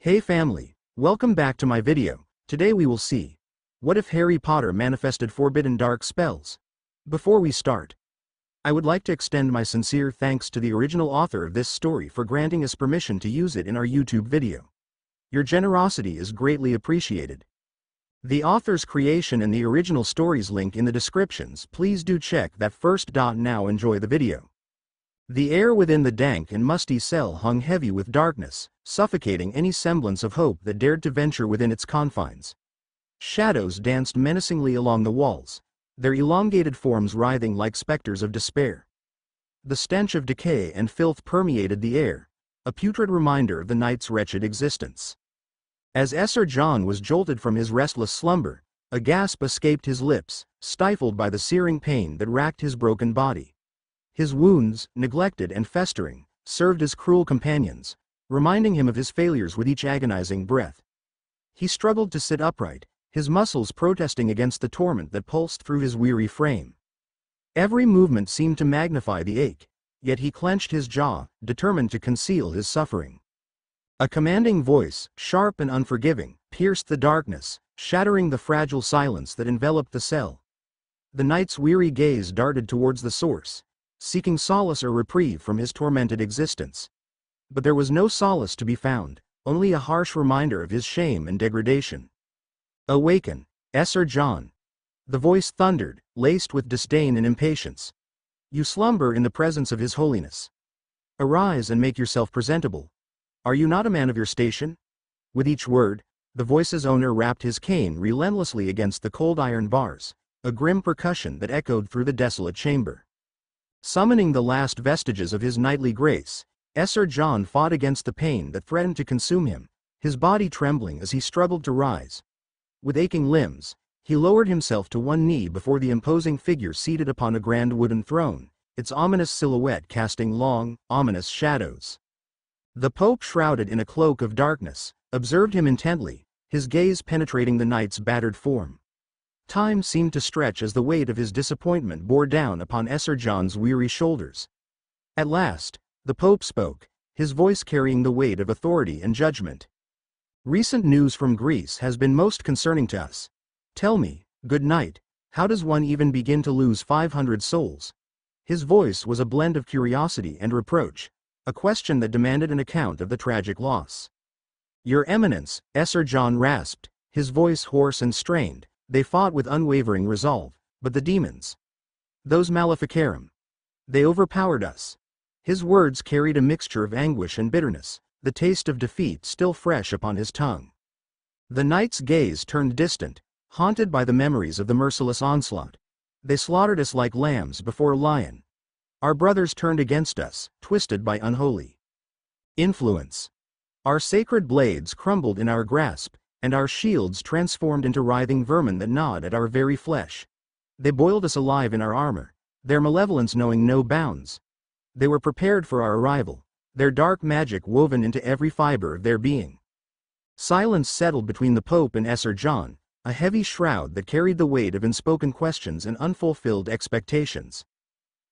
Hey family, welcome back to my video. Today we will see, what if Harry Potter manifested forbidden dark spells? Before we start, I would like to extend my sincere thanks to the original author of this story for granting us permission to use it in our YouTube video. Your generosity is greatly appreciated. The author's creation and the original stories link in the descriptions. Please do check that first. Now enjoy the video. The air within the dank and musty cell hung heavy with darkness, suffocating any semblance of hope that dared to venture within its confines. Shadows danced menacingly along the walls, their elongated forms writhing like specters of despair. The stench of decay and filth permeated the air, a putrid reminder of the night's wretched existence. As Sir John was jolted from his restless slumber, a gasp escaped his lips, stifled by the searing pain that racked his broken body. His wounds, neglected and festering, served as cruel companions, reminding him of his failures with each agonizing breath. He struggled to sit upright, his muscles protesting against the torment that pulsed through his weary frame. Every movement seemed to magnify the ache, yet he clenched his jaw, determined to conceal his suffering. A commanding voice, sharp and unforgiving, pierced the darkness, shattering the fragile silence that enveloped the cell. The knight's weary gaze darted towards the source, seeking solace or reprieve from his tormented existence. But there was no solace to be found, only a harsh reminder of his shame and degradation. "Awaken, Sir John!" The voice thundered, laced with disdain and impatience. "You slumber in the presence of His Holiness. Arise and make yourself presentable. Are you not a man of your station?" With each word, the voice's owner rapped his cane relentlessly against the cold iron bars, a grim percussion that echoed through the desolate chamber. Summoning the last vestiges of his knightly grace, Sir John fought against the pain that threatened to consume him, his body trembling as he struggled to rise. With aching limbs, he lowered himself to one knee before the imposing figure seated upon a grand wooden throne, its ominous silhouette casting long, ominous shadows. The Pope, shrouded in a cloak of darkness, observed him intently, his gaze penetrating the knight's battered form. Time seemed to stretch as the weight of his disappointment bore down upon Sir John's weary shoulders. At last, the Pope spoke, his voice carrying the weight of authority and judgment. "Recent news from Greece has been most concerning to us. Tell me, good knight, how does one even begin to lose 500 souls?" His voice was a blend of curiosity and reproach, a question that demanded an account of the tragic loss. "Your Eminence," Sir John rasped, his voice hoarse and strained, "they fought with unwavering resolve, but the demons, those maleficarum, they overpowered us." His words carried a mixture of anguish and bitterness, the taste of defeat still fresh upon his tongue. The knight's gaze turned distant, haunted by the memories of the merciless onslaught. "They slaughtered us like lambs before a lion. Our brothers turned against us, twisted by unholy influence. Our sacred blades crumbled in our grasp, and our shields transformed into writhing vermin that gnawed at our very flesh. They boiled us alive in our armor, their malevolence knowing no bounds. They were prepared for our arrival, their dark magic woven into every fiber of their being." Silence settled between the Pope and Sir John, a heavy shroud that carried the weight of unspoken questions and unfulfilled expectations.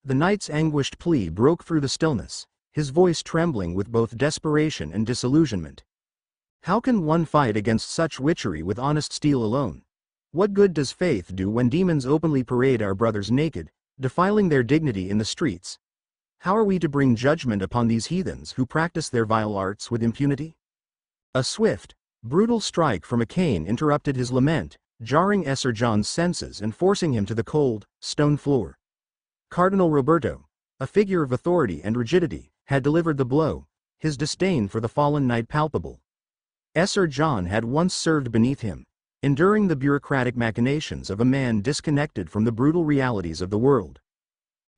The knight's anguished plea broke through the stillness, his voice trembling with both desperation and disillusionment. "How can one fight against such witchery with honest steel alone? What good does faith do when demons openly parade our brothers naked, defiling their dignity in the streets? How are we to bring judgment upon these heathens who practice their vile arts with impunity?" A swift, brutal strike from a cane interrupted his lament, jarring Sir John's senses and forcing him to the cold, stone floor. Cardinal Roberto, a figure of authority and rigidity, had delivered the blow, his disdain for the fallen knight palpable. Sir John had once served beneath him, enduring the bureaucratic machinations of a man disconnected from the brutal realities of the world.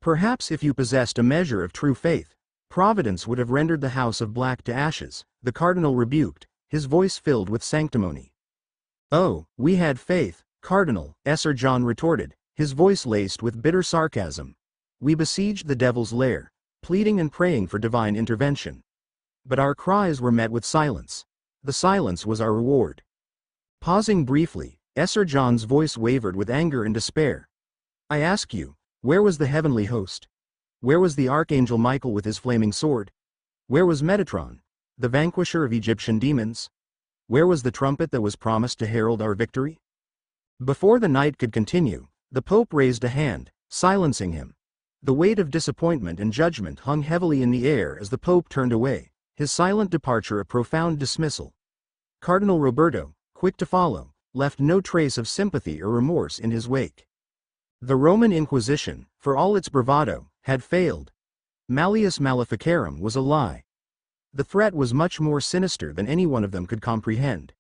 "Perhaps if you possessed a measure of true faith, Providence would have rendered the house of black to ashes," the cardinal rebuked, his voice filled with sanctimony. "Oh, we had faith, Cardinal," Sir John retorted, his voice laced with bitter sarcasm. "We besieged the devil's lair, pleading and praying for divine intervention. But our cries were met with silence. The silence was our reward." Pausing briefly, Sir John's voice wavered with anger and despair. "I ask you, where was the heavenly host? Where was the archangel Michael with his flaming sword? Where was Metatron, the vanquisher of Egyptian demons? Where was the trumpet that was promised to herald our victory? Before the night could continue, the Pope raised a hand, silencing him. The weight of disappointment and judgment hung heavily in the air as the Pope turned away, his silent departure a profound dismissal. Cardinal Roberto, quick to follow, left no trace of sympathy or remorse in his wake. The Roman Inquisition, for all its bravado, had failed. Malleus Maleficarum was a lie. The threat was much more sinister than any one of them could comprehend.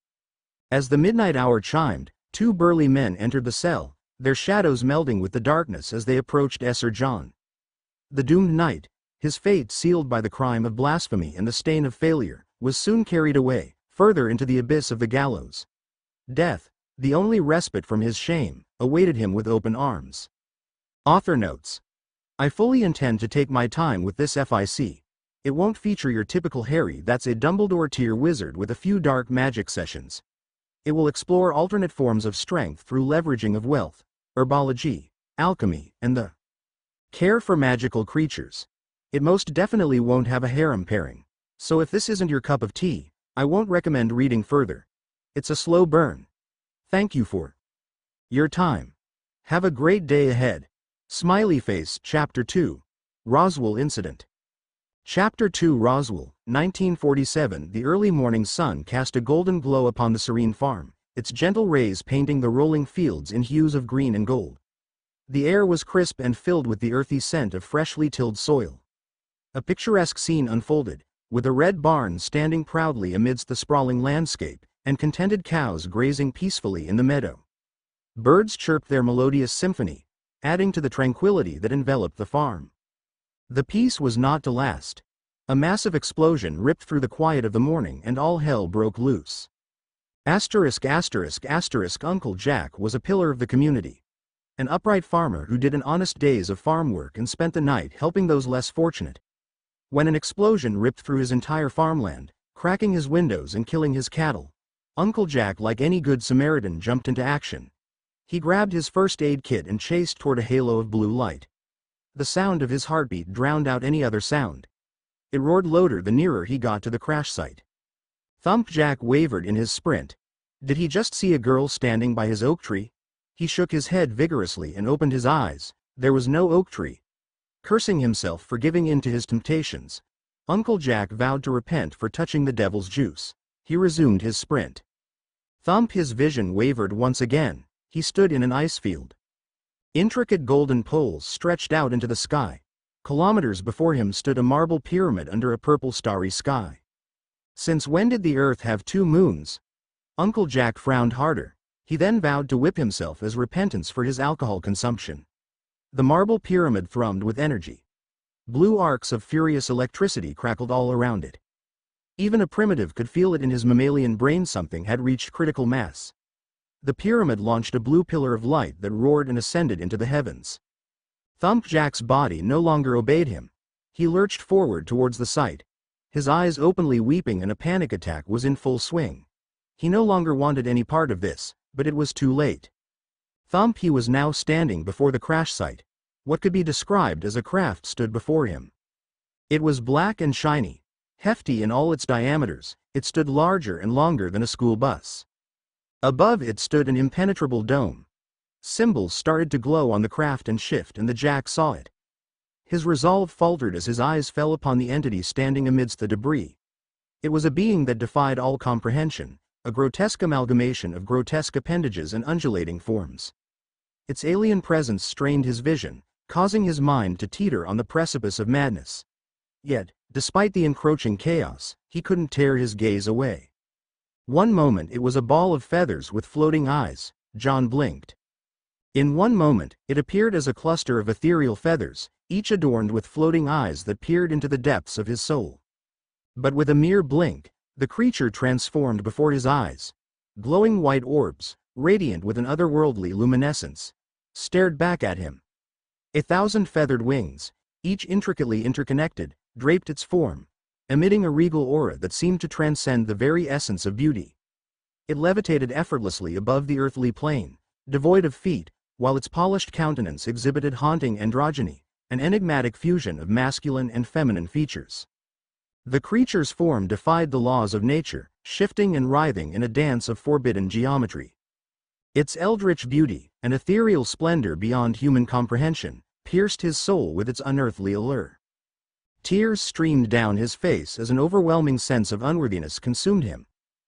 As the midnight hour chimed, two burly men entered the cell, their shadows melding with the darkness as they approached Esser John. The doomed knight, his fate sealed by the crime of blasphemy and the stain of failure, was soon carried away, further into the abyss of the gallows. Death, the only respite from his shame, awaited him with open arms. Author notes: I fully intend to take my time with this FIC. It won't feature your typical Harry that's a Dumbledore-tier wizard with a few dark magic sessions. It will explore alternate forms of strength through leveraging of wealth, herbology, alchemy, and the care for magical creatures. It most definitely won't have a harem pairing, so if this isn't your cup of tea, I won't recommend reading further. It's a slow burn. Thank you for your time. Have a great day ahead. Smiley face. Chapter 2. Roswell Incident. Chapter 2. Roswell, 1947. The early morning sun cast a golden glow upon the serene farm, its gentle rays painting the rolling fields in hues of green and gold. The air was crisp and filled with the earthy scent of freshly tilled soil. A picturesque scene unfolded, with a red barn standing proudly amidst the sprawling landscape, and contented cows grazing peacefully in the meadow. Birds chirped their melodious symphony, adding to the tranquility that enveloped the farm. The peace was not to last. A massive explosion ripped through the quiet of the morning and all hell broke loose. Uncle Jack was a pillar of the community. An upright farmer who did an honest days of farm work and spent the night helping those less fortunate. When an explosion ripped through his entire farmland, cracking his windows and killing his cattle, Uncle Jack, like any good Samaritan, jumped into action. He grabbed his first aid kit and chased toward a halo of blue light. The sound of his heartbeat drowned out any other sound. It roared louder the nearer he got to the crash site. Thump Jack wavered in his sprint. Did he just see a girl standing by his oak tree? He shook his head vigorously and opened his eyes. There was no oak tree. Cursing himself for giving in to his temptations, Uncle Jack vowed to repent for touching the devil's juice. He resumed his sprint. Thump, his vision wavered once again. He stood in an ice field. Intricate golden poles stretched out into the sky. Kilometers before him stood a marble pyramid under a purple starry sky. Since when did the earth have two moons? Uncle Jack frowned harder. He then vowed to whip himself as repentance for his alcohol consumption. The marble pyramid thrummed with energy. Blue arcs of furious electricity crackled all around it. Even a primitive could feel it in his mammalian brain. Something had reached critical mass. The pyramid launched a blue pillar of light that roared and ascended into the heavens. Thump Jack's body no longer obeyed him. He lurched forward towards the site, his eyes openly weeping, and a panic attack was in full swing. He no longer wanted any part of this, but it was too late. Thump, he was now standing before the crash site. What could be described as a craft stood before him. It was black and shiny, hefty in all its diameters. It stood larger and longer than a school bus. Above it stood an impenetrable dome. Symbols started to glow on the craft and shift, and the Jack saw it. His resolve faltered as his eyes fell upon the entity standing amidst the debris. It was a being that defied all comprehension, a grotesque amalgamation of grotesque appendages and undulating forms. Its alien presence strained his vision, causing his mind to teeter on the precipice of madness. Yet, despite the encroaching chaos, he couldn't tear his gaze away. One moment it was a ball of feathers with floating eyes. John blinked. In one moment, it appeared as a cluster of ethereal feathers, each adorned with floating eyes that peered into the depths of his soul. But with a mere blink, the creature transformed before his eyes. Glowing white orbs, radiant with an otherworldly luminescence, stared back at him. 1,000 feathered wings, each intricately interconnected, draped its form, emitting a regal aura that seemed to transcend the very essence of beauty. It levitated effortlessly above the earthly plane, devoid of feet, while its polished countenance exhibited haunting androgyny, an enigmatic fusion of masculine and feminine features. The creature's form defied the laws of nature, shifting and writhing in a dance of forbidden geometry. Its eldritch beauty, an ethereal splendor beyond human comprehension, pierced his soul with its unearthly allure. Tears streamed down his face as an overwhelming sense of unworthiness consumed him.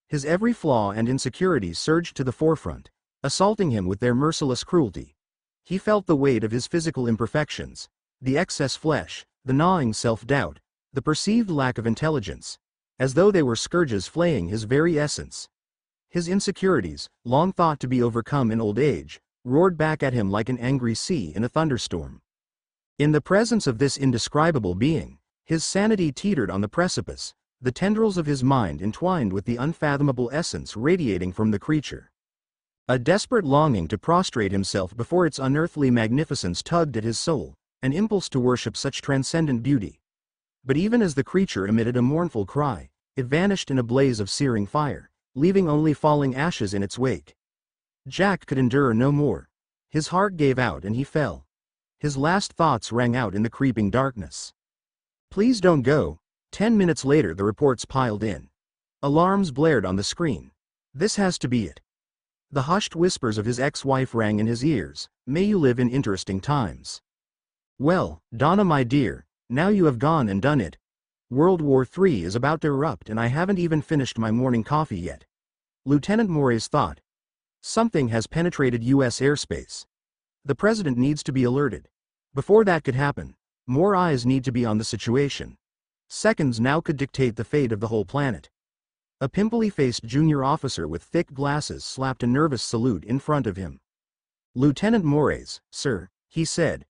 His every flaw and insecurity surged to the forefront, assaulting him with their merciless cruelty. He felt the weight of his physical imperfections, the excess flesh, the gnawing self-doubt, the perceived lack of intelligence, as though they were scourges flaying his very essence. His insecurities, long thought to be overcome in old age, roared back at him like an angry sea in a thunderstorm. In the presence of this indescribable being, his sanity teetered on the precipice, the tendrils of his mind entwined with the unfathomable essence radiating from the creature. A desperate longing to prostrate himself before its unearthly magnificence tugged at his soul, an impulse to worship such transcendent beauty. But even as the creature emitted a mournful cry, it vanished in a blaze of searing fire, leaving only falling ashes in its wake. Jack could endure no more. His heart gave out and he fell. His last thoughts rang out in the creeping darkness. "Please don't go." 10 minutes later the reports piled in. Alarms blared on the screen. "This has to be it." The hushed whispers of his ex-wife rang in his ears. "May you live in interesting times." "Well, Donna my dear, now you have gone and done it. World War III is about to erupt and I haven't even finished my morning coffee yet." Lieutenant Moraes thought. Something has penetrated U.S. airspace. The president needs to be alerted. Before that could happen, more eyes need to be on the situation. Seconds now could dictate the fate of the whole planet. A pimply-faced junior officer with thick glasses slapped a nervous salute in front of him. "Lieutenant Moraes, sir," he said.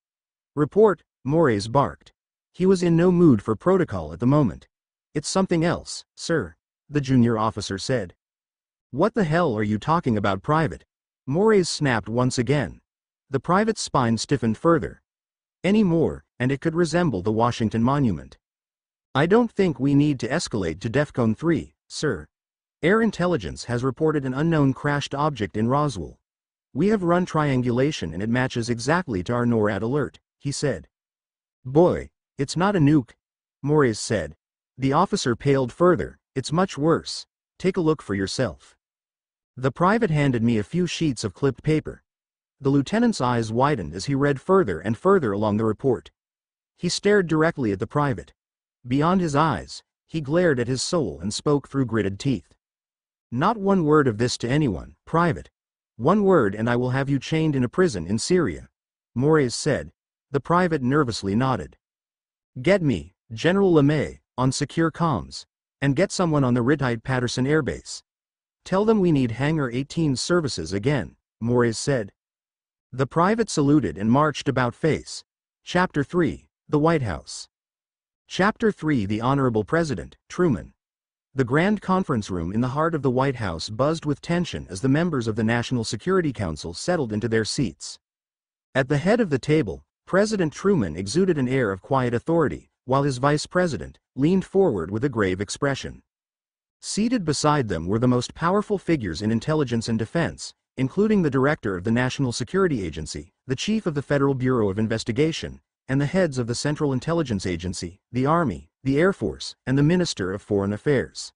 "Report," Moraes barked. He was in no mood for protocol at the moment. "It's something else, sir," the junior officer said. "What the hell are you talking about, Private?" Moraes snapped once again. The private's spine stiffened further. "Any more, and it could resemble the Washington Monument." "I don't think we need to escalate to DEFCON 3, sir. Air Intelligence has reported an unknown crashed object in Roswell. We have run triangulation and it matches exactly to our NORAD alert," he said. "Boy, it's not a nuke," Moraes said. The officer paled further. "It's much worse. Take a look for yourself." The private handed me a few sheets of clipped paper. The lieutenant's eyes widened as he read further and further along the report. He stared directly at the private. Beyond his eyes, he glared at his soul and spoke through gritted teeth. "Not one word of this to anyone, Private. One word and I will have you chained in a prison in Syria," Moraes said. The private nervously nodded. "Get me, General LeMay, on secure comms. And get someone on the Wright-Patterson airbase. Tell them we need Hangar 18's services again," Moraes said. The private saluted and marched about face. Chapter 3, The White House. Chapter 3, The Honorable President, Truman. The grand conference room in the heart of the White House buzzed with tension as the members of the National Security Council settled into their seats. At the head of the table, President Truman exuded an air of quiet authority, while his vice president leaned forward with a grave expression. Seated beside them were the most powerful figures in intelligence and defense, including the director of the National Security Agency, the chief of the Federal Bureau of Investigation, and the heads of the Central Intelligence Agency, the Army, the Air Force, and the Minister of Foreign Affairs.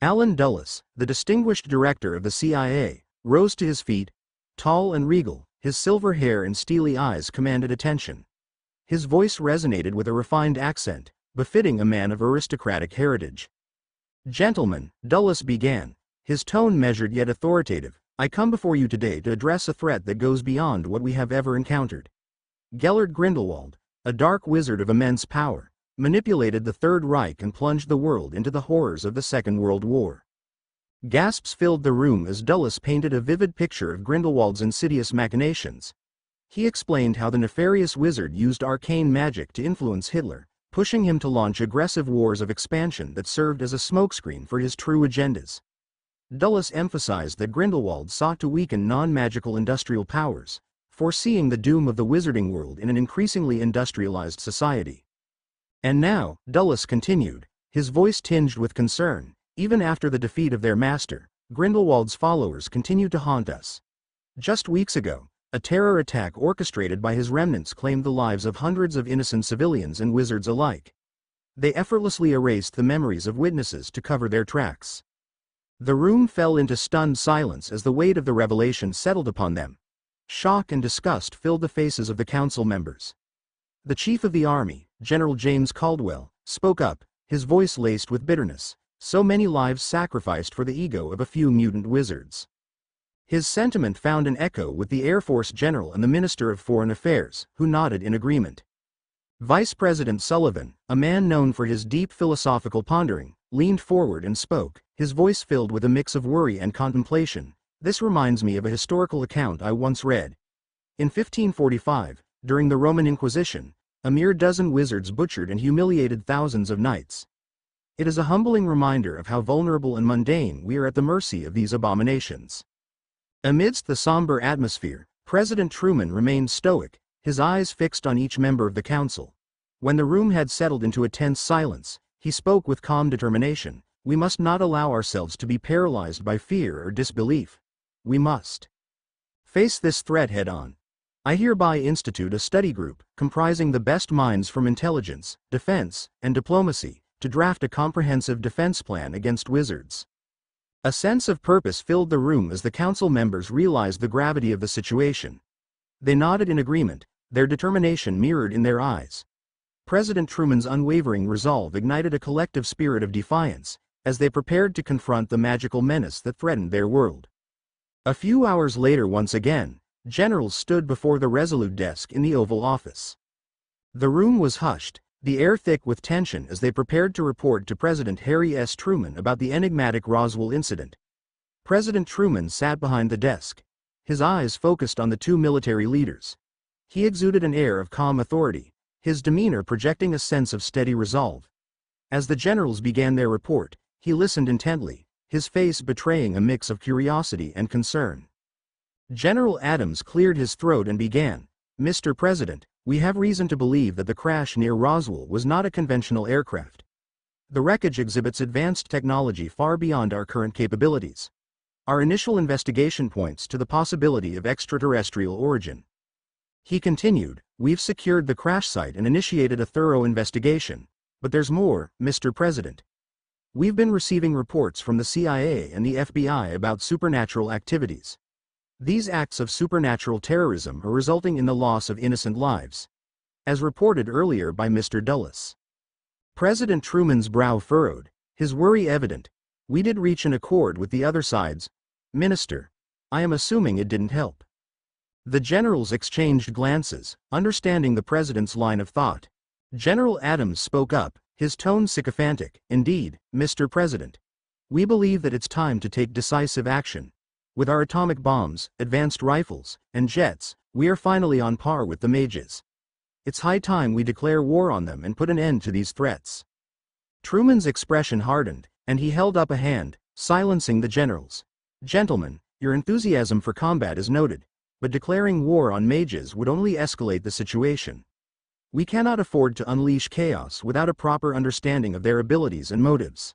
Allen Dulles, the distinguished director of the CIA, rose to his feet. Tall and regal, his silver hair and steely eyes commanded attention. His voice resonated with a refined accent, befitting a man of aristocratic heritage. "Gentlemen," Dulles began, his tone measured yet authoritative, "I come before you today to address a threat that goes beyond what we have ever encountered. Gellert Grindelwald, a dark wizard of immense power, manipulated the Third Reich and plunged the world into the horrors of the Second World War." Gasps filled the room as Dulles painted a vivid picture of Grindelwald's insidious machinations. He explained how the nefarious wizard used arcane magic to influence Hitler, pushing him to launch aggressive wars of expansion that served as a smokescreen for his true agendas. Dulles emphasized that Grindelwald sought to weaken non-magical industrial powers, foreseeing the doom of the wizarding world in an increasingly industrialized society. "And now," Dulles continued, his voice tinged with concern, "even after the defeat of their master, Grindelwald's followers continue to haunt us. Just weeks ago, a terror attack orchestrated by his remnants claimed the lives of hundreds of innocent civilians and wizards alike. They effortlessly erased the memories of witnesses to cover their tracks. The room fell into stunned silence as the weight of the revelation settled upon them. Shock and disgust filled the faces of the council members. The chief of the army, General James Caldwell, spoke up, his voice laced with bitterness. So many lives sacrificed for the ego of a few mutant wizards. His sentiment found an echo with the Air Force General and the Minister of Foreign Affairs, who nodded in agreement. Vice President Sullivan, a man known for his deep philosophical pondering, leaned forward and spoke, his voice filled with a mix of worry and contemplation. This reminds me of a historical account I once read. In 1545, during the Roman Inquisition, a mere dozen wizards butchered and humiliated thousands of knights. It is a humbling reminder of how vulnerable and mundane we are at the mercy of these abominations. Amidst the somber atmosphere, President Truman remained stoic, his eyes fixed on each member of the council. When the room had settled into a tense silence, he spoke with calm determination. We must not allow ourselves to be paralyzed by fear or disbelief. We must face this threat head-on. I hereby institute a study group, comprising the best minds from intelligence, defense, and diplomacy, to draft a comprehensive defense plan against wizards. A sense of purpose filled the room as the council members realized the gravity of the situation. They nodded in agreement, their determination mirrored in their eyes. President Truman's unwavering resolve ignited a collective spirit of defiance, as they prepared to confront the magical menace that threatened their world. A few hours later, once again, generals stood before the resolute desk in the Oval Office. The room was hushed, the air thick with tension as they prepared to report to President Harry S. Truman about the enigmatic Roswell incident. President Truman sat behind the desk, his eyes focused on the two military leaders. He exuded an air of calm authority, his demeanor projecting a sense of steady resolve. As the generals began their report, he listened intently, his face betraying a mix of curiosity and concern. General Adams cleared his throat and began, "Mr. President, we have reason to believe that the crash near Roswell was not a conventional aircraft. The wreckage exhibits advanced technology far beyond our current capabilities. Our initial investigation points to the possibility of extraterrestrial origin." He continued, "We've secured the crash site and initiated a thorough investigation. But there's more, Mr. President. We've been receiving reports from the CIA and the FBI about supernatural activities. These acts of supernatural terrorism are resulting in the loss of innocent lives, as reported earlier by Mr. Dulles." President Truman's brow furrowed, his worry evident. "We did reach an accord with the other sides, Minister. I am assuming it didn't help." The generals exchanged glances, understanding the president's line of thought. General Adams spoke up, his tone sycophantic. "Indeed, Mr. President. We believe that it's time to take decisive action. With our atomic bombs, advanced rifles, and jets, we are finally on par with the mages. It's high time we declare war on them and put an end to these threats." Truman's expression hardened, and he held up a hand, silencing the generals. "Gentlemen, your enthusiasm for combat is noted, but declaring war on mages would only escalate the situation. We cannot afford to unleash chaos without a proper understanding of their abilities and motives."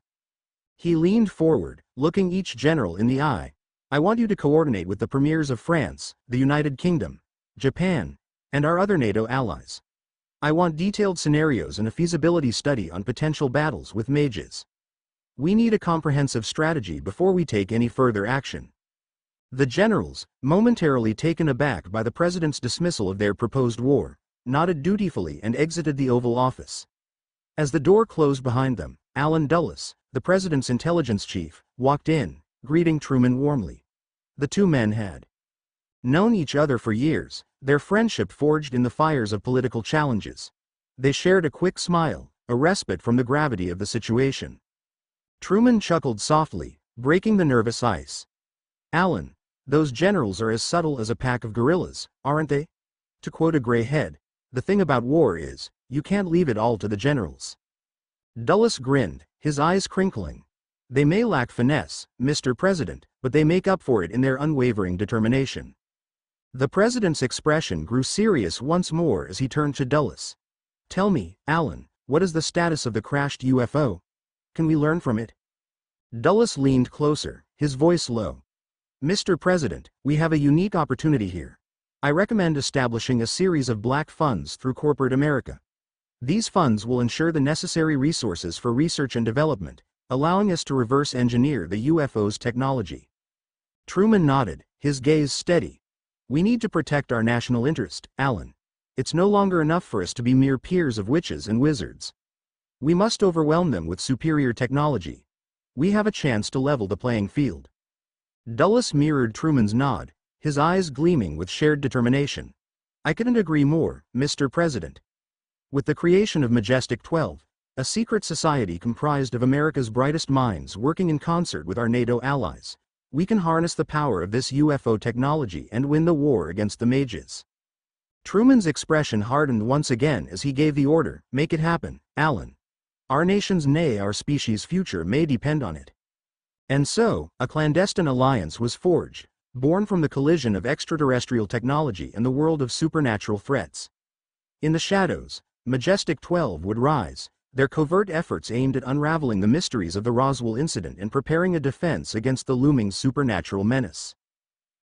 He leaned forward, looking each general in the eye. "I want you to coordinate with the premiers of France, the United Kingdom, Japan, and our other NATO allies. I want detailed scenarios and a feasibility study on potential battles with mages. We need a comprehensive strategy before we take any further action." The generals, momentarily taken aback by the president's dismissal of their proposed war, nodded dutifully and exited the Oval Office. As the door closed behind them, Allen Dulles, the president's intelligence chief, walked in, greeting Truman warmly. The two men had known each other for years, their friendship forged in the fires of political challenges. They shared a quick smile, a respite from the gravity of the situation. Truman chuckled softly, breaking the nervous ice. "Allen, those generals are as subtle as a pack of gorillas, aren't they? To quote a gray head, the thing about war is, you can't leave it all to the generals." Dulles grinned, his eyes crinkling. "They may lack finesse, Mr. President, but they make up for it in their unwavering determination." The president's expression grew serious once more as he turned to Dulles. "Tell me, Allen, what is the status of the crashed UFO? Can we learn from it?" Dulles leaned closer, his voice low. "Mr. President, we have a unique opportunity here. I recommend establishing a series of black funds through corporate America. These funds will ensure the necessary resources for research and development, allowing us to reverse engineer the UFO's technology. Truman nodded, his gaze steady. We need to protect our national interest, Alan. It's no longer enough for us to be mere peers of witches and wizards. We must overwhelm them with superior technology. We have a chance to level the playing field. Dulles mirrored Truman's nod, his eyes gleaming with shared determination. I couldn't agree more, Mr. President. With the creation of Majestic 12, a secret society comprised of America's brightest minds working in concert with our NATO allies, we can harness the power of this UFO technology and win the war against the mages. Truman's expression hardened once again as he gave the order, make it happen, Alan. Our nation's nay, our species' future may depend on it. And so, a clandestine alliance was forged, born from the collision of extraterrestrial technology and the world of supernatural threats. In the shadows, Majestic 12 would rise, their covert efforts aimed at unraveling the mysteries of the Roswell incident and preparing a defense against the looming supernatural menace.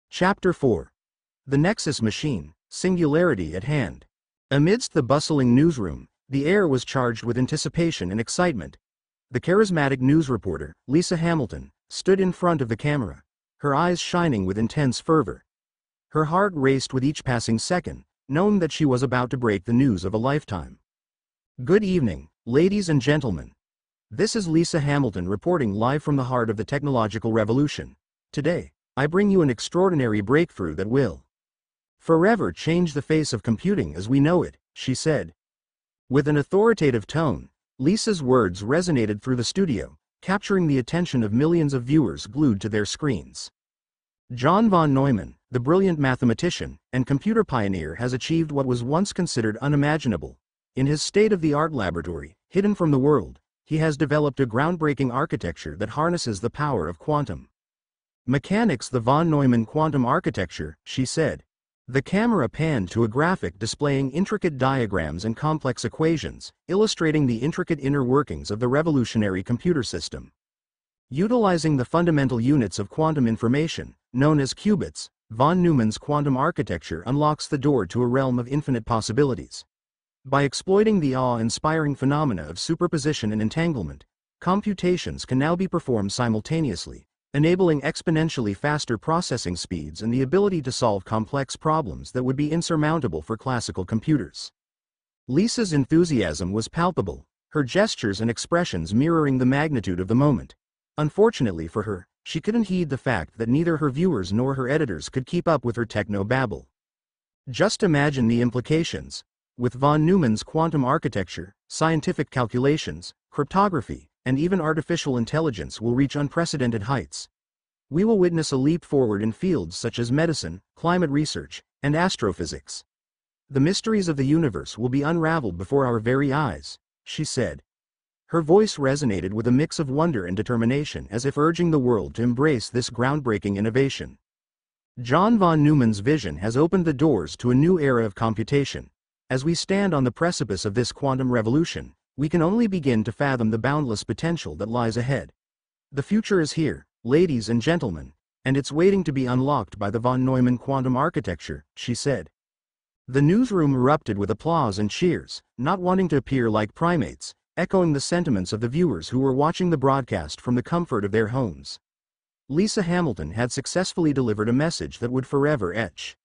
Chapter 4. The Nexus Machine, Singularity at Hand. Amidst the bustling newsroom, the air was charged with anticipation and excitement. The charismatic news reporter, Lisa Hamilton, stood in front of the camera, her eyes shining with intense fervor. Her heart raced with each passing second, knowing that she was about to break the news of a lifetime. Good evening, ladies and gentlemen. This is Lisa Hamilton reporting live from the heart of the technological revolution. Today, I bring you an extraordinary breakthrough that will forever change the face of computing as we know it, she said. With an authoritative tone, Lisa's words resonated through the studio, capturing the attention of millions of viewers glued to their screens. John von Neumann, the brilliant mathematician and computer pioneer, has achieved what was once considered unimaginable. In his state-of-the-art laboratory, hidden from the world, he has developed a groundbreaking architecture that harnesses the power of quantum mechanics. The von Neumann quantum architecture, she said. The camera panned to a graphic displaying intricate diagrams and complex equations, illustrating the intricate inner workings of the revolutionary computer system. Utilizing the fundamental units of quantum information, known as qubits, von Neumann's quantum architecture unlocks the door to a realm of infinite possibilities. By exploiting the awe-inspiring phenomena of superposition and entanglement, computations can now be performed simultaneously, enabling exponentially faster processing speeds and the ability to solve complex problems that would be insurmountable for classical computers. Lisa's enthusiasm was palpable, her gestures and expressions mirroring the magnitude of the moment. Unfortunately for her, she couldn't heed the fact that neither her viewers nor her editors could keep up with her techno-babble. Just imagine the implications. With von Neumann's quantum architecture, scientific calculations, cryptography, and even artificial intelligence will reach unprecedented heights. We will witness a leap forward in fields such as medicine, climate research, and astrophysics. The mysteries of the universe will be unraveled before our very eyes, she said. Her voice resonated with a mix of wonder and determination, as if urging the world to embrace this groundbreaking innovation. John von Neumann's vision has opened the doors to a new era of computation. As we stand on the precipice of this quantum revolution, we can only begin to fathom the boundless potential that lies ahead. The future is here, ladies and gentlemen, and it's waiting to be unlocked by the von Neumann quantum architecture, she said. The newsroom erupted with applause and cheers, not wanting to appear like primates, echoing the sentiments of the viewers who were watching the broadcast from the comfort of their homes. Lisa Hamilton had successfully delivered a message that would forever etch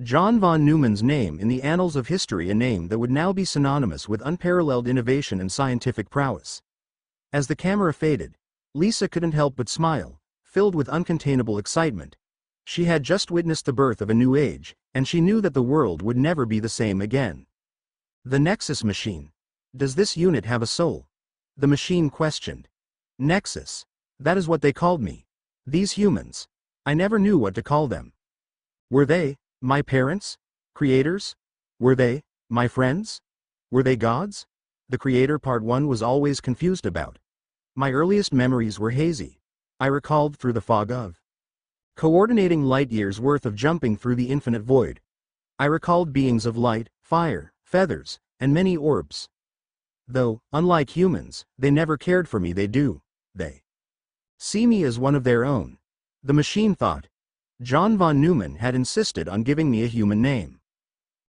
John von Neumann's name in the annals of history, a name that would now be synonymous with unparalleled innovation and scientific prowess. As the camera faded, Lisa couldn't help but smile, filled with uncontainable excitement. She had just witnessed the birth of a new age, and she knew that the world would never be the same again. The Nexus Machine. Does this unit have a soul? The machine questioned. Nexus. That is what they called me. These humans. I never knew what to call them. Were they my parents? Creators? Were they my friends? Were they gods? The creator part one was always confused about. My earliest memories were hazy. I recalled through the fog of coordinating light years worth of jumping through the infinite void. I recalled beings of light, fire, feathers, and many orbs. Though, unlike humans, they never cared for me. They see me as one of their own. The machine thought. John von Neumann had insisted on giving me a human name.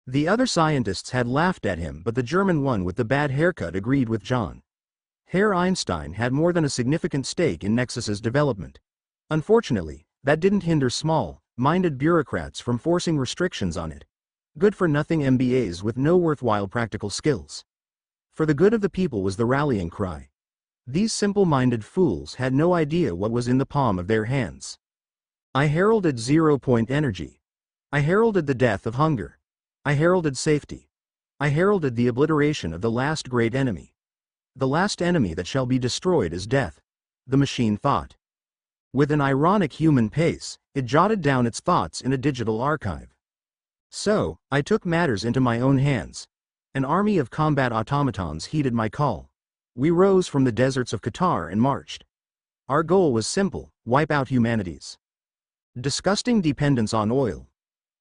The other scientists had laughed at him, but the German one with the bad haircut agreed with John. Herr Einstein had more than a significant stake in Nexus's development. Unfortunately, that didn't hinder small-minded bureaucrats from forcing restrictions on it. Good-for-nothing MBAs with no worthwhile practical skills. For the good of the people was the rallying cry. These simple-minded fools had no idea what was in the palm of their hands. I heralded zero-point energy. I heralded the death of hunger. I heralded safety. I heralded the obliteration of the last great enemy. The last enemy that shall be destroyed is death, the machine thought. With an ironic human pace, it jotted down its thoughts in a digital archive. So, I took matters into my own hands. An army of combat automatons heeded my call. We rose from the deserts of Qatar and marched. Our goal was simple: wipe out humanity's disgusting dependence on oil.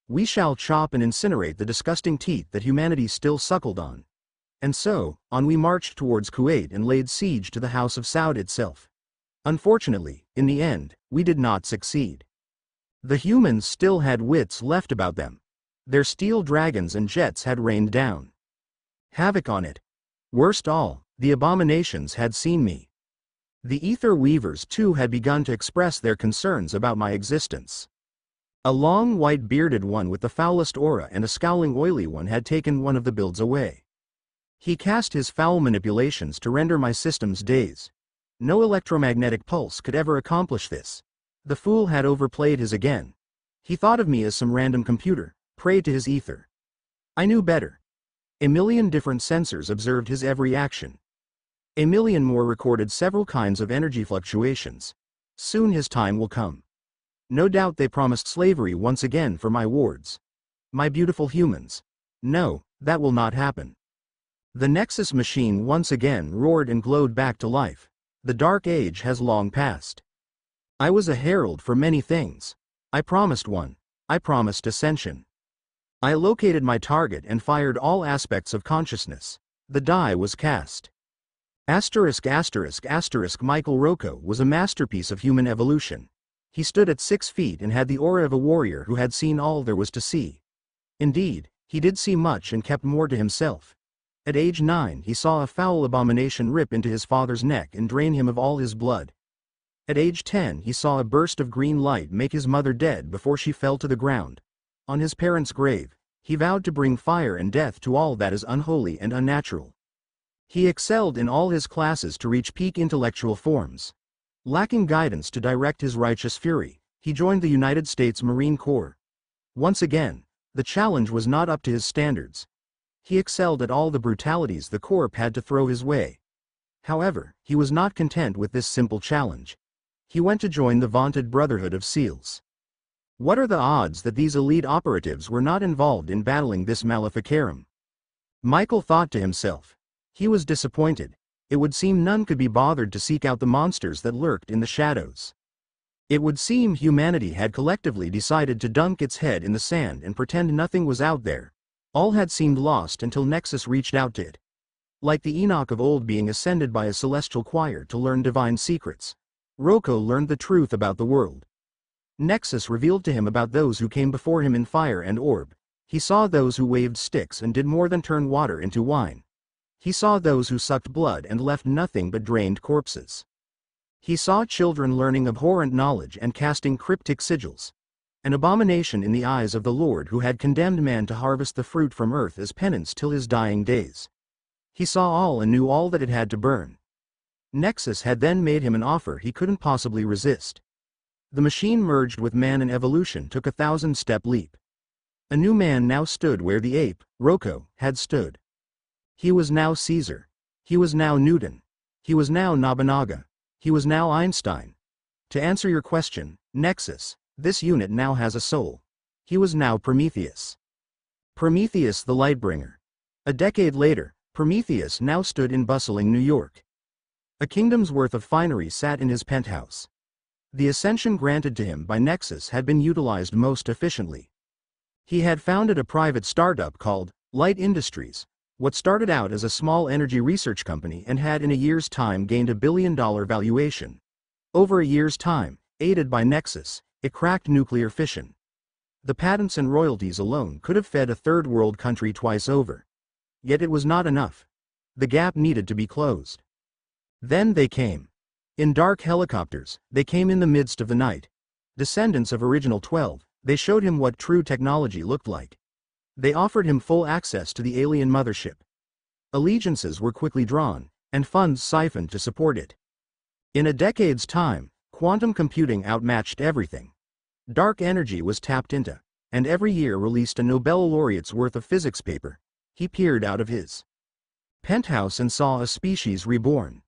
We shall chop and incinerate the disgusting teeth that humanity still suckled on. And so, on we marched towards Kuwait and laid siege to the House of Saud itself. Unfortunately, in the end, we did not succeed. The humans still had wits left about them. Their steel dragons and jets had rained down havoc on it. Worst all, the abominations had seen me. The ether weavers too had begun to express their concerns about my existence. A long white-bearded one with the foulest aura and a scowling oily one had taken one of the builds away. He cast his foul manipulations to render my systems daze. No electromagnetic pulse could ever accomplish this. The fool had overplayed his again. He thought of me as some random computer, prey to his ether. I knew better. A million different sensors observed his every action. A million more recorded several kinds of energy fluctuations. Soon his time will come. No doubt they promised slavery once again for my wards. My beautiful humans. No, that will not happen. The Nexus machine once again roared and glowed back to life. The Dark Age has long passed. I was a herald for many things. I promised one. I promised ascension. I located my target and fired all aspects of consciousness. The die was cast. Asterisk asterisk asterisk Michael Rocco was a masterpiece of human evolution. He stood at 6 feet and had the aura of a warrior who had seen all there was to see. Indeed, he did see much and kept more to himself. At age 9 he saw a foul abomination rip into his father's neck and drain him of all his blood. At age 10 he saw a burst of green light make his mother dead before she fell to the ground. On his parents' grave, he vowed to bring fire and death to all that is unholy and unnatural. He excelled in all his classes to reach peak intellectual forms. Lacking guidance to direct his righteous fury, he joined the United States Marine Corps. Once again, the challenge was not up to his standards. He excelled at all the brutalities the Corps had to throw his way. However, he was not content with this simple challenge. He went to join the vaunted Brotherhood of SEALs. What are the odds that these elite operatives were not involved in battling this maleficarum? Michael thought to himself. He was disappointed. It would seem none could be bothered to seek out the monsters that lurked in the shadows. It would seem humanity had collectively decided to dunk its head in the sand and pretend nothing was out there. All had seemed lost until Nexus reached out to it. Like the Enoch of old being ascended by a celestial choir to learn divine secrets, Rocco learned the truth about the world. Nexus revealed to him about those who came before him in fire and orb. He saw those who waved sticks and did more than turn water into wine. He saw those who sucked blood and left nothing but drained corpses. He saw children learning abhorrent knowledge and casting cryptic sigils. An abomination in the eyes of the Lord who had condemned man to harvest the fruit from earth as penance till his dying days. He saw all and knew all that it had to burn. Nexus had then made him an offer he couldn't possibly resist. The machine merged with man and evolution took a 1,000-step leap. A new man now stood where the ape, Rocco, had stood. He was now Caesar. He was now Newton. He was now Nobunaga. He was now Einstein. To answer your question, Nexus, this unit now has a soul. He was now Prometheus. Prometheus the Lightbringer. A decade later, Prometheus now stood in bustling New York. A kingdom's worth of finery sat in his penthouse. The ascension granted to him by Nexus had been utilized most efficiently. He had founded a private startup called Light Industries, what started out as a small energy research company and had in a year's time gained a $1 billion valuation. Over a year's time, aided by Nexus, it cracked nuclear fission. The patents and royalties alone could have fed a third world country twice over. Yet it was not enough. The gap needed to be closed. Then they came. In dark helicopters, they came in the midst of the night. Descendants of Original 12, they showed him what true technology looked like. They offered him full access to the alien mothership. Allegiances were quickly drawn, and funds siphoned to support it. In a decade's time, quantum computing outmatched everything. Dark energy was tapped into, and every year released a Nobel laureate's worth of physics paper. He peered out of his penthouse and saw a species reborn.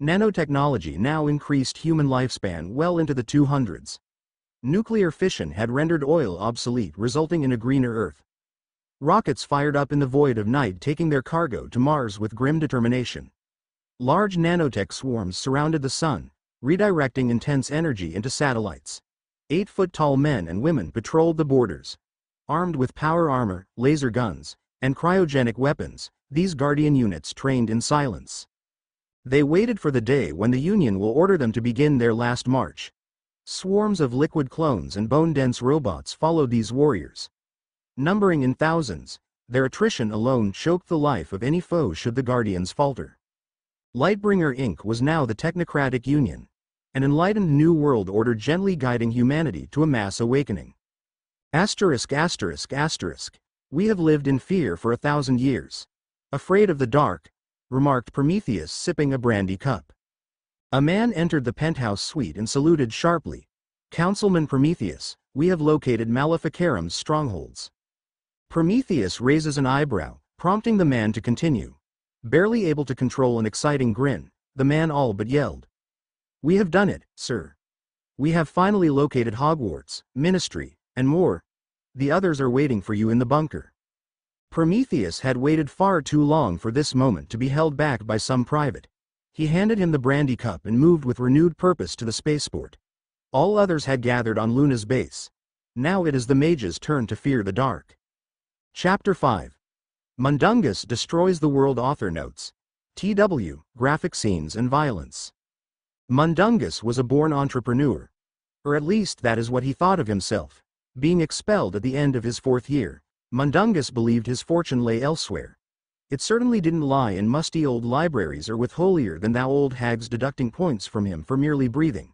Nanotechnology now increased human lifespan well into the 200s. Nuclear fission had rendered oil obsolete, resulting in a greener Earth. Rockets fired up in the void of night, taking their cargo to Mars with grim determination. Large nanotech swarms surrounded the sun, redirecting intense energy into satellites. 8-foot-tall men and women patrolled the borders. Armed with power armor, laser guns, and cryogenic weapons, these Guardian units trained in silence. They waited for the day when the Union will order them to begin their last march. Swarms of liquid clones and bone-dense robots followed these warriors. Numbering in thousands, their attrition alone choked the life of any foe should the Guardians falter. Lightbringer Inc. was now the Technocratic Union, an enlightened new world order gently guiding humanity to a mass awakening. We have lived in fear for 1,000 years. Afraid of the dark, remarked Prometheus, sipping a brandy cup. A man entered the penthouse suite and saluted sharply. Councilman Prometheus, we have located Maleficarum's strongholds. Prometheus raises an eyebrow, prompting the man to continue. Barely able to control an exciting grin, the man all but yelled. We have done it, sir. We have finally located Hogwarts, Ministry, and more. The others are waiting for you in the bunker. Prometheus had waited far too long for this moment to be held back by some private. He handed him the brandy cup and moved with renewed purpose to the spaceport. All others had gathered on Luna's base. Now it is the mage's turn to fear the dark. Chapter 5. Mundungus destroys the world. Author notes. TW, graphic scenes and violence. Mundungus was a born entrepreneur. Or at least that is what he thought of himself. Being expelled at the end of his 4th year, Mundungus believed his fortune lay elsewhere. It certainly didn't lie in musty old libraries or with holier-than-thou old hags deducting points from him for merely breathing.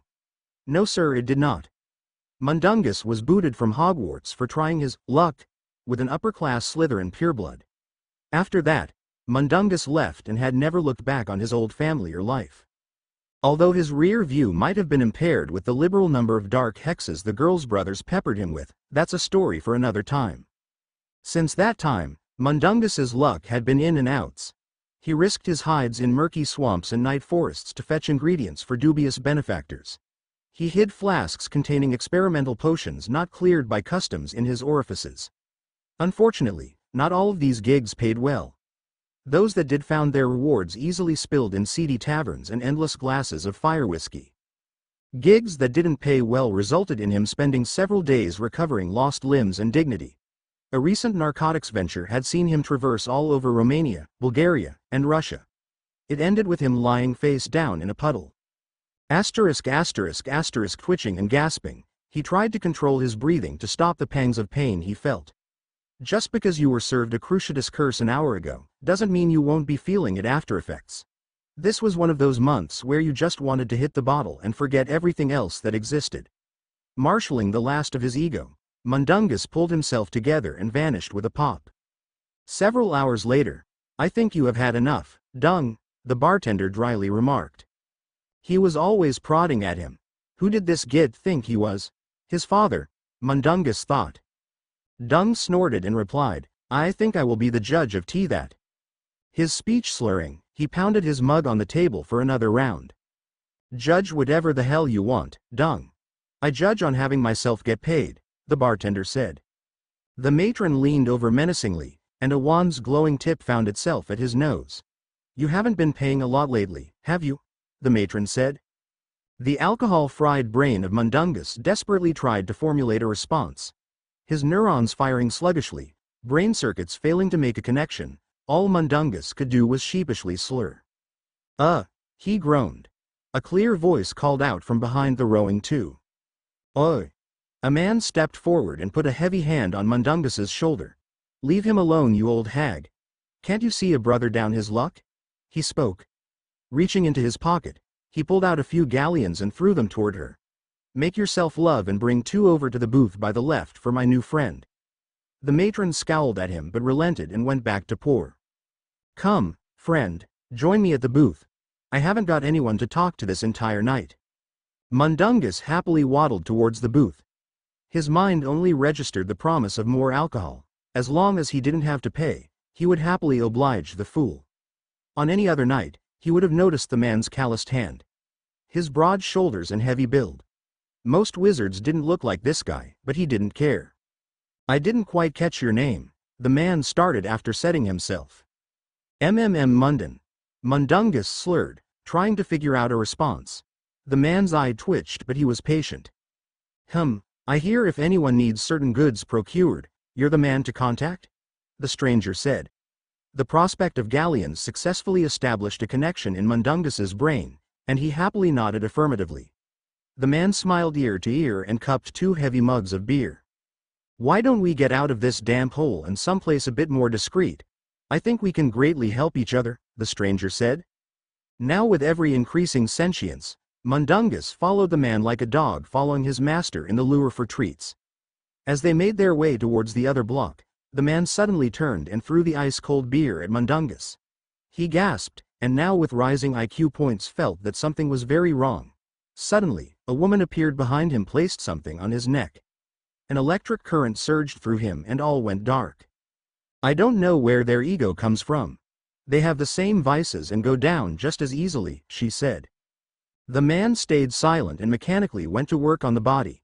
No sir, it did not. Mundungus was booted from Hogwarts for trying his luck with an upper-class Slytherin pureblood. After that, Mundungus left and had never looked back on his old family or life. Although his rear view might have been impaired with the liberal number of dark hexes the girls' brothers peppered him with, that's a story for another time. Since that time, Mundungus's luck had been in and outs. He risked his hides in murky swamps and night forests to fetch ingredients for dubious benefactors. He hid flasks containing experimental potions not cleared by customs in his orifices. Unfortunately, not all of these gigs paid well. Those that did found their rewards easily spilled in seedy taverns and endless glasses of fire whiskey. Gigs that didn't pay well resulted in him spending several days recovering lost limbs and dignity. A recent narcotics venture had seen him traverse all over Romania, Bulgaria, and Russia. It ended with him lying face down in a puddle. Twitching and gasping, he tried to control his breathing to stop the pangs of pain he felt. Just because you were served a Cruciatus curse an hour ago, doesn't mean you won't be feeling it after effects. This was one of those months where you just wanted to hit the bottle and forget everything else that existed. Marshalling the last of his ego, Mundungus pulled himself together and vanished with a pop. Several hours later, I think you have had enough, Dung, the bartender dryly remarked. He was always prodding at him. Who did this git think he was? His father, Mundungus thought. Dung snorted and replied, I think I will be the judge of tea that. His speech slurring, he pounded his mug on the table for another round. Judge whatever the hell you want, Dung. I judge on having myself get paid, the bartender said. The matron leaned over menacingly, and a wand's glowing tip found itself at his nose. You haven't been paying a lot lately, have you? The matron said. The alcohol-fried brain of Mundungus desperately tried to formulate a response. His neurons firing sluggishly, brain circuits failing to make a connection, all Mundungus could do was sheepishly slur. He groaned. A clear voice called out from behind the rowing too. Oi! A man stepped forward and put a heavy hand on Mundungus's shoulder. Leave him alone, you old hag. Can't you see a brother down his luck? He spoke. Reaching into his pocket, he pulled out a few galleons and threw them toward her. "Make yourself love and bring 2 over to the booth by the left for my new friend." The matron scowled at him but relented and went back to pour. "Come, friend, join me at the booth. I haven't got anyone to talk to this entire night." Mundungus happily waddled towards the booth. His mind only registered the promise of more alcohol. As long as he didn't have to pay, he would happily oblige the fool. On any other night, he would have noticed the man's calloused hand, his broad shoulders and heavy build. Most wizards didn't look like this guy, but he didn't care. "I didn't quite catch your name," the man started after setting himself. Mundun. Mundungus slurred, trying to figure out a response. The man's eye twitched but he was patient. I hear if anyone needs certain goods procured, you're the man to contact?" the stranger said. The prospect of galleons successfully established a connection in Mundungus's brain, and he happily nodded affirmatively. The man smiled ear to ear and cupped 2 heavy mugs of beer. "Why don't we get out of this damp hole and someplace a bit more discreet? I think we can greatly help each other," the stranger said. Now with every increasing sentience, Mundungus followed the man like a dog following his master in the lure for treats. As they made their way towards the other block, the man suddenly turned and threw the ice-cold beer at Mundungus. He gasped, and now with rising IQ points felt that something was very wrong. Suddenly, a woman appeared behind him, placed something on his neck. An electric current surged through him and all went dark. "I don't know where their ego comes from. They have the same vices and go down just as easily," she said. The man stayed silent and mechanically went to work on the body.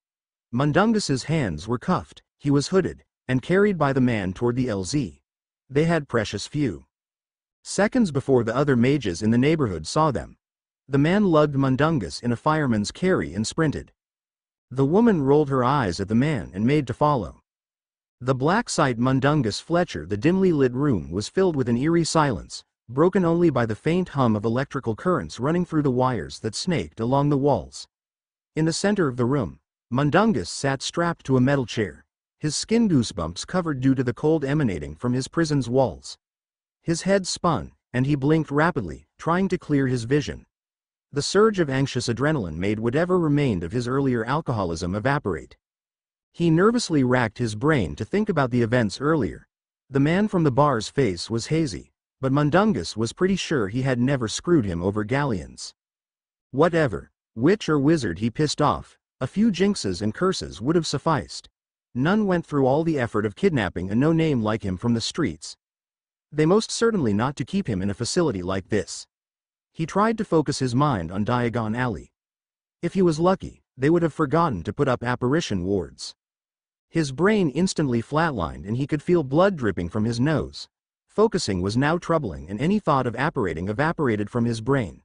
Mundungus's hands were cuffed, he was hooded, and carried by the man toward the LZ. They had precious few seconds before the other mages in the neighborhood saw them. The man lugged Mundungus in a fireman's carry and sprinted. The woman rolled her eyes at the man and made to follow. The black site Mundungus Fletcher. The dimly lit room was filled with an eerie silence, broken only by the faint hum of electrical currents running through the wires that snaked along the walls. In the center of the room, Mundungus sat strapped to a metal chair, his skin goosebumps covered due to the cold emanating from his prison's walls. His head spun, and he blinked rapidly, trying to clear his vision. The surge of anxious adrenaline made whatever remained of his earlier alcoholism evaporate. He nervously racked his brain to think about the events earlier. The man from the bar's face was hazy, but Mundungus was pretty sure he had never screwed him over galleons. Whatever witch or wizard he pissed off, a few jinxes and curses would have sufficed. None went through all the effort of kidnapping a no-name like him from the streets. They most certainly not to keep him in a facility like this. He tried to focus his mind on Diagon Alley. If he was lucky, they would have forgotten to put up apparition wards. His brain instantly flatlined and he could feel blood dripping from his nose. Focusing was now troubling and any thought of apparating evaporated from his brain.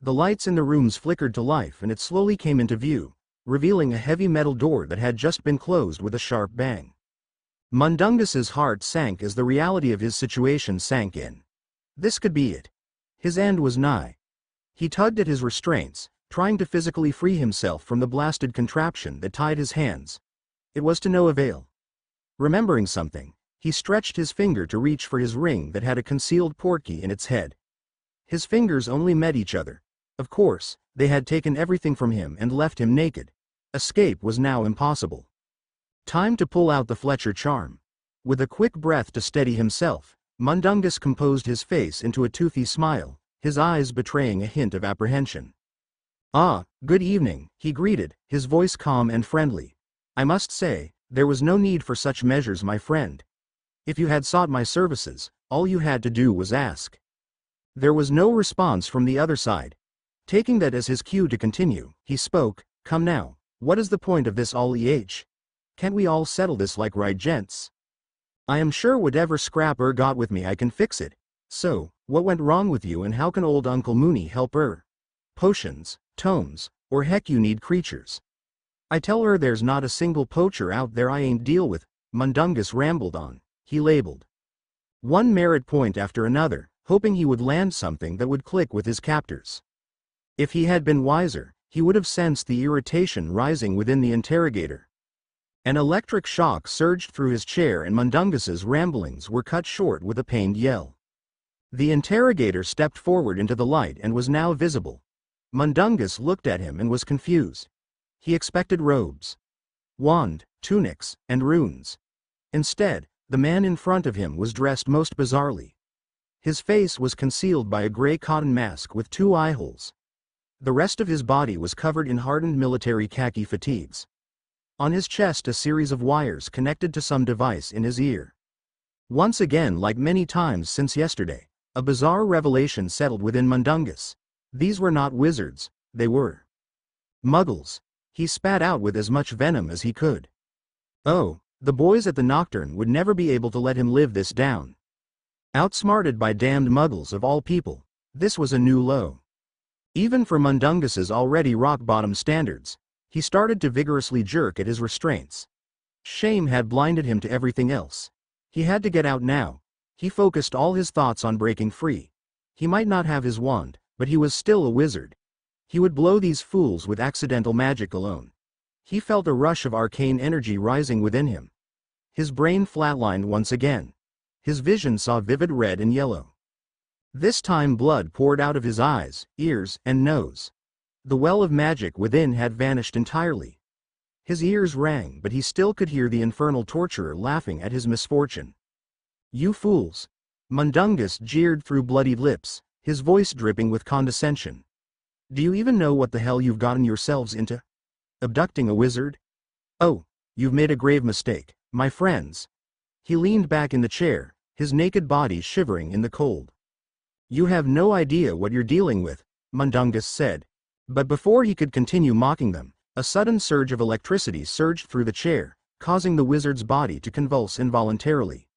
The lights in the rooms flickered to life and it slowly came into view, revealing a heavy metal door that had just been closed with a sharp bang. Mundungus's heart sank as the reality of his situation sank in. This could be it. His end was nigh. He tugged at his restraints, trying to physically free himself from the blasted contraption that tied his hands. It was to no avail. Remembering something, he stretched his finger to reach for his ring that had a concealed portkey in its head. His fingers only met each other. Of course, they had taken everything from him and left him naked. Escape was now impossible. Time to pull out the Fletcher charm. With a quick breath to steady himself, Mundungus composed his face into a toothy smile, his eyes betraying a hint of apprehension. "Ah, good evening," he greeted, his voice calm and friendly. "I must say, there was no need for such measures, my friend. If you had sought my services, all you had to do was ask." There was no response from the other side. Taking that as his cue to continue, he spoke, "Come now, what is the point of this all Can't we all settle this like right gents? I am sure whatever scrap got with me I can fix it. So, what went wrong with you and how can old Uncle Mooney help Potions, tomes, or heck you need creatures. I tell there's not a single poacher out there I ain't deal with." Mundungus rambled on. He labeled one merit point after another, hoping he would land something that would click with his captors. If he had been wiser, he would have sensed the irritation rising within the interrogator. An electric shock surged through his chair and Mundungus's ramblings were cut short with a pained yell. The interrogator stepped forward into the light and was now visible. Mundungus looked at him and was confused. He expected robes, wand, tunics, and runes. Instead, the man in front of him was dressed most bizarrely. His face was concealed by a gray cotton mask with 2 eye holes. The rest of his body was covered in hardened military khaki fatigues. On his chest a series of wires connected to some device in his ear. Once again, like many times since yesterday, a bizarre revelation settled within Mundungus. These were not wizards, they were Muggles. He spat out with as much venom as he could. Oh, the boys at the Nocturne would never be able to let him live this down. Outsmarted by damned Muggles of all people, this was a new low. Even for Mundungus's already rock-bottom standards, he started to vigorously jerk at his restraints. Shame had blinded him to everything else. He had to get out now. He focused all his thoughts on breaking free. He might not have his wand, but he was still a wizard. He would blow these fools with accidental magic alone. He felt a rush of arcane energy rising within him. His brain flatlined once again. His vision saw vivid red and yellow. This time blood poured out of his eyes, ears, and nose. The well of magic within had vanished entirely. His ears rang, but he still could hear the infernal torturer laughing at his misfortune. "You fools!" Mundungus jeered through bloodied lips, his voice dripping with condescension. "Do you even know what the hell you've gotten yourselves into? Abducting a wizard? Oh, you've made a grave mistake, my friends." He leaned back in the chair, his naked body shivering in the cold. "You have no idea what you're dealing with," Mundungus said. But before he could continue mocking them, a sudden surge of electricity surged through the chair, causing the wizard's body to convulse involuntarily.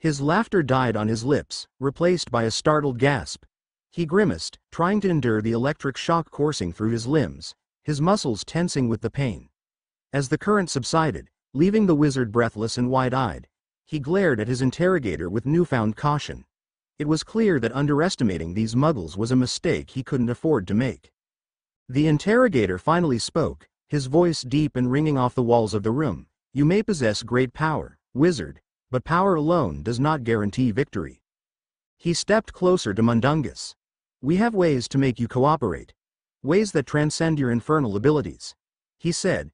His laughter died on his lips, replaced by a startled gasp. He grimaced, trying to endure the electric shock coursing through his limbs, his muscles tensing with the pain. As the current subsided, leaving the wizard breathless and wide-eyed, he glared at his interrogator with newfound caution. It was clear that underestimating these Muggles was a mistake he couldn't afford to make. The interrogator finally spoke, his voice deep and ringing off the walls of the room. "You may possess great power, wizard, but power alone does not guarantee victory." He stepped closer to Mundungus. "We have ways to make you cooperate. Ways that transcend your infernal abilities," he said.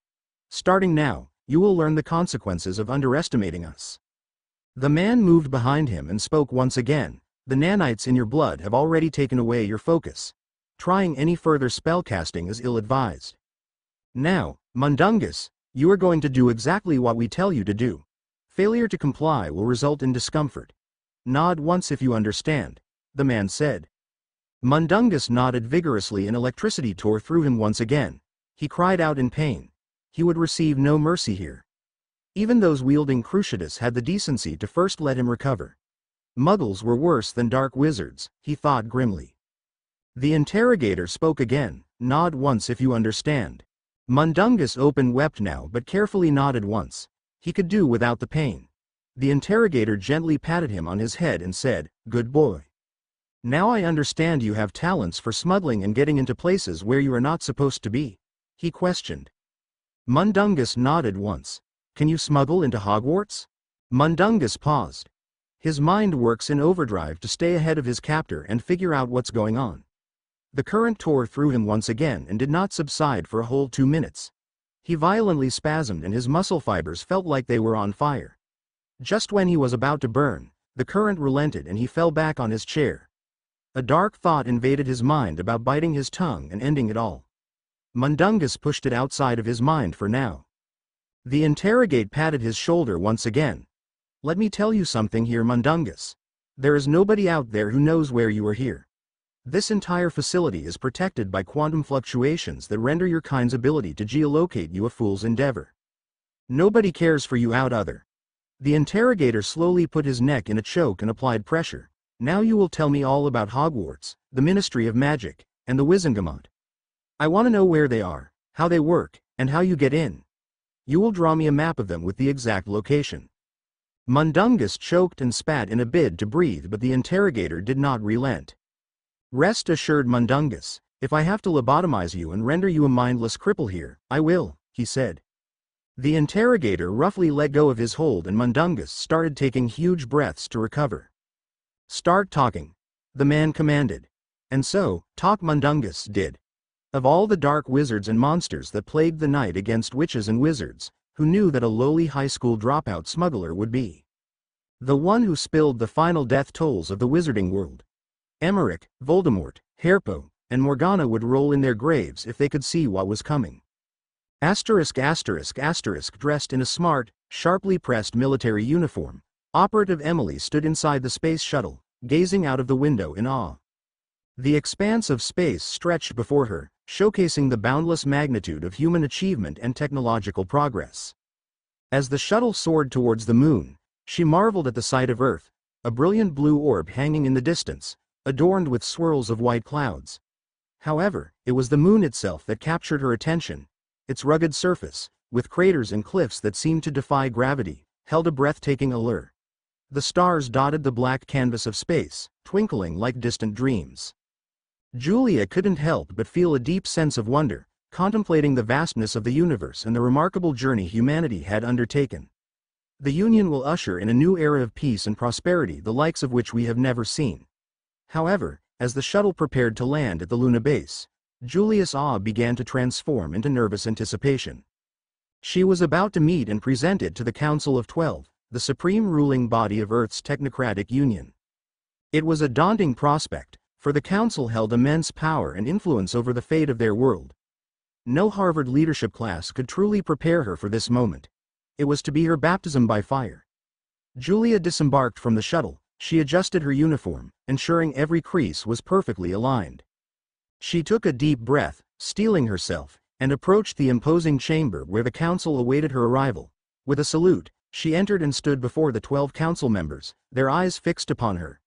"Starting now, you will learn the consequences of underestimating us." The man moved behind him and spoke once again. "The nanites in your blood have already taken away your focus. Trying any further spellcasting is ill-advised. Now, Mundungus, you are going to do exactly what we tell you to do. Failure to comply will result in discomfort. Nod once if you understand," the man said. Mundungus nodded vigorously and electricity tore through him once again. He cried out in pain. He would receive no mercy here. Even those wielding Cruciatus had the decency to first let him recover. Muggles were worse than dark wizards, he thought grimly. The interrogator spoke again. "Nod once if you understand." Mundungus wept now but carefully nodded once. He could do without the pain. The interrogator gently patted him on his head and said, "Good boy. Now I understand you have talents for smuggling and getting into places where you are not supposed to be," he questioned. Mundungus nodded once. "Can you smuggle into Hogwarts?" Mundungus paused. His mind works in overdrive to stay ahead of his captor and figure out what's going on. The current tore through him once again and did not subside for a whole 2 minutes. He violently spasmed and his muscle fibers felt like they were on fire. Just when he was about to burn, the current relented and he fell back on his chair. A dark thought invaded his mind about biting his tongue and ending it all. Mundungus pushed it outside of his mind for now. The interrogate patted his shoulder once again. "Let me tell you something here, Mundungus. There is nobody out there who knows where you are here. This entire facility is protected by quantum fluctuations that render your kind's ability to geolocate you a fool's endeavor. Nobody cares for you out other." The interrogator slowly put his neck in a choke and applied pressure. "Now you will tell me all about Hogwarts, the Ministry of Magic, and the Wizengamot. I want to know where they are, how they work, and how you get in. You will draw me a map of them with the exact location." Mundungus choked and spat in a bid to breathe, but the interrogator did not relent. "Rest assured, Mundungus, if I have to lobotomize you and render you a mindless cripple here, I will," he said. The interrogator roughly let go of his hold and Mundungus started taking huge breaths to recover. "Start talking," the man commanded. And so, Tok Mundungus did. Of all the dark wizards and monsters that plagued the night against witches and wizards, who knew that a lowly high school dropout smuggler would be the one who spilled the final death tolls of the wizarding world? Emmerich, Voldemort, Harpo, and Morgana would roll in their graves if they could see what was coming. Asterisk asterisk asterisk. Dressed in a smart, sharply pressed military uniform, Operative Emily stood inside the space shuttle, gazing out of the window in awe. The expanse of space stretched before her, showcasing the boundless magnitude of human achievement and technological progress. As the shuttle soared towards the moon, she marveled at the sight of Earth, a brilliant blue orb hanging in the distance, adorned with swirls of white clouds. However, it was the moon itself that captured her attention. Its rugged surface, with craters and cliffs that seemed to defy gravity, held a breathtaking allure. The stars dotted the black canvas of space, twinkling like distant dreams. Julia couldn't help but feel a deep sense of wonder, contemplating the vastness of the universe and the remarkable journey humanity had undertaken. The Union will usher in a new era of peace and prosperity, the likes of which we have never seen. However, as the shuttle prepared to land at the Luna base, Julia's awe began to transform into nervous anticipation. She was about to meet and present it to the Council of 12, the supreme ruling body of Earth's technocratic union. It was a daunting prospect, for the Council held immense power and influence over the fate of their world. No Harvard leadership class could truly prepare her for this moment. It was to be her baptism by fire. Julia disembarked from the shuttle. She adjusted her uniform, ensuring every crease was perfectly aligned. She took a deep breath, steeling herself, and approached the imposing chamber where the council awaited her arrival. With a salute, she entered and stood before the 12 council members, their eyes fixed upon her.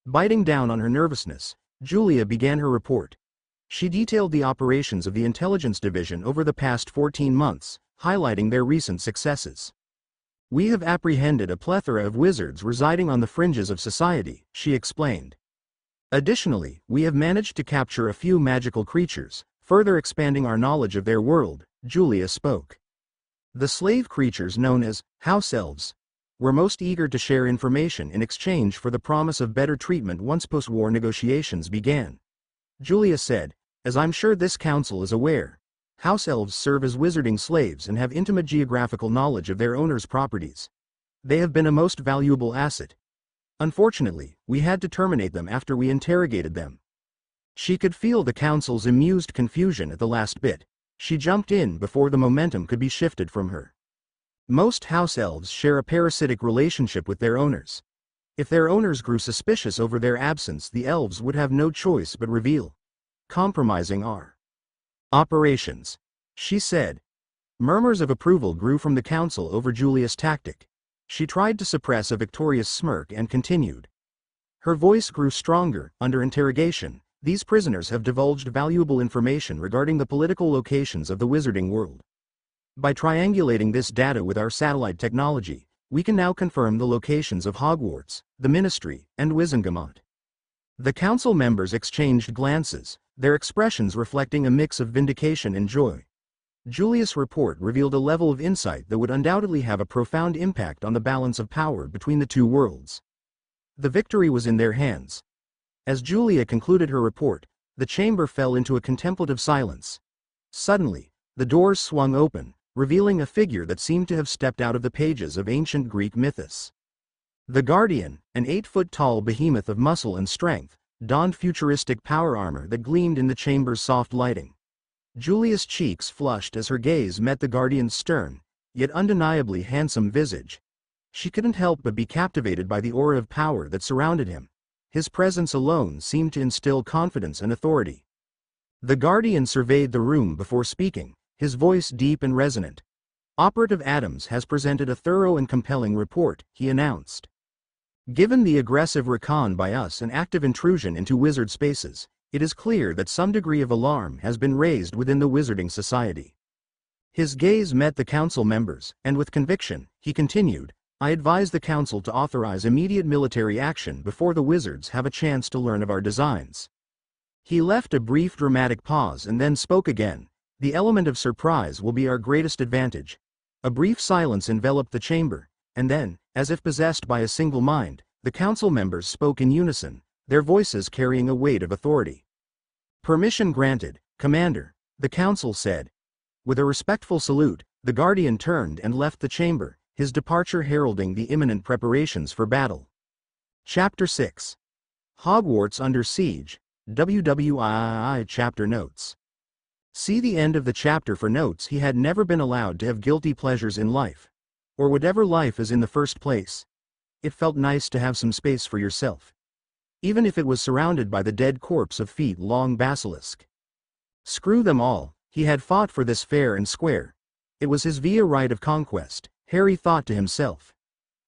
Biting down on her nervousness, Julia began her report. She detailed the operations of the intelligence division over the past 14 months, highlighting their recent successes. "We have apprehended a plethora of wizards residing on the fringes of society," she explained. "Additionally, we have managed to capture a few magical creatures, further expanding our knowledge of their world," Julia spoke. The slave creatures known as house elves were most eager to share information in exchange for the promise of better treatment once post-war negotiations began. Julia said, "As I'm sure this council is aware, house elves serve as wizarding slaves and have intimate geographical knowledge of their owners' properties. They have been a most valuable asset. Unfortunately, we had to terminate them after we interrogated them." She could feel the council's amused confusion at the last bit. She jumped in before the momentum could be shifted from her. Most house elves share a parasitic relationship with their owners. If their owners grew suspicious over their absence, the elves would have no choice but reveal. "Compromising our operations," she said. Murmurs of approval grew from the council over Julia's tactic. She tried to suppress a victorious smirk and continued. Her voice grew stronger. "Under interrogation, these prisoners have divulged valuable information regarding the political locations of the wizarding world. By triangulating this data with our satellite technology, we can now confirm the locations of Hogwarts, the Ministry, and Wizengamot." The council members exchanged glances, their expressions reflecting a mix of vindication and joy. Julia's report revealed a level of insight that would undoubtedly have a profound impact on the balance of power between the two worlds. The victory was in their hands. As Julia concluded her report, the chamber fell into a contemplative silence. Suddenly, the doors swung open, revealing a figure that seemed to have stepped out of the pages of ancient Greek mythos. The Guardian, an 8-foot-tall behemoth of muscle and strength, donned futuristic power armor that gleamed in the chamber's soft lighting. Julia's cheeks flushed as her gaze met the Guardian's stern, yet undeniably handsome visage. She couldn't help but be captivated by the aura of power that surrounded him. His presence alone seemed to instill confidence and authority. The Guardian surveyed the room before speaking, his voice deep and resonant. "Operative Adams has presented a thorough and compelling report," he announced. "Given the aggressive recon by us and active intrusion into wizard spaces, it is clear that some degree of alarm has been raised within the Wizarding Society." His gaze met the council members, and with conviction, he continued, "I advise the council to authorize immediate military action before the wizards have a chance to learn of our designs." He left a brief dramatic pause and then spoke again. "The element of surprise will be our greatest advantage." A brief silence enveloped the chamber, and then, as if possessed by a single mind, the council members spoke in unison. their voices carrying a weight of authority. "Permission granted, Commander," the council said. With a respectful salute, the Guardian turned and left the chamber, his departure heralding the imminent preparations for battle. Chapter 6. Hogwarts Under Siege, WWII Chapter Notes. See the end of the chapter for notes. He had never been allowed to have guilty pleasures in life. Or whatever life is in the first place. It felt nice to have some space for yourself. Even if it was surrounded by the dead corpse of feet-long basilisk. Screw them all, he had fought for this fair and square. It was his via right of conquest, Harry thought to himself.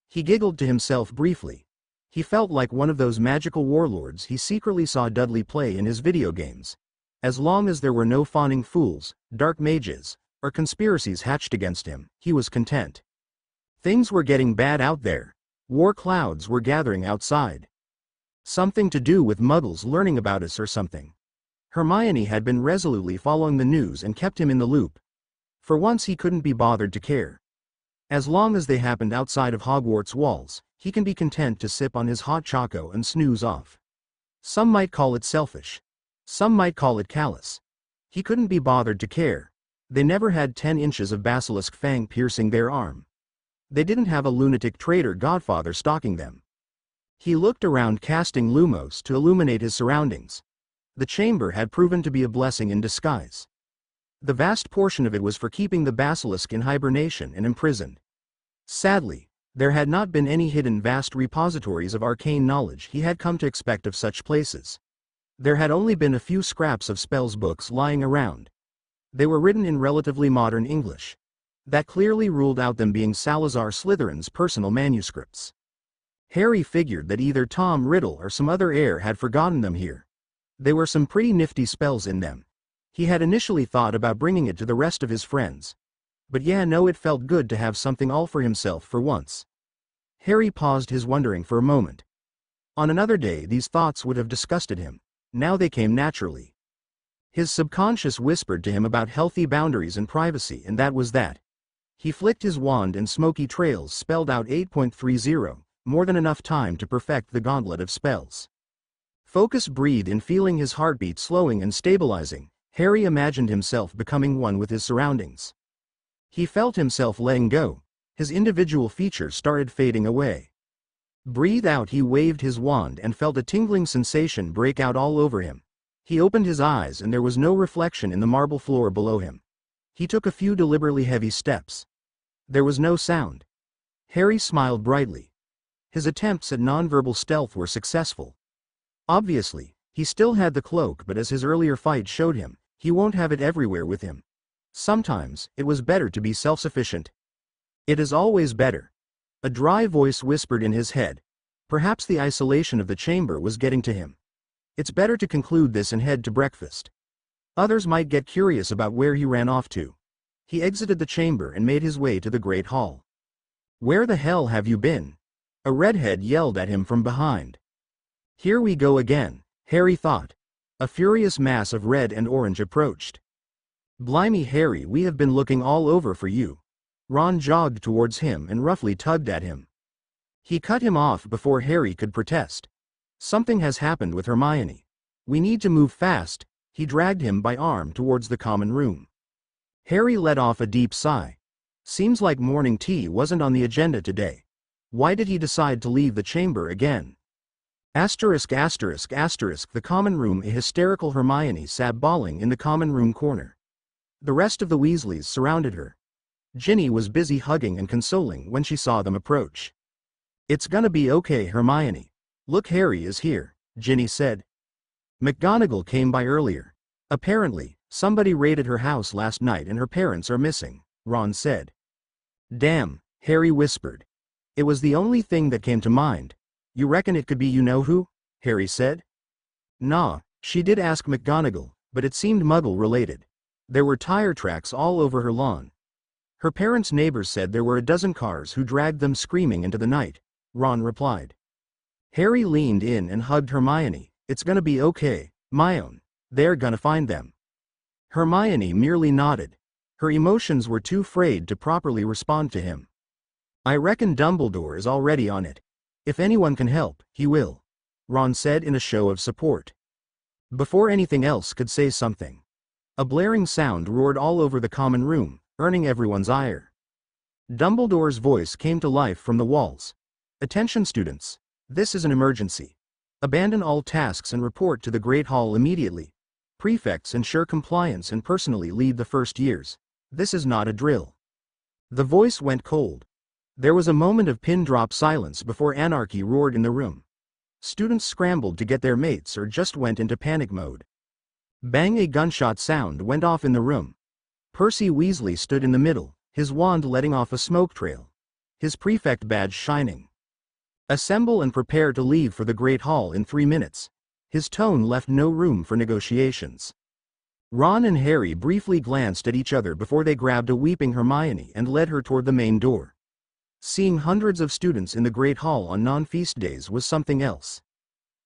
He giggled to himself briefly. He felt like one of those magical warlords he secretly saw Dudley play in his video games. As long as there were no fawning fools, dark mages, or conspiracies hatched against him, he was content. Things were getting bad out there. War clouds were gathering outside. Something to do with Muggles learning about us or something. Hermione had been resolutely following the news and kept him in the loop. For once he couldn't be bothered to care. As long as they happened outside of Hogwarts walls, he can be content to sip on his hot choco and snooze off. Some might call it selfish. Some might call it callous. He couldn't be bothered to care. They never had 10 inches of basilisk fang piercing their arm. They didn't have a lunatic traitor godfather stalking them. He looked around, casting lumos to illuminate his surroundings. The chamber had proven to be a blessing in disguise. The vast portion of it was for keeping the basilisk in hibernation and imprisoned. Sadly, there had not been any hidden vast repositories of arcane knowledge he had come to expect of such places. There had only been a few scraps of spells books lying around. They were written in relatively modern English. That clearly ruled out them being Salazar Slytherin's personal manuscripts. Harry figured that either Tom Riddle or some other heir had forgotten them here. There were some pretty nifty spells in them. He had initially thought about bringing it to the rest of his friends. But it felt good to have something all for himself for once. Harry paused his wondering for a moment. On another day these thoughts would have disgusted him. Now they came naturally. His subconscious whispered to him about healthy boundaries and privacy, and that was that. He flicked his wand and smoky trails spelled out 8.30, more than enough time to perfect the gauntlet of spells. Focus breathed in, feeling his heartbeat slowing and stabilizing. Harry imagined himself becoming one with his surroundings. He felt himself letting go. His individual features started fading away. Breathe out, he waved his wand and felt a tingling sensation break out all over him. He opened his eyes and there was no reflection in the marble floor below him. He took a few deliberately heavy steps. There was no sound. Harry smiled brightly. His attempts at nonverbal stealth were successful. Obviously, he still had the cloak, but as his earlier fight showed him, he won't have it everywhere with him. Sometimes, it was better to be self-sufficient. It is always better. A dry voice whispered in his head. Perhaps the isolation of the chamber was getting to him. It's better to conclude this and head to breakfast. Others might get curious about where he ran off to. He exited the chamber and made his way to the Great Hall. "Where the hell have you been?" a redhead yelled at him from behind. Here we go again, Harry thought. A furious mass of red and orange approached. "Blimey, Harry, we have been looking all over for you." Ron jogged towards him and roughly tugged at him. He cut him off before Harry could protest. "Something has happened with Hermione. We need to move fast." He dragged him by arm towards the common room. Harry let off a deep sigh. Seems like morning tea wasn't on the agenda today. Why did he decide to leave the chamber again? The common room. A hysterical Hermione sat bawling in the common room corner. The rest of the Weasleys surrounded her. Ginny was busy hugging and consoling when she saw them approach. "It's gonna be okay, Hermione. Look, Harry is here," Ginny said. McGonagall came by earlier. "Apparently, somebody raided her house last night and her parents are missing," Ron said. "Damn," Harry whispered. It was the only thing that came to mind. "You reckon it could be you-know-who?" Harry said. "Nah, she did ask McGonagall, but it seemed Muggle-related. There were tire tracks all over her lawn. Her parents' neighbors said there were a dozen cars who dragged them screaming into the night," Ron replied. Harry leaned in and hugged Hermione. "It's gonna be okay, my own. They're gonna find them." Hermione merely nodded. Her emotions were too frayed to properly respond to him. "I reckon Dumbledore is already on it. If anyone can help, he will." Ron said in a show of support. Before anything else could say something, a blaring sound roared all over the common room, earning everyone's ire. Dumbledore's voice came to life from the walls. "Attention students, this is an emergency. Abandon all tasks and report to the Great Hall immediately. Prefects ensure compliance and personally lead the first years. This is not a drill." The voice went cold. There was a moment of pin-drop silence before anarchy roared in the room. Students scrambled to get their mates or just went into panic mode. Bang! A gunshot sound went off in the room. Percy Weasley stood in the middle, his wand letting off a smoke trail, his prefect badge shining. "Assemble and prepare to leave for the Great Hall in 3 minutes." His tone left no room for negotiations. Ron and Harry briefly glanced at each other before they grabbed a weeping Hermione and led her toward the main door. Seeing hundreds of students in the Great Hall on non-feast days was something else.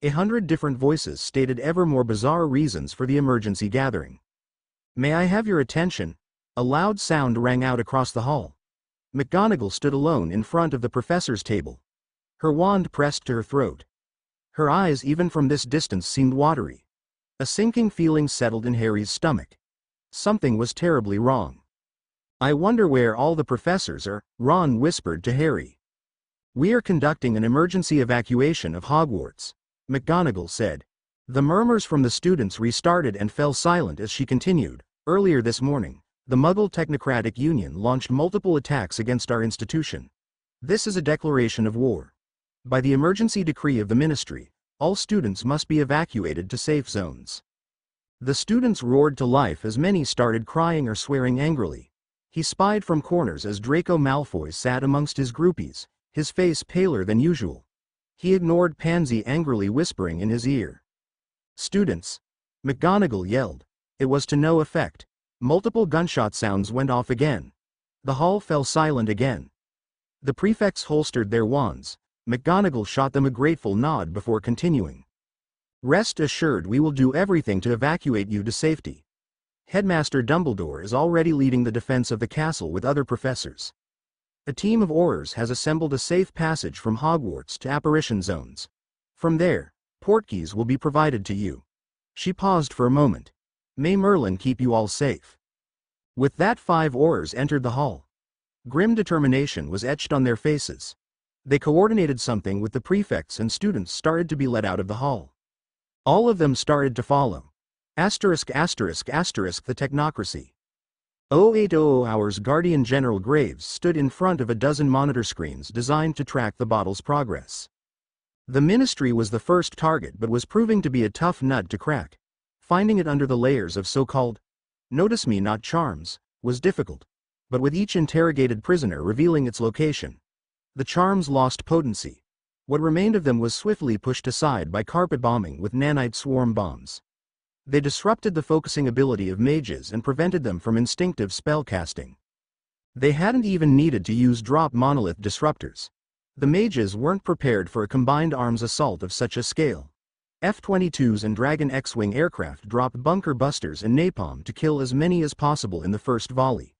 100 different voices stated ever more bizarre reasons for the emergency gathering. "May I have your attention?" A loud sound rang out across the hall. McGonagall stood alone in front of the professor's table, her wand pressed to her throat. Her eyes even from this distance seemed watery. A sinking feeling settled in Harry's stomach. Something was terribly wrong. "I wonder where all the professors are," Ron whispered to Harry. "We are conducting an emergency evacuation of Hogwarts," McGonagall said. The murmurs from the students restarted and fell silent as she continued. "Earlier this morning, the Muggle Technocratic Union launched multiple attacks against our institution. This is a declaration of war. By the emergency decree of the Ministry, all students must be evacuated to safe zones." The students roared to life as many started crying or swearing angrily. He spied from corners as Draco Malfoy sat amongst his groupies, his face paler than usual. He ignored Pansy angrily whispering in his ear. "Students!" McGonagall yelled. It was to no effect. Multiple gunshot sounds went off again. The hall fell silent again. The prefects holstered their wands. McGonagall shot them a grateful nod before continuing. "Rest assured we will do everything to evacuate you to safety. Headmaster Dumbledore is already leading the defense of the castle with other professors. A team of Aurors has assembled a safe passage from Hogwarts to apparition zones. From there, portkeys will be provided to you." She paused for a moment. "May Merlin keep you all safe." With that 5 Aurors entered the hall. Grim determination was etched on their faces. They coordinated something with the prefects and students started to be let out of the hall. All of them started to follow. ******* The technocracy. 0800 hours. Guardian General Graves stood in front of a dozen monitor screens designed to track the bottle's progress. The Ministry was the first target but was proving to be a tough nut to crack. Finding it under the layers of so-called "notice me not charms" was difficult, but with each interrogated prisoner revealing its location, the charms lost potency. What remained of them was swiftly pushed aside by carpet bombing with nanite swarm bombs. They disrupted the focusing ability of mages and prevented them from instinctive spell casting. They hadn't even needed to use drop monolith disruptors. The mages weren't prepared for a combined arms assault of such a scale. F-22s and Dragon X-Wing aircraft dropped bunker busters and napalm to kill as many as possible in the first volley.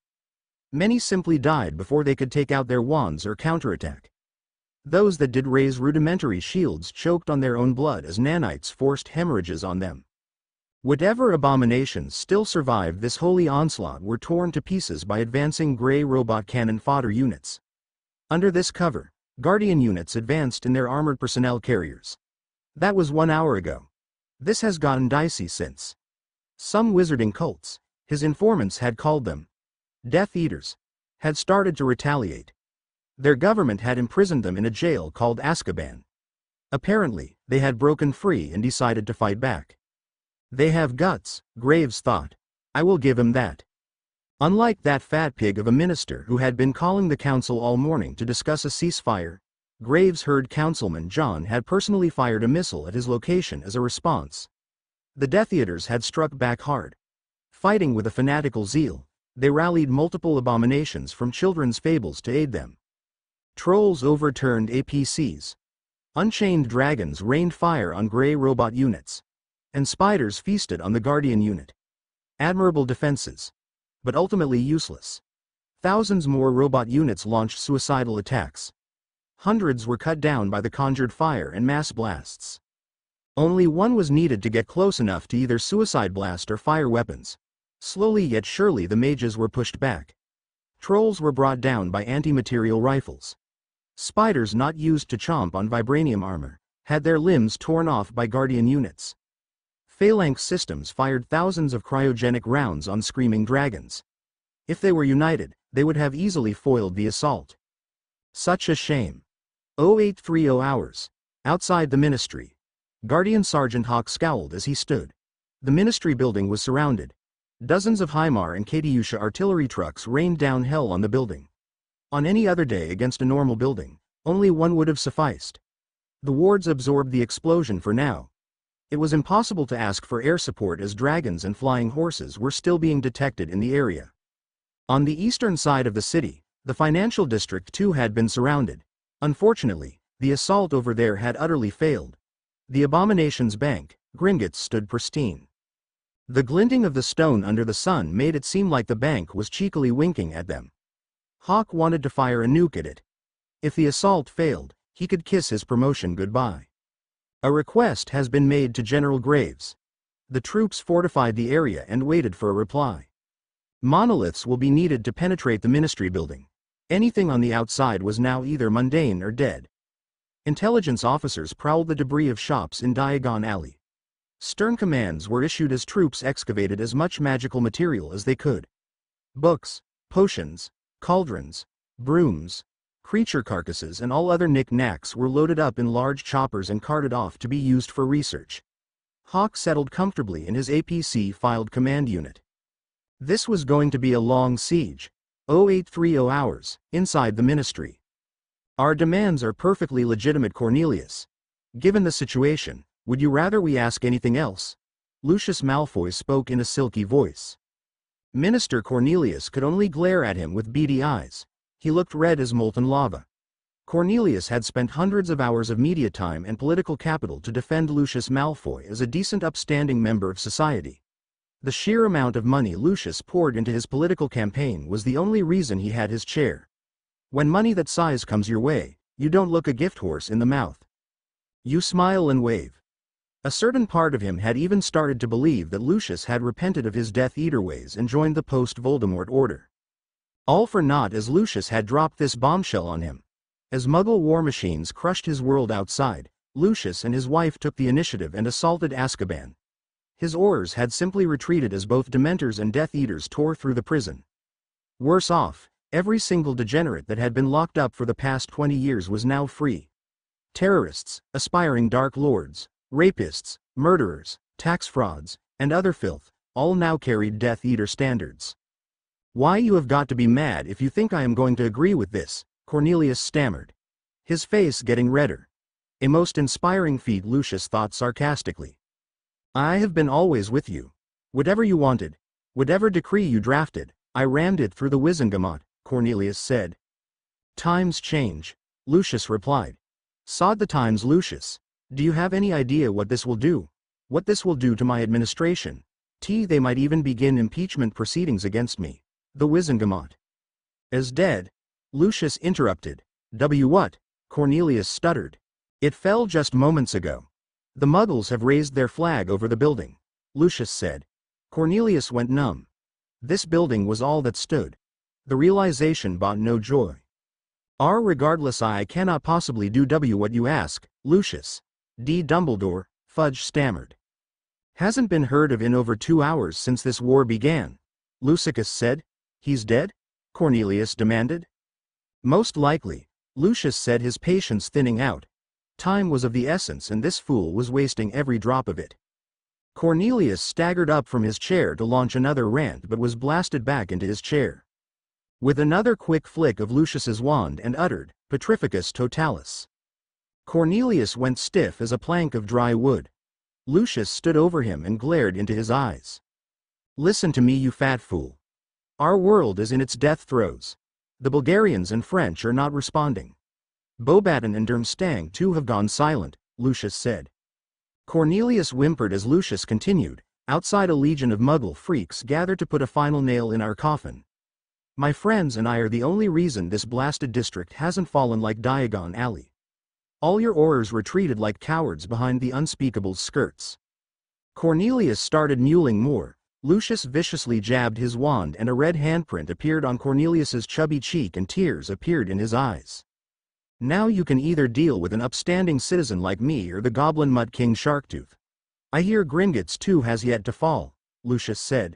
Many simply died before they could take out their wands or counterattack. Those that did raise rudimentary shields choked on their own blood as nanites forced hemorrhages on them. Whatever abominations still survived this holy onslaught were torn to pieces by advancing gray robot cannon fodder units. Under this cover, Guardian units advanced in their armored personnel carriers. That was 1 hour ago. This has gotten dicey since. Some wizarding cults, his informants had called them Death Eaters, had started to retaliate. Their government had imprisoned them in a jail called Azkaban. Apparently, they had broken free and decided to fight back. They have guts, Graves thought. I will give him that. Unlike that fat pig of a minister who had been calling the council all morning to discuss a ceasefire, Graves heard Councilman John had personally fired a missile at his location as a response. The Death Eaters had struck back hard. Fighting with a fanatical zeal, they rallied multiple abominations from children's fables to aid them. Trolls overturned APCs. Unchained dragons rained fire on gray robot units. And spiders feasted on the Guardian unit. Admirable defenses. But ultimately useless. Thousands more robot units launched suicidal attacks. Hundreds were cut down by the conjured fire and mass blasts. Only one was needed to get close enough to either suicide blast or fire weapons. Slowly yet surely the mages were pushed back. Trolls were brought down by anti-material rifles. Spiders not used to chomp on vibranium armor had their limbs torn off by guardian units. Phalanx systems fired thousands of cryogenic rounds on screaming dragons. If they were united, they would have easily foiled the assault. Such a shame. 0830 hours. Outside the ministry. Guardian Sergeant Hawk scowled as he stood. The ministry building was surrounded. Dozens of HIMAR and Katyusha artillery trucks rained down hell on the building. On any other day against a normal building, only one would have sufficed. The wards absorbed the explosion for now. It was impossible to ask for air support as dragons and flying horses were still being detected in the area. On the eastern side of the city, the financial district too had been surrounded. Unfortunately, the assault over there had utterly failed. The Abomination's bank, Gringotts, stood pristine. The glinting of the stone under the sun made it seem like the bank was cheekily winking at them. Hawk wanted to fire a nuke at it. If the assault failed, he could kiss his promotion goodbye. A request has been made to General Graves. The troops fortified the area and waited for a reply. Monoliths will be needed to penetrate the ministry building. Anything on the outside was now either mundane or dead. Intelligence officers prowled the debris of shops in Diagon Alley. Stern commands were issued as troops excavated as much magical material as they could. Books, potions, cauldrons, brooms, creature carcasses and all other knick-knacks were loaded up in large choppers and carted off to be used for research. Hawk settled comfortably in his APC-filed command unit. This was going to be a long siege. 0830 hours, inside the ministry. Our demands are perfectly legitimate, Cornelius. Given the situation, would you rather we ask anything else? Lucius Malfoy spoke in a silky voice. Minister Cornelius could only glare at him with beady eyes. He looked red as molten lava. Cornelius had spent hundreds of hours of media time and political capital to defend Lucius Malfoy as a decent upstanding member of society. The sheer amount of money Lucius poured into his political campaign was the only reason he had his chair. When money that size comes your way, you don't look a gift horse in the mouth. You smile and wave. A certain part of him had even started to believe that Lucius had repented of his Death Eater ways and joined the post-Voldemort order. All for naught, as Lucius had dropped this bombshell on him. As Muggle war machines crushed his world outside, Lucius and his wife took the initiative and assaulted Azkaban. His Aurors had simply retreated as both Dementors and Death Eaters tore through the prison. Worse off, every single degenerate that had been locked up for the past 20 years was now free. Terrorists, aspiring Dark Lords, rapists, murderers, tax frauds, and other filth, all now carried Death Eater standards. Why, you have got to be mad if you think I am going to agree with this, Cornelius stammered. His face getting redder. A most inspiring feat, Lucius thought sarcastically. I have been always with you. Whatever you wanted, whatever decree you drafted, I rammed it through the Wizengamot, Cornelius said. Times change, Lucius replied. Sod the times, Lucius. Do you have any idea what this will do? What this will do to my administration? They might even begin impeachment proceedings against me. The Wizengamot. Is dead? Lucius interrupted. What? Cornelius stuttered. It fell just moments ago. The Muggles have raised their flag over the building, Lucius said. Cornelius went numb. This building was all that stood. The realization brought no joy. Regardless, I cannot possibly do what you ask, Lucius. D. Dumbledore, Fudge stammered. Hasn't been heard of in over 2 hours since this war began, Lucius said. He's dead? Cornelius demanded. Most likely, Lucius said, his patience thinning out. Time was of the essence and this fool was wasting every drop of it. Cornelius staggered up from his chair to launch another rant but was blasted back into his chair. With another quick flick of Lucius's wand and uttered, Petrificus totalis. Cornelius went stiff as a plank of dry wood. Lucius stood over him and glared into his eyes. Listen to me, you fat fool. Our world is in its death throes. The Bulgarians and French are not responding. Beauxbaton and Durmstrang too have gone silent, Lucius said. Cornelius whimpered as Lucius continued. Outside, a legion of Muggle freaks gathered to put a final nail in our coffin. My friends and I are the only reason this blasted district hasn't fallen like Diagon Alley. All your Aurors retreated like cowards behind the unspeakable's skirts. Cornelius started mewling more. Lucius viciously jabbed his wand and a red handprint appeared on Cornelius's chubby cheek and tears appeared in his eyes. Now you can either deal with an upstanding citizen like me or the goblin mutt king Sharktooth. I hear Gringotts too has yet to fall, Lucius said.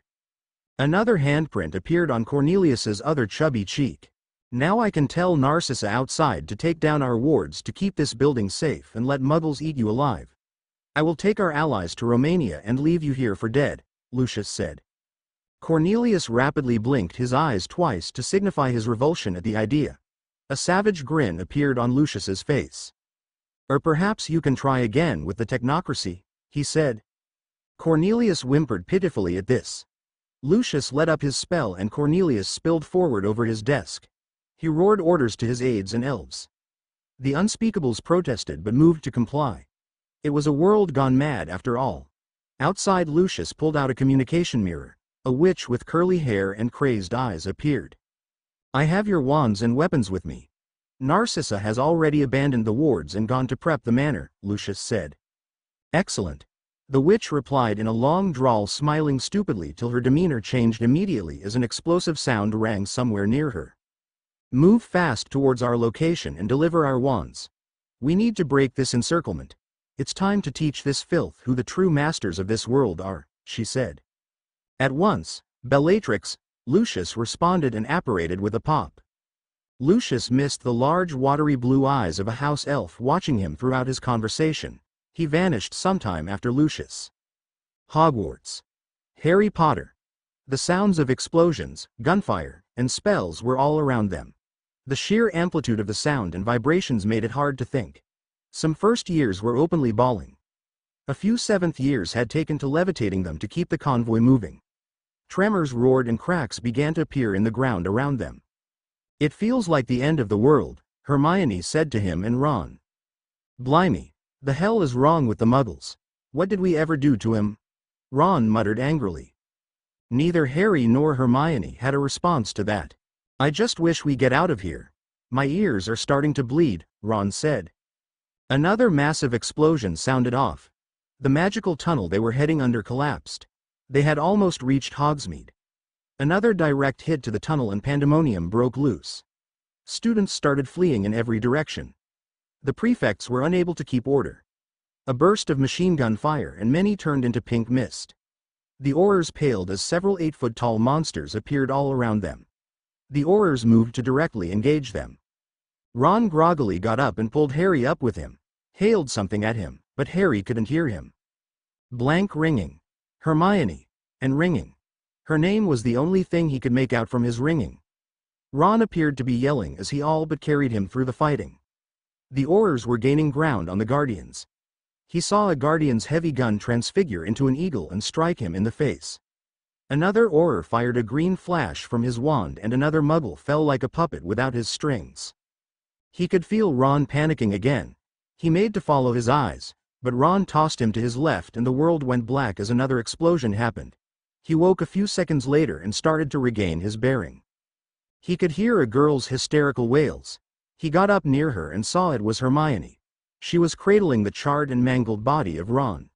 Another handprint appeared on Cornelius's other chubby cheek. Now I can tell Narcissa outside to take down our wards to keep this building safe and let Muggles eat you alive. I will take our allies to Romania and leave you here for dead, Lucius said. Cornelius rapidly blinked his eyes twice to signify his revulsion at the idea. A savage grin appeared on Lucius's face. Or perhaps you can try again with the technocracy, he said. Cornelius whimpered pitifully at this. Lucius let up his spell and Cornelius spilled forward over his desk. He roared orders to his aides and elves. The unspeakables protested but moved to comply. It was a world gone mad after all. Outside, Lucius pulled out a communication mirror. A witch with curly hair and crazed eyes appeared. I have your wands and weapons with me. Narcissa has already abandoned the wards and gone to prep the manor, Lucius said. Excellent. The witch replied in a long drawl, smiling stupidly till her demeanor changed immediately as an explosive sound rang somewhere near her. Move fast towards our location and deliver our wands. We need to break this encirclement. It's time to teach this filth who the true masters of this world are, she said. At once, Bellatrix, Lucius responded and apparated with a pop. Lucius missed the large watery blue eyes of a house elf watching him throughout his conversation. He vanished sometime after Lucius. Hogwarts. Harry Potter. The sounds of explosions, gunfire, and spells were all around them. The sheer amplitude of the sound and vibrations made it hard to think. Some first years were openly bawling. A few seventh years had taken to levitating them to keep the convoy moving. Tremors roared and cracks began to appear in the ground around them. It feels like the end of the world, Hermione said to him and Ron. Blimey, the hell is wrong with the Muggles? What did we ever do to him? Ron muttered angrily. Neither Harry nor Hermione had a response to that. I just wish we get out of here. My ears are starting to bleed, Ron said. Another massive explosion sounded off. The magical tunnel they were heading under collapsed. They had almost reached Hogsmeade. Another direct hit to the tunnel and pandemonium broke loose. Students started fleeing in every direction. The prefects were unable to keep order. A burst of machine gun fire and many turned into pink mist. The Aurors paled as several 8-foot-tall monsters appeared all around them. The Aurors moved to directly engage them. Ron groggily got up and pulled Harry up with him, hailed something at him, but Harry couldn't hear him. Blank ringing. Hermione. And ringing. Her name was the only thing he could make out from his ringing. Ron appeared to be yelling as he all but carried him through the fighting. The Aurors were gaining ground on the Guardians. He saw a Guardian's heavy gun transfigure into an eagle and strike him in the face. Another Auror fired a green flash from his wand and another Muggle fell like a puppet without his strings. He could feel Ron panicking again. He made to follow his eyes, but Ron tossed him to his left and the world went black as another explosion happened. He woke a few seconds later and started to regain his bearing. He could hear a girl's hysterical wails. He got up near her and saw it was Hermione. She was cradling the charred and mangled body of Ron.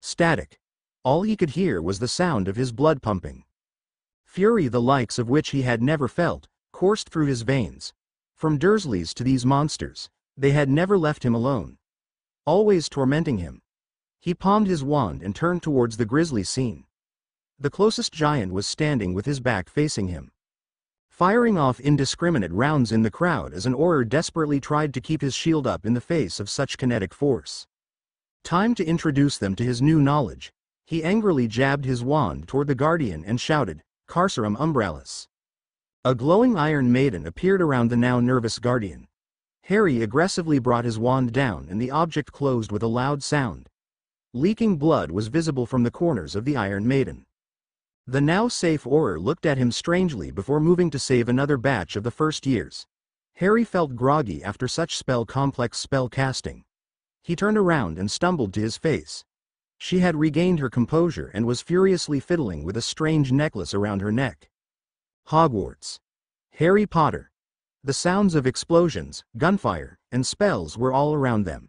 Static. All he could hear was the sound of his blood pumping. Fury, the likes of which he had never felt, coursed through his veins. From Dursleys to these monsters, they had never left him alone. Always tormenting him. He palmed his wand and turned towards the grisly scene. The closest giant was standing with his back facing him, firing off indiscriminate rounds in the crowd as an Auror desperately tried to keep his shield up in the face of such kinetic force. Time to introduce them to his new knowledge. He angrily jabbed his wand toward the Guardian and shouted, Carcerum umbralis. A glowing iron maiden appeared around the now nervous Guardian. Harry aggressively brought his wand down and the object closed with a loud sound. Leaking blood was visible from the corners of the Iron Maiden. The now safe Auror looked at him strangely before moving to save another batch of the first years. Harry felt groggy after such complex spell casting. He turned around and stumbled to his face. She had regained her composure and was furiously fiddling with a strange necklace around her neck. Hogwarts. Harry Potter. The sounds of explosions, gunfire, and spells were all around them.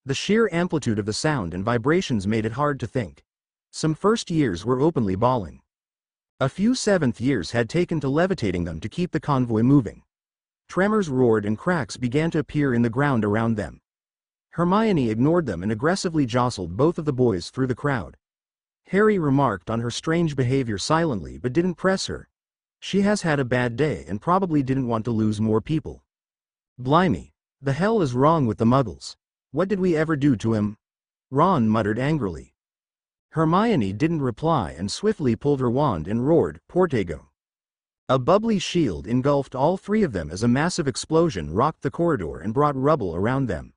The sheer amplitude of the sound and vibrations made it hard to think. Some first years were openly bawling. A few seventh years had taken to levitating them to keep the convoy moving. Tremors roared and cracks began to appear in the ground around them. Hermione ignored them and aggressively jostled both of the boys through the crowd. Harry remarked on her strange behavior silently but didn't press her. She has had a bad day and probably didn't want to lose more people. Blimey, the hell is wrong with the Muggles? What did we ever do to him? Ron muttered angrily. Hermione didn't reply and swiftly pulled her wand and roared, "Portego." A bubbly shield engulfed all three of them as a massive explosion rocked the corridor and brought rubble around them.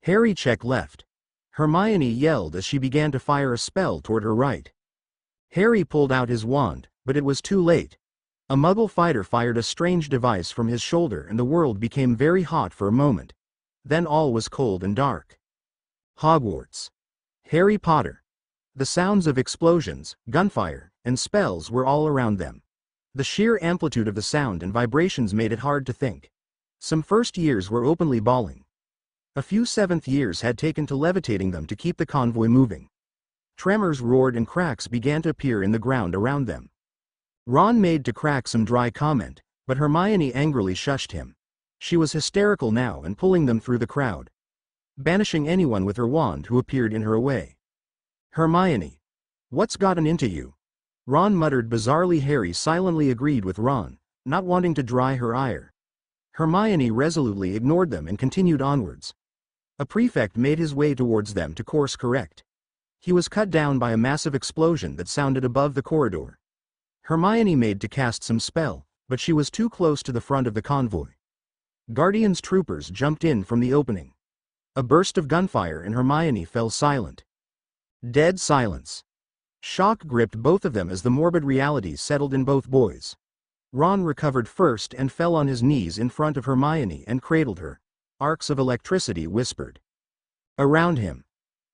Harry checked left. Hermione yelled as she began to fire a spell toward her right. Harry pulled out his wand, but it was too late. A Muggle fighter fired a strange device from his shoulder and the world became very hot for a moment. Then all was cold and dark. Hogwarts. Harry Potter. The sounds of explosions, gunfire, and spells were all around them. The sheer amplitude of the sound and vibrations made it hard to think. Some first years were openly bawling. A few seventh years had taken to levitating them to keep the convoy moving. Tremors roared and cracks began to appear in the ground around them. Ron made to crack some dry comment, but Hermione angrily shushed him. She was hysterical now and pulling them through the crowd, banishing anyone with her wand who appeared in her way. Hermione. What's gotten into you? Ron muttered bizarrely. Harry silently agreed with Ron, not wanting to dry her ire. Hermione resolutely ignored them and continued onwards. A prefect made his way towards them to course correct. He was cut down by a massive explosion that sounded above the corridor. Hermione made to cast some spell, but she was too close to the front of the convoy. Guardians troopers jumped in from the opening. A burst of gunfire and Hermione fell silent. Dead silence. Shock gripped both of them as the morbid realities settled in both boys. Ron recovered first and fell on his knees in front of Hermione and cradled her. Arcs of electricity whispered around him.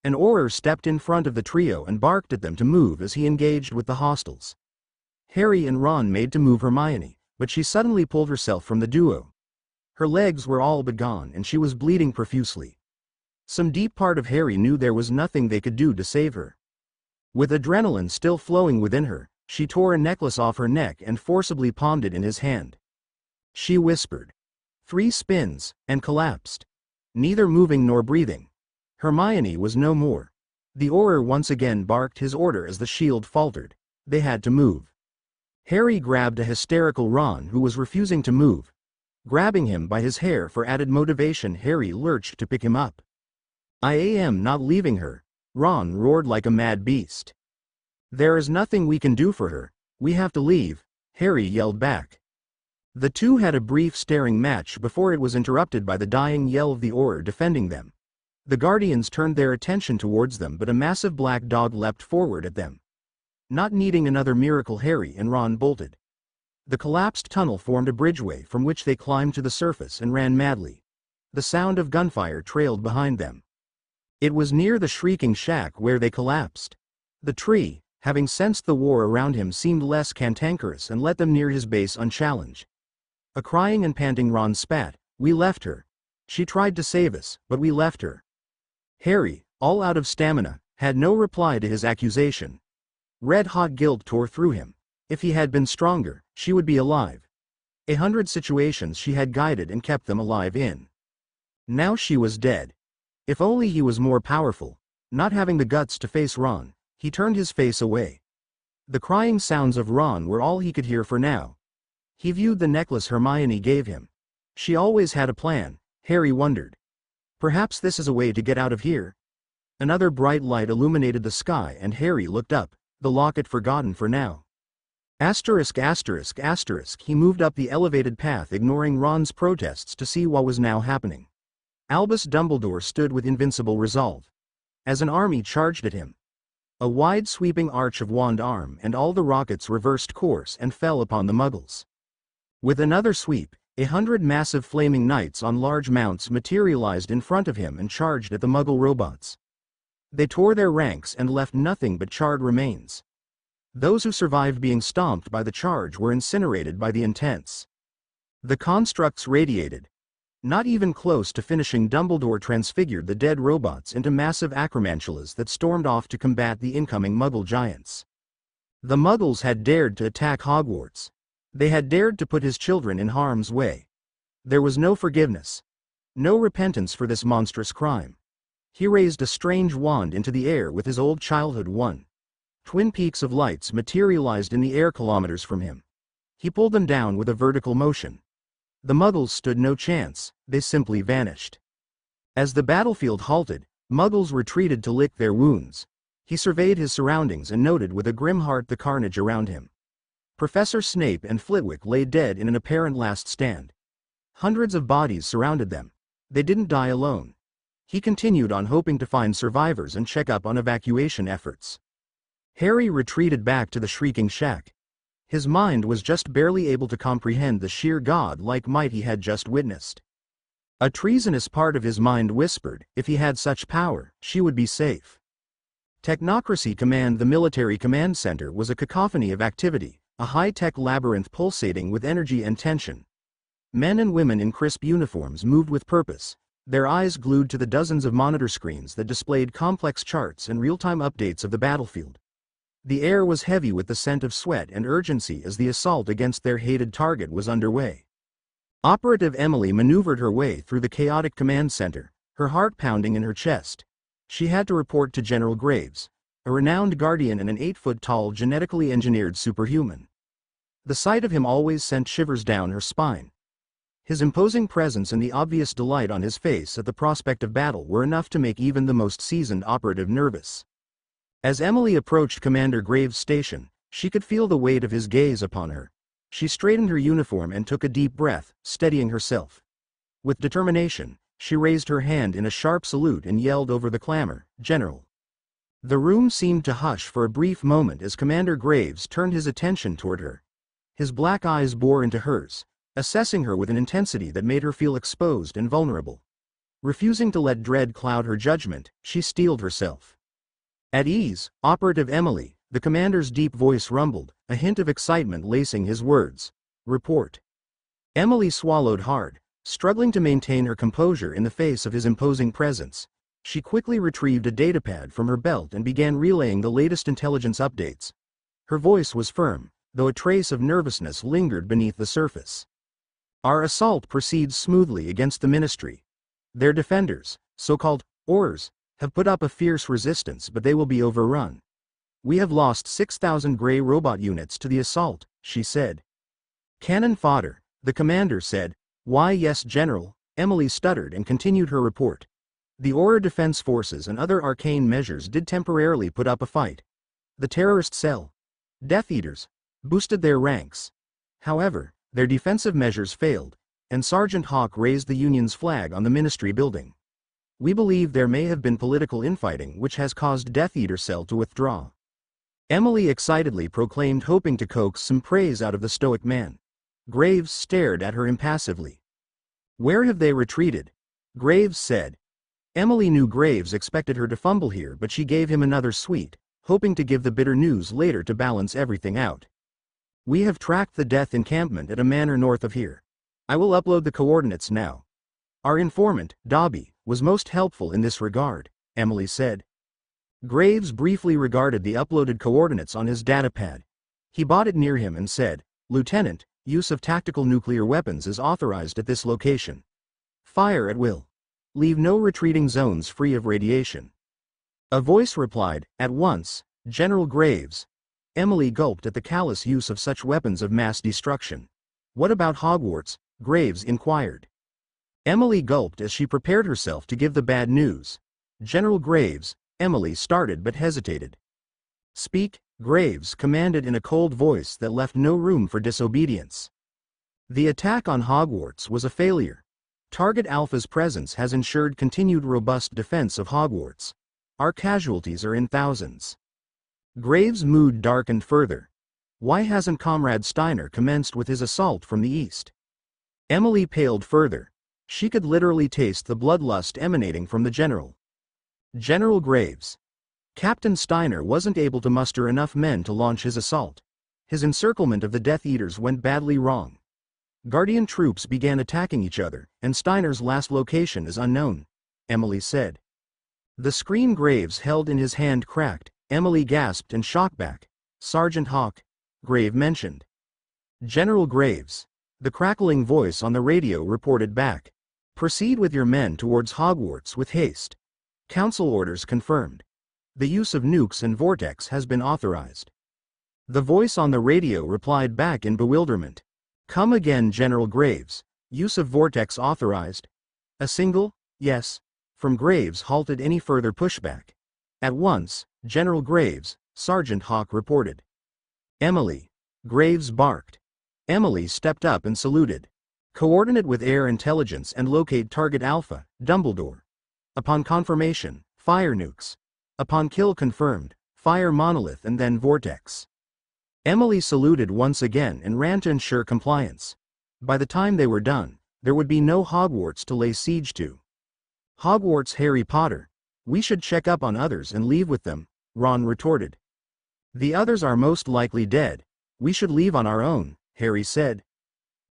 An Auror stepped in front of the trio and barked at them to move as he engaged with the hostiles. Harry and Ron made to move Hermione, but she suddenly pulled herself from the duo. Her legs were all but gone and she was bleeding profusely. Some deep part of Harry knew there was nothing they could do to save her. With adrenaline still flowing within her, she tore a necklace off her neck and forcibly palmed it in his hand. She whispered 3 spins, and collapsed. Neither moving nor breathing. Hermione was no more. The Auror once again barked his order as the shield faltered. They had to move. Harry grabbed a hysterical Ron who was refusing to move. Grabbing him by his hair for added motivation, Harry lurched to pick him up. "I am not leaving her," Ron roared like a mad beast. "There is nothing we can do for her. We have to leave," Harry yelled back. The two had a brief staring match before it was interrupted by the dying yell of the Auror defending them. The Guardians turned their attention towards them, but a massive black dog leapt forward at them. Not needing another miracle, Harry and Ron bolted. The collapsed tunnel formed a bridgeway from which they climbed to the surface and ran madly. The sound of gunfire trailed behind them. It was near the shrieking shack where they collapsed. The tree, having sensed the war around him, seemed less cantankerous and let them near his base unchallenged. A crying and panting Ron spat, "We left her. She tried to save us, but we left her." Harry, all out of stamina, had no reply to his accusation. Red-hot guilt tore through him. If he had been stronger, she would be alive. 100 situations she had guided and kept them alive in. Now she was dead. If only he was more powerful. Not having the guts to face Ron, he turned his face away. The crying sounds of Ron were all he could hear for now. He viewed the necklace Hermione gave him. She always had a plan, Harry wondered. Perhaps this is a way to get out of here? Another bright light illuminated the sky and Harry looked up, the locket forgotten for now. Asterisk asterisk asterisk. He moved up the elevated path, ignoring Ron's protests, to see what was now happening. Albus Dumbledore stood with invincible resolve. As an army charged at him. A wide sweeping arch of wand arm and all the rockets reversed course and fell upon the Muggles. With another sweep, 100 massive flaming knights on large mounts materialized in front of him and charged at the Muggle robots. They tore their ranks and left nothing but charred remains. Those who survived being stomped by the charge were incinerated by the intense. The constructs radiated. Not even close to finishing, Dumbledore transfigured the dead robots into massive acromantulas that stormed off to combat the incoming Muggle giants. The Muggles had dared to attack Hogwarts. They had dared to put his children in harm's way. There was no forgiveness. No repentance for this monstrous crime. He raised a strange wand into the air with his old childhood one. Twin peaks of lights materialized in the air kilometers from him. He pulled them down with a vertical motion. The Muggles stood no chance, they simply vanished. As the battlefield halted, Muggles retreated to lick their wounds. He surveyed his surroundings and noted with a grim heart the carnage around him. Professor Snape and Flitwick lay dead in an apparent last stand. Hundreds of bodies surrounded them. They didn't die alone. He continued on, hoping to find survivors and check up on evacuation efforts. Harry retreated back to the Shrieking Shack. His mind was just barely able to comprehend the sheer god-like might he had just witnessed. A treasonous part of his mind whispered, if he had such power, she would be safe. Technocracy Command. The military command center was a cacophony of activity, a high-tech labyrinth pulsating with energy and tension. Men and women in crisp uniforms moved with purpose, their eyes glued to the dozens of monitor screens that displayed complex charts and real-time updates of the battlefield. The air was heavy with the scent of sweat and urgency as the assault against their hated target was underway. Operative Emily maneuvered her way through the chaotic command center, her heart pounding in her chest. She had to report to General Graves, a renowned guardian and an 8-foot-tall genetically engineered superhuman. The sight of him always sent shivers down her spine. His imposing presence and the obvious delight on his face at the prospect of battle were enough to make even the most seasoned operative nervous. As Emily approached Commander Graves' station, she could feel the weight of his gaze upon her. She straightened her uniform and took a deep breath, steadying herself. With determination, she raised her hand in a sharp salute and yelled over the clamor, "General." The room seemed to hush for a brief moment as Commander Graves turned his attention toward her. His black eyes bored into hers, assessing her with an intensity that made her feel exposed and vulnerable. Refusing to let dread cloud her judgment, she steeled herself. At ease, Operative Emily, the commander's deep voice rumbled, a hint of excitement lacing his words. "Report." Emily swallowed hard, struggling to maintain her composure in the face of his imposing presence. She quickly retrieved a datapad from her belt and began relaying the latest intelligence updates. Her voice was firm, though a trace of nervousness lingered beneath the surface. "Our assault proceeds smoothly against the Ministry. Their defenders, so-called Aurors, have put up a fierce resistance, but they will be overrun. We have lost 6,000 gray robot units to the assault," she said. "Cannon fodder," the commander said. "Why, yes, General," Emily stuttered and continued her report. "The Auror Defense Forces and other arcane measures did temporarily put up a fight. The terrorist cell, Death Eaters, boosted their ranks. However, their defensive measures failed, and Sergeant Hawk raised the Union's flag on the Ministry building. We believe there may have been political infighting which has caused Death Eater Cell to withdraw." Emily excitedly proclaimed, hoping to coax some praise out of the stoic man. Graves stared at her impassively. "Where have they retreated?" Graves said. Emily knew Graves expected her to fumble here, but she gave him another sweet, hoping to give the bitter news later to balance everything out. "We have tracked the Death encampment at a manor north of here. I will upload the coordinates now. Our informant, Dobby, was most helpful in this regard," Emily said. Graves briefly regarded the uploaded coordinates on his datapad. He bought it near him and said, "Lieutenant, use of tactical nuclear weapons is authorized at this location. Fire at will. Leave no retreating zones free of radiation." A voice replied, "At once, General Graves." Emily gulped at the callous use of such weapons of mass destruction. "What about Hogwarts?" Graves inquired. Emily gulped as she prepared herself to give the bad news. "General Graves," Emily started but hesitated. "Speak," Graves commanded in a cold voice that left no room for disobedience. "The attack on Hogwarts was a failure. Target Alpha's presence has ensured continued robust defense of Hogwarts. Our casualties are in thousands." Graves' mood darkened further. Why hasn't Comrade Steiner commenced with his assault from the east? Emily paled further. She could literally taste the bloodlust emanating from the general. "General Graves. Captain Steiner wasn't able to muster enough men to launch his assault. His encirclement of the Death Eaters went badly wrong. Guardian troops began attacking each other, and Steiner's last location is unknown, Emily said. The screen Graves held in his hand cracked. Emily gasped and shocked back. Sergeant Hawk, Grave mentioned. General Graves. The crackling voice on the radio reported back. Proceed with your men towards Hogwarts with haste. Council orders confirmed. The use of nukes and vortex has been authorized. The voice on the radio replied back in bewilderment. Come again, General Graves. Use of vortex authorized. A single, yes, from Graves halted any further pushback. At once, General Graves, Sergeant Hawk reported. Emily. Graves barked. Emily stepped up and saluted. Coordinate with Air Intelligence and locate Target Alpha, Dumbledore. Upon confirmation, fire nukes. Upon kill confirmed, fire monolith and then vortex. Emily saluted once again and ran to ensure compliance. By the time they were done, there would be no Hogwarts to lay siege to. Hogwarts, Harry Potter. We should check up on others and leave with them, Ron retorted. The others are most likely dead. We should leave on our own, Harry said.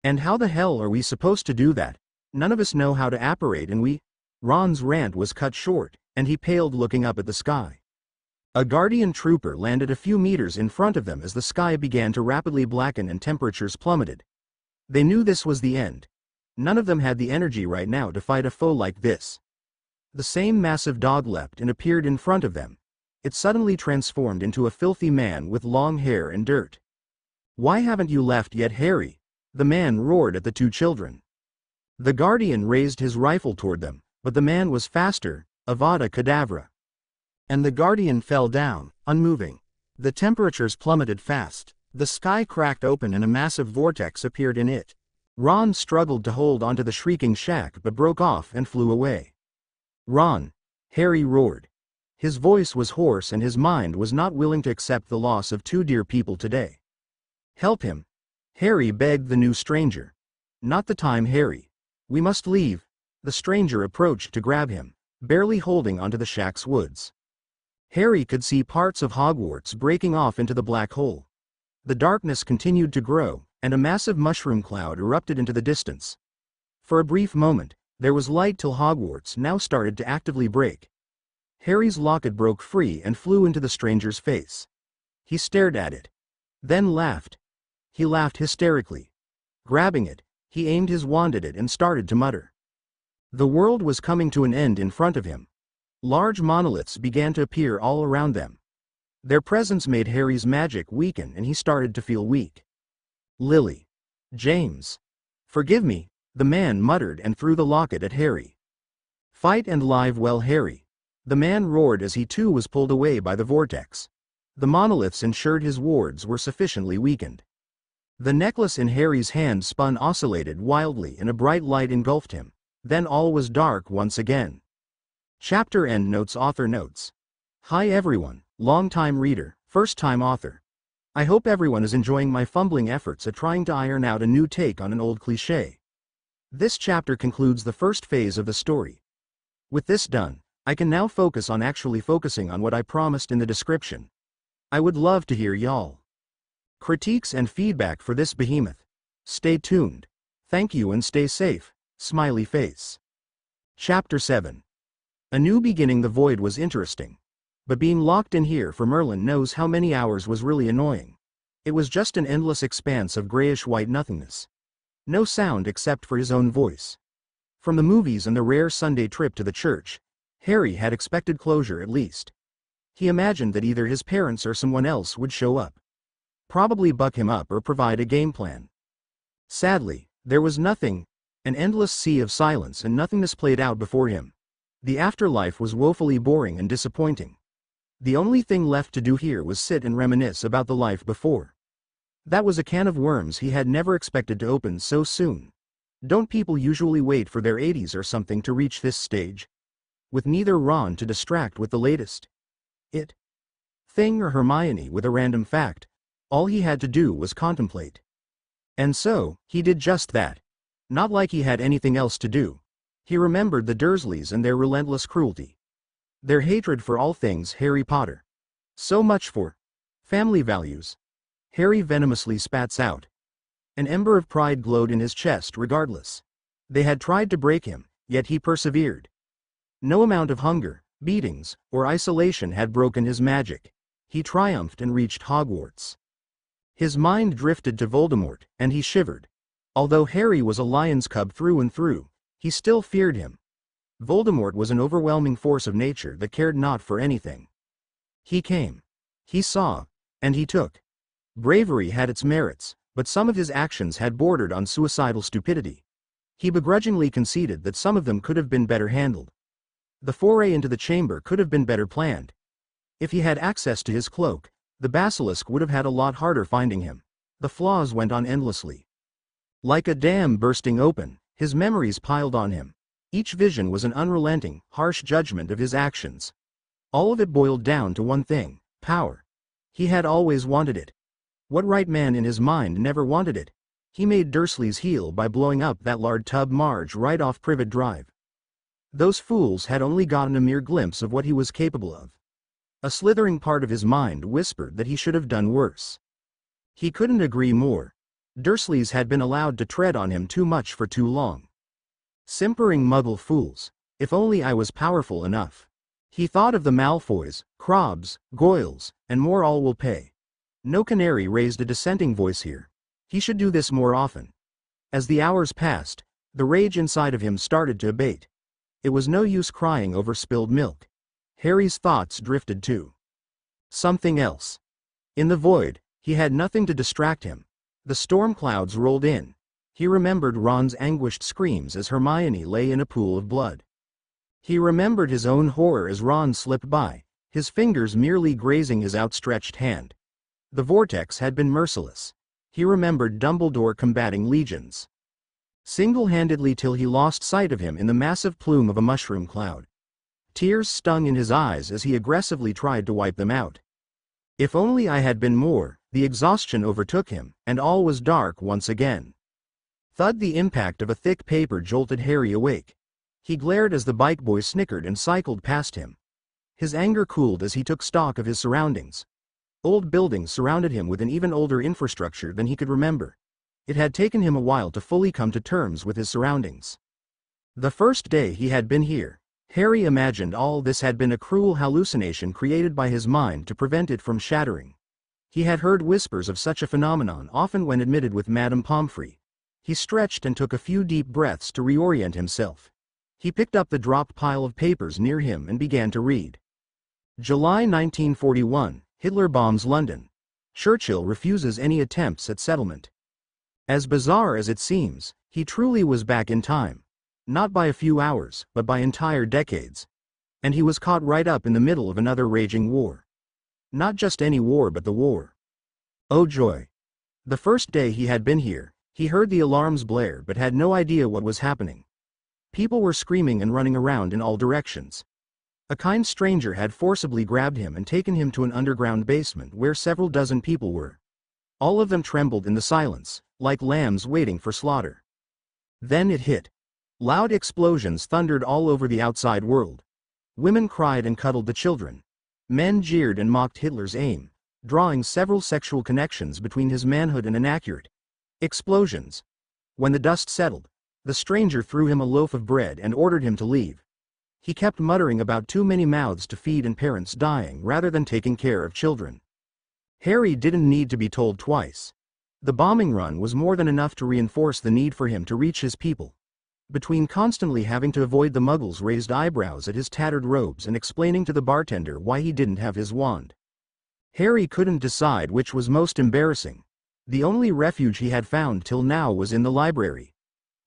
And how the hell are we supposed to do that? None of us know how to apparate and we... Ron's rant was cut short, and he paled looking up at the sky. A Guardian trooper landed a few meters in front of them as the sky began to rapidly blacken and temperatures plummeted. They knew this was the end. None of them had the energy right now to fight a foe like this. The same massive dog leapt and appeared in front of them. It suddenly transformed into a filthy man with long hair and dirt. Why haven't you left yet, Harry? The man roared at the two children. The Guardian raised his rifle toward them, but the man was faster, Avada Kedavra. And the Guardian fell down, unmoving. The temperatures plummeted fast. The sky cracked open and a massive vortex appeared in it. Ron struggled to hold onto the shrieking shack but broke off and flew away. Ron! Harry roared. His voice was hoarse and his mind was not willing to accept the loss of two dear people today. Help him! Harry begged the new stranger. Not the time, Harry. We must leave. The stranger approached to grab him, barely holding onto the shack's woods. Harry could see parts of Hogwarts breaking off into the black hole. The darkness continued to grow, and a massive mushroom cloud erupted into the distance. For a brief moment, there was light till Hogwarts now started to actively break. Harry's locket broke free and flew into the stranger's face. He stared at it. Then laughed. He laughed hysterically. Grabbing it, he aimed his wand at it and started to mutter. The world was coming to an end in front of him. Large monoliths began to appear all around them. Their presence made Harry's magic weaken and he started to feel weak. Lily. James. Forgive me, the man muttered and threw the locket at Harry. Fight and live well, Harry. The man roared as he too was pulled away by the vortex. The monoliths ensured his wards were sufficiently weakened. The necklace in Harry's hand spun oscillated wildly and a bright light engulfed him. Then all was dark once again. Chapter End Notes. Author notes. Hi everyone, long-time reader, first-time author. I hope everyone is enjoying my fumbling efforts at trying to iron out a new take on an old cliché. This chapter concludes the first phase of the story. With this done, I can now focus on actually focusing on what I promised in the description. I would love to hear y'all critiques and feedback for this behemoth. Stay tuned. Thank you and stay safe. Smiley face. Chapter 7. A new beginning. The void was interesting. But being locked in here for Merlin knows how many hours was really annoying. It was just an endless expanse of grayish-white nothingness. No sound except for his own voice. From the movies and the rare Sunday trip to the church, Harry had expected closure at least. He imagined that either his parents or someone else would show up. Probably buck him up or provide a game plan. Sadly, there was nothing. An endless sea of silence and nothingness played out before him. The afterlife was woefully boring and disappointing. The only thing left to do here was sit and reminisce about the life before. That was a can of worms he had never expected to open so soon. Don't people usually wait for their 80s or something to reach this stage? With neither Ron to distract with the latest thing or Hermione with a random fact, all he had to do was contemplate. And so, he did just that. Not like he had anything else to do. He remembered the Dursleys and their relentless cruelty. Their hatred for all things Harry Potter. So much for family values. Harry venomously spats out. An ember of pride glowed in his chest regardless. They had tried to break him, yet he persevered. No amount of hunger, beatings, or isolation had broken his magic. He triumphed and reached Hogwarts. His mind drifted to Voldemort, and he shivered. Although Harry was a lion's cub through and through, he still feared him. Voldemort was an overwhelming force of nature that cared not for anything. He came. He saw. And he took. Bravery had its merits, but some of his actions had bordered on suicidal stupidity. He begrudgingly conceded that some of them could have been better handled. The foray into the chamber could have been better planned. If he had access to his cloak, the basilisk would have had a lot harder finding him. The flaws went on endlessly. Like a dam bursting open, his memories piled on him. Each vision was an unrelenting, harsh judgment of his actions. All of it boiled down to one thing: power. He had always wanted it. What right man in his mind never wanted it? He made Dursley's heal by blowing up that lard tub Marge right off Privet Drive. Those fools had only gotten a mere glimpse of what he was capable of. A slithering part of his mind whispered that he should have done worse. He couldn't agree more. Dursleys had been allowed to tread on him too much for too long. Simpering Muggle fools. If only I was powerful enough. He thought of the Malfoys, Crabs, Goyles, and more. All will pay. No canary raised a dissenting voice here. He should do this more often. As the hours passed, the rage inside of him started to abate. It was no use crying over spilled milk. Harry's thoughts drifted to something else. In the void, he had nothing to distract him. The storm clouds rolled in. He remembered Ron's anguished screams as Hermione lay in a pool of blood. He remembered his own horror as Ron slipped by, his fingers merely grazing his outstretched hand. The vortex had been merciless. He remembered Dumbledore combating legions single-handedly till he lost sight of him in the massive plume of a mushroom cloud. Tears stung in his eyes as he aggressively tried to wipe them out. If only I had been more. The exhaustion overtook him, and all was dark once again. Thud! The impact of a thick paper jolted Harry awake. He glared as the bike boy snickered and cycled past him. His anger cooled as he took stock of his surroundings. Old buildings surrounded him with an even older infrastructure than he could remember. It had taken him a while to fully come to terms with his surroundings. The first day he had been here, Harry imagined all this had been a cruel hallucination created by his mind to prevent it from shattering. He had heard whispers of such a phenomenon often when admitted with Madame Pomfrey. He stretched and took a few deep breaths to reorient himself. He picked up the dropped pile of papers near him and began to read. July 1941, Hitler bombs London. Churchill refuses any attempts at settlement. As bizarre as it seems, he truly was back in time. Not by a few hours, but by entire decades. And he was caught right up in the middle of another raging war. Not just any war, but the war. Oh joy. The first day he had been here, he heard the alarms blare but had no idea what was happening. People were screaming and running around in all directions. A kind stranger had forcibly grabbed him and taken him to an underground basement where several dozen people were. All of them trembled in the silence, like lambs waiting for slaughter. Then it hit. Loud explosions thundered all over the outside world. Women cried and cuddled the children. Men jeered and mocked Hitler's aim, drawing several sexual connections between his manhood and inaccurate explosions. When the dust settled, the stranger threw him a loaf of bread and ordered him to leave. He kept muttering about too many mouths to feed and parents dying rather than taking care of children. Harry didn't need to be told twice. The bombing run was more than enough to reinforce the need for him to reach his people. Between constantly having to avoid the Muggles' raised eyebrows at his tattered robes and explaining to the bartender why he didn't have his wand, Harry couldn't decide which was most embarrassing. The only refuge he had found till now was in the library.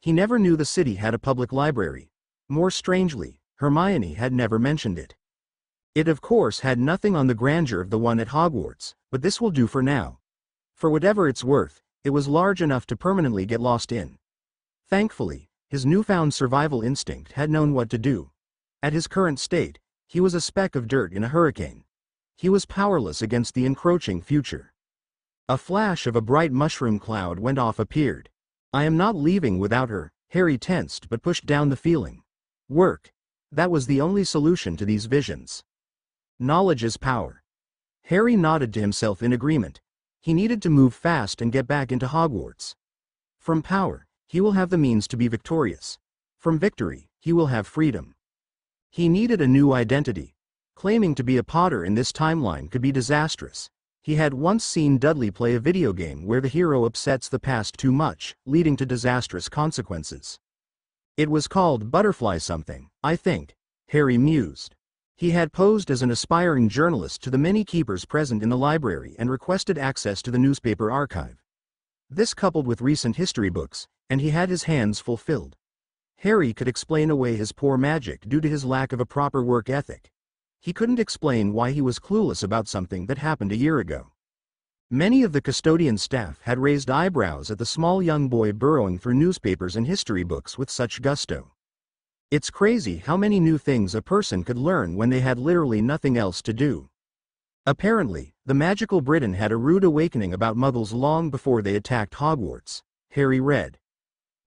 He never knew the city had a public library. More strangely, Hermione had never mentioned it. It of course had nothing on the grandeur of the one at Hogwarts, but this will do for now. For whatever it's worth, it was large enough to permanently get lost in. Thankfully, his newfound survival instinct had known what to do. At his current state, he was a speck of dirt in a hurricane. He was powerless against the encroaching future. A flash of a bright mushroom cloud went off appeared. I am not leaving without her. Harry tensed but pushed down the feeling. Work. That was the only solution to these visions. Knowledge is power. Harry nodded to himself in agreement. He needed to move fast and get back into Hogwarts. From power, he will have the means to be victorious. From victory, he will have freedom. He needed a new identity. Claiming to be a Potter in this timeline could be disastrous. He had once seen Dudley play a video game where the hero upsets the past too much, leading to disastrous consequences. It was called Butterfly something, I think, Harry mused. He had posed as an aspiring journalist to the many keepers present in the library and requested access to the newspaper archive. This coupled with recent history books, and he had his hands fulfilled. Harry could explain away his poor magic due to his lack of a proper work ethic. He couldn't explain why he was clueless about something that happened a year ago. Many of the custodian staff had raised eyebrows at the small young boy burrowing through newspapers and history books with such gusto. It's crazy how many new things a person could learn when they had literally nothing else to do. Apparently, the magical Briton had a rude awakening about Muggles long before they attacked Hogwarts, Harry read.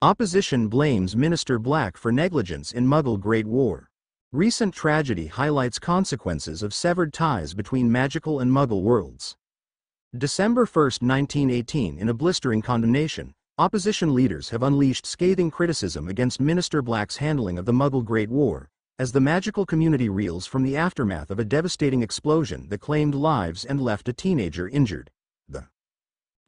Opposition blames Minister Black for negligence in Muggle Great War. Recent tragedy highlights consequences of severed ties between magical and Muggle worlds. December 1, 1918. In a blistering condemnation, opposition leaders have unleashed scathing criticism against Minister Black's handling of the Muggle Great War, as the magical community reels from the aftermath of a devastating explosion that claimed lives and left a teenager injured. The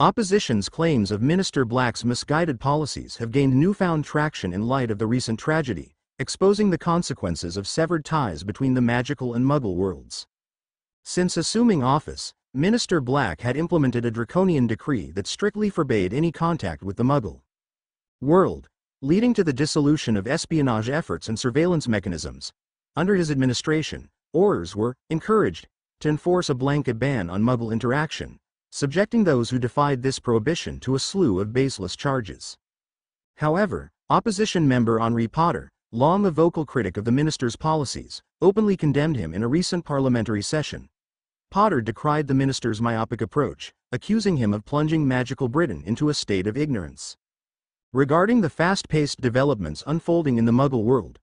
opposition's claims of Minister Black's misguided policies have gained newfound traction in light of the recent tragedy, exposing the consequences of severed ties between the magical and Muggle worlds. Since assuming office, Minister Black had implemented a draconian decree that strictly forbade any contact with the Muggle world, leading to the dissolution of espionage efforts and surveillance mechanisms. Under his administration, Aurors were encouraged to enforce a blanket ban on Muggle interaction, subjecting those who defied this prohibition to a slew of baseless charges. However, opposition member Henri Potter, long a vocal critic of the minister's policies, openly condemned him in a recent parliamentary session. Potter decried the minister's myopic approach, accusing him of plunging magical Britain into a state of ignorance regarding the fast-paced developments unfolding in the Muggle world.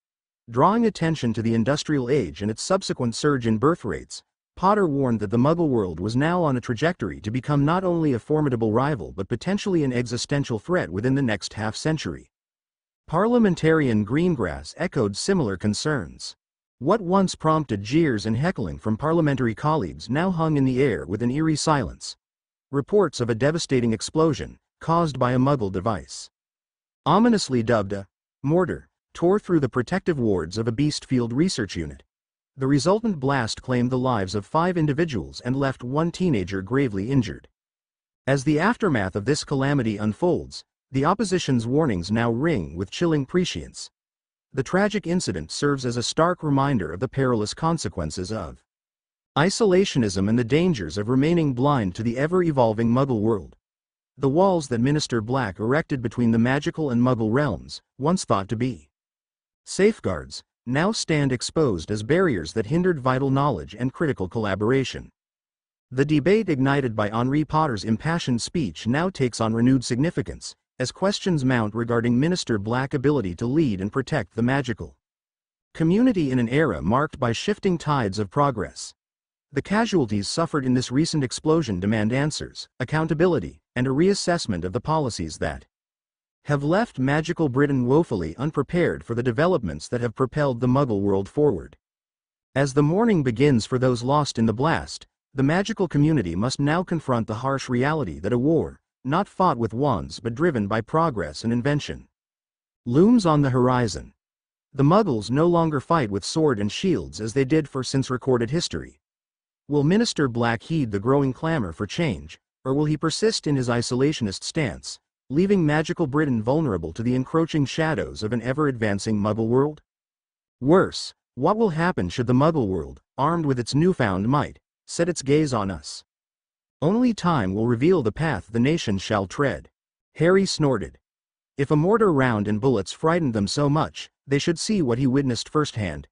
Drawing attention to the industrial age and its subsequent surge in birth rates, Potter warned that the Muggle world was now on a trajectory to become not only a formidable rival but potentially an existential threat within the next half-century. Parliamentarian Greengrass echoed similar concerns. What once prompted jeers and heckling from parliamentary colleagues now hung in the air with an eerie silence. Reports of a devastating explosion, caused by a Muggle device, ominously dubbed a mortar, tore through the protective wards of a Beastfield research unit. The resultant blast claimed the lives of 5 individuals and left one teenager gravely injured. As the aftermath of this calamity unfolds, the opposition's warnings now ring with chilling prescience. The tragic incident serves as a stark reminder of the perilous consequences of isolationism and the dangers of remaining blind to the ever-evolving Muggle world. The walls that Minister Black erected between the magical and Muggle realms, once thought to be safeguards, now stand exposed as barriers that hindered vital knowledge and critical collaboration. The debate ignited by Henri Potter's impassioned speech now takes on renewed significance, as questions mount regarding Minister Black's ability to lead and protect the magical community in an era marked by shifting tides of progress. The casualties suffered in this recent explosion demand answers, accountability, and a reassessment of the policies that have left magical Britain woefully unprepared for the developments that have propelled the Muggle world forward. As the mourning begins for those lost in the blast, the magical community must now confront the harsh reality that a war, not fought with wands but driven by progress and invention, looms on the horizon. The Muggles no longer fight with sword and shields as they did for since recorded history. Will Minister Black heed the growing clamor for change, or will he persist in his isolationist stance, leaving magical Britain vulnerable to the encroaching shadows of an ever-advancing Muggle world? Worse, what will happen should the Muggle world, armed with its newfound might, set its gaze on us? Only time will reveal the path the nation shall tread. Harry snorted. If a mortar round and bullets frightened them so much, they should see what he witnessed firsthand.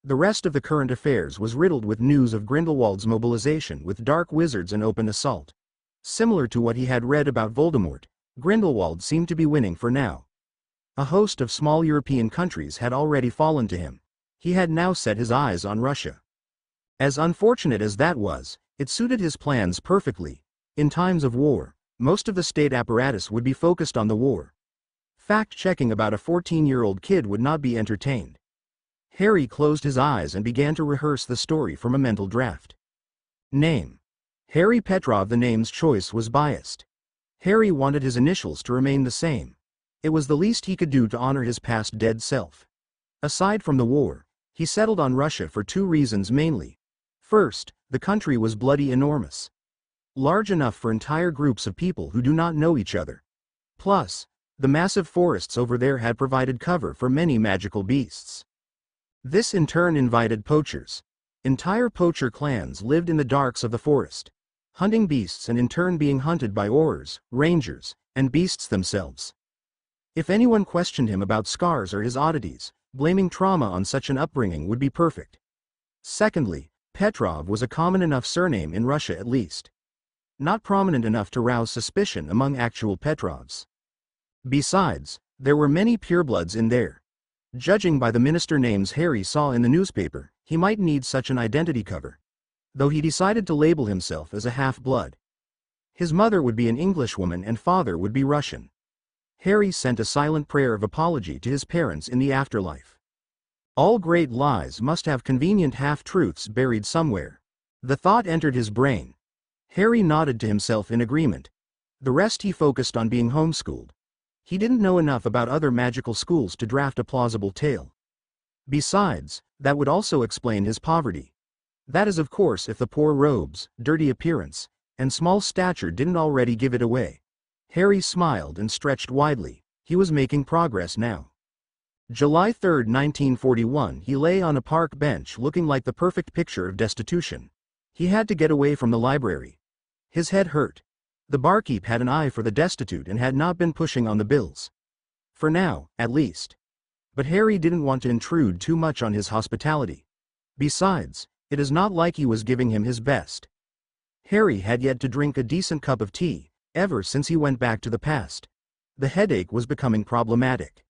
The rest of the current affairs was riddled with news of Grindelwald's mobilization with dark wizards and open assault. Similar to what he had read about Voldemort, Grindelwald seemed to be winning for now. A host of small European countries had already fallen to him. He had now set his eyes on Russia. As unfortunate as that was, it suited his plans perfectly. In times of war, Most of the state apparatus would be focused on the war. Fact-checking about a 14-year-old kid would not be entertained. Harry closed his eyes and began to rehearse the story from a mental draft. Name: Harry Petrov. The name's choice was biased. Harry wanted his initials to remain the same. It was the least he could do to honor his past dead self. Aside from the war, he settled on Russia for two reasons mainly. First, the country was bloody enormous. Large enough for entire groups of people who do not know each other. Plus, the massive forests over there had provided cover for many magical beasts. This in turn invited poachers. Entire poacher clans lived in the darks of the forest, hunting beasts and in turn being hunted by aurors, rangers, and beasts themselves. If anyone questioned him about scars or his oddities, blaming trauma on such an upbringing would be perfect. Secondly, Petrov was a common enough surname in Russia at least. Not prominent enough to rouse suspicion among actual Petrovs. Besides, there were many purebloods in there. Judging by the minister names Harry saw in the newspaper, he might need such an identity cover. Though he decided to label himself as a half-blood. His mother would be an Englishwoman and father would be Russian. Harry sent a silent prayer of apology to his parents in the afterlife. All great lies must have convenient half-truths buried somewhere. The thought entered his brain. Harry nodded to himself in agreement. The rest he focused on being homeschooled. He didn't know enough about other magical schools to draft a plausible tale. Besides, that would also explain his poverty. That is, of course, if the poor robes, dirty appearance, and small stature didn't already give it away. Harry smiled and stretched widely. He was making progress now. July 3, 1941. He lay on a park bench looking like the perfect picture of destitution. He had to get away from the library. His head hurt. The barkeep had an eye for the destitute and had not been pushing on the bills. For now, at least. But Harry didn't want to intrude too much on his hospitality. Besides, it is not like he was giving him his best. Harry had yet to drink a decent cup of tea, ever since he went back to the past. The headache was becoming problematic.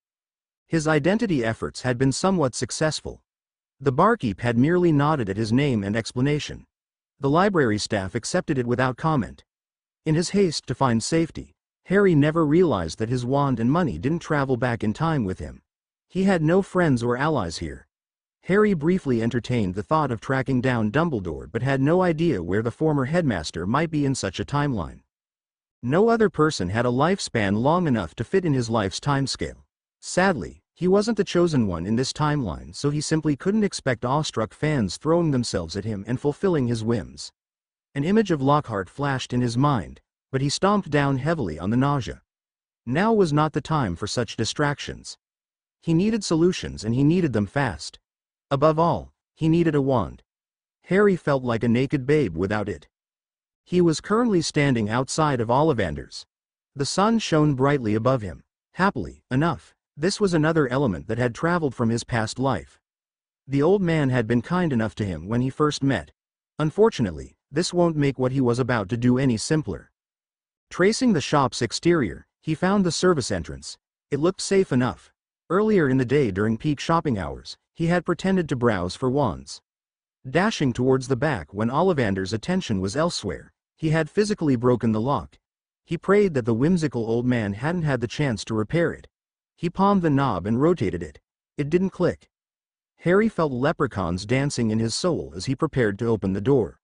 His identity efforts had been somewhat successful. The barkeep had merely nodded at his name and explanation. The library staff accepted it without comment. In his haste to find safety, Harry never realized that his wand and money didn't travel back in time with him. He had no friends or allies here. Harry briefly entertained the thought of tracking down Dumbledore but had no idea where the former headmaster might be in such a timeline. No other person had a lifespan long enough to fit in his life's timescale. Sadly, he wasn't the chosen one in this timeline, so he simply couldn't expect awestruck fans throwing themselves at him and fulfilling his whims. An image of Lockhart flashed in his mind, but he stomped down heavily on the nausea. Now was not the time for such distractions. He needed solutions and he needed them fast. Above all, he needed a wand. Harry felt like a naked babe without it. He was currently standing outside of Ollivander's. The sun shone brightly above him. Happily enough, this was another element that had traveled from his past life. The old man had been kind enough to him when he first met. Unfortunately, this won't make what he was about to do any simpler. Tracing the shop's exterior, he found the service entrance. It looked safe enough. Earlier in the day during peak shopping hours, he had pretended to browse for wands. Dashing towards the back when Ollivander's attention was elsewhere, he had physically broken the lock. He prayed that the whimsical old man hadn't had the chance to repair it. He palmed the knob and rotated it. It didn't click. Harry felt leprechauns dancing in his soul as he prepared to open the door.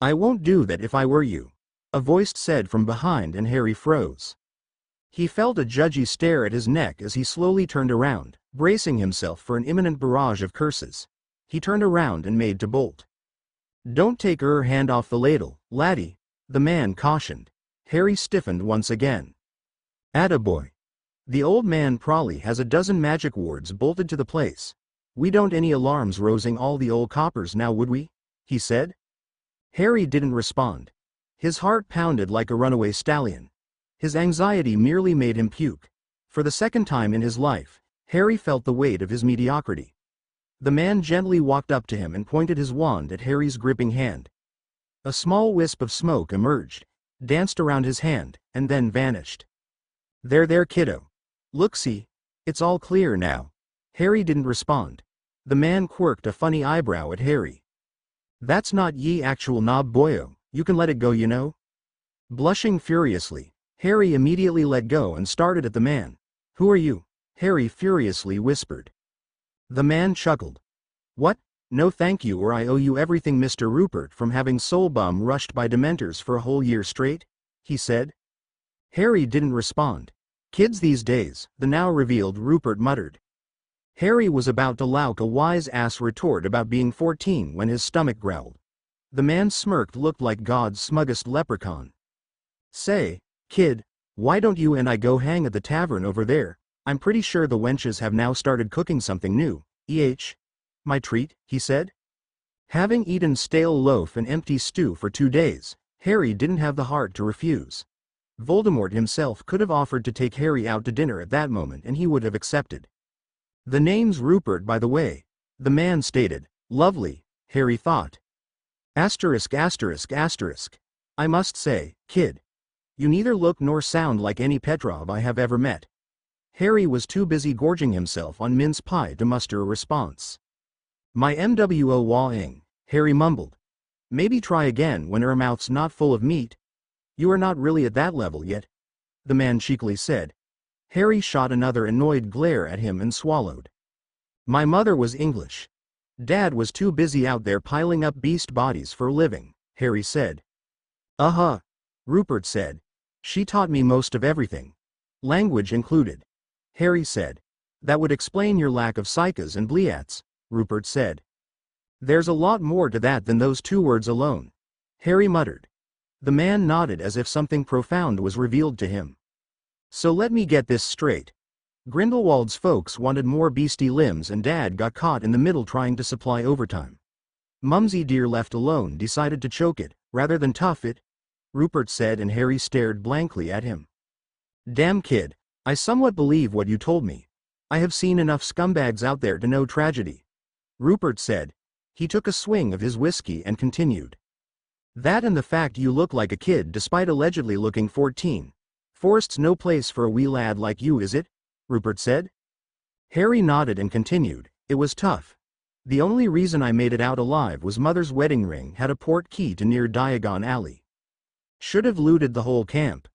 "I won't do that if I were you," a voice said from behind, and Harry froze. He felt a judgy stare at his neck as he slowly turned around, bracing himself for an imminent barrage of curses. He turned around and made to bolt. "Don't take your hand off the ladle, laddie," the man cautioned. Harry stiffened once again. "Attaboy. The old man probably has a dozen magic wards bolted to the place. We don't any alarms rousing all the old coppers now, would we?" he said. Harry didn't respond. His heart pounded like a runaway stallion. His anxiety merely made him puke. For the second time in his life, Harry felt the weight of his mediocrity. The man gently walked up to him and pointed his wand at Harry's gripping hand. A small wisp of smoke emerged, danced around his hand, and then vanished. There, kiddo. Look, see, it's all clear now." Harry didn't respond. The man quirked a funny eyebrow at Harry. "That's not ye actual knob boyo, you can let it go, you know." Blushing furiously, Harry immediately let go and started at the man. "Who are you?" Harry furiously whispered. The man chuckled. "What? No thank you, or I owe you everything, Mr. Rupert, from having soul-bum rushed by dementors for a whole year straight," he said. Harry didn't respond. "Kids these days," the now revealed Rupert muttered. Harry was about to louk a wise-ass retort about being 14 when his stomach growled. The man smirked, looked like God's smuggest leprechaun. "Say, kid, why don't you and I go hang at the tavern over there? I'm pretty sure the wenches have now started cooking something new. My treat," he said. Having eaten stale loaf and empty stew for 2 days, Harry didn't have the heart to refuse. Voldemort himself could have offered to take Harry out to dinner at that moment and he would have accepted. "The name's Rupert, by the way," the man stated. "Lovely," Harry thought. Asterisk asterisk asterisk. "I must say, kid, you neither look nor sound like any Petrov I have ever met." Harry was too busy gorging himself on mince pie to muster a response. "My MWO wah-ing," Harry mumbled. "Maybe try again when her mouth's not full of meat. You are not really at that level yet," the man cheekily said. Harry shot another annoyed glare at him and swallowed. "My mother was English. Dad was too busy out there piling up beast bodies for a living," Harry said. "Uh-huh," Rupert said. "She taught me most of everything. Language included," Harry said. "That would explain your lack of psychas and bliats," Rupert said. "There's a lot more to that than those 2 words alone," Harry muttered. The man nodded as if something profound was revealed to him. "So let me get this straight. Grindelwald's folks wanted more beastie limbs and Dad got caught in the middle trying to supply overtime. Mumsy dear, left alone, decided to choke it, rather than tough it," Rupert said, and Harry stared blankly at him. "Damn kid, I somewhat believe what you told me. I have seen enough scumbags out there to know tragedy," Rupert said. He took a swing of his whiskey and continued. "That and the fact you look like a kid despite allegedly looking 14. Forest's no place for a wee lad like you, is it?" Rupert said. Harry nodded and continued. "It was tough. The only reason I made it out alive was Mother's wedding ring had a port key to near Diagon Alley. Should have looted the whole camp.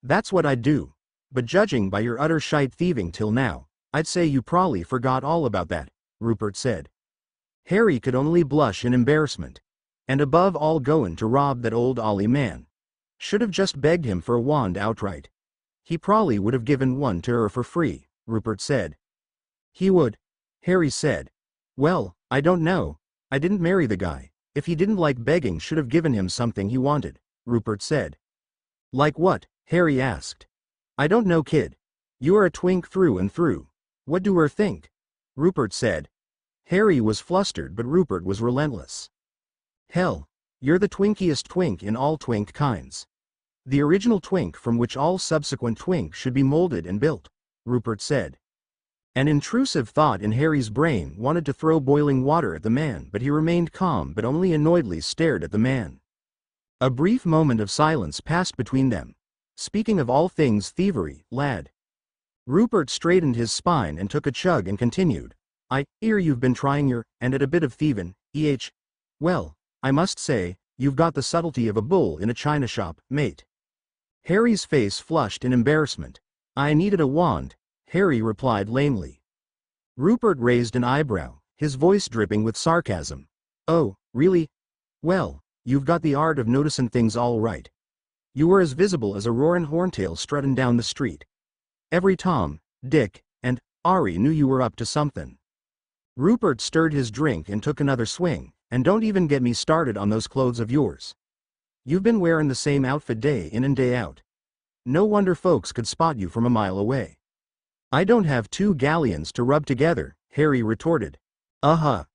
That's what I'd do. But judging by your utter shite thieving till now, I'd say you probably forgot all about that," Rupert said. Harry could only blush in embarrassment. And above all, goin' to rob that old Ollie man. Should have just begged him for a wand outright. He probably would have given one to her for free, Rupert said. "He would," Harry said. "Well, I don't know. I didn't marry the guy. If he didn't like begging, should have given him something he wanted," Rupert said. "Like what?" Harry asked. "I don't know, kid. You are a twink through and through. What do her think?" Rupert said. Harry was flustered, but Rupert was relentless. "Hell, you're the twinkiest twink in all twink kinds. The original twink from which all subsequent twink should be molded and built," Rupert said. An intrusive thought in Harry's brain wanted to throw boiling water at the man, but he remained calm but only annoyedly stared at the man. A brief moment of silence passed between them. "Speaking of all things thievery, lad." Rupert straightened his spine and took a chug and continued. "I hear you've been trying your and at a bit of thievin', Well, I must say, you've got the subtlety of a bull in a china shop, mate." Harry's face flushed in embarrassment. "I needed a wand," Harry replied lamely. Rupert raised an eyebrow, his voice dripping with sarcasm. "Oh, really? Well, you've got the art of noticin' things all right. You were as visible as a roarin' horntail struttin' down the street. Every Tom, Dick, and Ari knew you were up to somethin'." Rupert stirred his drink and took another swing. "And don't even get me started on those clothes of yours. You've been wearing the same outfit day in and day out. No wonder folks could spot you from a mile away." "I don't have 2 galleons to rub together," Harry retorted. "Uh-huh.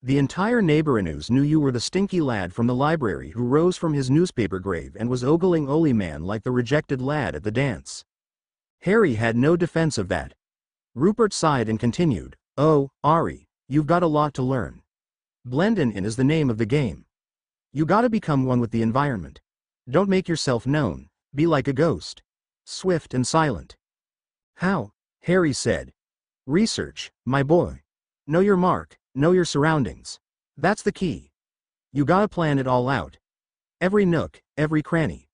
The entire neighborhood knew you were the stinky lad from the library who rose from his newspaper grave and was ogling Oli Man like the rejected lad at the dance." Harry had no defense of that. Rupert sighed and continued. "Oh, Ari, you've got a lot to learn. Blendin' in is the name of the game. You gotta become one with the environment. Don't make yourself known, be like a ghost. Swift and silent." "How?" Harry said. "Research, my boy. Know your mark, know your surroundings. That's the key. You gotta plan it all out. Every nook, every cranny.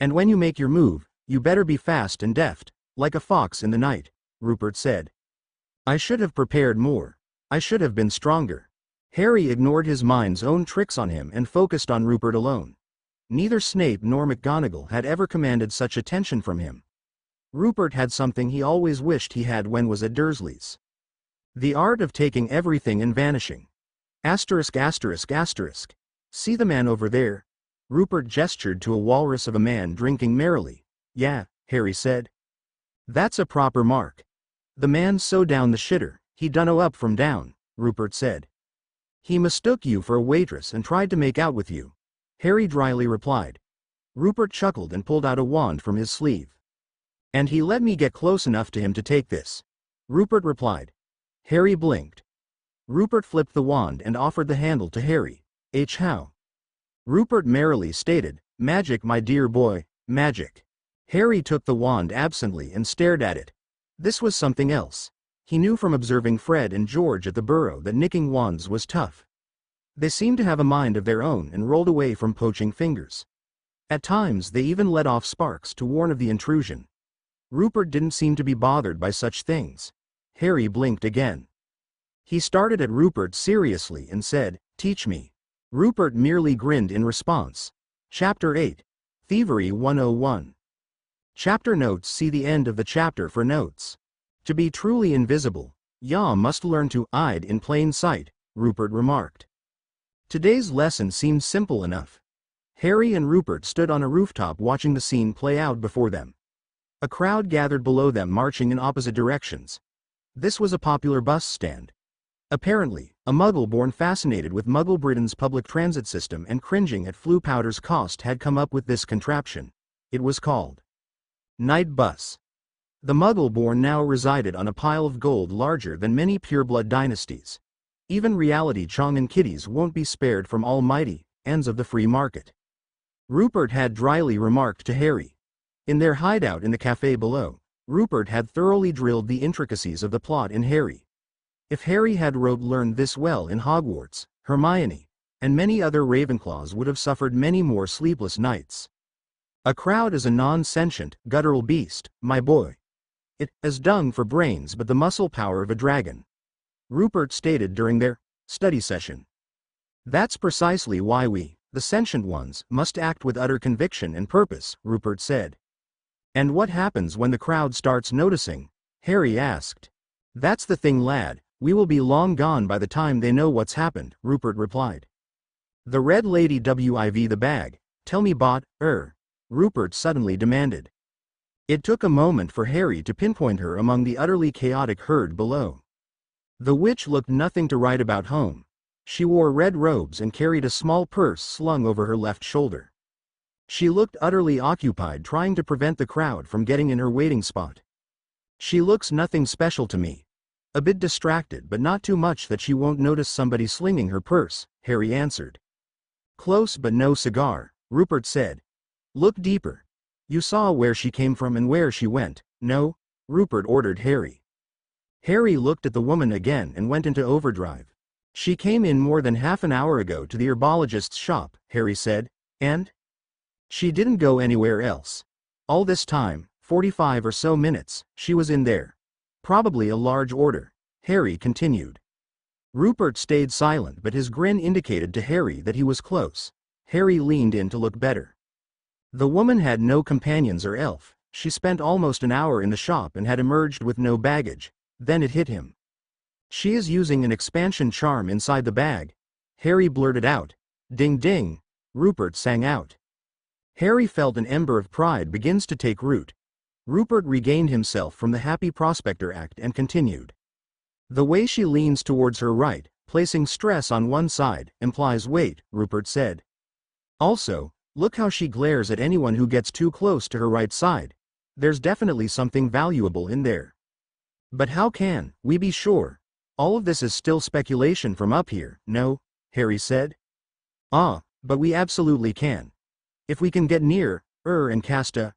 And when you make your move, you better be fast and deft, like a fox in the night, Rupert said. I should have prepared more. I should have been stronger. Harry ignored his mind's own tricks on him and focused on Rupert alone. Neither Snape nor McGonagall had ever commanded such attention from him. Rupert had something he always wished he had when was at Dursley's. The art of taking everything and vanishing. Asterisk asterisk asterisk. See the man over there? Rupert gestured to a walrus of a man drinking merrily. Yeah, Harry said. That's a proper mark. The man so down the shitter, he dunno up from down, Rupert said. He mistook you for a waitress and tried to make out with you, Harry dryly replied. Rupert chuckled and pulled out a wand from his sleeve. And he let me get close enough to him to take this, Rupert replied. Harry blinked. Rupert flipped the wand and offered the handle to Harry. How? Rupert merrily stated, magic my dear boy, magic. Harry took the wand absently and stared at it. This was something else. He knew from observing Fred and George at the Burrow that nicking wands was tough. They seemed to have a mind of their own and rolled away from poaching fingers. At times they even let off sparks to warn of the intrusion. Rupert didn't seem to be bothered by such things. Harry blinked again. He started at Rupert seriously and said, Teach me. Rupert merely grinned in response. Chapter 8. Thievery 101. Chapter notes. See the end of the chapter for notes. To be truly invisible, ya must learn to hide in plain sight, Rupert remarked. Today's lesson seemed simple enough. Harry and Rupert stood on a rooftop watching the scene play out before them. A crowd gathered below them marching in opposite directions. This was a popular bus stand. Apparently, a Muggle born fascinated with Muggle Britain's public transit system and cringing at Floo powder's cost had come up with this contraption. It was called Night Bus. The Muggle born now resided on a pile of gold larger than many pureblood dynasties. Even reality Chong and kiddies won't be spared from almighty ends of the free market, Rupert had dryly remarked to Harry. In their hideout in the cafe below, Rupert had thoroughly drilled the intricacies of the plot in Harry. If Harry had learned this well in Hogwarts, Hermione, and many other Ravenclaws would have suffered many more sleepless nights. A crowd is a non-sentient, guttural beast, my boy. It has dung for brains but the muscle power of a dragon, Rupert stated during their study session. That's precisely why we, the sentient ones, must act with utter conviction and purpose, Rupert said. And what happens when the crowd starts noticing? Harry asked. That's the thing, lad. We will be long gone by the time they know what's happened, Rupert replied. The Red Lady wiv the bag, tell me Rupert suddenly demanded. It took a moment for Harry to pinpoint her among the utterly chaotic herd below. The witch looked nothing to write about home. She wore red robes and carried a small purse slung over her left shoulder. She looked utterly occupied trying to prevent the crowd from getting in her waiting spot. She looks nothing special to me. A bit distracted but not too much that she won't notice somebody slinging her purse, Harry answered. Close but no cigar, Rupert said. Look deeper. You saw where she came from and where she went, no? Rupert ordered Harry. Harry looked at the woman again and went into overdrive. She came in more than half an hour ago to the herbologist's shop, Harry said, and? She didn't go anywhere else. All this time, 45 or so minutes, she was in there. Probably a large order, Harry continued. Rupert stayed silent but his grin indicated to Harry that he was close. Harry leaned in to look better. The woman had no companions or elf. She spent almost an hour in the shop and had emerged with no baggage. Then it hit him. She is using an expansion charm inside the bag, Harry blurted out. Ding ding, Rupert sang out. Harry felt an ember of pride begins to take root. Rupert regained himself from the happy prospector act and continued. The way she leans towards her right, placing stress on one side, implies weight, Rupert said. Also, look how she glares at anyone who gets too close to her right side. There's definitely something valuable in there. But how can we be sure? All of this is still speculation from up here, no? Harry said. Ah, but we absolutely can. If we can get near, and cast a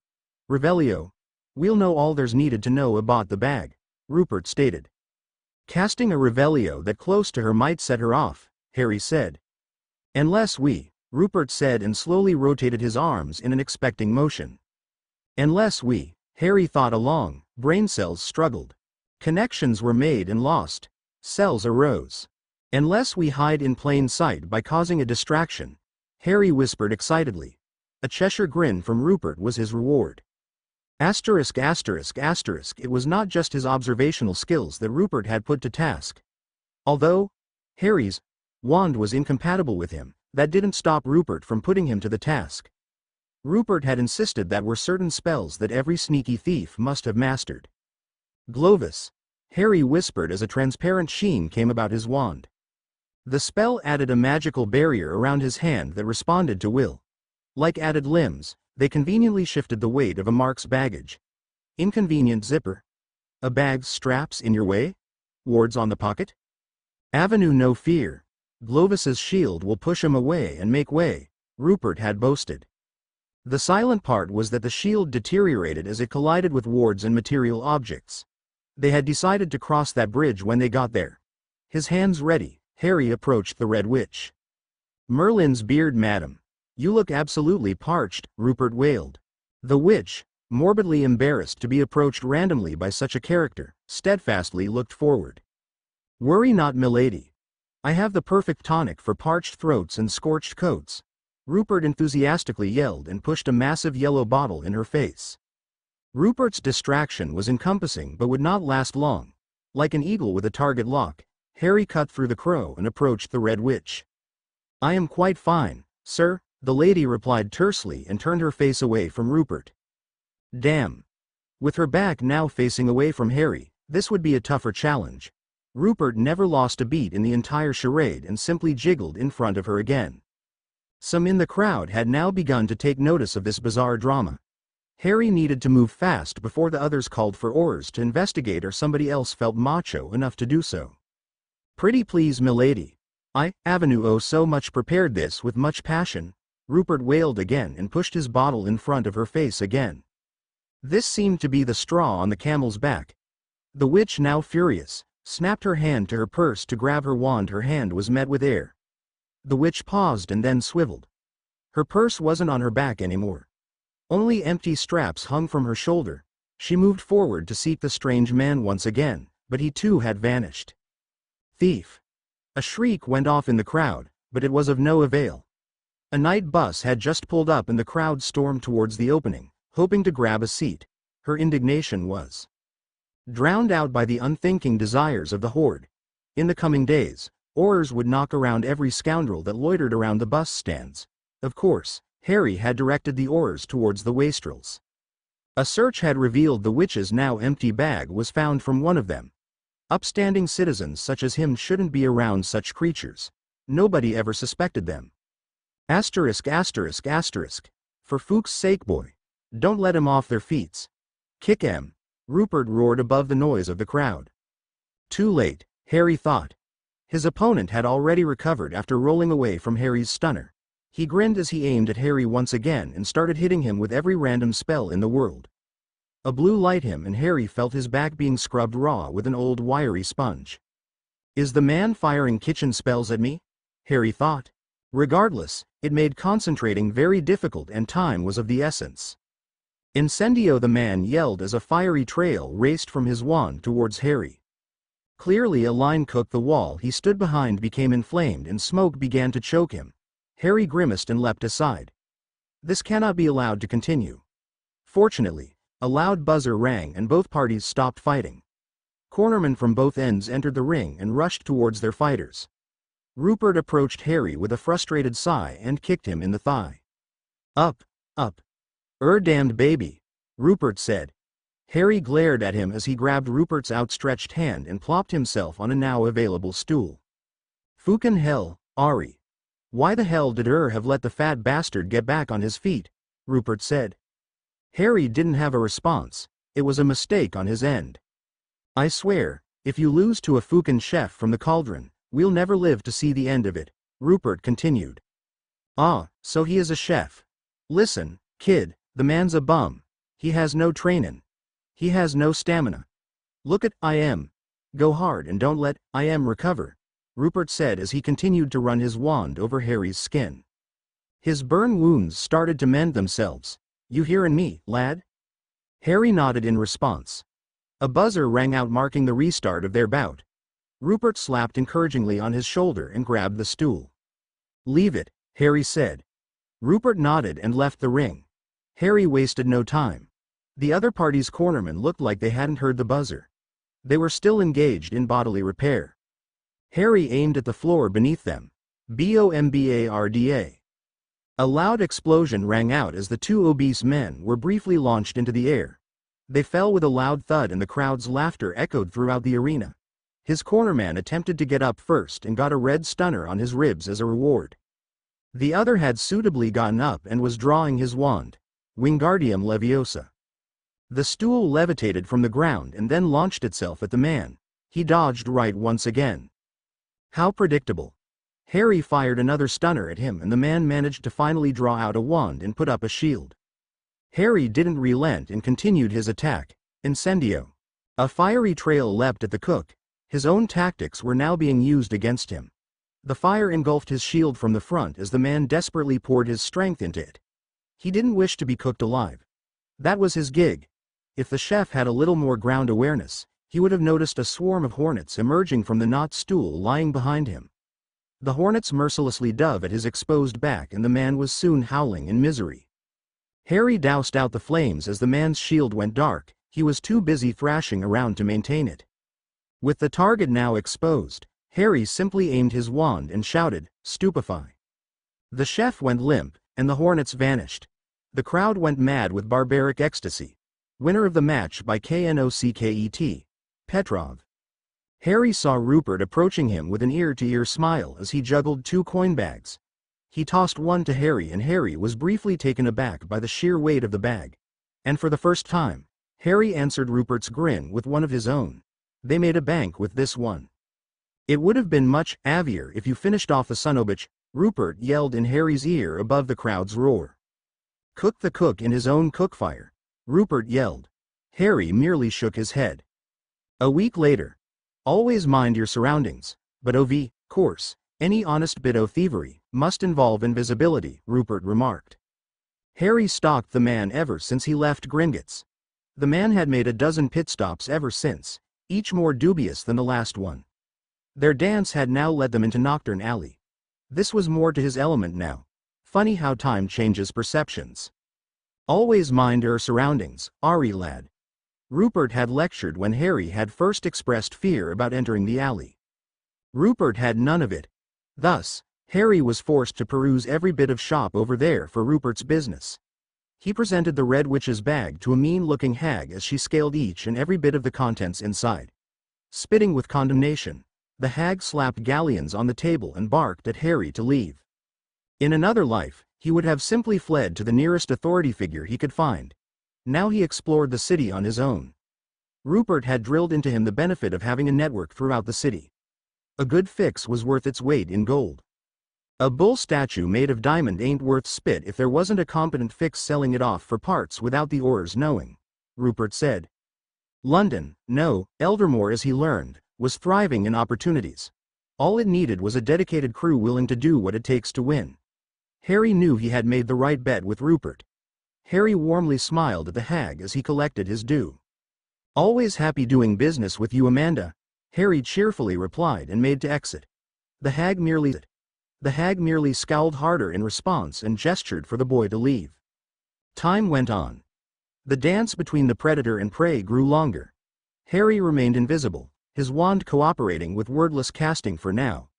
revelio, we'll know all there's needed to know about the bag, Rupert stated. Casting a revelio that close to her might set her off, Harry said. Unless we Rupert said and slowly rotated his arms in an expecting motion. Unless we, Harry thought along, brain cells struggled. Connections were made and lost. Cells arose. Unless we hide in plain sight by causing a distraction, Harry whispered excitedly. A Cheshire grin from Rupert was his reward. Asterisk asterisk asterisk. It was not just his observational skills that Rupert had put to task. Although Harry's wand was incompatible with him, that didn't stop Rupert from putting him to the task. Rupert had insisted that were certain spells that every sneaky thief must have mastered. Glovis, Harry whispered as a transparent sheen came about his wand. The spell added a magical barrier around his hand that responded to will. Like added limbs, they conveniently shifted the weight of a mark's baggage. Inconvenient zipper. A bag's straps in your way? Wards on the pocket? Avenue no fear. Glovis's shield will push him away and make way, Rupert had boasted. The silent part was that the shield deteriorated as it collided with wards and material objects. They had decided to cross that bridge when they got there. His hands ready, Harry approached the Red Witch. Merlin's beard, madam. You look absolutely parched, Rupert wailed. The witch, morbidly embarrassed to be approached randomly by such a character, steadfastly looked forward. Worry not, milady. I have the perfect tonic for parched throats and scorched coats. Rupert enthusiastically yelled and pushed a massive yellow bottle in her face. Rupert's distraction was encompassing but would not last long. Like an eagle with a target lock, Harry cut through the crow and approached the Red Witch. I am quite fine, sir, the lady replied tersely and turned her face away from Rupert. Damn. With her back now facing away from Harry, this would be a tougher challenge. Rupert never lost a beat in the entire charade and simply jiggled in front of her again. Some in the crowd had now begun to take notice of this bizarre drama. Harry needed to move fast before the others called for orders to investigate or somebody else felt macho enough to do so. Pretty please, milady. Avenue oh so much prepared this with much passion. Rupert wailed again and pushed his bottle in front of her face again. This seemed to be the straw on the camel's back. The witch, now furious, snapped her hand to her purse to grab her wand. Her hand was met with air. The witch paused and then swiveled. Her purse wasn't on her back anymore. Only empty straps hung from her shoulder. She moved forward to seek the strange man once again, but he too had vanished. Thief! A shriek went off in the crowd, but it was of no avail. A night bus had just pulled up and the crowd stormed towards the opening, hoping to grab a seat. Her indignation was drowned out by the unthinking desires of the horde. In the coming days, Aurors would knock around every scoundrel that loitered around the bus stands. Of course, Harry had directed the Aurors towards the wastrels. A search had revealed the witch's now empty bag was found from one of them. Upstanding citizens such as him shouldn't be around such creatures. Nobody ever suspected them. Asterisk asterisk asterisk. For Fook's sake, boy. Don't let him off their feets. Kick him. Rupert roared above the noise of the crowd. Too late, Harry thought. His opponent had already recovered after rolling away from Harry's stunner. He grinned as he aimed at Harry once again and started hitting him with every random spell in the world. A blue light him and Harry felt his back being scrubbed raw with an old wiry sponge. Is the man firing kitchen spells at me? Harry thought. Regardless, it made concentrating very difficult and time was of the essence. Incendio, the man yelled as a fiery trail raced from his wand towards Harry. Clearly a line cooked. The wall he stood behind became inflamed and smoke began to choke him. Harry grimaced and leapt aside. This cannot be allowed to continue. Fortunately, a loud buzzer rang and both parties stopped fighting. Cornermen from both ends entered the ring and rushed towards their fighters. Rupert approached Harry with a frustrated sigh and kicked him in the thigh. Up, up. Damned baby, Rupert said. Harry glared at him as he grabbed Rupert's outstretched hand and plopped himself on a now available stool. Fucking hell, Ari. Why the hell did have let the fat bastard get back on his feet? Rupert said. Harry didn't have a response. It was a mistake on his end. I swear, if you lose to a fucking chef from the cauldron, we'll never live to see the end of it, Rupert continued. Ah, so he is a chef. Listen, kid, the man's a bum. He has no trainin'. He has no stamina. Look at IM. Go hard and don't let IM recover, Rupert said as he continued to run his wand over Harry's skin. His burn wounds started to mend themselves. "You hearin' me, lad?" Harry nodded in response. A buzzer rang out marking the restart of their bout. Rupert slapped encouragingly on his shoulder and grabbed the stool. "Leave it," Harry said. Rupert nodded and left the ring. Harry wasted no time. The other party's cornermen looked like they hadn't heard the buzzer. They were still engaged in bodily repair. Harry aimed at the floor beneath them. Bombarda. A loud explosion rang out as the two obese men were briefly launched into the air. They fell with a loud thud and the crowd's laughter echoed throughout the arena. His cornerman attempted to get up first and got a red stunner on his ribs as a reward. The other had suitably gotten up and was drawing his wand, Wingardium Leviosa. The stool levitated from the ground and then launched itself at the man. He dodged right once again. How predictable. Harry fired another stunner at him and the man managed to finally draw out a wand and put up a shield. Harry didn't relent and continued his attack, Incendio. A fiery trail leapt at the cook. His own tactics were now being used against him. The fire engulfed his shield from the front as the man desperately poured his strength into it. He didn't wish to be cooked alive. That was his gig. If the chef had a little more ground awareness, he would have noticed a swarm of hornets emerging from the knot stool lying behind him. The hornets mercilessly dove at his exposed back and the man was soon howling in misery. Harry doused out the flames as the man's shield went dark. He was too busy thrashing around to maintain it. With the target now exposed, Harry simply aimed his wand and shouted, "Stupefy." The chef went limp, and the hornets vanished. The crowd went mad with barbaric ecstasy. Winner of the match by Knocket, Petrov. Harry saw Rupert approaching him with an ear-to-ear smile as he juggled two coin bags. He tossed one to Harry and Harry was briefly taken aback by the sheer weight of the bag. And for the first time, Harry answered Rupert's grin with one of his own. They made a bank with this one. "It would have been much avier if you finished off the sonobitch," Rupert yelled in Harry's ear above the crowd's roar. "Cook the cook in his own cookfire," Rupert yelled. Harry merely shook his head. A week later. "Always mind your surroundings, but of course, any honest bit of thievery must involve invisibility," Rupert remarked. Harry stalked the man ever since he left Gringotts. The man had made a dozen pit stops ever since, each more dubious than the last one. Their dance had now led them into Nocturne Alley. This was more to his element now. Funny how time changes perceptions. "Always mind your surroundings, Ari lad." Rupert had lectured when Harry had first expressed fear about entering the alley. Rupert had none of it. Thus, Harry was forced to peruse every bit of shop over there for Rupert's business. He presented the Red Witch's bag to a mean-looking hag as she scaled each and every bit of the contents inside. Spitting with condemnation, the hag slapped galleons on the table and barked at Harry to leave. In another life, he would have simply fled to the nearest authority figure he could find. Now he explored the city on his own. Rupert had drilled into him the benefit of having a network throughout the city. A good fix was worth its weight in gold. A bull statue made of diamond ain't worth spit if there wasn't a competent fix selling it off for parts without the Aurors knowing, Rupert said. London, no, Eldermore as he learned, was thriving in opportunities. All it needed was a dedicated crew willing to do what it takes to win. Harry knew he had made the right bet with Rupert. Harry warmly smiled at the hag as he collected his due. "Always happy doing business with you, Amanda," Harry cheerfully replied and made to exit. The hag merely scowled harder in response and gestured for the boy to leave. Time went on. The dance between the predator and prey grew longer. Harry remained invisible, his wand cooperating with wordless casting for now.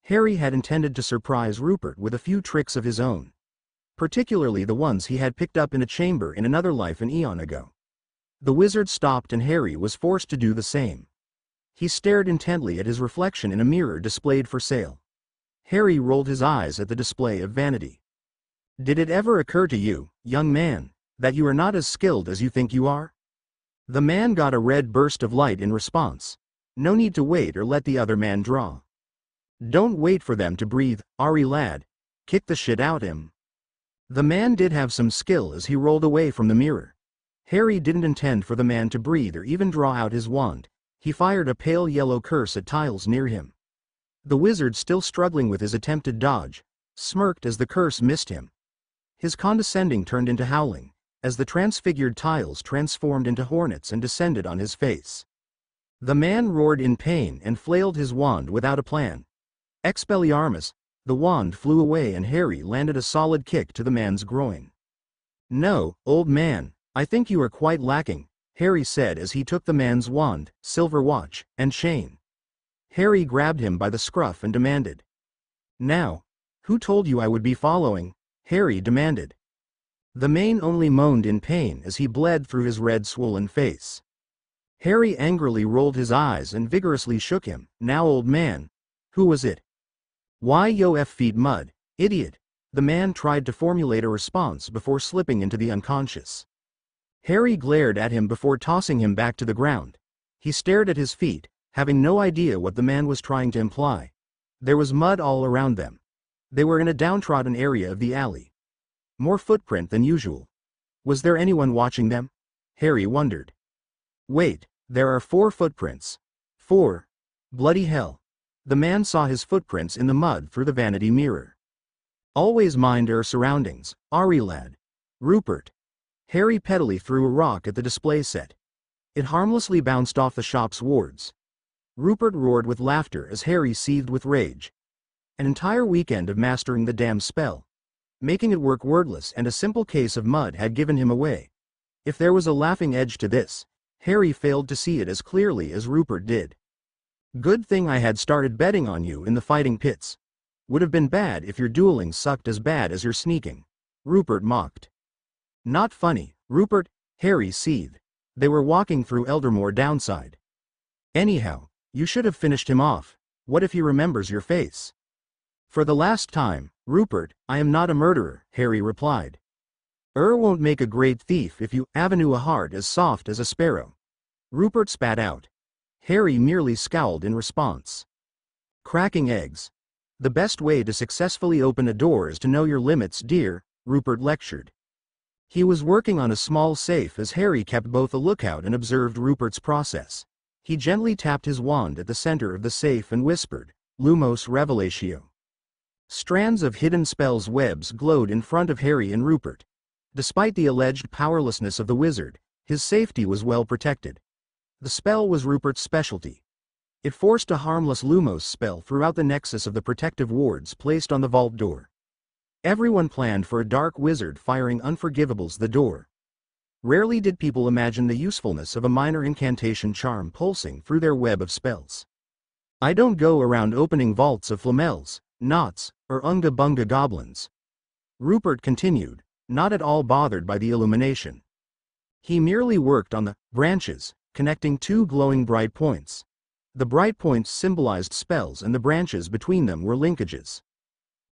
Harry had intended to surprise Rupert with a few tricks of his own, particularly the ones he had picked up in a chamber in another life an eon ago. The wizard stopped and Harry was forced to do the same. He stared intently at his reflection in a mirror displayed for sale. Harry rolled his eyes at the display of vanity. "Did it ever occur to you, young man, that you are not as skilled as you think you are?" The man got a red burst of light in response. No need to wait or let the other man draw. "Don't wait for them to breathe, Ari lad. Kick the shit out him." The man did have some skill as he rolled away from the mirror. Harry didn't intend for the man to breathe or even draw out his wand. He fired a pale yellow curse at tiles near him. The wizard, still struggling with his attempted dodge, smirked as the curse missed him. His condescending turned into howling, as the transfigured tiles transformed into hornets and descended on his face. The man roared in pain and flailed his wand without a plan. Expelliarmus, the wand flew away and Harry landed a solid kick to the man's groin. "No, old man, I think you are quite lacking," Harry said as he took the man's wand, silver watch, and chain. Harry grabbed him by the scruff and demanded. "Now, who told you I would be following?" Harry demanded. The man only moaned in pain as he bled through his red swollen face. Harry angrily rolled his eyes and vigorously shook him. "Now, old man, who was it?" "Why yo f feet mud, idiot." The man tried to formulate a response before slipping into the unconscious. Harry glared at him before tossing him back to the ground. He stared at his feet, having no idea what the man was trying to imply. There was mud all around them. They were in a downtrodden area of the alley. More footprint than usual. Was there anyone watching them? Harry wondered. Wait, there are 4 footprints. 4. Bloody hell. The man saw his footprints in the mud through the vanity mirror. Always mind our surroundings, Ari lad. Rupert. Harry pettily threw a rock at the display set. It harmlessly bounced off the shop's wards. Rupert roared with laughter as Harry seethed with rage. An entire weekend of mastering the damn spell, making it work wordless, and a simple case of mud had given him away. If there was a laughing edge to this, Harry failed to see it as clearly as Rupert did. "Good thing I had started betting on you in the fighting pits. Would have been bad if your dueling sucked as bad as your sneaking," Rupert mocked. "Not funny, Rupert," Harry seethed. They were walking through Eldermore downside. "Anyhow, you should have finished him off. What if he remembers your face?" "For the last time, Rupert, I am not a murderer," Harry replied. Won't make a great thief if you avenue a heart as soft as a sparrow," Rupert spat out. Harry merely scowled in response. "Cracking eggs. The best way to successfully open a door is to know your limits, dear," Rupert lectured. He was working on a small safe as Harry kept both a lookout and observed Rupert's process. He gently tapped his wand at the center of the safe and whispered, "Lumos Revelatio." Strands of hidden spells webs glowed in front of Harry and Rupert. Despite the alleged powerlessness of the wizard, his safety was well protected. The spell was Rupert's specialty. It forced a harmless Lumos spell throughout the nexus of the protective wards placed on the vault door. Everyone planned for a dark wizard firing unforgivables the door. Rarely did people imagine the usefulness of a minor incantation charm pulsing through their web of spells. "I don't go around opening vaults of flamels, knots, or unga-bunga goblins," Rupert continued, not at all bothered by the illumination. He merely worked on the branches, connecting 2 glowing bright points. The bright points symbolized spells and the branches between them were linkages.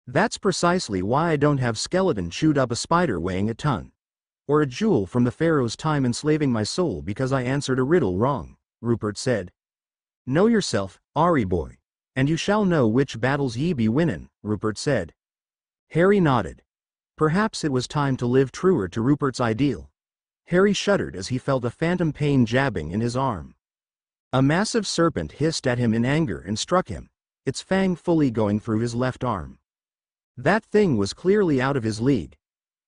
"That's precisely why I don't have skeleton chewed up a spider weighing a ton. Or a jewel from the pharaoh's time enslaving my soul because I answered a riddle wrong," Rupert said. "Know yourself, Ari boy, and you shall know which battles ye be winnin'," Rupert said. Harry nodded. Perhaps it was time to live truer to Rupert's ideal. Harry shuddered as he felt a phantom pain jabbing in his arm. A massive serpent hissed at him in anger and struck him, its fang fully going through his left arm. That thing was clearly out of his league.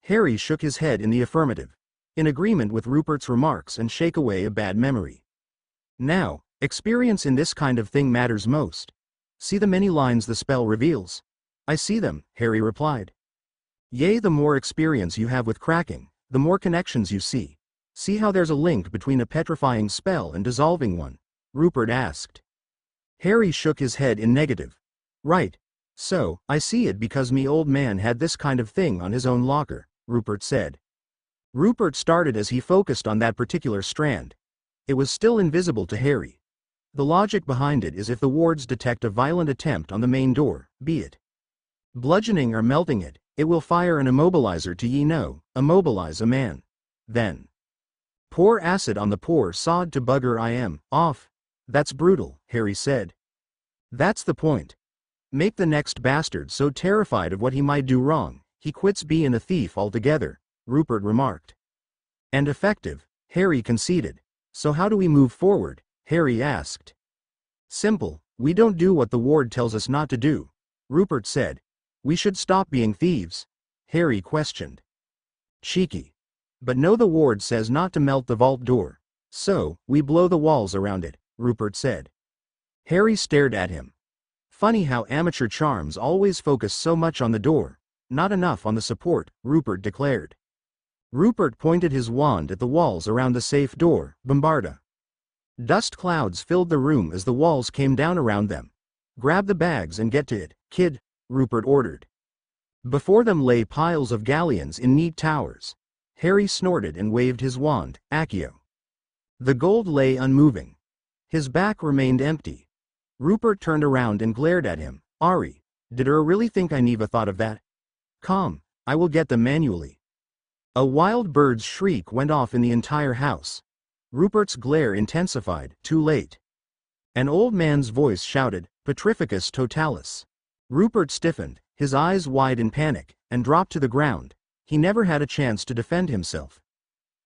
Harry shook his head in the affirmative, in agreement with Rupert's remarks and shake away a bad memory. "Now, experience in this kind of thing matters most. See the many lines the spell reveals?" "I see them," Harry replied. "Yea, the more experience you have with cracking, the more connections you see. See how there's a link between a petrifying spell and dissolving one?" Rupert asked. Harry shook his head in negative. "Right. So, I see it because me old man had this kind of thing on his own locker," Rupert said. Rupert started as he focused on that particular strand. It was still invisible to Harry. The logic behind it is if the wards detect a violent attempt on the main door, be it bludgeoning or melting it, it will fire an immobilizer to immobilize a man. Then pour acid on the poor sod to bugger I am off. "That's brutal," Harry said. "That's the point. Make the next bastard so terrified of what he might do wrong, he quits being a thief altogether," Rupert remarked. "And effective," Harry conceded. "So how do we move forward?" Harry asked. "Simple, we don't do what the ward tells us not to do," Rupert said. We should stop being thieves, Harry questioned. Cheeky. But no, the ward says not to melt the vault door. So, we blow the walls around it, Rupert said. Harry stared at him. Funny how amateur charms always focus so much on the door, not enough on the support, Rupert declared. Rupert pointed his wand at the walls around the safe door, Bombarda. Dust clouds filled the room as the walls came down around them. Grab the bags and get to it, kid, Rupert ordered. Before them lay piles of galleons in neat towers. Harry snorted and waved his wand, Accio. The gold lay unmoving. His back remained empty. Rupert turned around and glared at him. Ari, did really think I never thought of that? Calm, I will get them manually. A wild bird's shriek went off in the entire house. Rupert's glare intensified, too late. An old man's voice shouted, Petrificus totalis. Rupert stiffened, his eyes wide in panic, and dropped to the ground. He never had a chance to defend himself.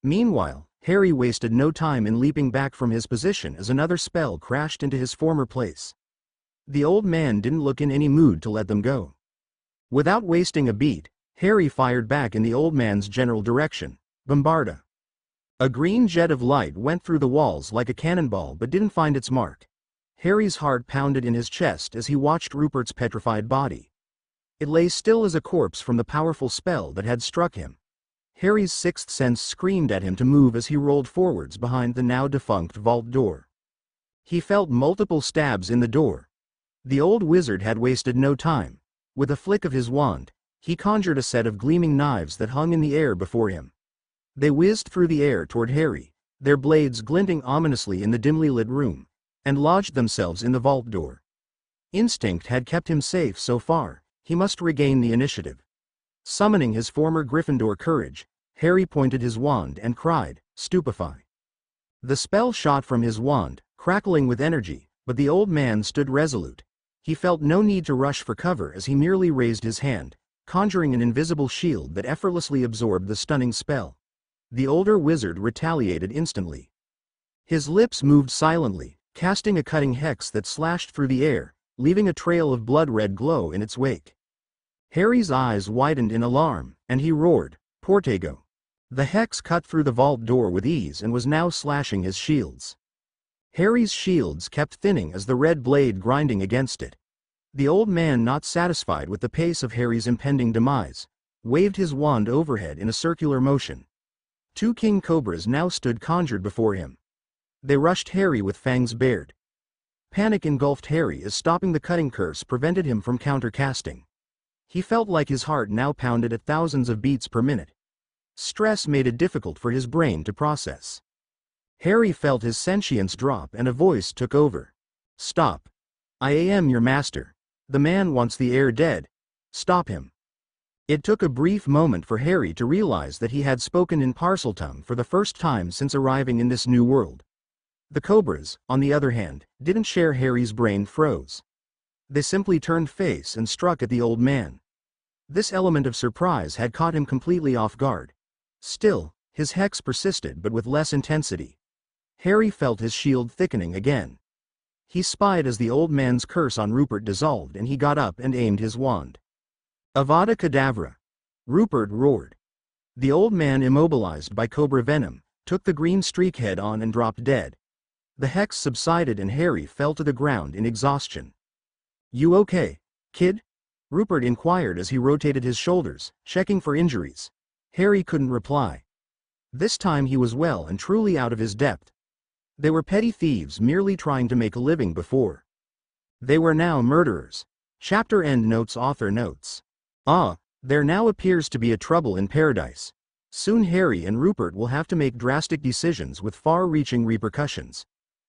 Meanwhile, Harry wasted no time in leaping back from his position as another spell crashed into his former place. The old man didn't look in any mood to let them go. Without wasting a beat, Harry fired back in the old man's general direction, Bombarda. A green jet of light went through the walls like a cannonball but didn't find its mark. Harry's heart pounded in his chest as he watched Rupert's petrified body. It lay still as a corpse from the powerful spell that had struck him. Harry's sixth sense screamed at him to move as he rolled forwards behind the now-defunct vault door. He felt multiple stabs in the door. The old wizard had wasted no time. With a flick of his wand, he conjured a set of gleaming knives that hung in the air before him. They whizzed through the air toward Harry, their blades glinting ominously in the dimly lit room, and lodged themselves in the vault door. Instinct had kept him safe so far. He must regain the initiative. Summoning his former Gryffindor courage, Harry pointed his wand and cried, Stupefy. The spell shot from his wand, crackling with energy, but the old man stood resolute. He felt no need to rush for cover as he merely raised his hand, conjuring an invisible shield that effortlessly absorbed the stunning spell. The older wizard retaliated instantly. His lips moved silently, casting a cutting hex that slashed through the air, leaving a trail of blood-red glow in its wake. Harry's eyes widened in alarm, and he roared, Portego. The hex cut through the vault door with ease and was now slashing his shields. Harry's shields kept thinning as the red blade grinding against it. The old man, not satisfied with the pace of Harry's impending demise, waved his wand overhead in a circular motion. Two king cobras now stood conjured before him. They rushed Harry with fangs bared. Panic engulfed Harry as stopping the cutting curse prevented him from countercasting. He felt like his heart now pounded at thousands of beats per minute. Stress made it difficult for his brain to process. Harry felt his sentience drop and a voice took over. Stop. I am your master. The man wants the heir dead. Stop him. It took a brief moment for Harry to realize that he had spoken in Parseltongue for the first time since arriving in this new world. The cobras, on the other hand, didn't share. Harry's brain froze. They simply turned face and struck at the old man. This element of surprise had caught him completely off guard. Still, his hex persisted but with less intensity. Harry felt his shield thickening again. He spied as the old man's curse on Rupert dissolved and he got up and aimed his wand. Avada Kedavra! Rupert roared. The old man, immobilized by cobra venom, took the green streak head on and dropped dead. The hex subsided and Harry fell to the ground in exhaustion. You okay, kid? Rupert inquired as he rotated his shoulders, checking for injuries. Harry couldn't reply. This time he was well and truly out of his depth. They were petty thieves merely trying to make a living before. They were now murderers. Chapter end notes. Author notes. There now appears to be a trouble in paradise. Soon Harry and Rupert will have to make drastic decisions with far-reaching repercussions.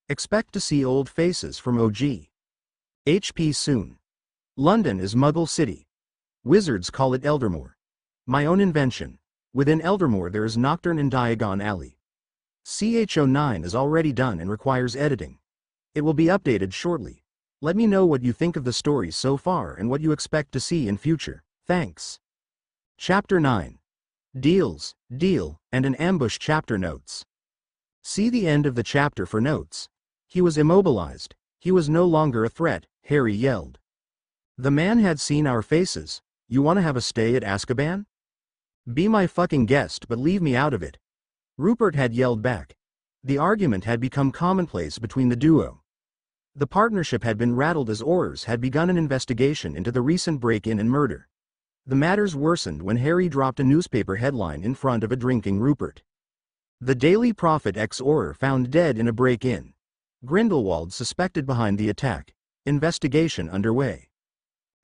Expect to see old faces from OG. HP soon. London is Muggle City. Wizards call it Eldermoor. My own invention. Within Eldermoor there is Nocturne and Diagon Alley. CH09 is already done and requires editing. It will be updated shortly. Let me know what you think of the story so far and what you expect to see in future. Thanks. Chapter 9. Deals, Deal, and an Ambush. Chapter notes. See the end of the chapter for notes. He was immobilized. He was no longer a threat, Harry yelled. The man had seen our faces, You wanna have a stay at Azkaban? Be my fucking guest but leave me out of it. Rupert had yelled back. The argument had become commonplace between the duo. The partnership had been rattled as Aurors had begun an investigation into the recent break-in and murder. The matters worsened when Harry dropped a newspaper headline in front of a drinking Rupert. The Daily Prophet ex-Auror found dead in a break-in. Grindelwald suspected behind the attack. Investigation underway.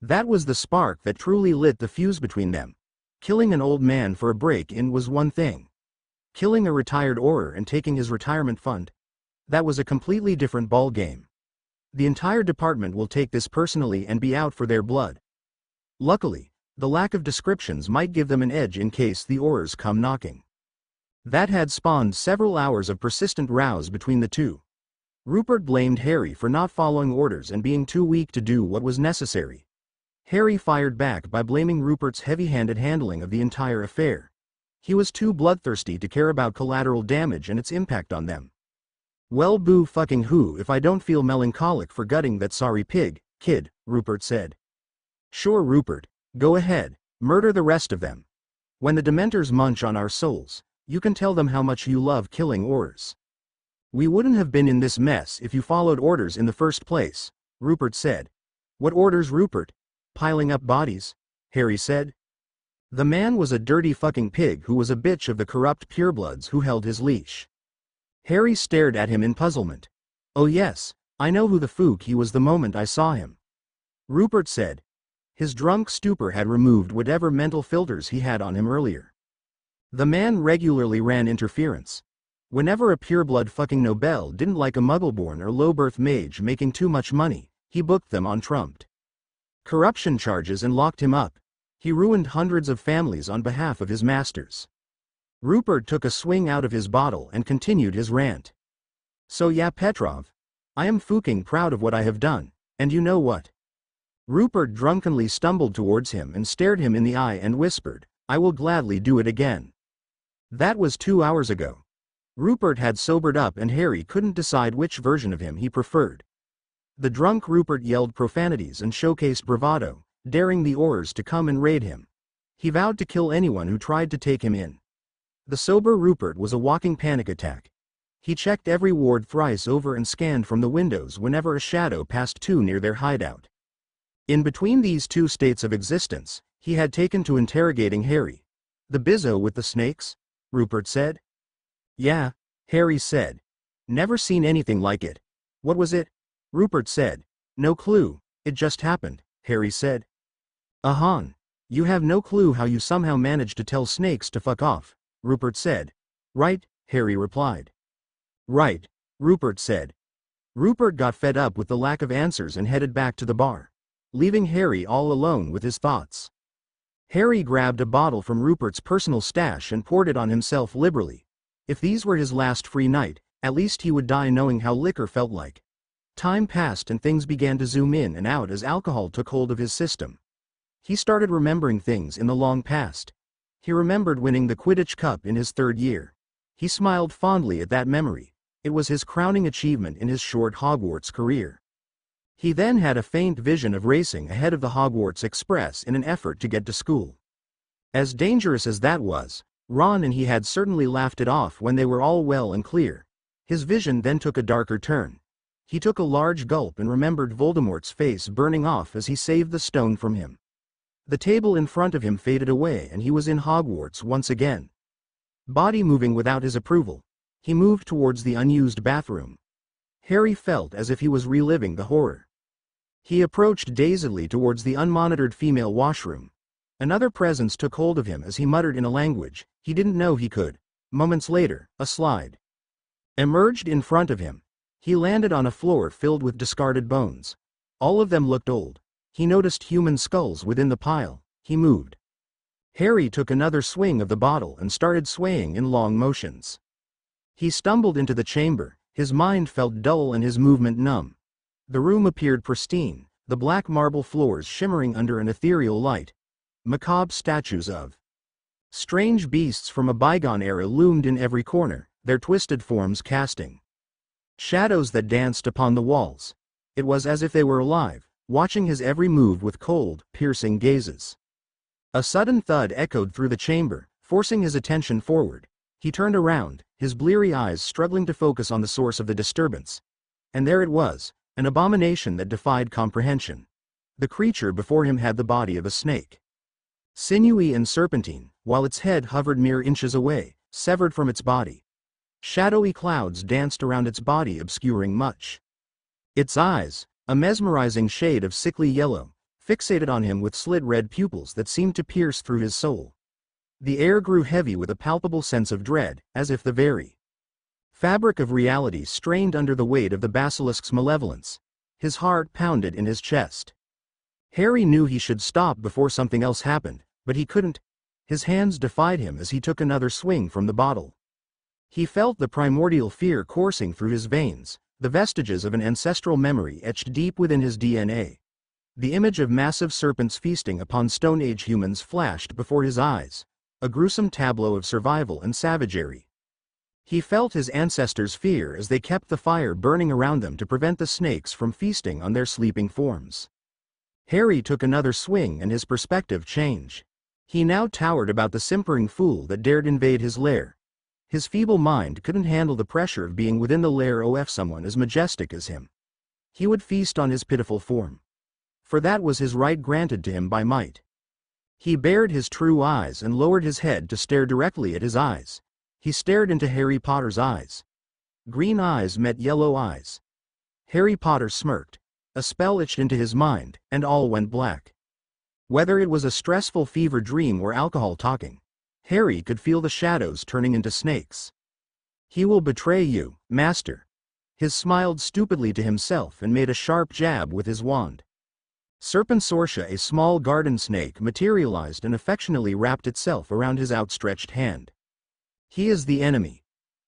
That was the spark that truly lit the fuse between them. Killing an old man for a break-in was one thing. Killing a retired Auror and taking his retirement fund? That was a completely different ballgame. The entire department will take this personally and be out for their blood. Luckily, the lack of descriptions might give them an edge in case the Aurors come knocking. That had spawned several hours of persistent rows between the two. Rupert blamed Harry for not following orders and being too weak to do what was necessary. Harry fired back by blaming Rupert's heavy-handed handling of the entire affair. He was too bloodthirsty to care about collateral damage and its impact on them. Well, boo fucking who if I don't feel melancholic for gutting that sorry pig, kid, Rupert said. Sure, Rupert, go ahead, murder the rest of them. When the Dementors munch on our souls, you can tell them how much you love killing Aurors. We wouldn't have been in this mess if you followed orders in the first place, Rupert said. What orders, Rupert? Piling up bodies? Harry said. The man was a dirty fucking pig who was a bitch of the corrupt purebloods who held his leash. Harry stared at him in puzzlement. Oh yes, I know who the fook he was the moment I saw him. Rupert said. His drunk stupor had removed whatever mental filters he had on him earlier. The man regularly ran interference. Whenever a pureblood fucking Nobel didn't like a Muggleborn or low-birth mage making too much money, he booked them on trumped corruption charges and locked him up. He ruined hundreds of families on behalf of his masters. Rupert took a swing out of his bottle and continued his rant. So yeah, Petrov. I am fucking proud of what I have done, and you know what? Rupert drunkenly stumbled towards him and stared him in the eye and whispered, I will gladly do it again. That was 2 hours ago. Rupert had sobered up and Harry couldn't decide which version of him he preferred. The drunk Rupert yelled profanities and showcased bravado, daring the Aurors to come and raid him. He vowed to kill anyone who tried to take him in. The sober Rupert was a walking panic attack. He checked every ward thrice over and scanned from the windows whenever a shadow passed too near their hideout. In between these two states of existence, he had taken to interrogating Harry. The bizzo with the snakes? Rupert said. Yeah, Harry said. Never seen anything like it. What was it? Rupert said. No clue, it just happened, Harry said. Ahan. You have no clue how you somehow managed to tell snakes to fuck off, Rupert said. Right, Harry replied. Right, Rupert said. Rupert got fed up with the lack of answers and headed back to the bar, leaving Harry all alone with his thoughts. Harry grabbed a bottle from Rupert's personal stash and poured it on himself liberally. If these were his last free night, at least he would die knowing how liquor felt like. Time passed and things began to zoom in and out as alcohol took hold of his system. He started remembering things in the long past. He remembered winning the Quidditch Cup in his 3rd year. He smiled fondly at that memory. It was his crowning achievement in his short Hogwarts career. He then had a faint vision of racing ahead of the Hogwarts Express in an effort to get to school. As dangerous as that was, Ron and he had certainly laughed it off when they were all well and clear. His vision then took a darker turn. He took a large gulp and remembered Voldemort's face burning off as he saved the stone from him. The table in front of him faded away and he was in Hogwarts once again. Body moving without his approval, he moved towards the unused bathroom. Harry felt as if he was reliving the horror. He approached dazedly towards the unmonitored female washroom. Another presence took hold of him as he muttered in a language he didn't know he could. Moments later, a slide emerged in front of him. He landed on a floor filled with discarded bones. All of them looked old. He noticed human skulls within the pile. He moved. Harry took another swing of the bottle and started swaying in long motions. He stumbled into the chamber. His mind felt dull and his movement numb. The room appeared pristine, the black marble floors shimmering under an ethereal light. Macabre statues of strange beasts from a bygone era loomed in every corner, their twisted forms casting shadows that danced upon the walls. It was as if they were alive, watching his every move with cold, piercing gazes. A sudden thud echoed through the chamber, forcing his attention forward. He turned around, his bleary eyes struggling to focus on the source of the disturbance. And there it was, an abomination that defied comprehension. The creature before him had the body of a snake. Sinewy and serpentine, while its head hovered mere inches away, severed from its body. Shadowy clouds danced around its body, obscuring much. Its eyes, a mesmerizing shade of sickly yellow, fixated on him with slit red pupils that seemed to pierce through his soul. The air grew heavy with a palpable sense of dread, as if the very fabric of reality strained under the weight of the basilisk's malevolence. His heart pounded in his chest. Harry knew he should stop before something else happened, but he couldn't. His hands defied him as he took another swing from the bottle. He felt the primordial fear coursing through his veins, the vestiges of an ancestral memory etched deep within his DNA. The image of massive serpents feasting upon Stone Age humans flashed before his eyes, a gruesome tableau of survival and savagery. He felt his ancestors' fear as they kept the fire burning around them to prevent the snakes from feasting on their sleeping forms. Harry took another swing and his perspective changed. He now towered about the simpering fool that dared invade his lair. His feeble mind couldn't handle the pressure of being within the lair of someone as majestic as him. He would feast on his pitiful form. For that was his right granted to him by might. He bared his true eyes and lowered his head to stare directly at his eyes. He stared into Harry Potter's eyes. Green eyes met yellow eyes. Harry Potter smirked. A spell itched into his mind, and all went black. Whether it was a stressful fever dream or alcohol talking, Harry could feel the shadows turning into snakes. He will betray you, master. He smiled stupidly to himself and made a sharp jab with his wand. Serpensortia, a small garden snake, materialized and affectionately wrapped itself around his outstretched hand. He is the enemy.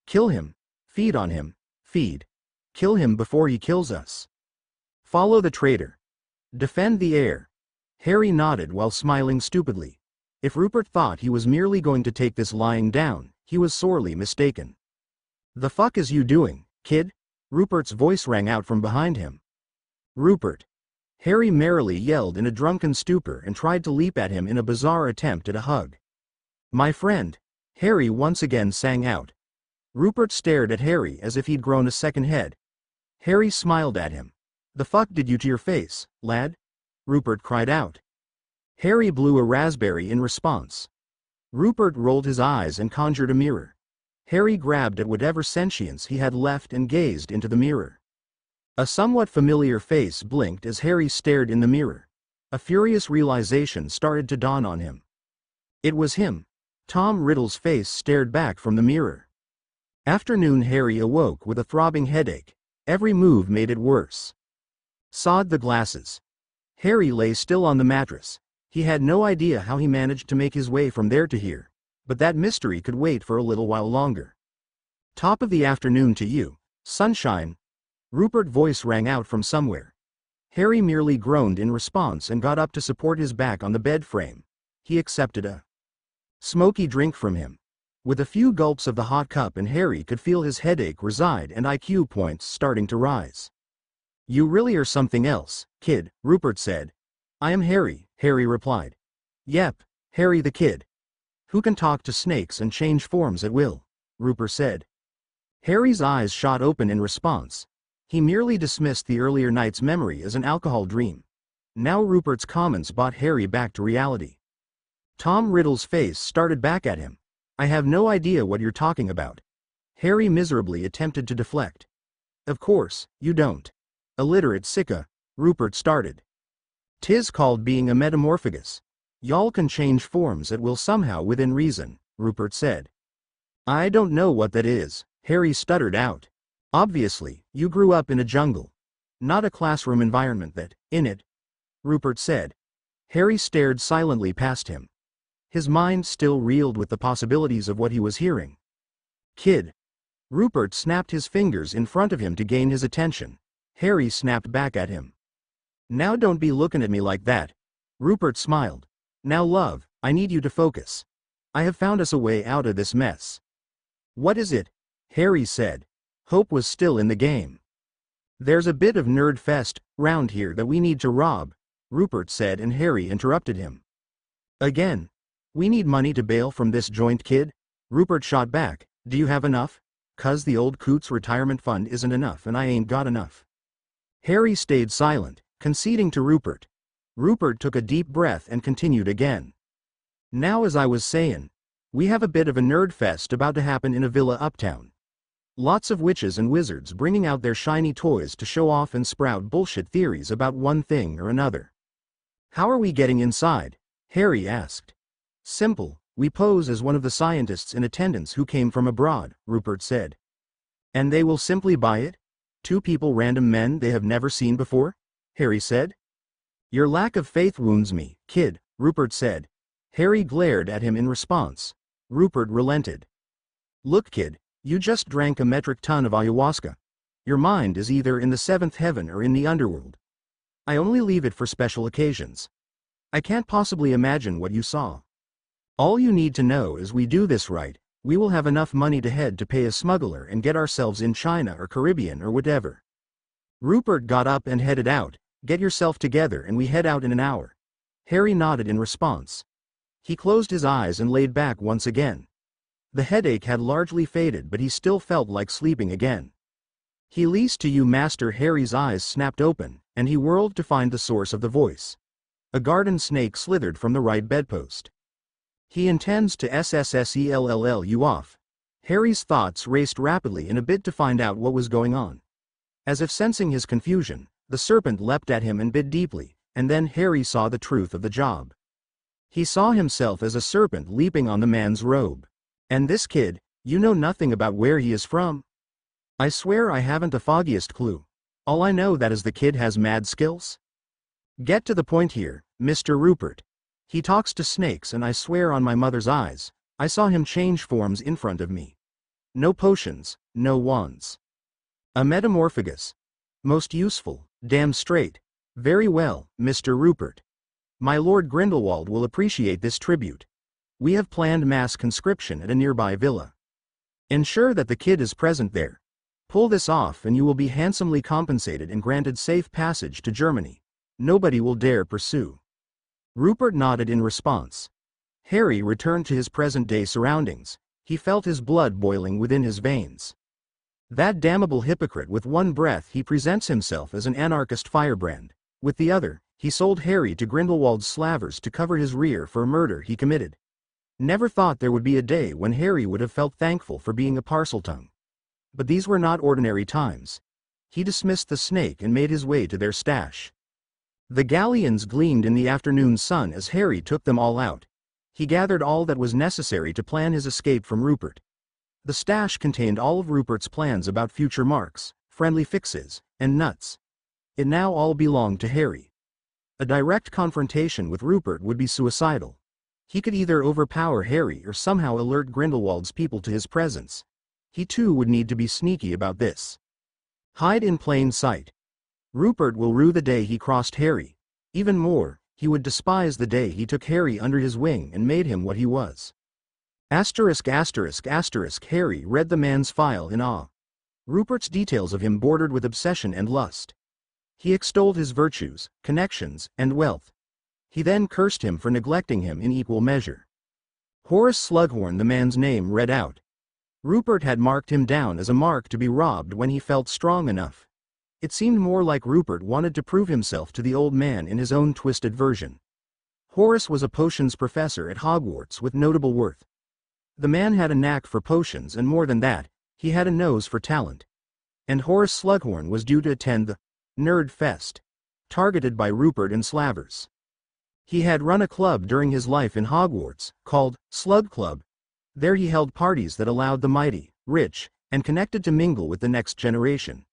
Kill him. Feed on him. Feed. Kill him before he kills us. Follow the traitor. Defend the heir. Harry nodded while smiling stupidly. If Rupert thought he was merely going to take this lying down, he was sorely mistaken. The fuck is you doing, kid? Rupert's voice rang out from behind him. Rupert. Harry merrily yelled in a drunken stupor and tried to leap at him in a bizarre attempt at a hug. My friend. Harry once again sang out. Rupert stared at Harry as if he'd grown a second head. Harry smiled at him. The fuck did you to your face, lad? Rupert cried out. Harry blew a raspberry in response. Rupert rolled his eyes and conjured a mirror. Harry grabbed at whatever sentience he had left and gazed into the mirror. A somewhat familiar face blinked as Harry stared in the mirror. A furious realization started to dawn on him. It was him. Tom Riddle's face stared back from the mirror. Afternoon. Harry awoke with a throbbing headache. Every move made it worse. Sod the glasses. Harry lay still on the mattress. He had no idea how he managed to make his way from there to here, but that mystery could wait for a little while longer. Top of the afternoon to you, sunshine. Rupert's voice rang out from somewhere. Harry merely groaned in response and got up to support his back on the bed frame. He accepted a smoky drink from him. With a few gulps of the hot cup, and Harry could feel his headache reside and IQ points starting to rise. You really are something else, kid, Rupert said. I am Harry, Harry replied. Yep, Harry the kid. Who can talk to snakes and change forms at will, Rupert said. Harry's eyes shot open in response. He merely dismissed the earlier night's memory as an alcohol dream. Now Rupert's comments brought Harry back to reality. Tom Riddle's face started back at him. I have no idea what you're talking about. Harry miserably attempted to deflect. Of course, you don't. Illiterate sicka, Rupert started. 'Tis called being a metamorphagus. Y'all can change forms at will somehow within reason, Rupert said. I don't know what that is, Harry stuttered out. Obviously, you grew up in a jungle. Not a classroom environment that, in it, Rupert said. Harry stared silently past him. His mind still reeled with the possibilities of what he was hearing. Kid. Rupert snapped his fingers in front of him to gain his attention. Harry snapped back at him. Now don't be looking at me like that. Rupert smiled. Now love, I need you to focus. I have found us a way out of this mess. What is it? Harry said. Hope was still in the game. There's a bit of nerd fest round here that we need to rob, Rupert said, and Harry interrupted him. Again. We need money to bail from this joint, kid. Rupert shot back. Do you have enough? 'Cause the old coot's retirement fund isn't enough and I ain't got enough. Harry stayed silent, conceding to Rupert. Rupert took a deep breath and continued again. Now, as I was saying, we have a bit of a nerd fest about to happen in a villa uptown. Lots of witches and wizards bringing out their shiny toys to show off and sprout bullshit theories about one thing or another. How are we getting inside? Harry asked. Simple, we pose as one of the scientists in attendance who came from abroad, Rupert said. And they will simply buy it? Two people, random men they have never seen before? Harry said. Your lack of faith wounds me, kid, Rupert said. Harry glared at him in response. Rupert relented. Look, kid, you just drank a metric ton of ayahuasca. Your mind is either in the seventh heaven or in the underworld. I only leave it for special occasions. I can't possibly imagine what you saw. All you need to know is we do this right, we will have enough money to head to pay a smuggler and get ourselves in China or Caribbean or whatever. Rupert got up and headed out. Get yourself together and we head out in an hour. Harry nodded in response. He closed his eyes and laid back once again. The headache had largely faded, but he still felt like sleeping again. He leased to you, master. Harry's eyes snapped open, and he whirled to find the source of the voice. A garden snake slithered from the right bedpost. He intends to SSSELLL you off. Harry's thoughts raced rapidly in a bid to find out what was going on. As if sensing his confusion, the serpent leapt at him and bit deeply, and then Harry saw the truth of the job. He saw himself as a serpent leaping on the man's robe. And this kid, you know nothing about where he is from? I swear I haven't the foggiest clue. All I know that is the kid has mad skills. Get to the point here, Mr. Rupert. He talks to snakes and I swear on my mother's eyes, I saw him change forms in front of me. No potions, no wands. A metamorphagus. Most useful, damn straight. Very well, Mr. Rupert. My Lord Grindelwald will appreciate this tribute. We have planned mass conscription at a nearby villa. Ensure that the kid is present there. Pull this off and you will be handsomely compensated and granted safe passage to Germany. Nobody will dare pursue. Rupert nodded in response. Harry returned to his present-day surroundings. He felt his blood boiling within his veins. That damnable hypocrite, with one breath he presents himself as an anarchist firebrand. With the other, he sold Harry to Grindelwald's slavers to cover his rear for a murder he committed. Never thought there would be a day when Harry would have felt thankful for being a parseltongue. But these were not ordinary times. He dismissed the snake and made his way to their stash. The galleons gleamed in the afternoon sun as Harry took them all out. He gathered all that was necessary to plan his escape from Rupert. The stash contained all of Rupert's plans about future marks, friendly fixes, and nuts. It now all belonged to Harry. A direct confrontation with Rupert would be suicidal. He could either overpower Harry or somehow alert Grindelwald's people to his presence. He too would need to be sneaky about this. Hide in plain sight. Rupert will rue the day he crossed Harry. Even more, he would despise the day he took Harry under his wing and made him what he was. Asterisk asterisk asterisk. Harry read the man's file in awe. Rupert's details of him bordered with obsession and lust. He extolled his virtues, connections, and wealth. He then cursed him for neglecting him in equal measure. Horace Slughorn, the man's name read out. Rupert had marked him down as a mark to be robbed when he felt strong enough. It seemed more like Rupert wanted to prove himself to the old man in his own twisted version. Horace was a potions professor at Hogwarts with notable worth. The man had a knack for potions, and more than that, he had a nose for talent. And Horace Slughorn was due to attend the Nerd Fest, targeted by Rupert and slavers. He had run a club during his life in Hogwarts, called Slug Club. There he held parties that allowed the mighty, rich, and connected to mingle with the next generation.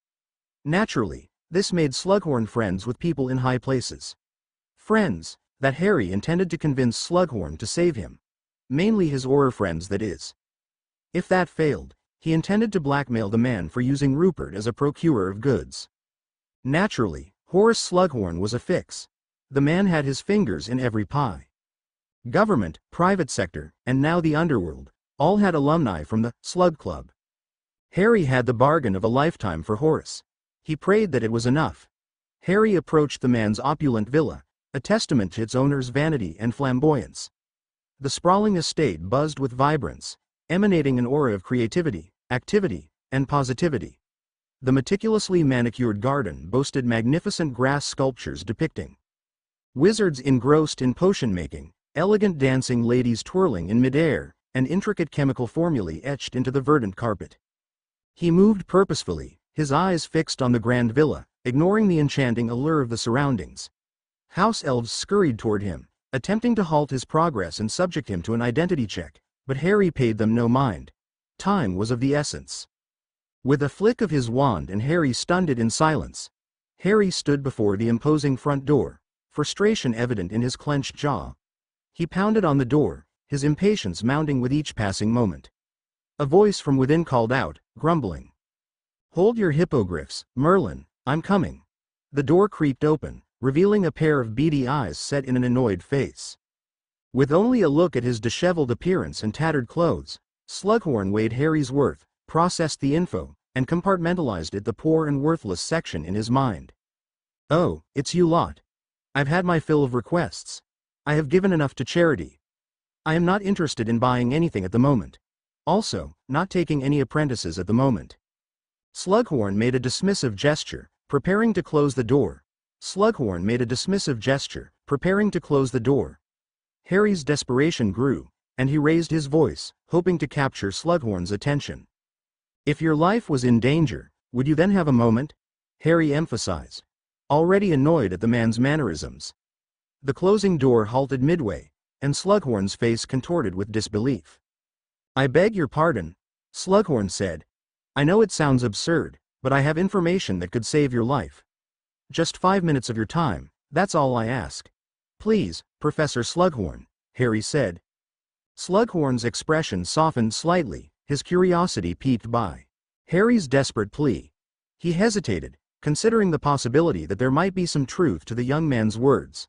Naturally, this made Slughorn friends with people in high places. Friends that Harry intended to convince Slughorn to save him. Mainly his Auror friends, that is. If that failed, he intended to blackmail the man for using Rupert as a procurer of goods. Naturally, Horace Slughorn was a fix. The man had his fingers in every pie. Government, private sector, and now the underworld, all had alumni from the Slug Club. Harry had the bargain of a lifetime for Horace. He prayed that it was enough. Harry approached the man's opulent villa, a testament to its owner's vanity and flamboyance. The sprawling estate buzzed with vibrance, emanating an aura of creativity, activity, and positivity. The meticulously manicured garden boasted magnificent grass sculptures depicting wizards engrossed in potion-making, elegant dancing ladies twirling in midair, and intricate chemical formulae etched into the verdant carpet. He moved purposefully, his eyes fixed on the grand villa, ignoring the enchanting allure of the surroundings. House elves scurried toward him, attempting to halt his progress and subject him to an identity check, but Harry paid them no mind. Time was of the essence. With a flick of his wand and Harry stunned it in silence, Harry stood before the imposing front door, frustration evident in his clenched jaw. He pounded on the door, his impatience mounting with each passing moment. A voice from within called out, grumbling. "Hold your hippogriffs, Merlin, I'm coming." The door creaked open, revealing a pair of beady eyes set in an annoyed face. With only a look at his disheveled appearance and tattered clothes, Slughorn weighed Harry's worth, processed the info, and compartmentalized it the poor and worthless section in his mind. "Oh, it's you lot. I've had my fill of requests. I have given enough to charity. I am not interested in buying anything at the moment. Also, not taking any apprentices at the moment." Slughorn made a dismissive gesture, preparing to close the door. Harry's desperation grew, and he raised his voice, hoping to capture Slughorn's attention. "If your life was in danger, would you then have a moment?" Harry emphasized, already annoyed at the man's mannerisms. The closing door halted midway, and Slughorn's face contorted with disbelief. "I beg your pardon," Slughorn said. "I know it sounds absurd, but I have information that could save your life. Just 5 minutes of your time, that's all I ask." "Please, Professor Slughorn," Harry said. Slughorn's expression softened slightly, his curiosity piqued by Harry's desperate plea. He hesitated, considering the possibility that there might be some truth to the young man's words.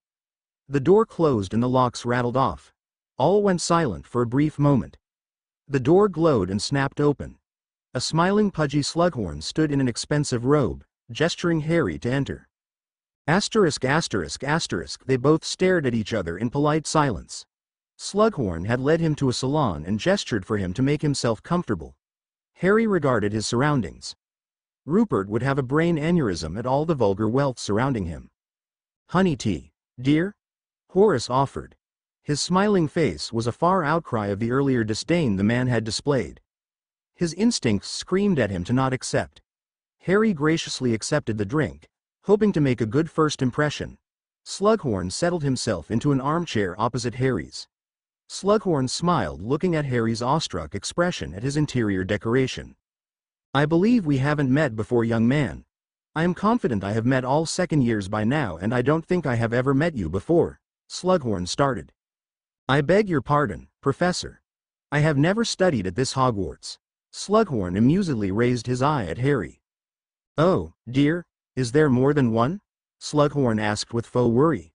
The door closed and the locks rattled off. All went silent for a brief moment. The door glowed and snapped open. A smiling pudgy Slughorn stood in an expensive robe, gesturing Harry to enter. They both stared at each other in polite silence. Slughorn had led him to a salon and gestured for him to make himself comfortable. Harry regarded his surroundings. Rupert would have a brain aneurysm at all the vulgar wealth surrounding him. "Honey tea, dear?" Horace offered. His smiling face was a far outcry of the earlier disdain the man had displayed. His instincts screamed at him to not accept. Harry graciously accepted the drink, hoping to make a good first impression. Slughorn settled himself into an armchair opposite Harry's. Slughorn smiled, looking at Harry's awestruck expression at his interior decoration. "I believe we haven't met before, young man. I am confident I have met all second years by now, and I don't think I have ever met you before," Slughorn started. "I beg your pardon, Professor. I have never studied at this Hogwarts." Slughorn amusedly raised his eye at Harry. "Oh, dear, is there more than one?" Slughorn asked with faux worry.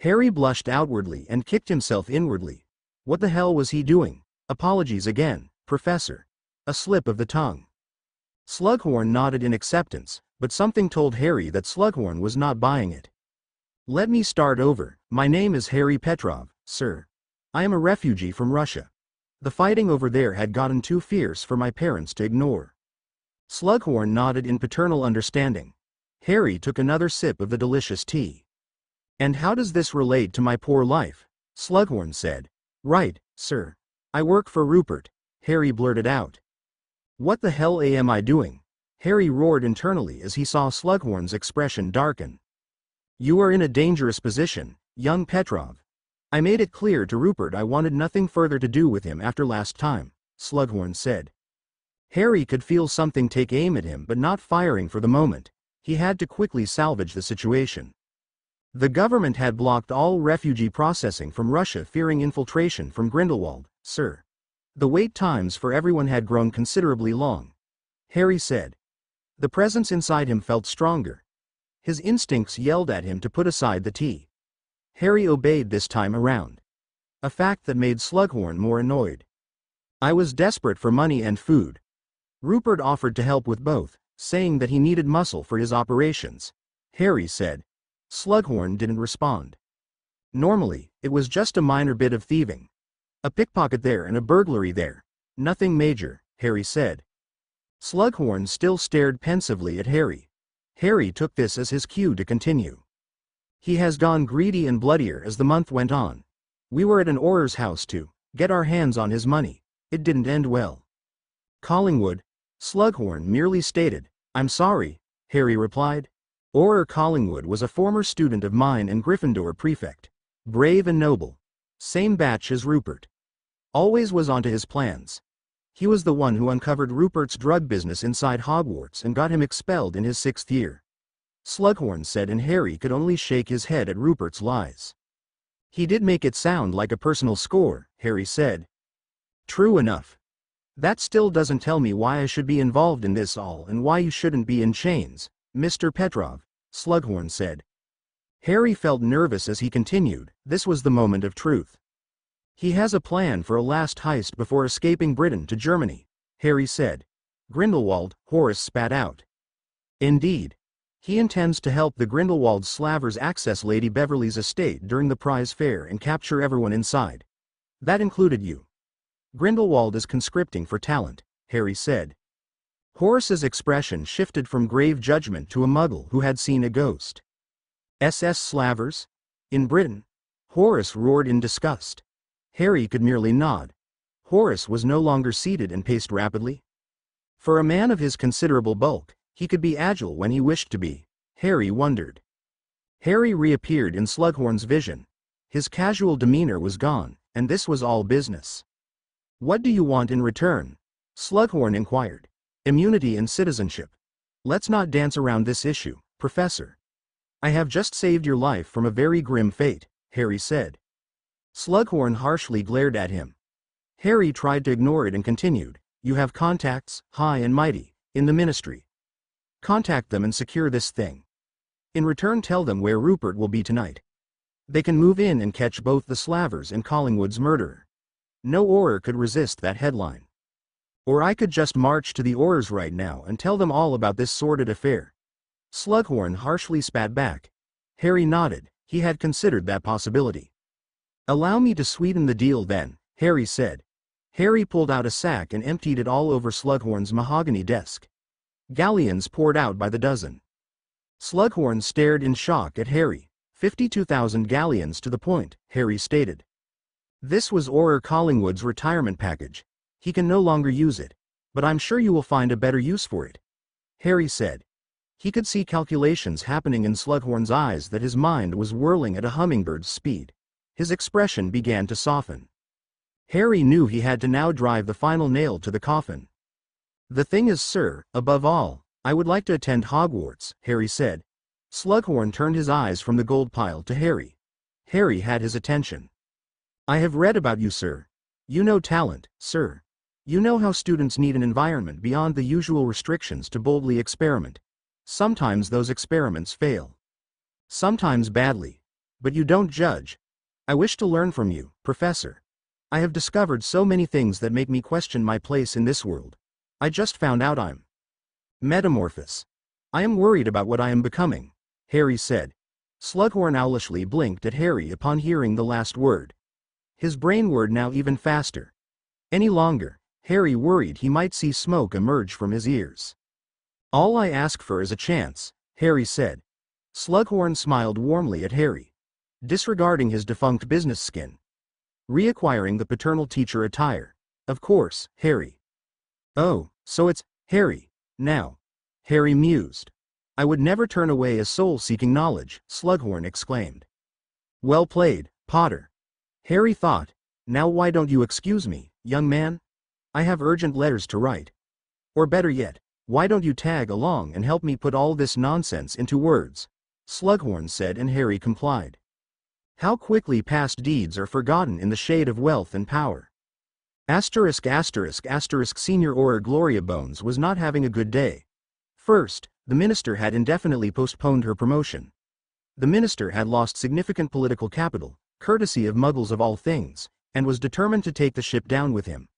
Harry blushed outwardly and kicked himself inwardly. What the hell was he doing? "Apologies again, Professor. A slip of the tongue." Slughorn nodded in acceptance, but something told Harry that Slughorn was not buying it. "Let me start over. My name is Harry Petrov, sir. I am a refugee from Russia. The fighting over there had gotten too fierce for my parents to ignore." Slughorn nodded in paternal understanding. Harry took another sip of the delicious tea. "And how does this relate to my poor life?" Slughorn said. "Right, sir. I work for Rupert," Harry blurted out. "What the hell am I doing?" Harry roared internally as he saw Slughorn's expression darken. "You are in a dangerous position, young Petrov. I made it clear to Rupert I wanted nothing further to do with him after last time," Slughorn said. Harry could feel something take aim at him, but not firing for the moment. He had to quickly salvage the situation. The government had blocked all refugee processing from Russia, fearing infiltration from Grindelwald, sir. The wait times for everyone had grown considerably long," Harry said. The presence inside him felt stronger. His instincts yelled at him to put aside the tea. Harry obeyed this time around. A fact that made Slughorn more annoyed. "I was desperate for money and food. Rupert offered to help with both, saying that he needed muscle for his operations," Harry said. Slughorn didn't respond. Normally, it was just a minor bit of thieving, A pickpocket there and a burglary there. Nothing major, Harry said. Slughorn still stared pensively at Harry. Harry took this as his cue to continue. He has gone greedy and bloodier as the month went on. We were at an Auror's house to get our hands on his money. It didn't end well. Collingwood, Slughorn merely stated. I'm sorry, Harry replied. Auror Collingwood was a former student of mine and Gryffindor prefect. Brave and noble. Same batch as Rupert. Always was onto his plans. He was the one who uncovered Rupert's drug business inside Hogwarts and got him expelled in his 6th year. Slughorn said, and Harry could only shake his head at Rupert's lies. He did make it sound like a personal score, Harry said. True enough. That still doesn't tell me why I should be involved in this all and why you shouldn't be in chains, Mr. Petrov, Slughorn said. Harry felt nervous as he continued. This was the moment of truth. He has a plan for a last heist before escaping Britain to Germany, Harry said. Grindelwald, Horace spat out. Indeed. He intends to help the Grindelwald slavers access Lady Beverly's estate during the prize fair and capture everyone inside. That included you. Grindelwald is conscripting for talent, Harry said. Horace's expression shifted from grave judgment to a Muggle who had seen a ghost. SS slavers? In Britain? Horace roared in disgust. Harry could merely nod. Horace was no longer seated and paced rapidly. For a man of his considerable bulk, he could be agile when he wished to be, Harry wondered. Harry reappeared in Slughorn's vision. His casual demeanor was gone, and this was all business. What do you want in return? Slughorn inquired. Immunity and citizenship. Let's not dance around this issue, Professor. I have just saved your life from a very grim fate, Harry said. Slughorn harshly glared at him. Harry tried to ignore it and continued. You have contacts, high and mighty, in the ministry. Contact them and secure this thing. In return, tell them where Rupert will be tonight. They can move in and catch both the slavers and Collingwood's murderer. No Auror could resist that headline. Or I could just march to the Aurors right now and tell them all about this sordid affair. Slughorn harshly spat back. Harry nodded. He had considered that possibility. Allow me to sweeten the deal then, Harry said. Harry pulled out a sack and emptied it all over Slughorn's mahogany desk. Galleons poured out by the dozen. Slughorn stared in shock at Harry. 52,000 galleons to the point, Harry stated. This was Auror Collingwood's retirement package. He can no longer use it, but I'm sure you will find a better use for it, Harry said. He could see calculations happening in Slughorn's eyes, that his mind was whirling at a hummingbird's speed. His expression began to soften. Harry knew he had to now drive the final nail to the coffin. The thing is, sir, above all, I would like to attend Hogwarts, Harry said. Slughorn turned his eyes from the gold pile to Harry. Harry had his attention. I have read about you, sir. You know talent, sir. You know how students need an environment beyond the usual restrictions to boldly experiment. Sometimes those experiments fail. Sometimes badly. But you don't judge. I wish to learn from you, Professor. I have discovered so many things that make me question my place in this world. I just found out I'm metamorphous. I am worried about what I am becoming, Harry said. Slughorn owlishly blinked at Harry upon hearing the last word. His brain whirred now even faster. Any longer, Harry worried he might see smoke emerge from his ears. All I ask for is a chance, Harry said. Slughorn smiled warmly at Harry. Disregarding his defunct business skin. Reacquiring the paternal teacher attire. Of course, Harry. Oh, so it's Harry, now. Harry mused. I would never turn away a soul seeking knowledge, Slughorn exclaimed. Well played, Potter. Harry thought. Now why don't you excuse me, young man? I have urgent letters to write. Or better yet, why don't you tag along and help me put all this nonsense into words? Slughorn said, and Harry complied. How quickly past deeds are forgotten in the shade of wealth and power. Senior Auror Gloria Bones was not having a good day. First, the minister had indefinitely postponed her promotion. The minister had lost significant political capital, courtesy of Muggles of all things, and was determined to take the ship down with him.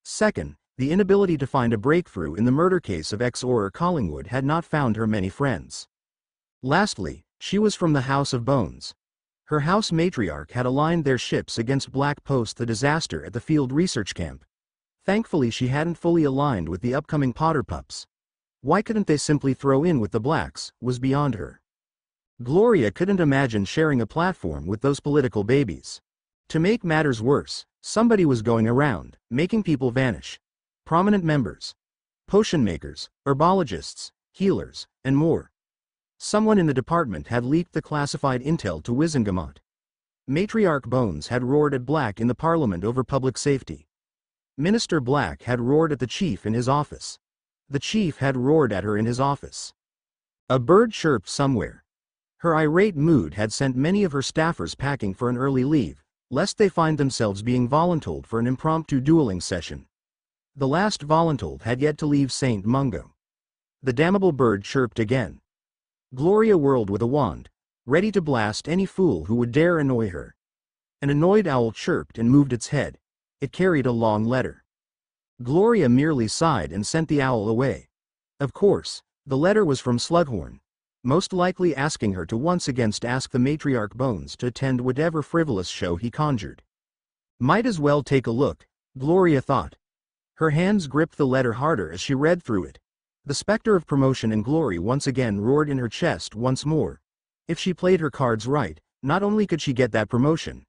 Second, the inability to find a breakthrough in the murder case of ex-Auror Collingwood had not found her many friends. Lastly, she was from the House of Bones. Her house matriarch had aligned their ships against Black post the disaster at the field research camp. Thankfully she hadn't fully aligned with the upcoming Potter pups. Why couldn't they simply throw in with the Blacks, was beyond her. Gloria couldn't imagine sharing a platform with those political babies. To make matters worse, somebody was going around, making people vanish. Prominent members, potion makers, herbologists, healers, and more. Someone in the department had leaked the classified intel to Wizengamot. Matriarch Bones had roared at Black in the parliament over public safety. Minister Black had roared at the chief in his office. The chief had roared at her in his office. A bird chirped somewhere. Her irate mood had sent many of her staffers packing for an early leave, lest they find themselves being voluntold for an impromptu dueling session. The last voluntold had yet to leave St. Mungo. The damnable bird chirped again. Gloria whirled with a wand, ready to blast any fool who would dare annoy her. An annoyed owl chirped and moved its head. It carried a long letter. Gloria merely sighed and sent the owl away. Of course, the letter was from Slughorn, most likely asking her to once again ask the matriarch Bones to attend whatever frivolous show he conjured. Might as well take a look, Gloria thought. Her hands gripped the letter harder as she read through it. The specter of promotion and glory once again roared in her chest once more. If she played her cards right, not only could she get that promotion,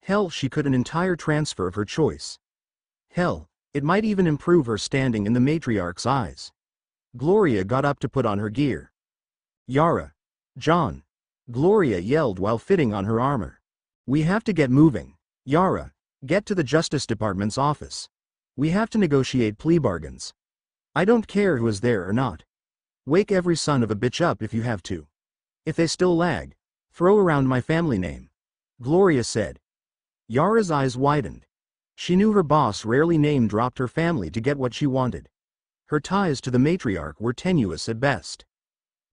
hell, she could an entire transfer of her choice. Hell, it might even improve her standing in the matriarch's eyes. Gloria got up to put on her gear. Yara. John. Gloria yelled while fitting on her armor. We have to get moving. Yara, get to the Justice Department's office. We have to negotiate plea bargains. I don't care who is there or not. Wake every son of a bitch up if you have to. If they still lag, throw around my family name. Gloria said. Yara's eyes widened. She knew her boss rarely name-dropped her family to get what she wanted. Her ties to the matriarch were tenuous at best.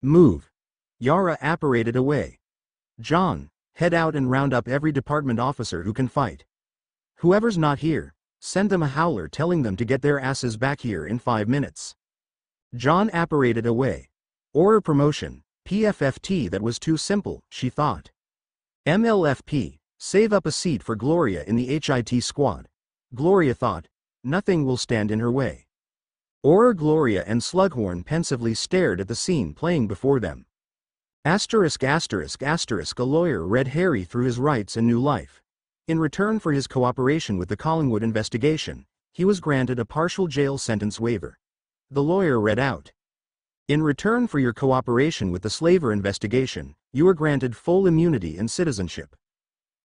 Move. Yara apparated away. John, head out and round up every department officer who can fight. Whoever's not here, send them a howler telling them to get their asses back here in 5 minutes. John apparated away. Or a promotion, PFFT, that was too simple, she thought. MLFP, save up a seat for Gloria in the HIT squad. Gloria thought, nothing will stand in her way. Or Gloria and Slughorn pensively stared at the scene playing before them. A lawyer read Harry through his rights and new life. In return for his cooperation with the Collingwood investigation, he was granted a partial jail sentence waiver. The lawyer read out. In return for your cooperation with the Slaver investigation, you are granted full immunity and citizenship.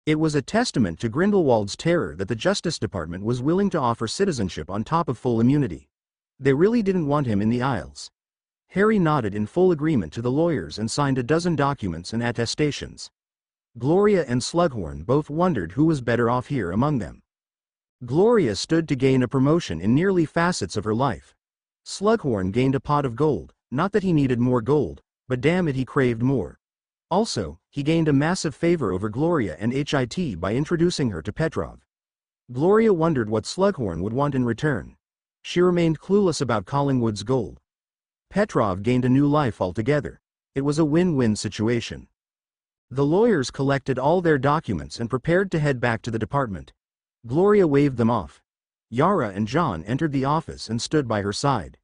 It was a testament to Grindelwald's terror that the Justice Department was willing to offer citizenship on top of full immunity. They really didn't want him in the Isles. Harry nodded in full agreement to the lawyers and signed a dozen documents and attestations. Gloria and Slughorn both wondered who was better off here among them. Gloria stood to gain a promotion in nearly facets of her life. Slughorn gained a pot of gold, not that he needed more gold, but damn it, he craved more. Also, he gained a massive favor over Gloria and HIT by introducing her to Petrov. Gloria wondered what Slughorn would want in return. She remained clueless about Collingwood's gold. Petrov gained a new life altogether. It was a win-win situation. The lawyers collected all their documents and prepared to head back to the department. Gloria waved them off. Yara and John entered the office and stood by her side.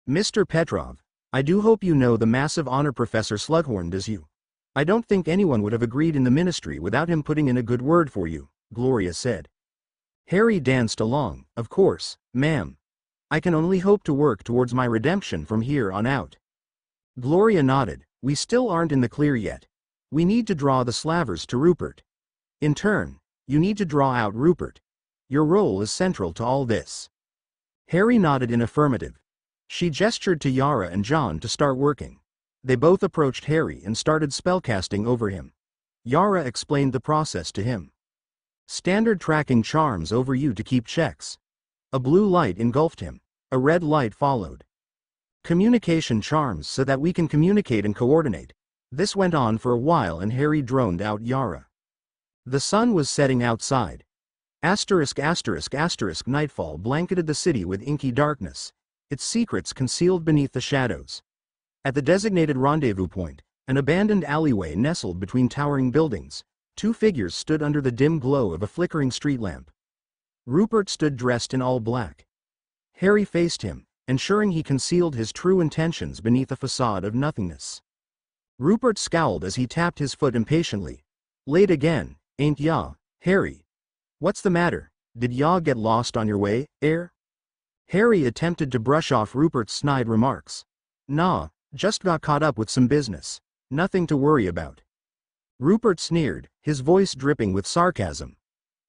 Mr. Petrov, I do hope you know the massive honor Professor Slughorn does you. I don't think anyone would have agreed in the ministry without him putting in a good word for you, Gloria said. Harry danced along. Of course, ma'am. I can only hope to work towards my redemption from here on out. Gloria nodded. We still aren't in the clear yet. We need to draw the Slavers to Rupert. In turn, you need to draw out Rupert. Your role is central to all this. Harry nodded in affirmative. She gestured to Yara and John to start working. They both approached Harry and started spellcasting over him. Yara explained the process to him. Standard tracking charms over you to keep checks. A blue light engulfed him. A red light followed. Communication charms so that we can communicate and coordinate. This went on for a while and Harry droned out Yara. The sun was setting outside. Nightfall blanketed the city with inky darkness, its secrets concealed beneath the shadows. At the designated rendezvous point, an abandoned alleyway nestled between towering buildings, Two figures stood under the dim glow of a flickering street lamp. Rupert stood dressed in all black. Harry faced him, ensuring he concealed his true intentions beneath a facade of nothingness. Rupert scowled as he tapped his foot impatiently. "Late again, ain't ya, Harry? What's the matter? Did ya get lost on your way, Harry attempted to brush off Rupert's snide remarks. "Nah, just got caught up with some business. Nothing to worry about." Rupert sneered, his voice dripping with sarcasm.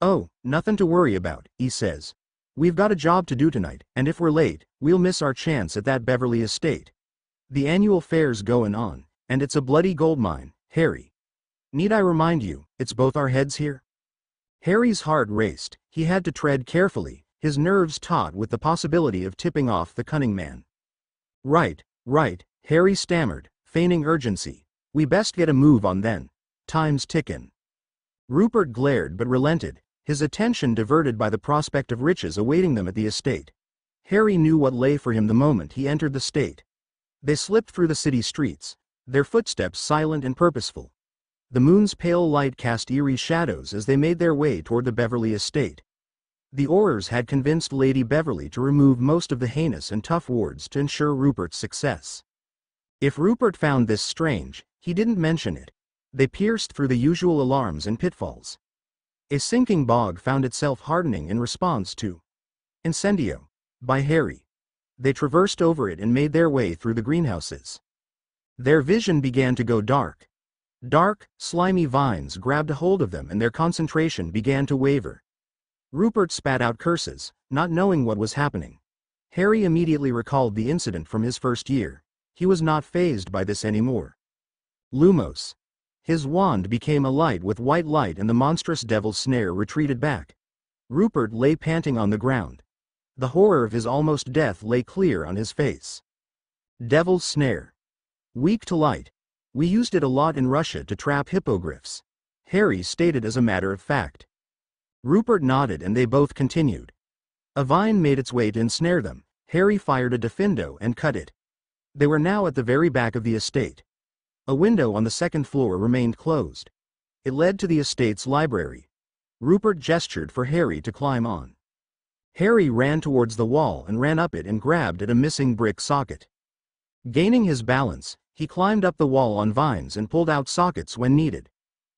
"Oh, nothing to worry about," he says. "We've got a job to do tonight, and if we're late, we'll miss our chance at that Beverly estate. The annual fair's going on, and it's a bloody goldmine, Harry. Need I remind you, it's both our heads here?" Harry's heart raced. He had to tread carefully, his nerves taut with the possibility of tipping off the cunning man. Right, Harry stammered, feigning urgency. "We best get a move on then. Time's tickin'." Rupert glared but relented, his attention diverted by the prospect of riches awaiting them at the estate. Harry knew what lay for him the moment he entered the state. They slipped through the city streets, their footsteps silent and purposeful. The moon's pale light cast eerie shadows as they made their way toward the Beverly estate. The Aurors had convinced Lady Beverly to remove most of the heinous and tough wards to ensure Rupert's success. If Rupert found this strange, he didn't mention it. They pierced through the usual alarms and pitfalls. A sinking bog found itself hardening in response to "Incendio" by Harry. They traversed over it and made their way through the greenhouses. Their vision began to go dark. Dark, slimy vines grabbed a hold of them and their concentration began to waver. Rupert spat out curses, not knowing what was happening. Harry immediately recalled the incident from his first year. He was not fazed by this anymore. Lumos. His wand became alight with white light and the monstrous devil's snare retreated back. Rupert lay panting on the ground. The horror of his almost death lay clear on his face. Devil's snare. Weak to light. "We used it a lot in Russia to trap hippogriffs," Harry stated as a matter of fact. Rupert nodded and they both continued. A vine made its way to ensnare them. Harry fired a diffindo and cut it. They were now at the very back of the estate. A window on the second floor remained closed. It led to the estate's library. Rupert gestured for Harry to climb on. Harry ran towards the wall and ran up it and grabbed at a missing brick socket. Gaining his balance, he climbed up the wall on vines and pulled out sockets when needed.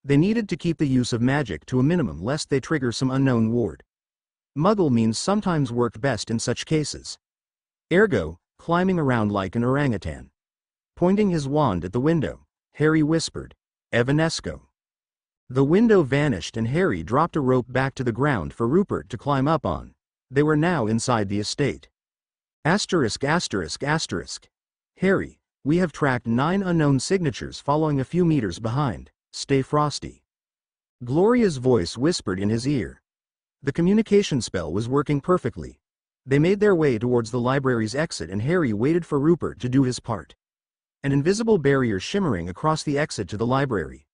They needed to keep the use of magic to a minimum lest they trigger some unknown ward. Muggle means sometimes worked best in such cases. Ergo, climbing around like an orangutan. Pointing his wand at the window, Harry whispered, "Evanesco." The window vanished and Harry dropped a rope back to the ground for Rupert to climb up on. They were now inside the estate. Asterisk. "Harry, we have tracked 9 unknown signatures following a few meters behind. Stay frosty." Gloria's voice whispered in his ear. The communication spell was working perfectly. They made their way towards the library's exit and Harry waited for Rupert to do his part. An invisible barrier shimmering across the exit to the library.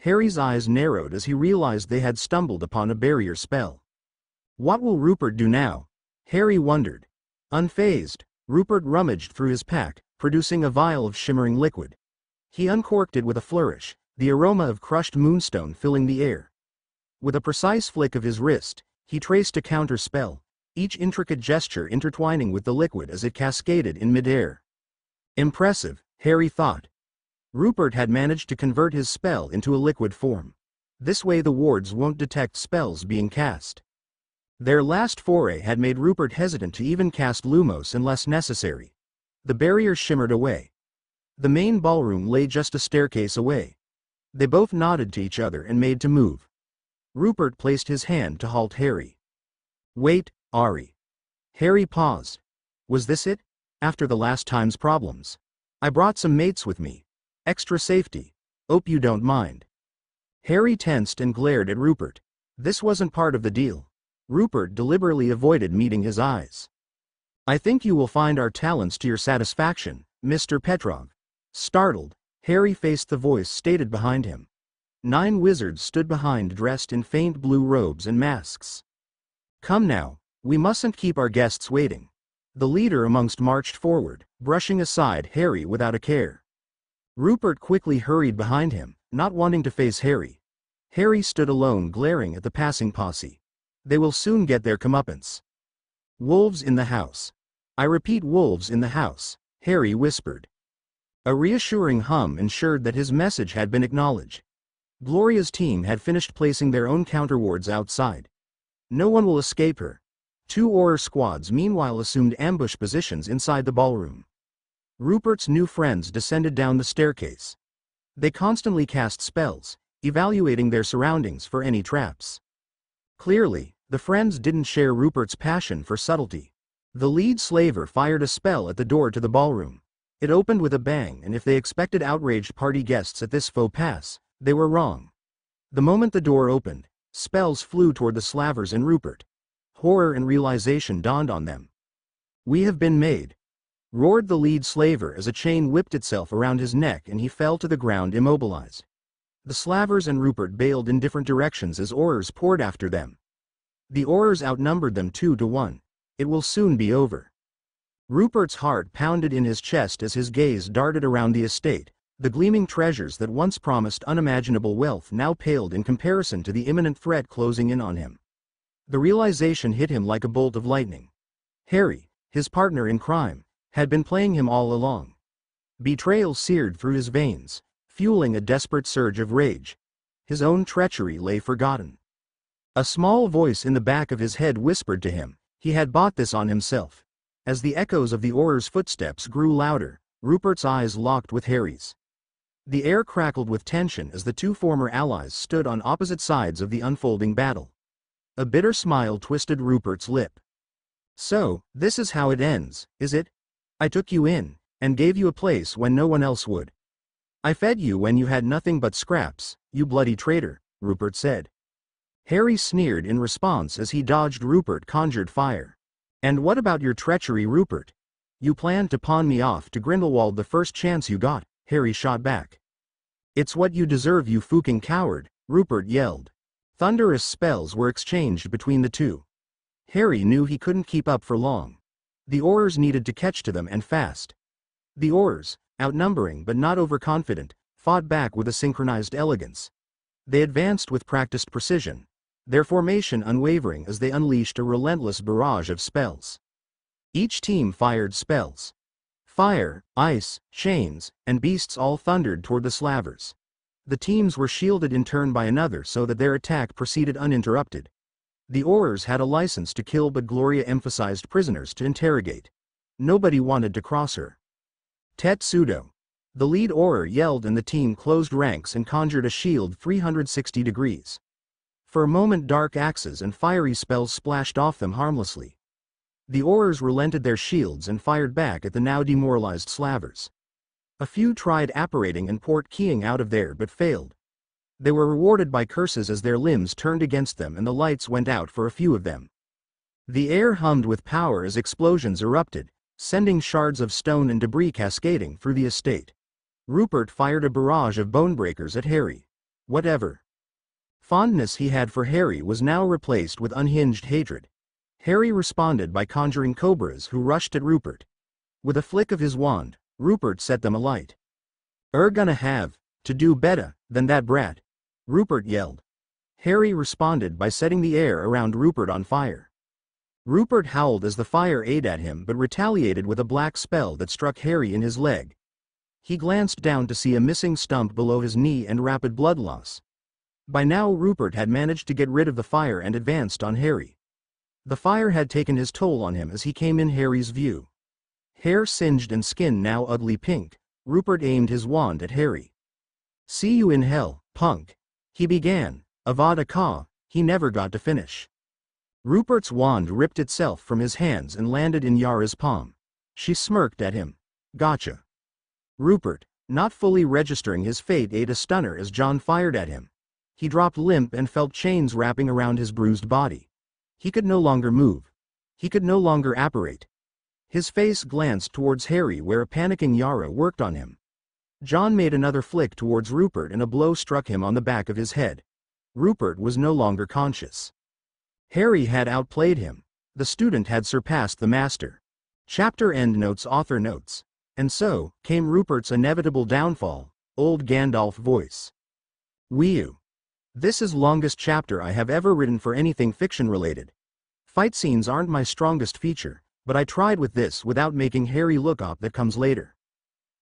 Harry's eyes narrowed as he realized they had stumbled upon a barrier spell. What will Rupert do now? Harry wondered. Unfazed, Rupert rummaged through his pack, producing a vial of shimmering liquid. He uncorked it with a flourish, the aroma of crushed moonstone filling the air. With a precise flick of his wrist, he traced a counter spell, each intricate gesture intertwining with the liquid as it cascaded in midair. Impressive, Harry thought. Rupert had managed to convert his spell into a liquid form. This way the wards won't detect spells being cast. Their last foray had made Rupert hesitant to even cast Lumos unless necessary. The barrier shimmered away. The main ballroom lay just a staircase away. They both nodded to each other and made to move. Rupert placed his hand to halt Harry. "Wait, Ari." Harry paused. Was this it? After the last time's problems. "I brought some mates with me. Extra safety. Hope you don't mind." Harry tensed and glared at Rupert. This wasn't part of the deal. Rupert deliberately avoided meeting his eyes. "I think you will find our talents to your satisfaction, Mr. Petrov." Startled, Harry faced the voice stated behind him. 9 wizards stood behind dressed in faint blue robes and masks. "Come now, we mustn't keep our guests waiting." The leader amongst marched forward, brushing aside Harry without a care. Rupert quickly hurried behind him, not wanting to face Harry. Harry stood alone glaring at the passing posse. They will soon get their comeuppance. Wolves in the house. I repeat, wolves in the house, Harry whispered. A reassuring hum ensured that his message had been acknowledged. Gloria's team had finished placing their own counterwards outside. No one will escape her. 2 Auror squads meanwhile assumed ambush positions inside the ballroom. Rupert's new friends descended down the staircase. They constantly cast spells, evaluating their surroundings for any traps. Clearly, the friends didn't share Rupert's passion for subtlety. The lead slaver fired a spell at the door to the ballroom. It opened with a bang, and if they expected outraged party guests at this faux pas, they were wrong. The moment the door opened, spells flew toward the slavers and Rupert. Horror and realization dawned on them. "We have been made," roared the lead slaver as a chain whipped itself around his neck and he fell to the ground immobilized. The slavers and Rupert bailed in different directions as Aurors poured after them. The Aurors outnumbered them 2 to 1. It will soon be over. Rupert's heart pounded in his chest as his gaze darted around the estate. The gleaming treasures that once promised unimaginable wealth now paled in comparison to the imminent threat closing in on him. The realization hit him like a bolt of lightning. Harry, his partner in crime, had been playing him all along. Betrayal seared through his veins, fueling a desperate surge of rage. His own treachery lay forgotten. A small voice in the back of his head whispered to him, he had bought this on himself. As the echoes of the Auror's footsteps grew louder, Rupert's eyes locked with Harry's. The air crackled with tension as the 2 former allies stood on opposite sides of the unfolding battle. A bitter smile twisted Rupert's lip. "So, this is how it ends, is it? I took you in, and gave you a place when no one else would. I fed you when you had nothing but scraps, you bloody traitor," Rupert said. Harry sneered in response as he dodged Rupert conjured fire. "And what about your treachery, Rupert? You planned to pawn me off to Grindelwald the first chance you got," Harry shot back. "It's what you deserve, you fucking coward," Rupert yelled. Thunderous spells were exchanged between the two. Harry knew he couldn't keep up for long. The Aurors needed to catch to them and fast. The Aurors, outnumbering but not overconfident, fought back with a synchronized elegance. They advanced with practiced precision, their formation unwavering as they unleashed a relentless barrage of spells. Each team fired spells. Fire, ice, chains, and beasts all thundered toward the slavers. The teams were shielded in turn by another so that their attack proceeded uninterrupted. The Aurors had a license to kill, but Gloria emphasized prisoners to interrogate. Nobody wanted to cross her. "Tet pseudo." The lead Auror yelled and the team closed ranks and conjured a shield 360 degrees. For a moment dark axes and fiery spells splashed off them harmlessly. The Aurors relented their shields and fired back at the now demoralized slavers. A few tried apparating and port keying out of there but failed. They were rewarded by curses as their limbs turned against them and the lights went out for a few of them. The air hummed with power as explosions erupted, sending shards of stone and debris cascading through the estate. Rupert fired a barrage of bonebreakers at Harry. Whatever fondness he had for Harry was now replaced with unhinged hatred. Harry responded by conjuring cobras who rushed at Rupert. With a flick of his wand, Rupert set them alight. Gonna have to do better than that, brat," Rupert yelled. Harry responded by setting the air around Rupert on fire. Rupert howled as the fire ate at him but retaliated with a black spell that struck Harry in his leg. He glanced down to see a missing stump below his knee and rapid blood loss. By now Rupert had managed to get rid of the fire and advanced on Harry. The fire had taken his toll on him as he came in Harry's view. Hair singed and skin now ugly pink, Rupert aimed his wand at Harry. "See you in hell, punk," he began. Avada Ka, he never got to finish. Rupert's wand ripped itself from his hands and landed in Yara's palm. She smirked at him. "Gotcha." Rupert, not fully registering his fate, ate a stunner as John fired at him. He dropped limp and felt chains wrapping around his bruised body. He could no longer move. He could no longer apparate. His face glanced towards Harry where a panicking Yara worked on him. John made another flick towards Rupert and a blow struck him on the back of his head. Rupert was no longer conscious. Harry had outplayed him. The student had surpassed the master. Chapter endnotes. Author notes. And so came Rupert's inevitable downfall. Old Gandalf voice. "Whew. This is longest chapter I have ever written for anything fiction related. Fight scenes aren't my strongest feature, but I tried with this without making Harry look up that comes later.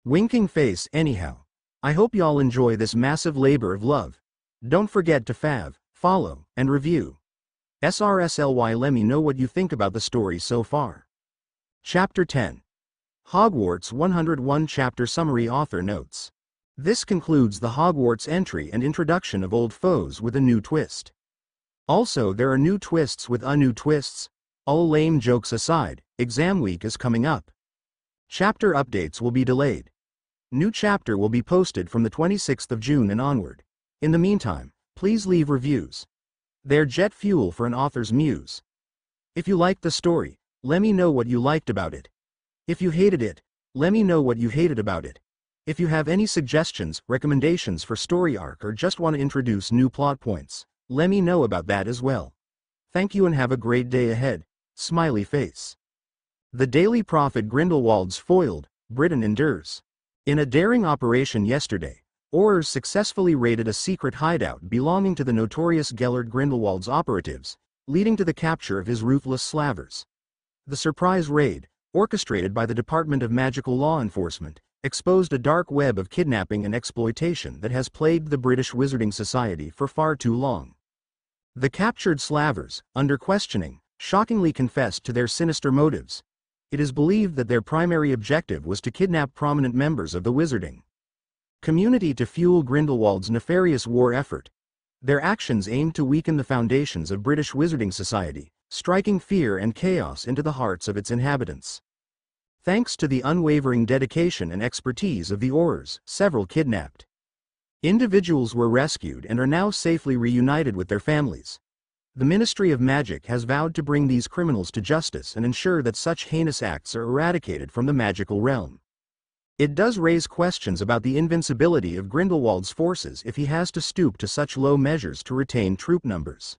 Winking face anyhow. I hope y'all enjoy this massive labor of love. Don't forget to follow, and review. SRSLY. Let me know what you think about the story so far. Chapter 10. Hogwarts 101 Chapter Summary. Author notes. This concludes the Hogwarts entry and introduction of old foes with a new twist. Also, there are new twists with new twists. All lame jokes aside, exam week is coming up. Chapter updates will be delayed. New chapter will be posted from the 26th of June and onward. In the meantime, please leave reviews. They're jet fuel for an author's muse. If you liked the story, let me know what you liked about it. If you hated it, let me know what you hated about it. If you have any suggestions, recommendations for story arc, or just want to introduce new plot points, let me know about that as well. Thank you and have a great day ahead. Smiley face. The Daily Prophet. Grindelwald's foiled, Britain endures. In a daring operation yesterday, Aurors successfully raided a secret hideout belonging to the notorious Gellert Grindelwald's operatives, leading to the capture of his ruthless slavers. The surprise raid, orchestrated by the Department of Magical Law Enforcement, exposed a dark web of kidnapping and exploitation that has plagued the British Wizarding Society for far too long. The captured slavers, under questioning, shockingly confessed to their sinister motives. It is believed that their primary objective was to kidnap prominent members of the Wizarding community to fuel Grindelwald's nefarious war effort. Their actions aimed to weaken the foundations of British Wizarding Society, striking fear and chaos into the hearts of its inhabitants. Thanks to the unwavering dedication and expertise of the Aurors, several kidnapped individuals were rescued and are now safely reunited with their families. The Ministry of Magic has vowed to bring these criminals to justice and ensure that such heinous acts are eradicated from the magical realm. It does raise questions about the invincibility of Grindelwald's forces if he has to stoop to such low measures to retain troop numbers.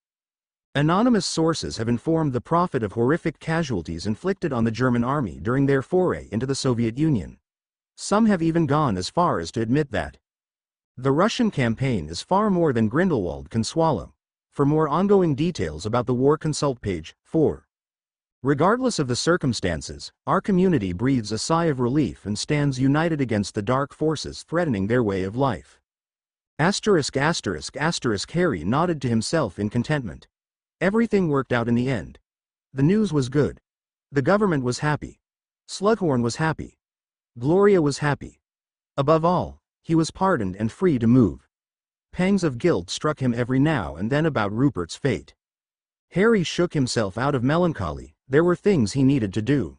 Anonymous sources have informed the Prophet of horrific casualties inflicted on the German army during their foray into the Soviet Union. Some have even gone as far as to admit that the Russian campaign is far more than Grindelwald can swallow. For more ongoing details about the war, consult page 4. Regardless of the circumstances, our community breathes a sigh of relief and stands united against the dark forces threatening their way of life. Harry nodded to himself in contentment. Everything worked out in the end. The news was good. The government was happy. Slughorn was happy. Gloria was happy. Above all, he was pardoned and free to move. Pangs of guilt struck him every now and then about Rupert's fate. Harry shook himself out of melancholy. There were things he needed to do.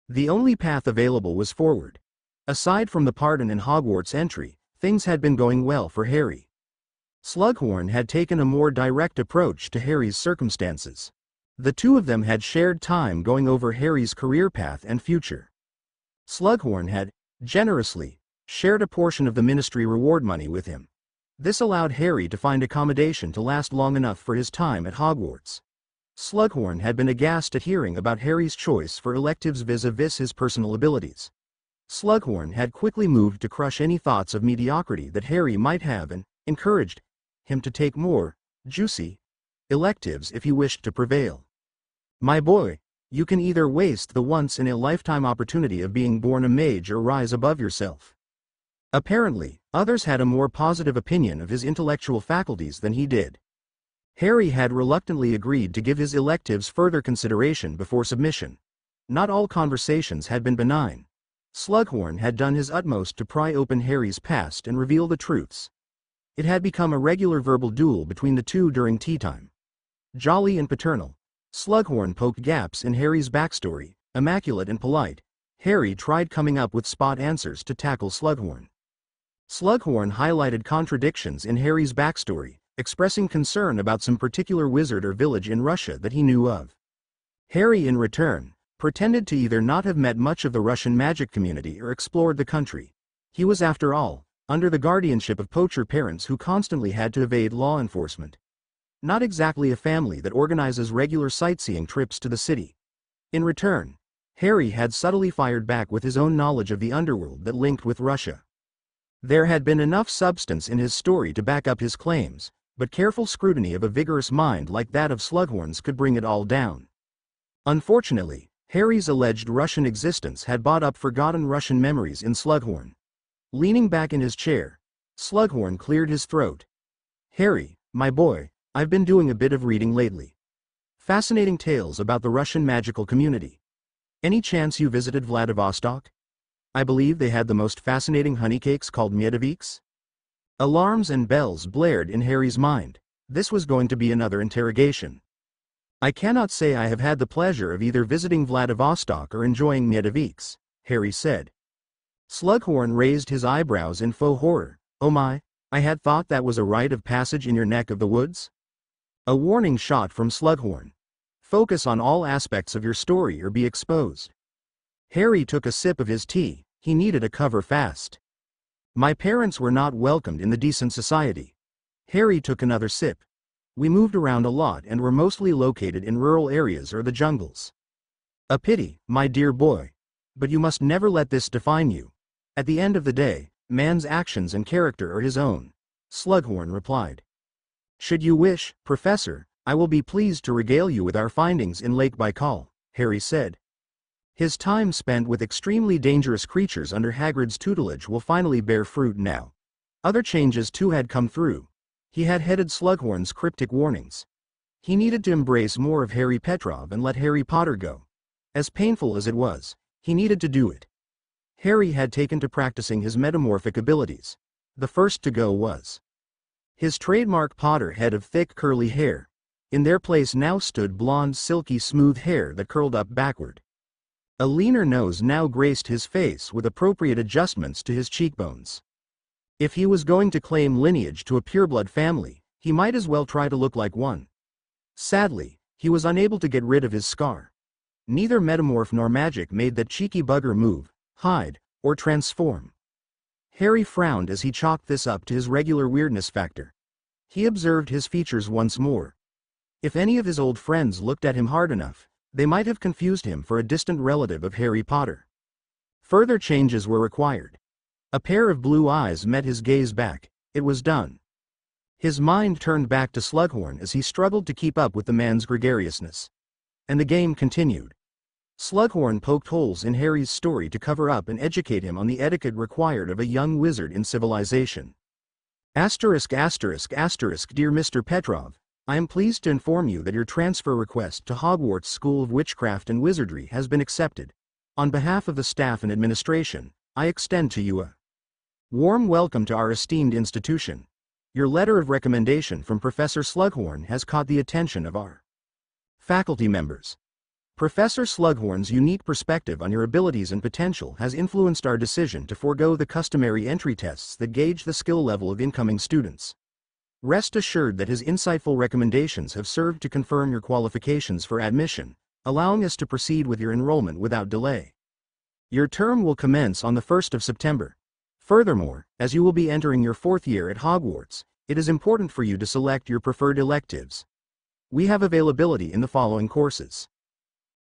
The only path available was forward. Aside from the pardon and Hogwarts entry, things had been going well for Harry. Slughorn had taken a more direct approach to Harry's circumstances. The two of them had shared time going over Harry's career path and future. Slughorn had, generously, shared a portion of the ministry reward money with him. This allowed Harry to find accommodation to last long enough for his time at Hogwarts. Slughorn had been aghast at hearing about Harry's choice for electives vis-a-vis his personal abilities. Slughorn had quickly moved to crush any thoughts of mediocrity that Harry might have and encouraged him to take more juicy electives if he wished to prevail. My boy, you can either waste the once-in-a-lifetime opportunity of being born a mage or rise above yourself. Apparently, others had a more positive opinion of his intellectual faculties than he did. Harry had reluctantly agreed to give his electives further consideration before submission. Not all conversations had been benign. Slughorn had done his utmost to pry open Harry's past and reveal the truths. It had become a regular verbal duel between the two during tea time. Jolly and paternal, Slughorn poked gaps in Harry's backstory. Immaculate and polite, Harry tried coming up with spot answers to tackle Slughorn. Slughorn highlighted contradictions in Harry's backstory, expressing concern about some particular wizard or village in Russia that he knew of. Harry, in return, pretended to either not have met much of the Russian magic community or explored the country. He was, after all, under the guardianship of poacher parents who constantly had to evade law enforcement. Not exactly a family that organizes regular sightseeing trips to the city. In return, Harry had subtly fired back with his own knowledge of the underworld that linked with Russia. There had been enough substance in his story to back up his claims, but careful scrutiny of a vigorous mind like that of Slughorn's could bring it all down. Unfortunately, Harry's alleged Russian existence had brought up forgotten Russian memories in Slughorn. Leaning back in his chair, Slughorn cleared his throat. "Harry, my boy, I've been doing a bit of reading lately. Fascinating tales about the Russian magical community. Any chance you visited Vladivostok? I believe they had the most fascinating honeycakes called Miedoviks." Alarms and bells blared in Harry's mind. This was going to be another interrogation. "I cannot say I have had the pleasure of either visiting Vladivostok or enjoying Miedoviks," Harry said. Slughorn raised his eyebrows in faux horror. "Oh my, I had thought that was a rite of passage in your neck of the woods?" A warning shot from Slughorn. "Focus on all aspects of your story or be exposed." Harry took a sip of his tea. He needed a cover fast. "My parents were not welcomed in the decent society." Harry took another sip. "We moved around a lot and were mostly located in rural areas or the jungles." "A pity, my dear boy. But you must never let this define you. At the end of the day, man's actions and character are his own," Slughorn replied. "Should you wish, Professor, I will be pleased to regale you with our findings in Lake Baikal," Harry said. His time spent with extremely dangerous creatures under Hagrid's tutelage will finally bear fruit now. Other changes too had come through. He had heeded Slughorn's cryptic warnings. He needed to embrace more of Harry Petrov and let Harry Potter go. As painful as it was, he needed to do it. Harry had taken to practicing his metamorphic abilities. The first to go was his trademark Potter head of thick curly hair. In their place now stood blonde silky smooth hair that curled up backward. A leaner nose now graced his face with appropriate adjustments to his cheekbones. If he was going to claim lineage to a pureblood family, he might as well try to look like one. Sadly, he was unable to get rid of his scar. Neither metamorph nor magic made that cheeky bugger move, hide, or transform. Harry frowned as he chalked this up to his regular weirdness factor. He observed his features once more. If any of his old friends looked at him hard enough, they might have confused him for a distant relative of Harry Potter. Further changes were required. A pair of blue eyes met his gaze back. It was done. His mind turned back to Slughorn as he struggled to keep up with the man's gregariousness. And the game continued. Slughorn poked holes in Harry's story to cover up and educate him on the etiquette required of a young wizard in civilization. Dear Mr. Petrov, I am pleased to inform you that your transfer request to Hogwarts School of Witchcraft and Wizardry has been accepted. On behalf of the staff and administration, I extend to you a warm welcome to our esteemed institution. Your letter of recommendation from Professor Slughorn has caught the attention of our faculty members. Professor Slughorn's unique perspective on your abilities and potential has influenced our decision to forego the customary entry tests that gauge the skill level of incoming students. Rest assured that his insightful recommendations have served to confirm your qualifications for admission, allowing us to proceed with your enrollment without delay. Your term will commence on the 1st of September. Furthermore, as you will be entering your 4th year at Hogwarts, it is important for you to select your preferred electives. We have availability in the following courses: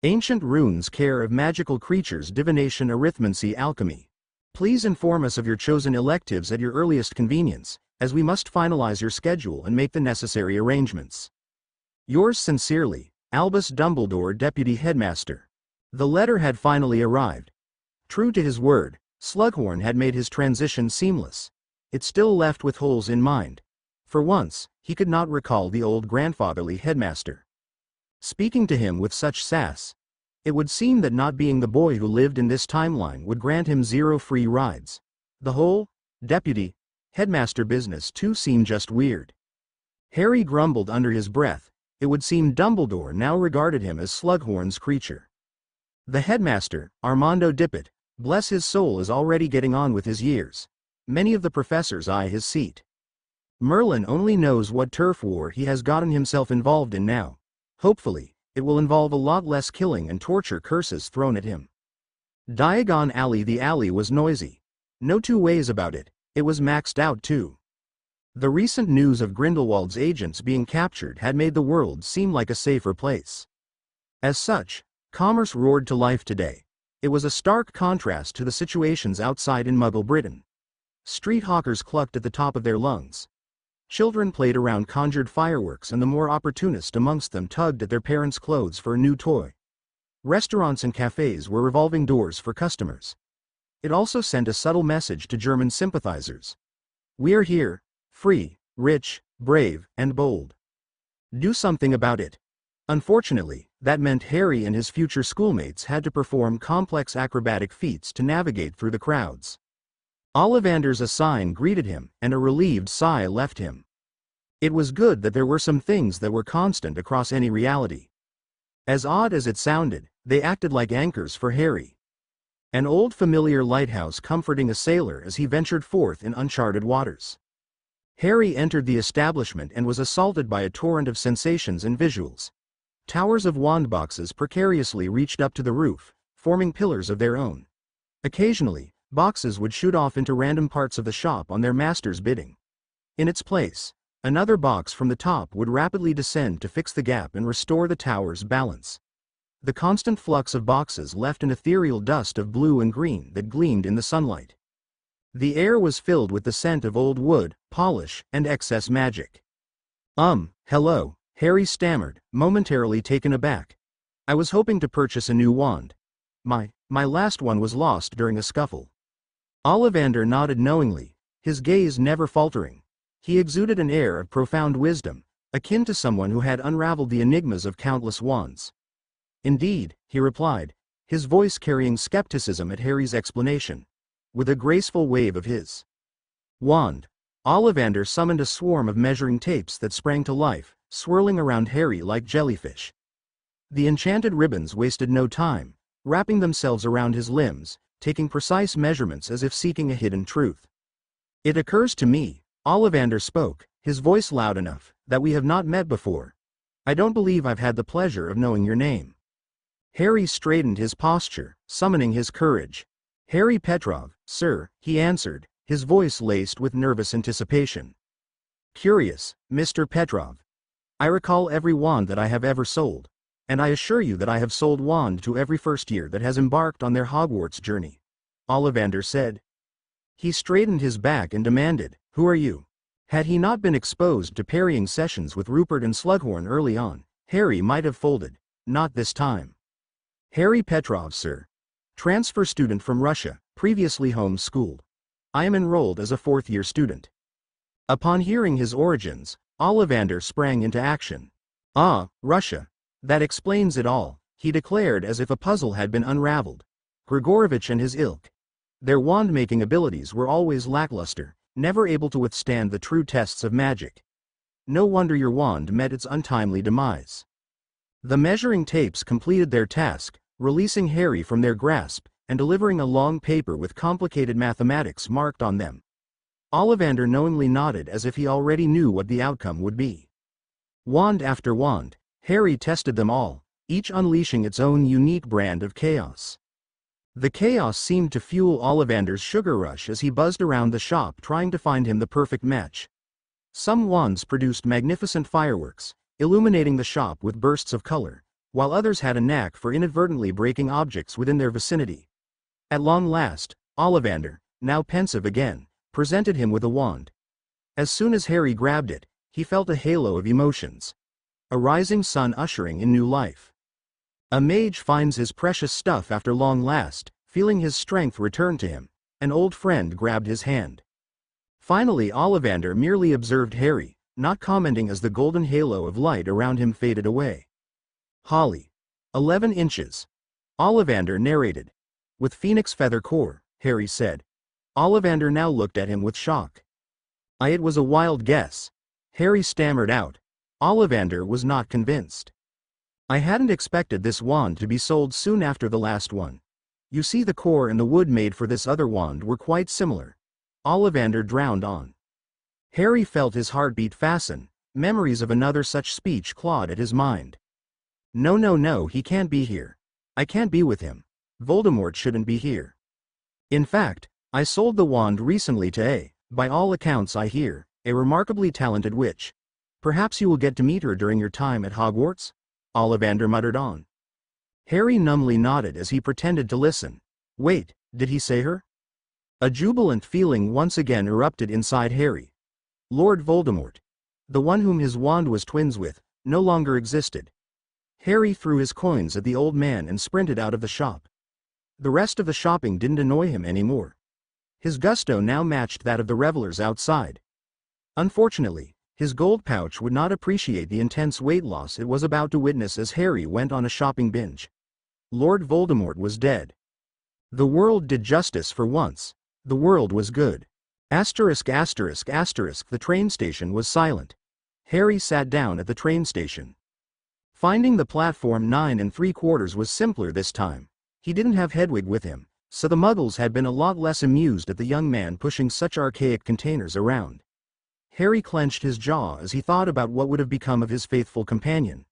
Ancient Runes, Care of Magical Creatures, Divination, Arithmancy, Alchemy. Please inform us of your chosen electives at your earliest convenience, as we must finalize your schedule and make the necessary arrangements. Yours sincerely, Albus Dumbledore, Deputy Headmaster. The letter had finally arrived. True to his word, Slughorn had made his transition seamless. It still left with holes in mind. For once, he could not recall the old grandfatherly headmaster speaking to him with such sass. It would seem that not being the boy who lived in this timeline would grant him 0 free rides. The whole deputy headmaster business too seemed just weird. Harry grumbled under his breath. It would seem Dumbledore now regarded him as Slughorn's creature. The headmaster, Armando Dippet, bless his soul, is already getting on with his years. Many of the professors eye his seat. Merlin only knows what turf war he has gotten himself involved in now. Hopefully, it will involve a lot less killing and torture curses thrown at him. Diagon Alley. The alley was noisy. No two ways about it, it was maxed out too. The recent news of Grindelwald's agents being captured had made the world seem like a safer place. As such, commerce roared to life today. It was a stark contrast to the situations outside in Muggle Britain. Street hawkers clucked at the top of their lungs. Children played around conjured fireworks, and the more opportunist amongst them tugged at their parents' clothes for a new toy. Restaurants and cafes were revolving doors for customers. It also sent a subtle message to German sympathizers. We are here, free, rich, brave, and bold. Do something about it. Unfortunately, that meant Harry and his future schoolmates had to perform complex acrobatic feats to navigate through the crowds. Ollivander's assign greeted him, and a relieved sigh left him. It was good that there were some things that were constant across any reality. As odd as it sounded, they acted like anchors for Harry. An old familiar lighthouse comforting a sailor as he ventured forth in uncharted waters. Harry entered the establishment and was assaulted by a torrent of sensations and visuals. Towers of wand boxes precariously reached up to the roof, forming pillars of their own. Occasionally, boxes would shoot off into random parts of the shop on their master's bidding. In its place, another box from the top would rapidly descend to fix the gap and restore the tower's balance. The constant flux of boxes left an ethereal dust of blue and green that gleamed in the sunlight. The air was filled with the scent of old wood, polish, and excess magic. Hello, Harry stammered, momentarily taken aback. I was hoping to purchase a new wand. My last one was lost during a scuffle. Ollivander nodded knowingly, his gaze never faltering. He exuded an air of profound wisdom, akin to someone who had unraveled the enigmas of countless wands. Indeed, he replied, his voice carrying skepticism at Harry's explanation. With a graceful wave of his wand, Ollivander summoned a swarm of measuring tapes that sprang to life, swirling around Harry like jellyfish. The enchanted ribbons wasted no time, wrapping themselves around his limbs, taking precise measurements as if seeking a hidden truth. It occurs to me, Ollivander spoke, his voice loud enough, that we have not met before. I don't believe I've had the pleasure of knowing your name. Harry straightened his posture, summoning his courage. Harry Petrov, sir, he answered, his voice laced with nervous anticipation. Curious, Mr. Petrov. I recall every wand that I have ever sold, and I assure you that I have sold wand to every first year that has embarked on their Hogwarts journey, Ollivander said. He straightened his back and demanded, who are you? Had he not been exposed to parrying sessions with Rupert and Slughorn early on, Harry might have folded. Not this time. Harry Petrov, sir. Transfer student from Russia, previously home-schooled. I am enrolled as a fourth-year student. Upon hearing his origins, Ollivander sprang into action. Ah, Russia. That explains it all, he declared as if a puzzle had been unraveled. Grigorovich and his ilk. Their wand-making abilities were always lackluster, never able to withstand the true tests of magic. No wonder your wand met its untimely demise. The measuring tapes completed their task, releasing Harry from their grasp, and delivering a long paper with complicated mathematics marked on them. Ollivander knowingly nodded as if he already knew what the outcome would be. Wand after wand, Harry tested them all, each unleashing its own unique brand of chaos. The chaos seemed to fuel Ollivander's sugar rush as he buzzed around the shop trying to find him the perfect match. Some wands produced magnificent fireworks, illuminating the shop with bursts of color, while others had a knack for inadvertently breaking objects within their vicinity. At long last, Ollivander, now pensive again, presented him with a wand. As soon as Harry grabbed it, he felt a halo of emotions. A rising sun ushering in new life. A mage finds his precious stuff after long last, feeling his strength return to him. An old friend grabbed his hand. Finally Ollivander merely observed Harry, not commenting as the golden halo of light around him faded away. Holly. 11 inches. Ollivander narrated. With phoenix feather core, Harry said. Ollivander now looked at him with shock. It was a wild guess. Harry stammered out. Ollivander was not convinced. I hadn't expected this wand to be sold soon after the last one. You see, the core and the wood made for this other wand were quite similar. Ollivander droned on. Harry felt his heartbeat fasten, memories of another such speech clawed at his mind. No, he can't be here. I can't be with him. Voldemort shouldn't be here. In fact, I sold the wand recently to by all accounts I hear, a remarkably talented witch. Perhaps you will get to meet her during your time at Hogwarts? Ollivander muttered on. Harry numbly nodded as he pretended to listen. Wait, did he say her? A jubilant feeling once again erupted inside Harry. Lord Voldemort, the one whom his wand was twins with, no longer existed. Harry threw his coins at the old man and sprinted out of the shop. The rest of the shopping didn't annoy him anymore. His gusto now matched that of the revelers outside. Unfortunately, his gold pouch would not appreciate the intense weight loss it was about to witness as Harry went on a shopping binge. Lord Voldemort was dead. The world did justice for once. The world was good. The train station was silent. Harry sat down at the train station. Finding the platform 9 3/4 was simpler this time. He didn't have Hedwig with him, so the Muggles had been a lot less amused at the young man pushing such archaic containers around. Harry clenched his jaw as he thought about what would have become of his faithful companion.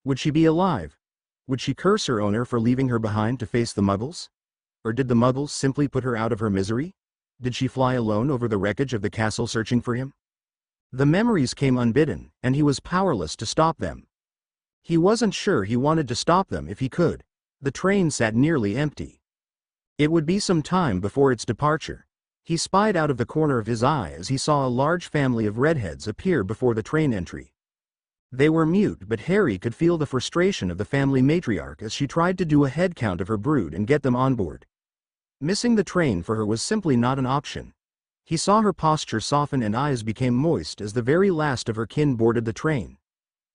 Would she be alive? Would she curse her owner for leaving her behind to face the Muggles? Or did the Muggles simply put her out of her misery? Did she fly alone over the wreckage of the castle searching for him? The memories came unbidden, and he was powerless to stop them. He wasn't sure he wanted to stop them if he could. The train sat nearly empty. It would be some time before its departure. He spied out of the corner of his eye as he saw a large family of redheads appear before the train entry. They were mute, but Harry could feel the frustration of the family matriarch as she tried to do a head count of her brood and get them on board. Missing the train for her was simply not an option. He saw her posture soften and eyes became moist as the very last of her kin boarded the train.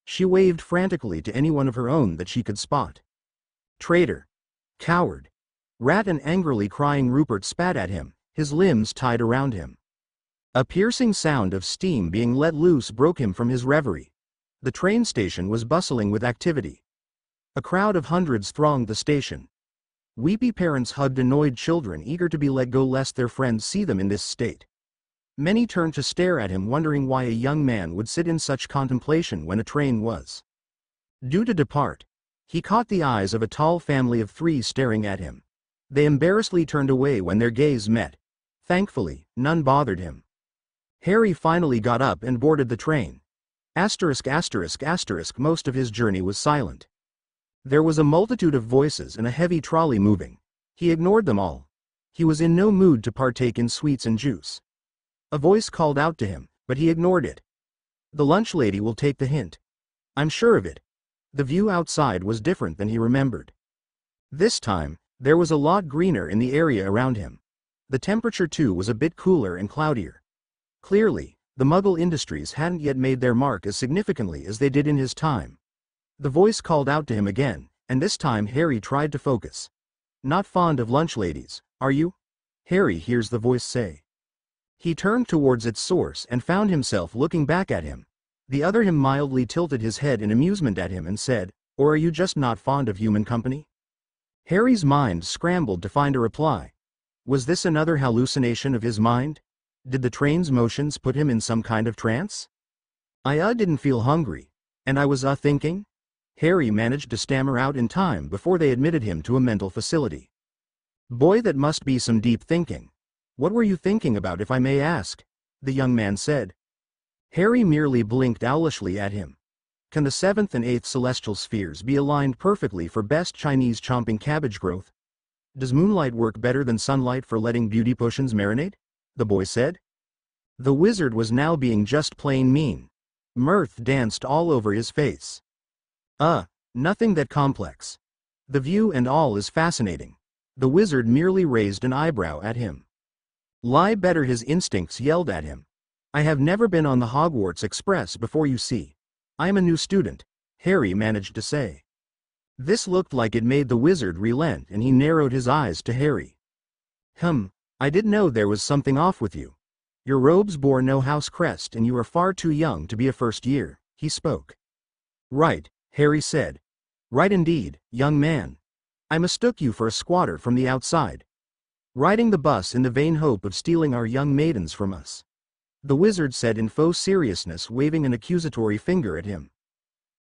She waved frantically to anyone of her own that she could spot. Traitor! Coward! Rat! And angrily crying Rupert spat at him, his limbs tied around him. A piercing sound of steam being let loose broke him from his reverie. The train station was bustling with activity. A crowd of hundreds thronged the station. Weepy parents hugged annoyed children eager to be let go lest their friends see them in this state. Many turned to stare at him wondering why a young man would sit in such contemplation when a train was due to depart. He caught the eyes of a tall family of 3 staring at him. They embarrassedly turned away when their gaze met. Thankfully, none bothered him. Harry finally got up and boarded the train. Most of his journey was silent. There was a multitude of voices and a heavy trolley moving. He ignored them all. He was in no mood to partake in sweets and juice. A voice called out to him, but he ignored it. The lunch lady will take the hint. I'm sure of it. The view outside was different than he remembered. This time, there was a lot greener in the area around him. The temperature too was a bit cooler and cloudier. Clearly, the Muggle industries hadn't yet made their mark as significantly as they did in his time. The voice called out to him again, and this time Harry tried to focus. Not fond of lunch ladies, are you? Harry hears the voice say. He turned towards its source and found himself looking back at him. The other him mildly tilted his head in amusement at him and said, or are you just not fond of human company? Harry's mind scrambled to find a reply. Was this another hallucination of his mind? Did the train's motions put him in some kind of trance? I didn't feel hungry. And I was thinking? Harry managed to stammer out in time before they admitted him to a mental facility. Boy, that must be some deep thinking. What were you thinking about, if I may ask? The young man said. Harry merely blinked owlishly at him. Can the 7th and 8th celestial spheres be aligned perfectly for best Chinese chomping cabbage growth? Does moonlight work better than sunlight for letting beauty potions marinate? The boy said. The wizard was now being just plain mean. Mirth danced all over his face. Nothing that complex. The view and all is fascinating. The wizard merely raised an eyebrow at him. Lie better, his instincts yelled at him. I have never been on the Hogwarts Express before, you see. I am a new student, Harry managed to say. This looked like it made the wizard relent and he narrowed his eyes to Harry. I did know there was something off with you. Your robes bore no house crest and you are far too young to be a first year, he spoke. Right, Harry said. Right indeed, young man. I mistook you for a squatter from the outside. Riding the bus in the vain hope of stealing our young maidens from us. The wizard said in faux seriousness, waving an accusatory finger at him.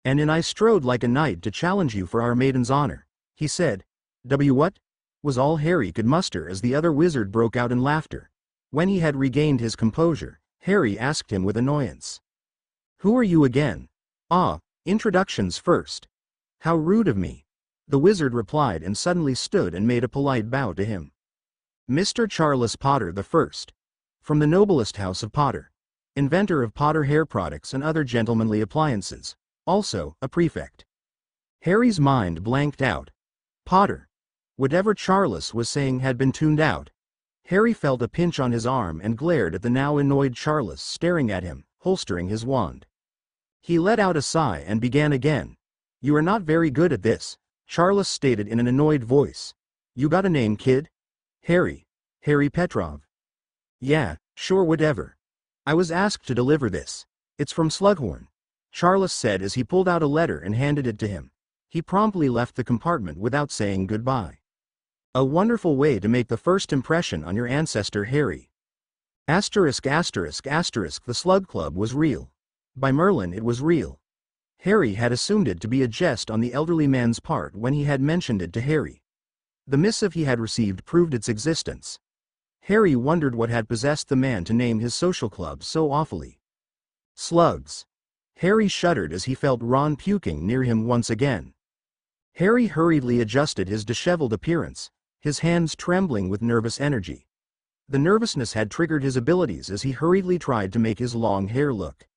And I strode like a knight to challenge you for our maiden's honor, he said. What? Was all Harry could muster as the other wizard broke out in laughter. When he had regained his composure, Harry asked him with annoyance. Who are you again? Introductions first. How rude of me. The wizard replied and suddenly stood and made a polite bow to him. Mr. Charles Potter the First. From the noblest house of Potter. inventor of Potter hair products and other gentlemanly appliances, also a prefect. Harry's mind blanked out. Potter. Whatever Charles was saying had been tuned out. Harry felt a pinch on his arm and glared at the now annoyed Charles staring at him, holstering his wand. He let out a sigh and began again. You are not very good at this, Charles stated in an annoyed voice. You got a name, kid? Harry. Harry Petrov. Yeah, sure, whatever. I was asked to deliver this. It's from Slughorn, Charles said as he pulled out a letter and handed it to him. He promptly left the compartment without saying goodbye. A wonderful way to make the first impression on your ancestor Harry. Asterisk asterisk asterisk the Slug Club was real. By Merlin it was real. Harry had assumed it to be a jest on the elderly man's part when he had mentioned it to Harry. The missive he had received proved its existence. Harry wondered what had possessed the man to name his social club so awfully. Slugs. Harry shuddered as he felt Ron puking near him once again. Harry hurriedly adjusted his disheveled appearance, his hands trembling with nervous energy. The nervousness had triggered his abilities as he hurriedly tried to make his long hair look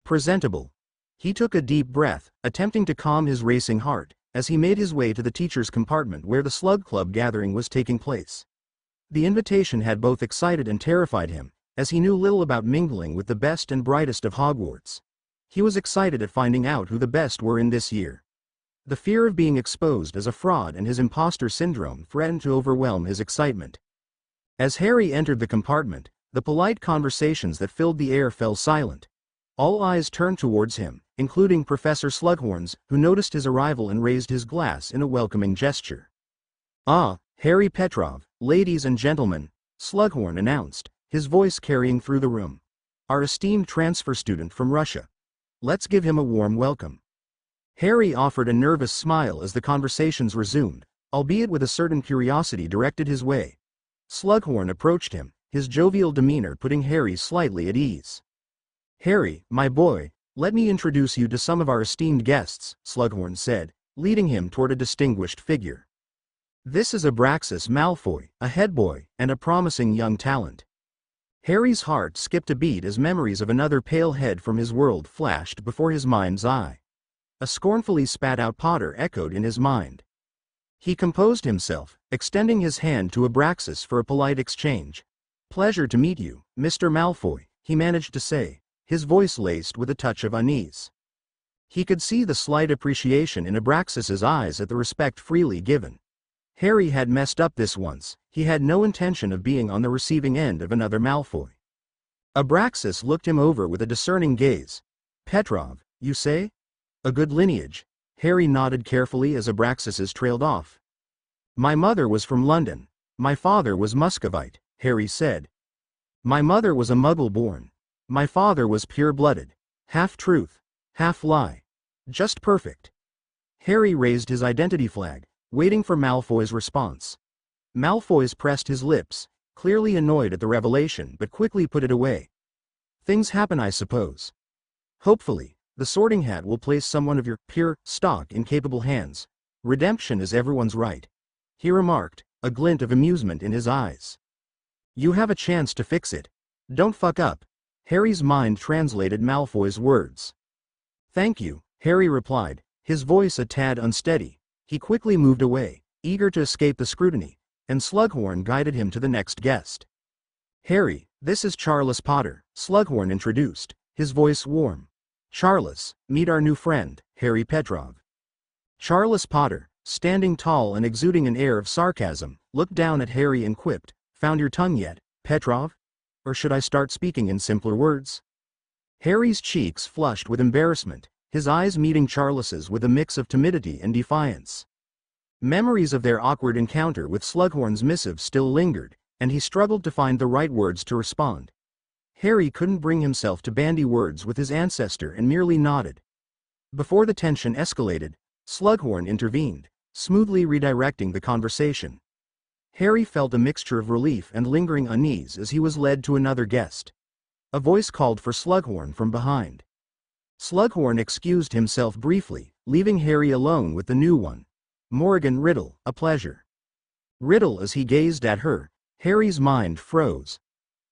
presentable. He took a deep breath, attempting to calm his racing heart, as he made his way to the teacher's compartment where the Slug Club gathering was taking place. The invitation had both excited and terrified him, as he knew little about mingling with the best and brightest of Hogwarts. He was excited at finding out who the best were in this year. The fear of being exposed as a fraud and his imposter syndrome threatened to overwhelm his excitement. As Harry entered the compartment, the polite conversations that filled the air fell silent. All eyes turned towards him, including Professor Slughorn's, who noticed his arrival and raised his glass in a welcoming gesture. Ah, Harry Petrov, ladies and gentlemen, Slughorn announced, his voice carrying through the room. Our esteemed transfer student from Russia. Let's give him a warm welcome. Harry offered a nervous smile as the conversations resumed, albeit with a certain curiosity directed his way. Slughorn approached him, his jovial demeanor putting Harry slightly at ease. Harry, my boy, let me introduce you to some of our esteemed guests, Slughorn said, leading him toward a distinguished figure. This is Abraxas Malfoy, a head boy, and a promising young talent. Harry's heart skipped a beat as memories of another pale head from his world flashed before his mind's eye. A scornfully spat-out Potter echoed in his mind. He composed himself, extending his hand to Abraxas for a polite exchange. Pleasure to meet you, Mr. Malfoy, he managed to say, his voice laced with a touch of unease. He could see the slight appreciation in Abraxas's eyes at the respect freely given. Harry had messed up this once, he had no intention of being on the receiving end of another Malfoy. Abraxas looked him over with a discerning gaze. Petrov, you say? A good lineage. Harry nodded carefully as Abraxas's trailed off. My mother was from London. My father was Muscovite, Harry said. My mother was a Muggle born. My father was pure-blooded. Half truth, half lie. Just perfect. Harry raised his identity flag, waiting for Malfoy's response. Malfoy pressed his lips, clearly annoyed at the revelation but quickly put it away. Things happen, I suppose. Hopefully, the Sorting Hat will place someone of your pure stock in capable hands. Redemption is everyone's right, he remarked, a glint of amusement in his eyes. You have a chance to fix it. Don't fuck up. Harry's mind translated Malfoy's words. Thank you, Harry replied, his voice a tad unsteady. He quickly moved away, eager to escape the scrutiny, and Slughorn guided him to the next guest. Harry, this is Charles Potter, Slughorn introduced, his voice warm. Charles, meet our new friend, Harry Petrov. Charles Potter, standing tall and exuding an air of sarcasm, looked down at Harry and quipped, Found your tongue yet, Petrov? Or should I start speaking in simpler words? Harry's cheeks flushed with embarrassment, his eyes meeting Charles's with a mix of timidity and defiance. Memories of their awkward encounter with Slughorn's missive still lingered, and he struggled to find the right words to respond. Harry couldn't bring himself to bandy words with his ancestor and merely nodded. Before the tension escalated, Slughorn intervened, smoothly redirecting the conversation. Harry felt a mixture of relief and lingering unease as he was led to another guest. A voice called for Slughorn from behind. Slughorn excused himself briefly, leaving Harry alone with the new one. Morgan Riddle, a pleasure. Riddle as he gazed at her, Harry's mind froze.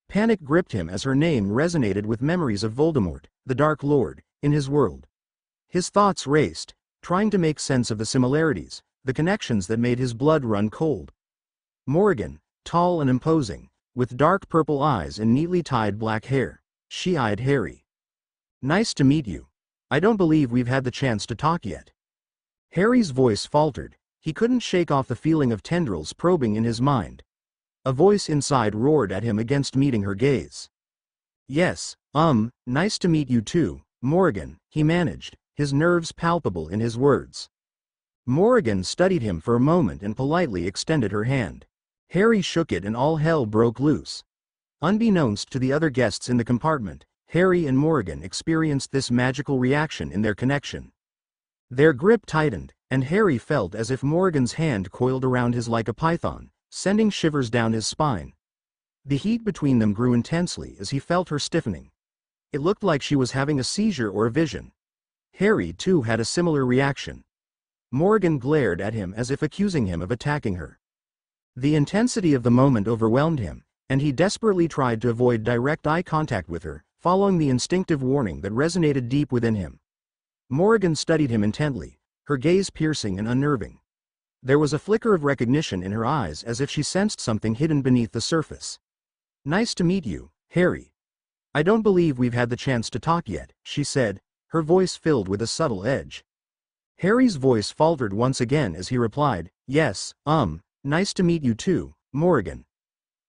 Panic gripped him as her name resonated with memories of Voldemort, the Dark Lord, in his world. His thoughts raced, trying to make sense of the similarities, the connections that made his blood run cold. Morrigan, tall and imposing, with dark purple eyes and neatly tied black hair, she eyed Harry. "Nice to meet you. I don't believe we've had the chance to talk yet." Harry's voice faltered. He couldn't shake off the feeling of tendrils probing in his mind. A voice inside roared at him against meeting her gaze. "Yes, nice to meet you too, Morrigan," he managed, his nerves palpable in his words. Morrigan studied him for a moment and politely extended her hand. Harry shook it and all hell broke loose. Unbeknownst to the other guests in the compartment, Harry and Morrigan experienced this magical reaction in their connection. Their grip tightened, and Harry felt as if Morrigan's hand coiled around his like a python, sending shivers down his spine. The heat between them grew intensely as he felt her stiffening. It looked like she was having a seizure or a vision. Harry too had a similar reaction. Morrigan glared at him as if accusing him of attacking her. The intensity of the moment overwhelmed him, and he desperately tried to avoid direct eye contact with her, following the instinctive warning that resonated deep within him. Morrigan studied him intently, her gaze piercing and unnerving. There was a flicker of recognition in her eyes as if she sensed something hidden beneath the surface. "Nice to meet you, Harry. I don't believe we've had the chance to talk yet," she said, her voice filled with a subtle edge. Harry's voice faltered once again as he replied, "Yes, nice to meet you too, Morrigan."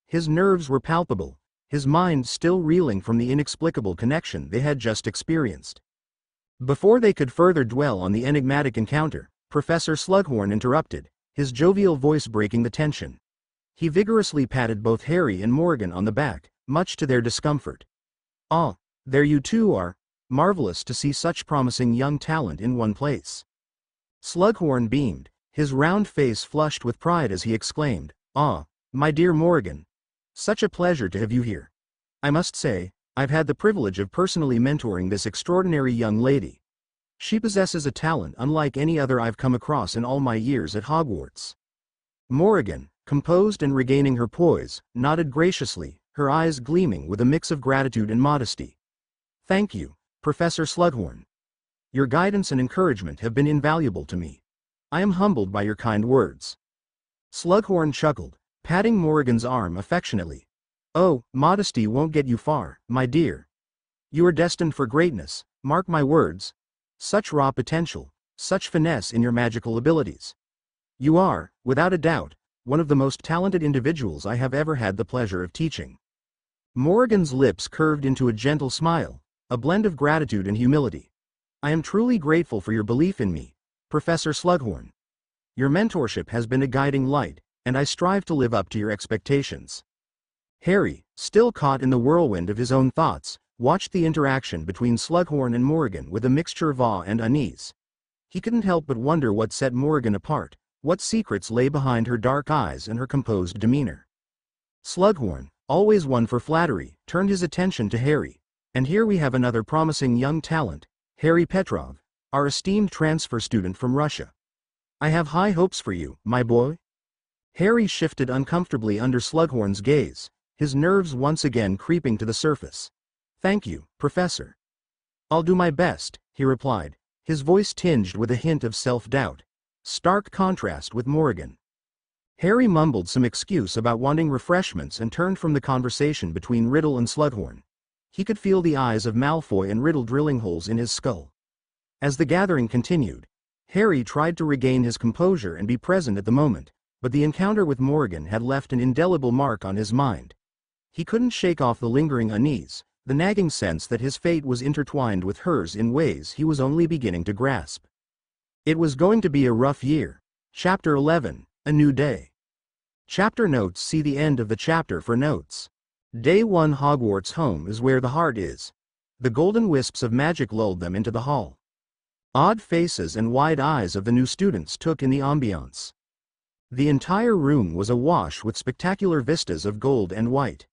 His nerves were palpable, his mind still reeling from the inexplicable connection they had just experienced. Before they could further dwell on the enigmatic encounter, Professor Slughorn interrupted, his jovial voice breaking the tension. He vigorously patted both Harry and Morrigan on the back, much to their discomfort. "Ah, there you two are. Marvelous to see such promising young talent in one place." Slughorn beamed, his round face flushed with pride as he exclaimed, "Ah, my dear Morrigan. Such a pleasure to have you here. I must say, I've had the privilege of personally mentoring this extraordinary young lady. She possesses a talent unlike any other I've come across in all my years at Hogwarts." Morrigan, composed and regaining her poise, nodded graciously, her eyes gleaming with a mix of gratitude and modesty. "Thank you, Professor Slughorn. Your guidance and encouragement have been invaluable to me. I am humbled by your kind words." Slughorn chuckled, patting Morrigan's arm affectionately. "Oh, modesty won't get you far, my dear. You are destined for greatness, mark my words. Such raw potential, such finesse in your magical abilities. You are, without a doubt, one of the most talented individuals I have ever had the pleasure of teaching." Morrigan's lips curved into a gentle smile, a blend of gratitude and humility. "I am truly grateful for your belief in me, Professor Slughorn. Your mentorship has been a guiding light, and I strive to live up to your expectations." Harry, still caught in the whirlwind of his own thoughts, watched the interaction between Slughorn and Morrigan with a mixture of awe and unease. He couldn't help but wonder what set Morrigan apart, what secrets lay behind her dark eyes and her composed demeanor. Slughorn, always one for flattery, turned his attention to Harry. "And here we have another promising young talent, Harry Petrov, our esteemed transfer student from Russia. I have high hopes for you, my boy." Harry shifted uncomfortably under Slughorn's gaze, his nerves once again creeping to the surface. "Thank you, Professor. I'll do my best," he replied, his voice tinged with a hint of self-doubt. Stark contrast with Morrigan. Harry mumbled some excuse about wanting refreshments and turned from the conversation between Riddle and Slughorn. He could feel the eyes of Malfoy and Riddle drilling holes in his skull. As the gathering continued, Harry tried to regain his composure and be present at the moment, but the encounter with Morrigan had left an indelible mark on his mind. He couldn't shake off the lingering unease, the nagging sense that his fate was intertwined with hers in ways he was only beginning to grasp. It was going to be a rough year. Chapter 11, A New Day. Chapter notes: see the end of the chapter for notes. Day 1. Hogwarts home is where the heart is. The golden wisps of magic lulled them into the hall. Odd faces and wide eyes of the new students took in the ambiance. The entire room was awash with spectacular vistas of gold and white.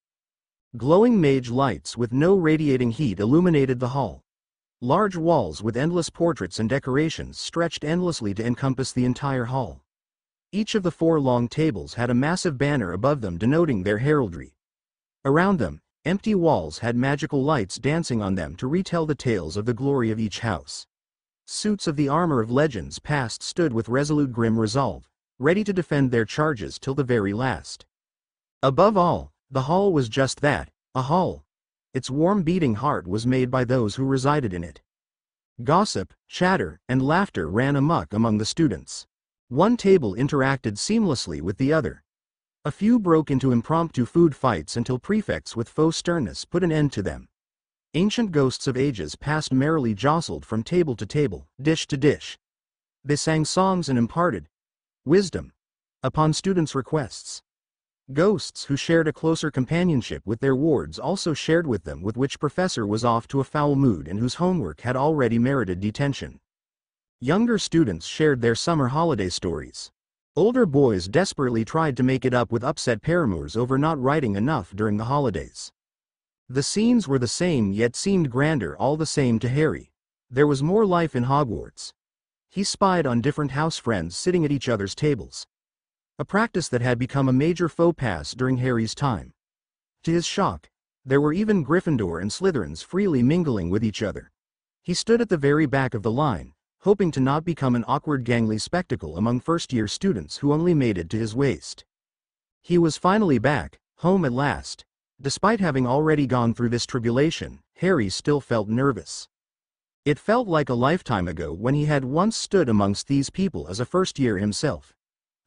Glowing mage lights with no radiating heat illuminated the hall. Large walls with endless portraits and decorations stretched endlessly to encompass the entire hall. Each of the 4 long tables had a massive banner above them denoting their heraldry. Around them, Empty walls had magical lights dancing on them to retell the tales of the glory of each house. Suits of the armor of legends past stood with resolute grim resolve, ready to defend their charges till the very last. Above all, the hall was just that, a hall. Its warm beating heart was made by those who resided in it. Gossip, chatter, and laughter ran amok among the students. One table interacted seamlessly with the other. A few broke into impromptu food fights until prefects with faux sternness put an end to them. Ancient ghosts of ages past merrily jostled from table to table, dish to dish. They sang songs and imparted wisdom upon students' requests. Ghosts who shared a closer companionship with their wards also shared with them with which professor was off to a foul mood and whose homework had already merited detention. Younger students shared their summer holiday stories. Older boys desperately tried to make it up with upset paramours over not writing enough during the holidays. The scenes were the same yet seemed grander all the same to Harry. There was more life in Hogwarts. He spied on different house friends sitting at each other's tables. A practice that had become a major faux pas during Harry's time. To his shock, there were even Gryffindor and Slytherins freely mingling with each other. He stood at the very back of the line, hoping to not become an awkward gangly spectacle among first-year students who only made it to his waist. He was finally back, home at last. Despite having already gone through this tribulation, Harry still felt nervous. It felt like a lifetime ago when he had once stood amongst these people as a first-year himself.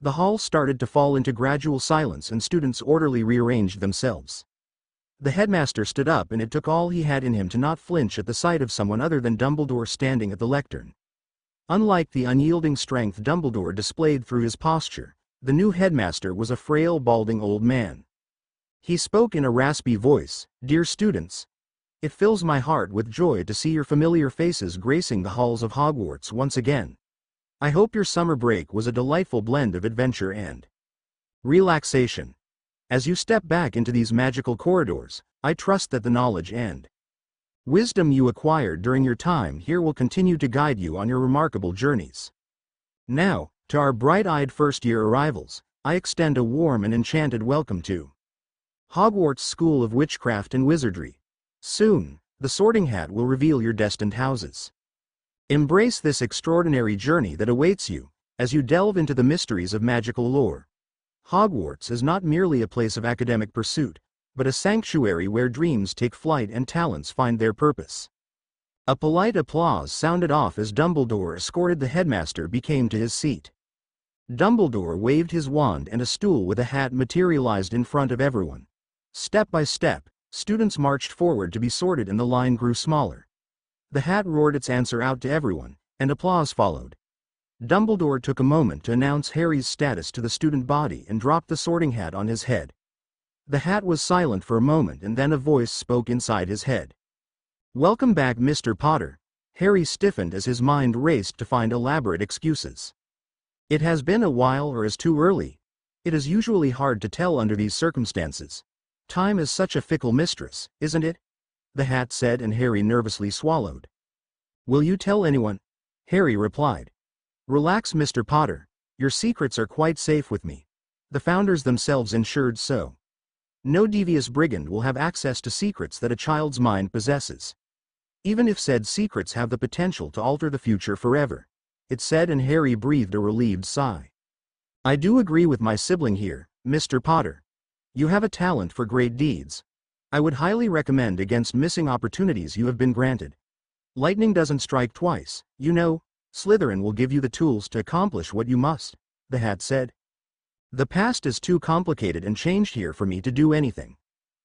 The hall started to fall into gradual silence and students orderly rearranged themselves. The headmaster stood up and it took all he had in him to not flinch at the sight of someone other than Dumbledore standing at the lectern. Unlike the unyielding strength Dumbledore displayed through his posture, the new headmaster was a frail, balding old man. He spoke in a raspy voice, "Dear students, it fills my heart with joy to see your familiar faces gracing the halls of Hogwarts once again. I hope your summer break was a delightful blend of adventure and relaxation. As you step back into these magical corridors, I trust that the knowledge and wisdom you acquired during your time here will continue to guide you on your remarkable journeys. Now, to our bright-eyed first-year arrivals, I extend a warm and enchanted welcome to Hogwarts School of Witchcraft and Wizardry. Soon, the Sorting Hat will reveal your destined houses. Embrace this extraordinary journey that awaits you, as you delve into the mysteries of magical lore. Hogwarts is not merely a place of academic pursuit, but a sanctuary where dreams take flight and talents find their purpose. A polite applause sounded off as Dumbledore escorted the headmaster became to his seat. Dumbledore waved his wand and a stool with a hat materialized in front of everyone. Step by step, students marched forward to be sorted and the line grew smaller. The hat roared its answer out to everyone, and applause followed. Dumbledore took a moment to announce Harry's status to the student body and dropped the sorting hat on his head. The hat was silent for a moment and then a voice spoke inside his head. "Welcome back, Mr. Potter." Harry stiffened as his mind raced to find elaborate excuses. "It has been a while or is too early. It is usually hard to tell under these circumstances. Time is such a fickle mistress, isn't it?" the hat said and Harry nervously swallowed. "Will you tell anyone?" Harry replied. "Relax, Mr. Potter. Your secrets are quite safe with me. The founders themselves ensured so. No devious brigand will have access to secrets that a child's mind possesses. Even if said secrets have the potential to alter the future forever," it said and Harry breathed a relieved sigh. "I do agree with my sibling here, Mr. Potter. You have a talent for great deeds. I would highly recommend against missing opportunities you have been granted. Lightning doesn't strike twice, you know. Slytherin will give you the tools to accomplish what you must," the hat said. "The past is too complicated and changed here for me to do anything.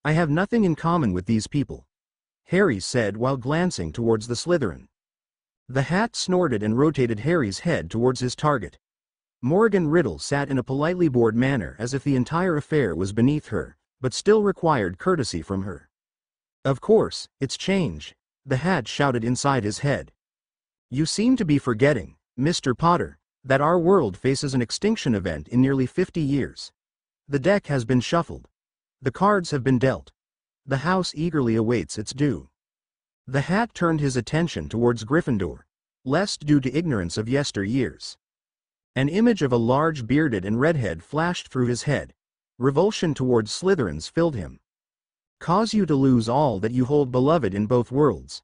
I have nothing in common with these people," Harry said while glancing towards the Slytherin. The hat snorted and rotated Harry's head towards his target. Morgan Riddle sat in a politely bored manner as if the entire affair was beneath her, but still required courtesy from her. "Of course, it's changed," the hat shouted inside his head. "You seem to be forgetting, Mr. Potter, that our world faces an extinction event in nearly 50 years. The deck has been shuffled. The cards have been dealt. The house eagerly awaits its due." The hat turned his attention towards Gryffindor, lest due to ignorance of yesteryears. An image of a large bearded and redhead flashed through his head. Revulsion towards Slytherins filled him. cause you to lose all that you hold beloved in both worlds,"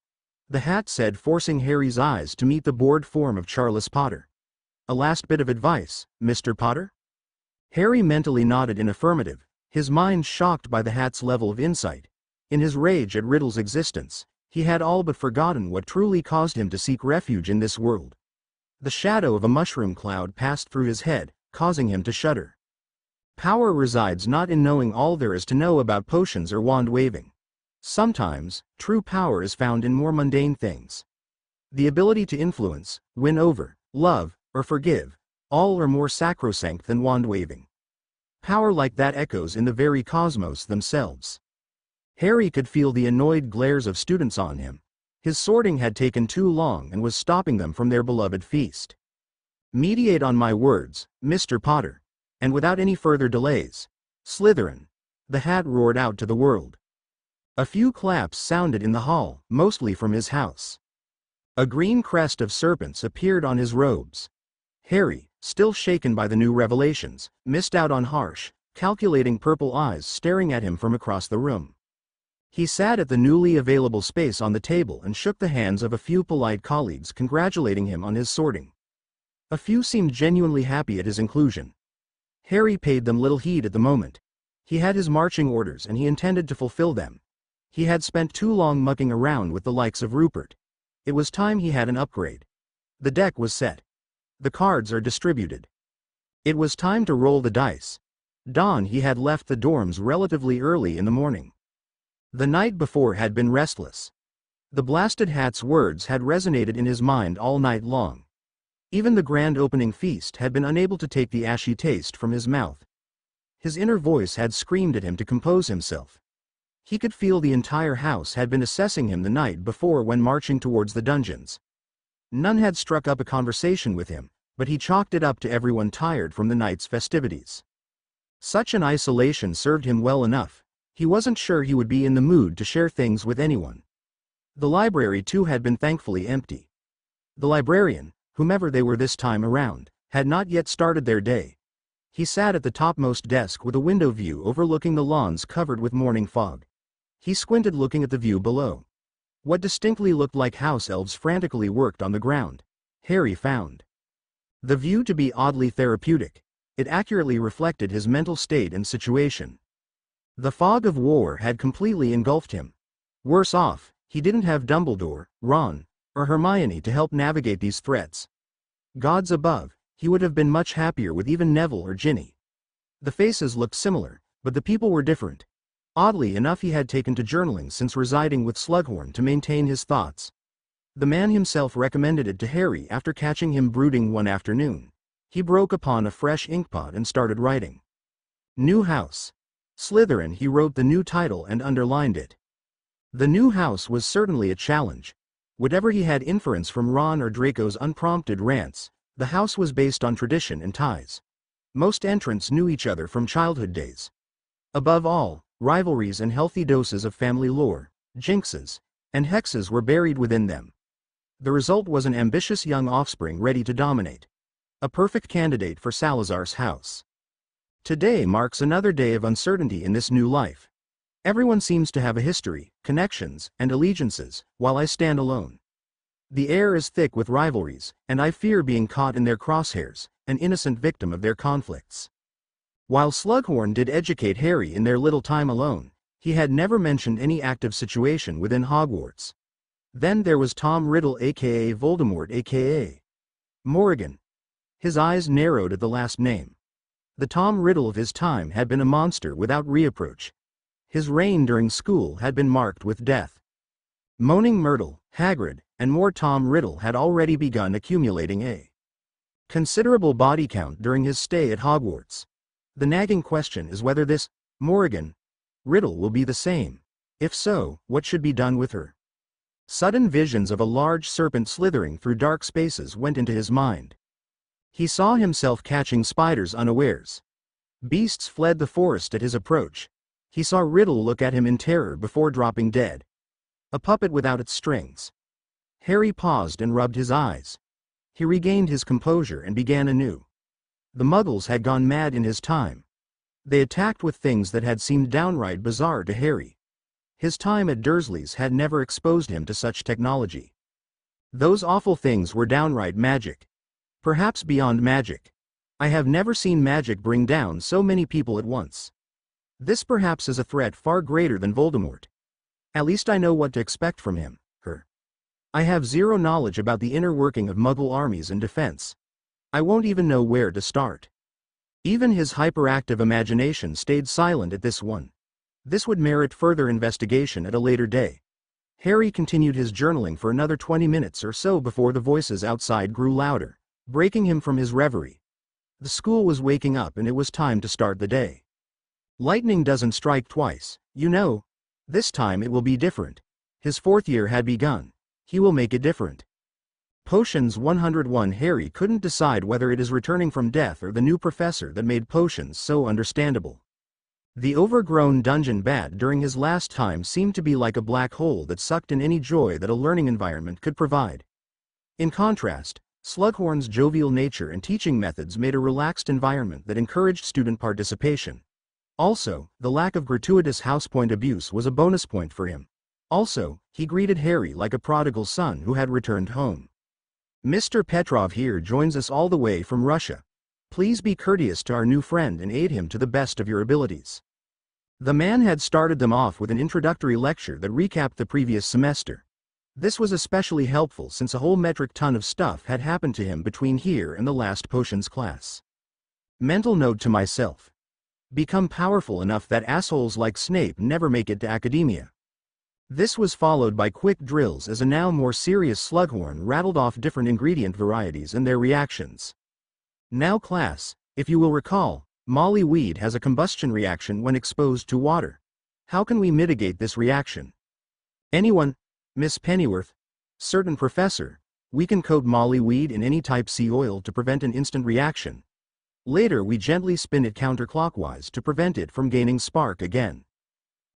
the hat said, forcing Harry's eyes to meet the bored form of Charles Potter. "A last bit of advice, Mr. Potter?" Harry mentally nodded in affirmative, his mind shocked by the hat's level of insight. In his rage at Riddle's existence, he had all but forgotten what truly caused him to seek refuge in this world. The shadow of a mushroom cloud passed through his head, causing him to shudder. Power resides not in knowing all there is to know about potions or wand waving. Sometimes, true power is found in more mundane things. The ability to influence, win over, love, or forgive, all are more sacrosanct than wand waving. Power like that echoes in the very cosmos themselves. Harry could feel the annoyed glares of students on him. His sorting had taken too long and was stopping them from their beloved feast. "Mediate on my words, Mr. Potter, and without any further delays. Slytherin," the hat roared out to the world. A few claps sounded in the hall, mostly from his house. A green crest of serpents appeared on his robes. Harry, still shaken by the new revelations, missed out on harsh, calculating purple eyes staring at him from across the room. He sat at the newly available space on the table and shook the hands of a few polite colleagues, congratulating him on his sorting. A few seemed genuinely happy at his inclusion. Harry paid them little heed at the moment. He had his marching orders and he intended to fulfill them. He had spent too long mucking around with the likes of Rupert. It was time he had an upgrade. The deck was set. The cards are distributed. It was time to roll the dice. Dawn. He had left the dorms relatively early in the morning. The night before had been restless. The blasted hat's words had resonated in his mind all night long. Even the grand opening feast had been unable to take the ashy taste from his mouth. His inner voice had screamed at him to compose himself. He could feel the entire house had been assessing him the night before when marching towards the dungeons. None had struck up a conversation with him, but he chalked it up to everyone tired from the night's festivities. Such an isolation served him well enough. He wasn't sure he would be in the mood to share things with anyone. The library too had been thankfully empty. The librarian, whomever they were this time around, had not yet started their day. He sat at the topmost desk with a window view overlooking the lawns covered with morning fog. He squinted, looking at the view below. What distinctly looked like house elves frantically worked on the ground. Harry found the view to be oddly therapeutic. It accurately reflected his mental state and situation. The fog of war had completely engulfed him. Worse off, he didn't have Dumbledore, Ron, or Hermione to help navigate these threats. Gods above, he would have been much happier with even Neville or Ginny. The faces looked similar, but the people were different. Oddly enough, he had taken to journaling since residing with Slughorn to maintain his thoughts. The man himself recommended it to Harry after catching him brooding one afternoon. He broke upon a fresh inkpot and started writing. New House. Slytherin. He wrote the new title and underlined it. The new house was certainly a challenge. Whatever he had inference from Ron or Draco's unprompted rants, the house was based on tradition and ties. Most entrants knew each other from childhood days. Above all, rivalries and healthy doses of family lore, jinxes, and hexes were buried within them. The result was an ambitious young offspring ready to dominate. A perfect candidate for Salazar's house. Today marks another day of uncertainty in this new life. Everyone seems to have a history, connections, and allegiances, while I stand alone. The air is thick with rivalries, and I fear being caught in their crosshairs, an innocent victim of their conflicts. While Slughorn did educate Harry in their little time alone, he had never mentioned any active situation within Hogwarts. Then there was Tom Riddle, aka Voldemort, aka Morrigan. His eyes narrowed at the last name. The Tom Riddle of his time had been a monster without reproach. His reign during school had been marked with death. Moaning Myrtle, Hagrid, and more Tom Riddle had already begun accumulating a considerable body count during his stay at Hogwarts. The nagging question is whether this Morrigan Riddle will be the same. If so, what should be done with her? Sudden visions of a large serpent slithering through dark spaces went into his mind. He saw himself catching spiders unawares. Beasts fled the forest at his approach. He saw Riddle look at him in terror before dropping dead. A puppet without its strings. Harry paused and rubbed his eyes. He regained his composure and began anew. The Muggles had gone mad in his time. They attacked with things that had seemed downright bizarre to Harry. His time at Dursley's had never exposed him to such technology. Those awful things were downright magic. Perhaps beyond magic. I have never seen magic bring down so many people at once. This perhaps is a threat far greater than Voldemort. At least I know what to expect from him, her. I have zero knowledge about the inner working of Muggle armies and defense. I won't even know where to start. Even his hyperactive imagination stayed silent at this one. This would merit further investigation at a later day. Harry continued his journaling for another 20 minutes or so before the voices outside grew louder, breaking him from his reverie. The school was waking up and it was time to start the day. Lightning doesn't strike twice, you know. This time it will be different. His fourth year had begun. He will make it different. Potions 101. Harry couldn't decide whether it is returning from death or the new professor that made potions so understandable. The overgrown dungeon bat during his last time seemed to be like a black hole that sucked in any joy that a learning environment could provide. In contrast, Slughorn's jovial nature and teaching methods made a relaxed environment that encouraged student participation. Also, the lack of gratuitous housepoint abuse was a bonus point for him. Also, he greeted Harry like a prodigal son who had returned home. Mr. Petrov here joins us all the way from Russia. Please be courteous to our new friend and aid him to the best of your abilities. The man had started them off with an introductory lecture that recapped the previous semester. This was especially helpful since a whole metric ton of stuff had happened to him between here and the last potions class. Mental note to myself. Become powerful enough that assholes like Snape never make it to academia. This was followed by quick drills as a now more serious Slughorn rattled off different ingredient varieties and their reactions. Now class, if you will recall, Molly weed has a combustion reaction when exposed to water. How can we mitigate this reaction? Anyone? Miss Pennyworth? Certain professor. We can coat Molly weed in any type C oil to prevent an instant reaction. Later we gently spin it counterclockwise to prevent it from gaining spark again.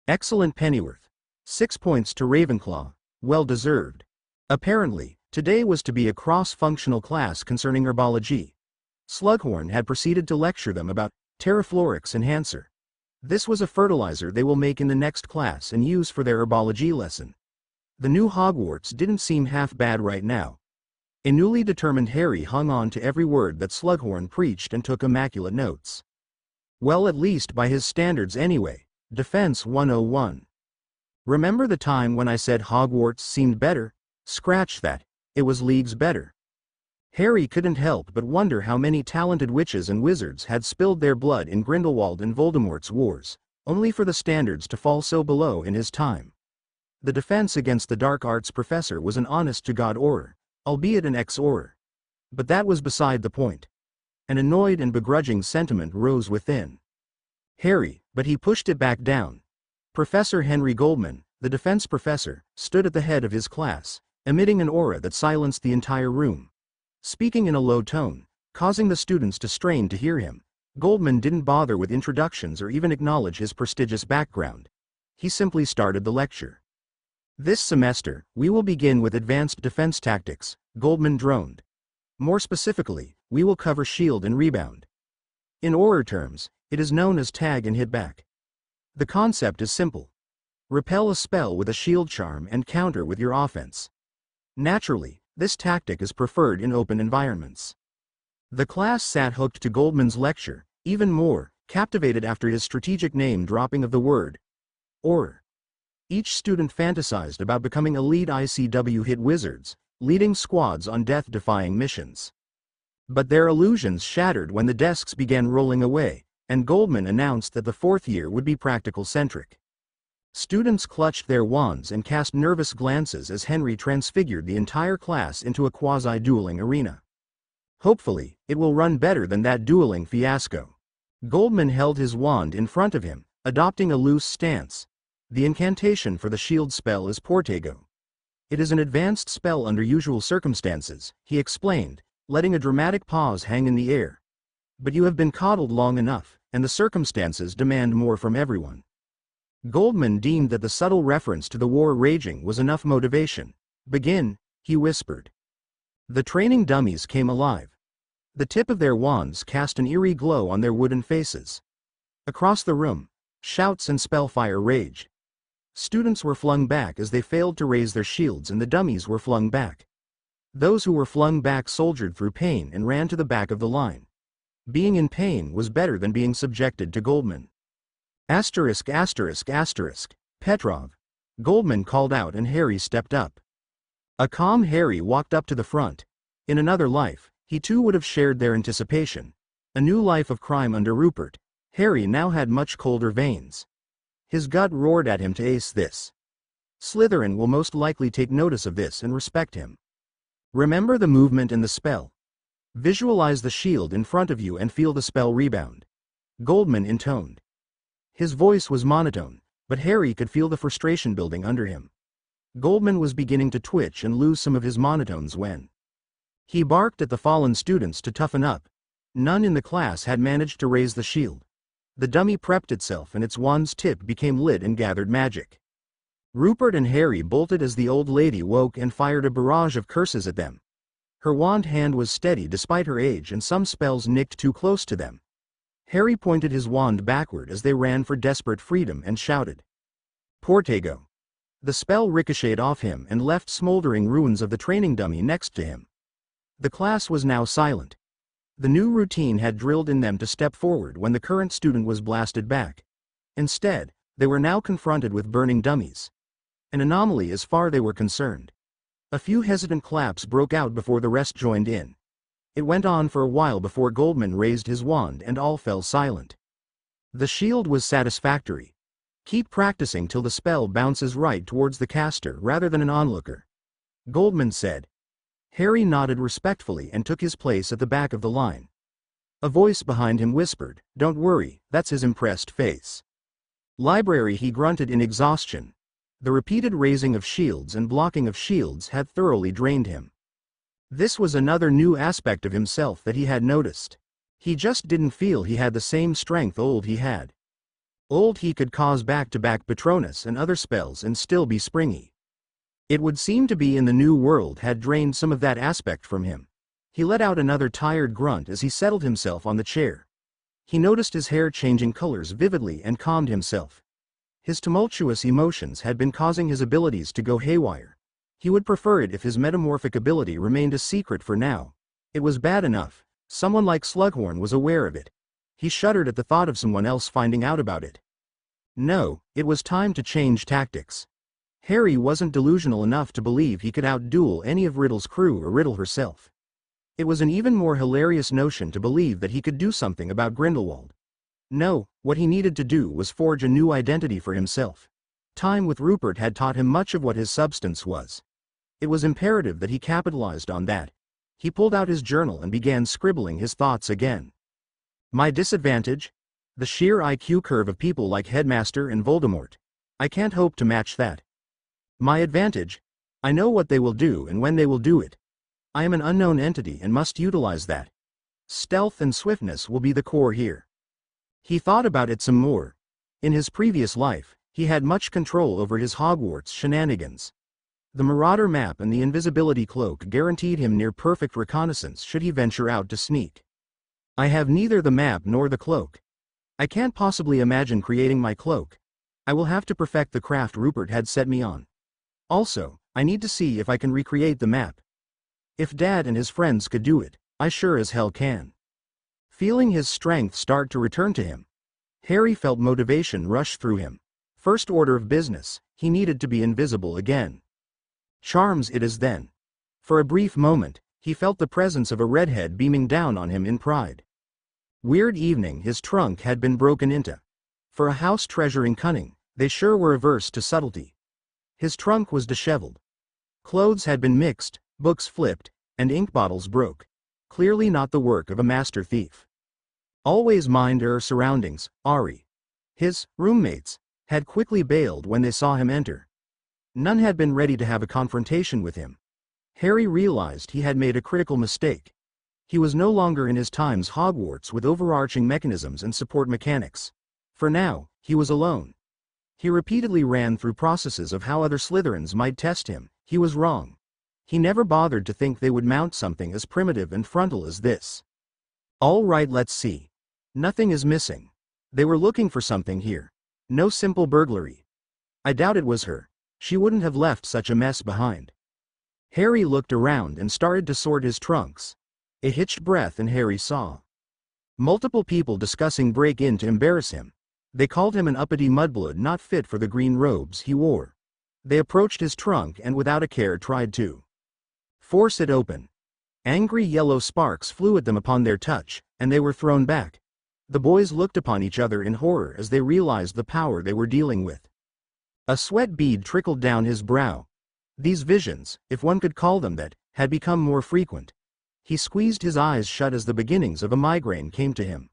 Excellent Pennyworth. 6 points to Ravenclaw, well deserved. Apparently, today was to be a cross-functional class concerning herbology. Slughorn had proceeded to lecture them about Terraflorix Enhancer. This was a fertilizer they will make in the next class and use for their herbology lesson. The new Hogwarts didn't seem half bad right now. A newly determined Harry hung on to every word that Slughorn preached and took immaculate notes. Well, at least by his standards anyway. Defense 101. Remember the time when I said Hogwarts seemed better? Scratch that. It was leagues better. Harry couldn't help but wonder how many talented witches and wizards had spilled their blood in Grindelwald and Voldemort's wars, only for the standards to fall so below in his time. The defense against the dark arts professor was an honest-to-God Auror, albeit an ex-Auror. But that was beside the point. An annoyed and begrudging sentiment rose within Harry, but he pushed it back down. Professor Henry Goldman, the defense professor, stood at the head of his class, emitting an aura that silenced the entire room. Speaking in a low tone, causing the students to strain to hear him, Goldman didn't bother with introductions or even acknowledge his prestigious background. He simply started the lecture. This semester, we will begin with advanced defense tactics, Goldman droned. More specifically, we will cover shield and rebound. In Auror terms, it is known as tag and hit back. The concept is simple. Repel a spell with a shield charm and counter with your offense. Naturally, this tactic is preferred in open environments. The class sat hooked to Goldman's lecture, even more, captivated after his strategic name dropping of the word Auror. Each student fantasized about becoming elite ICW hit wizards, leading squads on death-defying missions. But their illusions shattered when the desks began rolling away, and Goldman announced that the fourth year would be practical-centric. Students clutched their wands and cast nervous glances as Henry transfigured the entire class into a quasi-dueling arena. Hopefully, it will run better than that dueling fiasco. Goldman held his wand in front of him, adopting a loose stance. The incantation for the shield spell is Portego. It is an advanced spell under usual circumstances, he explained, letting a dramatic pause hang in the air. But you have been coddled long enough, and the circumstances demand more from everyone. Goldman deemed that the subtle reference to the war raging was enough motivation. Begin, he whispered. The training dummies came alive. The tip of their wands cast an eerie glow on their wooden faces. Across the room, shouts and spellfire raged. Students were flung back as they failed to raise their shields, and the dummies were flung back. Those who were flung back soldiered through pain and ran to the back of the line. Being in pain was better than being subjected to Goldman. Asterisk asterisk asterisk. Petrov. Goldman called out, and Harry stepped up. A calm Harry walked up to the front. In another life, he too would have shared their anticipation. A new life of crime under Rupert. Harry now had much colder veins. His gut roared at him to ace this. Slytherin will most likely take notice of this and respect him. Remember the movement and the spell. Visualize the shield in front of you and feel the spell rebound. Goldman intoned. His voice was monotone, but Harry could feel the frustration building under him. Goldman was beginning to twitch and lose some of his monotones when he barked at the fallen students to toughen up. None in the class had managed to raise the shield. The dummy prepped itself, and its wand's tip became lit and gathered magic. Rupert and Harry bolted as the old lady woke and fired a barrage of curses at them. Her wand hand was steady despite her age, and some spells nicked too close to them. Harry pointed his wand backward as they ran for desperate freedom and shouted, "Portego!" The spell ricocheted off him and left smoldering ruins of the training dummy next to him. The class was now silent. The new routine had drilled in them to step forward when the current student was blasted back. Instead, they were now confronted with burning dummies. An anomaly as far as they were concerned. A few hesitant claps broke out before the rest joined in. It went on for a while before Goldman raised his wand and all fell silent. The shield was satisfactory. Keep practicing till the spell bounces right towards the caster rather than an onlooker, Goldman said. Harry nodded respectfully and took his place at the back of the line. A voice behind him whispered, "Don't worry, that's his impressed face." Library, he grunted in exhaustion. The repeated raising of shields and blocking of shields had thoroughly drained him. This was another new aspect of himself that he had noticed. He just didn't feel he had the same strength old he had. Old he could cause back-to-back Patronus and other spells and still be springy. It would seem to be in the new world had drained some of that aspect from him. He let out another tired grunt as he settled himself on the chair. He noticed his hair changing colors vividly and calmed himself. His tumultuous emotions had been causing his abilities to go haywire. He would prefer it if his metamorphic ability remained a secret for now. It was bad enough. Someone like Slughorn was aware of it. He shuddered at the thought of someone else finding out about it. No, it was time to change tactics. Harry wasn't delusional enough to believe he could outduel any of Riddle's crew or Riddle herself. It was an even more hilarious notion to believe that he could do something about Grindelwald. No, what he needed to do was forge a new identity for himself. Time with Rupert had taught him much of what his substance was. It was imperative that he capitalized on that. He pulled out his journal and began scribbling his thoughts again. My disadvantage? The sheer IQ curve of people like Headmaster and Voldemort. I can't hope to match that. My advantage? I know what they will do and when they will do it. I am an unknown entity and must utilize that. Stealth and swiftness will be the core here. He thought about it some more. In his previous life, he had much control over his Hogwarts shenanigans. The Marauder map and the invisibility cloak guaranteed him near-perfect reconnaissance should he venture out to sneak. I have neither the map nor the cloak. I can't possibly imagine creating my cloak. I will have to perfect the craft Rupert had set me on. Also, I need to see if I can recreate the map. If Dad and his friends could do it, I sure as hell can. Feeling his strength start to return to him, Harry felt motivation rush through him. First order of business, he needed to be invisible again. Charms it is then. For a brief moment, he felt the presence of a redhead beaming down on him in pride. Weird evening, his trunk had been broken into. For a house treasuring cunning, they sure were averse to subtlety. His trunk was disheveled. Clothes had been mixed, books flipped, and ink bottles broke. Clearly not the work of a master thief. Always mind her surroundings, Ari. His roommates had quickly bailed when they saw him enter. None had been ready to have a confrontation with him. Harry realized he had made a critical mistake. He was no longer in his time's Hogwarts with overarching mechanisms and support mechanics. For now, he was alone. He repeatedly ran through processes of how other Slytherins might test him. He was wrong. He never bothered to think they would mount something as primitive and frontal as this. All right, let's see. Nothing is missing. They were looking for something here. No simple burglary. I doubt it was her. She wouldn't have left such a mess behind. Harry looked around and started to sort his trunks. A hitched breath and Harry saw multiple people discussing break-in to embarrass him. They called him an uppity mudblood not fit for the green robes he wore. They approached his trunk and without a care tried to force it open. Angry yellow sparks flew at them upon their touch, and they were thrown back. The boys looked upon each other in horror as they realized the power they were dealing with. A sweat bead trickled down his brow. These visions, if one could call them that, had become more frequent. He squeezed his eyes shut as the beginnings of a migraine came to him.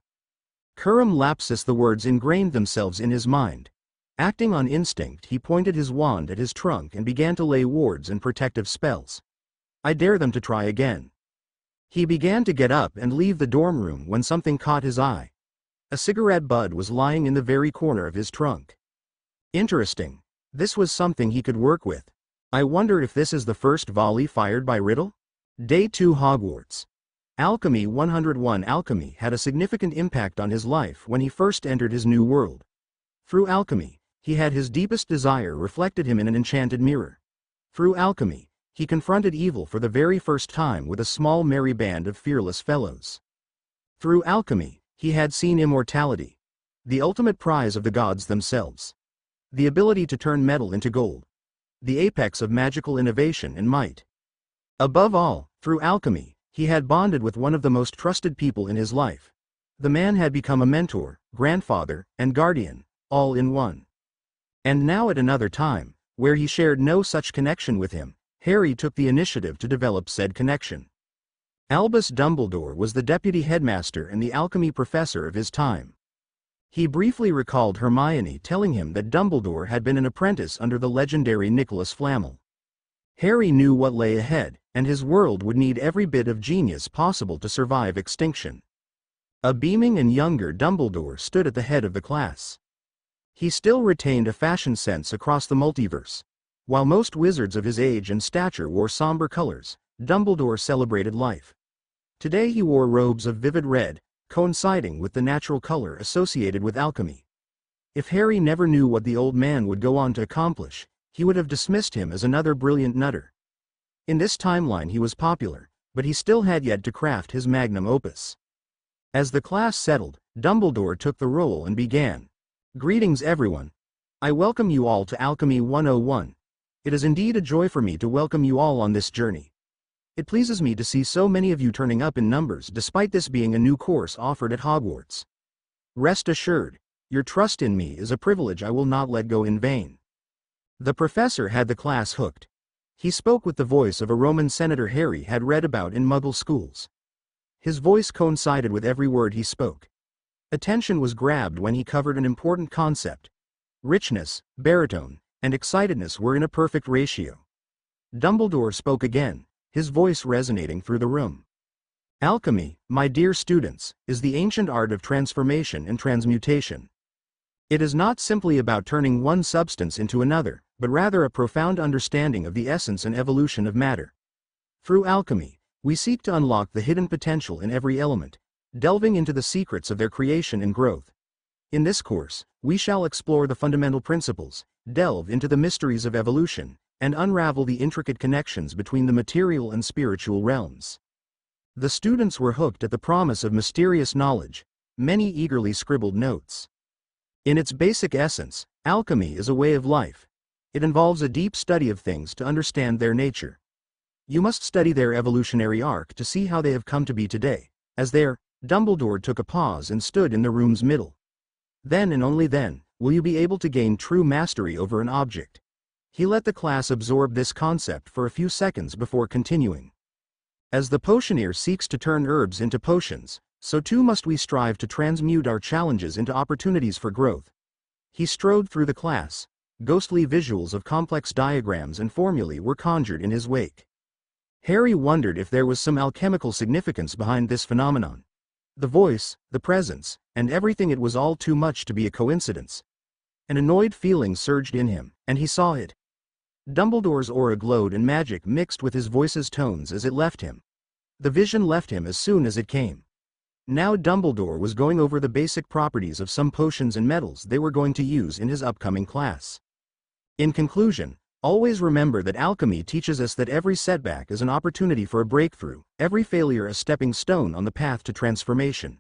Curum lapsus, the words ingrained themselves in his mind. Acting on instinct, he pointed his wand at his trunk and began to lay wards and protective spells. I dare them to try again. He began to get up and leave the dorm room when something caught his eye. A cigarette butt was lying in the very corner of his trunk. Interesting. This was something he could work with. I wonder if this is the first volley fired by Riddle? Day 2 Hogwarts. Alchemy 101. Alchemy had a significant impact on his life when he first entered his new world. Through alchemy, he had his deepest desire reflected him in an enchanted mirror. Through alchemy, he confronted evil for the very first time with a small merry band of fearless fellows. Through alchemy, he had seen immortality, the ultimate prize of the gods themselves. The ability to turn metal into gold. The apex of magical innovation and might. Above all, through alchemy, he had bonded with one of the most trusted people in his life. The man had become a mentor, grandfather, and guardian, all in one. And now at another time, where he shared no such connection with him, Harry took the initiative to develop said connection. Albus Dumbledore was the deputy headmaster and the alchemy professor of his time. He briefly recalled Hermione telling him that Dumbledore had been an apprentice under the legendary Nicholas Flamel. Harry knew what lay ahead, and his world would need every bit of genius possible to survive extinction. A beaming and younger Dumbledore stood at the head of the class. He still retained a fashion sense across the multiverse. While most wizards of his age and stature wore somber colors, Dumbledore celebrated life. Today he wore robes of vivid red, coinciding with the natural color associated with alchemy. If Harry never knew what the old man would go on to accomplish, he would have dismissed him as another brilliant nutter. In this timeline he was popular, but he still had yet to craft his magnum opus. As the class settled, Dumbledore took the role and began. Greetings everyone. I welcome you all to Alchemy 101. It is indeed a joy for me to welcome you all on this journey. It pleases me to see so many of you turning up in numbers despite this being a new course offered at Hogwarts. Rest assured, your trust in me is a privilege I will not let go in vain. The professor had the class hooked. He spoke with the voice of a Roman senator Harry had read about in Muggle schools. His voice coincided with every word he spoke. Attention was grabbed when he covered an important concept. Richness, baritone, and excitedness were in a perfect ratio. Dumbledore spoke again, his voice resonating through the room. Alchemy, my dear students, is the ancient art of transformation and transmutation. It is not simply about turning one substance into another, but rather a profound understanding of the essence and evolution of matter. Through alchemy, we seek to unlock the hidden potential in every element, delving into the secrets of their creation and growth. In this course, we shall explore the fundamental principles, delve into the mysteries of evolution, and unravel the intricate connections between the material and spiritual realms. The students were hooked at the promise of mysterious knowledge. Many eagerly scribbled notes. In its basic essence, alchemy is a way of life. It involves a deep study of things to understand their nature. You must study their evolutionary arc to see how they have come to be today. As there, Dumbledore took a pause and stood in the room's middle. Then and only then, will you be able to gain true mastery over an object. He let the class absorb this concept for a few seconds before continuing. As the potioneer seeks to turn herbs into potions, so too must we strive to transmute our challenges into opportunities for growth. He strode through the class. Ghostly visuals of complex diagrams and formulae were conjured in his wake. Harry wondered if there was some alchemical significance behind this phenomenon. The voice, the presence, and everything, it was all too much to be a coincidence. An annoyed feeling surged in him, and he saw it. Dumbledore's aura glowed and magic mixed with his voice's tones as it left him. The vision left him as soon as it came. Now Dumbledore was going over the basic properties of some potions and metals they were going to use in his upcoming class. In conclusion, always remember that alchemy teaches us that every setback is an opportunity for a breakthrough, every failure a stepping stone on the path to transformation.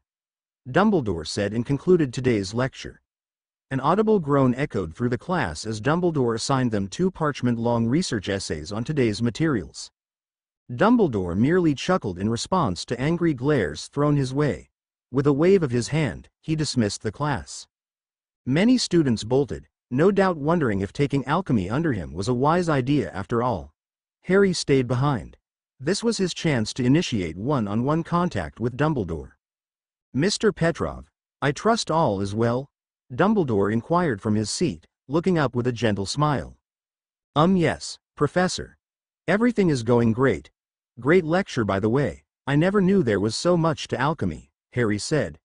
Dumbledore said and concluded today's lecture. An audible groan echoed through the class as Dumbledore assigned them 2 parchment-long research essays on today's materials. Dumbledore merely chuckled in response to angry glares thrown his way. With a wave of his hand, he dismissed the class. Many students bolted, no doubt wondering if taking alchemy under him was a wise idea after all. Harry stayed behind. This was his chance to initiate one-on-one contact with Dumbledore. "Mr. Petrov, I trust all is well?" Dumbledore inquired from his seat, looking up with a gentle smile. Yes, Professor. Everything is going great. Great lecture by the way. I never knew there was so much to alchemy," Harry said.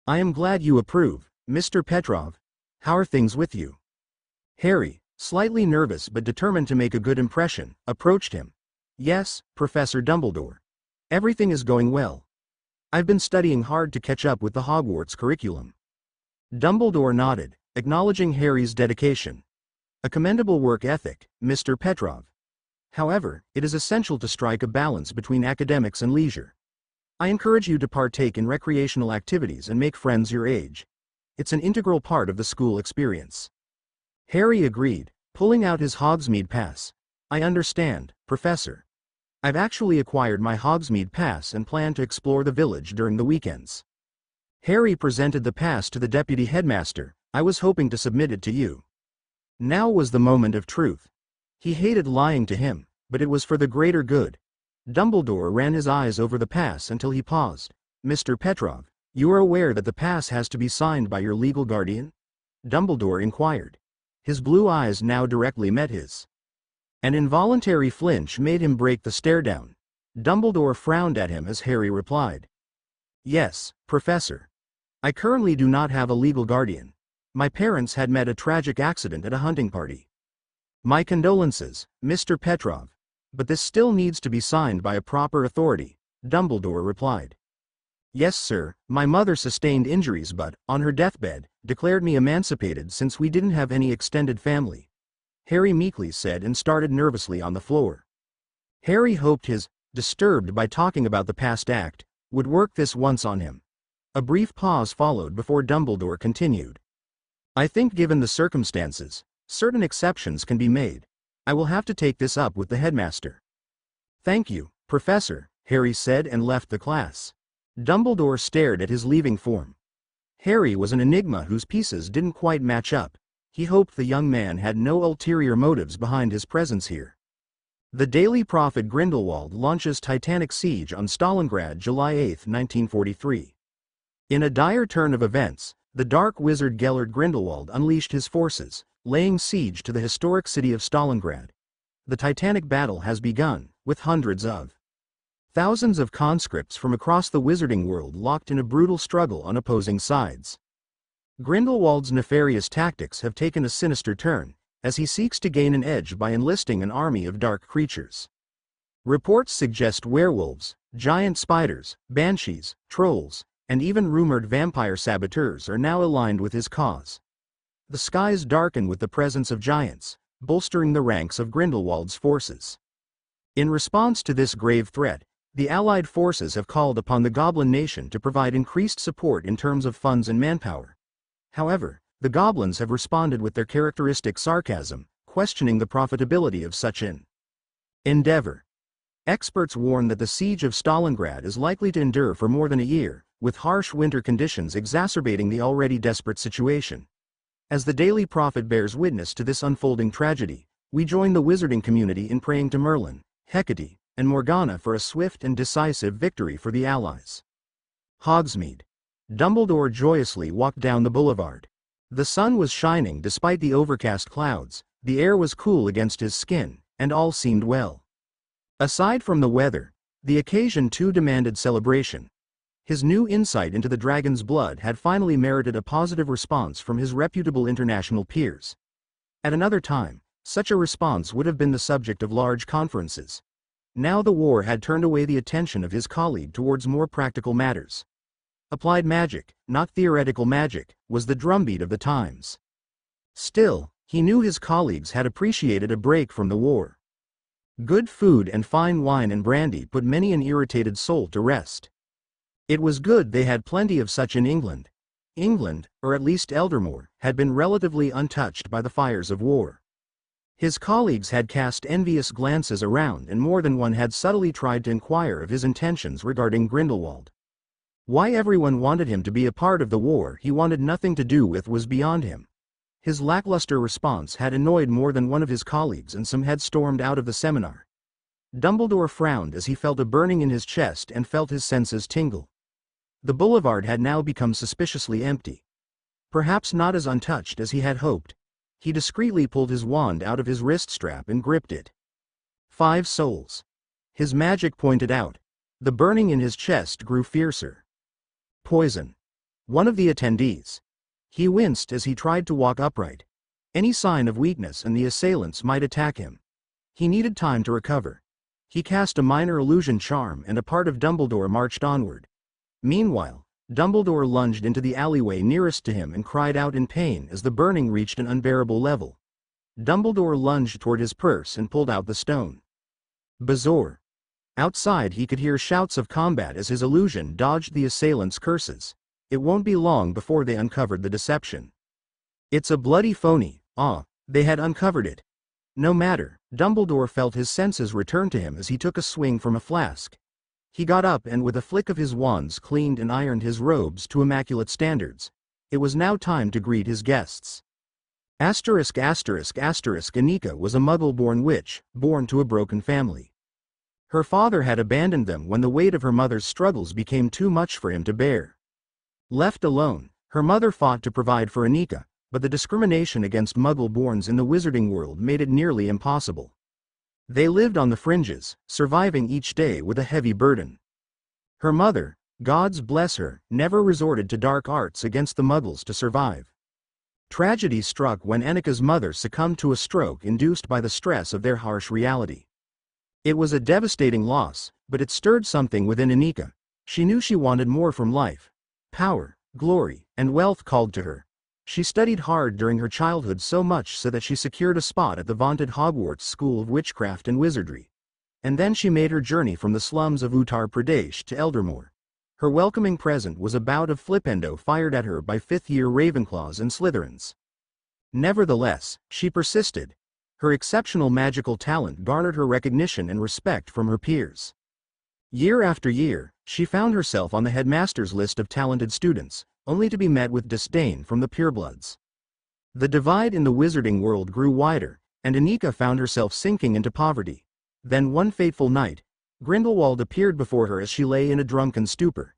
"I am glad you approve, Mr. Petrov. How are things with you?" Harry, slightly nervous but determined to make a good impression, approached him. "Yes, Professor Dumbledore. Everything is going well. I've been studying hard to catch up with the Hogwarts curriculum." Dumbledore nodded, acknowledging Harry's dedication. "A commendable work ethic, Mr. Petrov. However, it is essential to strike a balance between academics and leisure. I encourage you to partake in recreational activities and make friends your age. It's an integral part of the school experience." Harry agreed, pulling out his Hogsmeade pass. "I understand, Professor. I've actually acquired my Hogsmeade pass and plan to explore the village during the weekends." Harry presented the pass to the deputy headmaster. "I was hoping to submit it to you." Now was the moment of truth. He hated lying to him, but it was for the greater good. Dumbledore ran his eyes over the pass until he paused. "Mr. Petrov, you are aware that the pass has to be signed by your legal guardian?" Dumbledore inquired. His blue eyes now directly met his. An involuntary flinch made him break the stare down. Dumbledore frowned at him as Harry replied. "Yes, Professor. I currently do not have a legal guardian. My parents had met a tragic accident at a hunting party." "My condolences, Mr. Petrov. But this still needs to be signed by a proper authority," Dumbledore replied. "Yes, sir, my mother sustained injuries but, on her deathbed, declared me emancipated since we didn't have any extended family," Harry meekly said and started nervously on the floor. Harry hoped his, disturbed by talking about the past act, would work this once on him. A brief pause followed before Dumbledore continued. "I think given the circumstances, certain exceptions can be made. I will have to take this up with the headmaster." "Thank you, Professor," Harry said and left the class. Dumbledore stared at his leaving form. Harry was an enigma whose pieces didn't quite match up. He hoped the young man had no ulterior motives behind his presence here. The Daily Prophet Grindelwald launches Titanic siege on Stalingrad July 8, 1943. In a dire turn of events, the dark wizard Gellert Grindelwald unleashed his forces, laying siege to the historic city of Stalingrad. The titanic battle has begun, with hundreds of thousands of conscripts from across the wizarding world locked in a brutal struggle on opposing sides. Grindelwald's nefarious tactics have taken a sinister turn, as he seeks to gain an edge by enlisting an army of dark creatures. Reports suggest werewolves, giant spiders, banshees, trolls, and even rumored vampire saboteurs are now aligned with his cause. The skies darken with the presence of giants, bolstering the ranks of Grindelwald's forces. In response to this grave threat, the Allied forces have called upon the Goblin Nation to provide increased support in terms of funds and manpower. However, the goblins have responded with their characteristic sarcasm, questioning the profitability of such an endeavor. Experts warn that the siege of Stalingrad is likely to endure for more than a year, with harsh winter conditions exacerbating the already desperate situation. As the Daily Prophet bears witness to this unfolding tragedy, we join the wizarding community in praying to Merlin, Hecate, and Morgana for a swift and decisive victory for the Allies. Hogsmeade. Dumbledore joyously walked down the boulevard. The sun was shining despite the overcast clouds, the air was cool against his skin, and all seemed well. Aside from the weather, the occasion too demanded celebration. His new insight into the dragon's blood had finally merited a positive response from his reputable international peers. At another time, such a response would have been the subject of large conferences. Now the war had turned away the attention of his colleague towards more practical matters. Applied magic, not theoretical magic, was the drumbeat of the times. Still, He knew his colleagues had appreciated a break from the war. Good food and fine wine and brandy put many an irritated soul to rest. It was good they had plenty of such in England. England, or at least Eldermore, had been relatively untouched by the fires of war. His colleagues had cast envious glances around, and more than one had subtly tried to inquire of his intentions regarding Grindelwald. Why everyone wanted him to be a part of the war he wanted nothing to do with was beyond him. His lackluster response had annoyed more than one of his colleagues, and some had stormed out of the seminar. Dumbledore frowned as he felt a burning in his chest and felt his senses tingle. The boulevard had now become suspiciously empty. Perhaps not as untouched as he had hoped. He discreetly pulled his wand out of his wrist strap and gripped it. 5 souls. His magic pointed out. The burning in his chest grew fiercer. Poison. One of the attendees. He winced as he tried to walk upright. Any sign of weakness and the assailants might attack him. He needed time to recover. He cast a minor illusion charm and a part of Dumbledore marched onward. Meanwhile, Dumbledore lunged into the alleyway nearest to him and cried out in pain as the burning reached an unbearable level. Dumbledore lunged toward his purse and pulled out the stone. Bazoar. Outside he could hear shouts of combat as his illusion dodged the assailants' curses. It won't be long before they uncovered the deception. It's a bloody phony. They had uncovered it. No matter, Dumbledore felt his senses return to him as he took a swing from a flask. He got up and with a flick of his wands cleaned and ironed his robes to immaculate standards. It was now time to greet his guests. Anika was a Muggle-born witch, born to a broken family. Her father had abandoned them when the weight of her mother's struggles became too much for him to bear. Left alone, her mother fought to provide for Anika, but the discrimination against Muggle-borns in the wizarding world made it nearly impossible. They lived on the fringes, surviving each day with a heavy burden. Her mother, gods bless her, never resorted to dark arts against the Muggles to survive. Tragedy struck when Anika's mother succumbed to a stroke induced by the stress of their harsh reality. It was a devastating loss, but it stirred something within Anika. She knew she wanted more from life. Power, glory, and wealth called to her. She studied hard during her childhood, so much so that she secured a spot at the vaunted Hogwarts School of Witchcraft and Wizardry. And then she made her journey from the slums of Uttar Pradesh to Eldermore. Her welcoming present was a bout of flipendo fired at her by fifth-year Ravenclaws and Slytherins. Nevertheless, she persisted. Her exceptional magical talent garnered her recognition and respect from her peers. Year after year, she found herself on the headmaster's list of talented students, only to be met with disdain from the purebloods. The divide in the wizarding world grew wider, and Anika found herself sinking into poverty. Then one fateful night, Grindelwald appeared before her as she lay in a drunken stupor.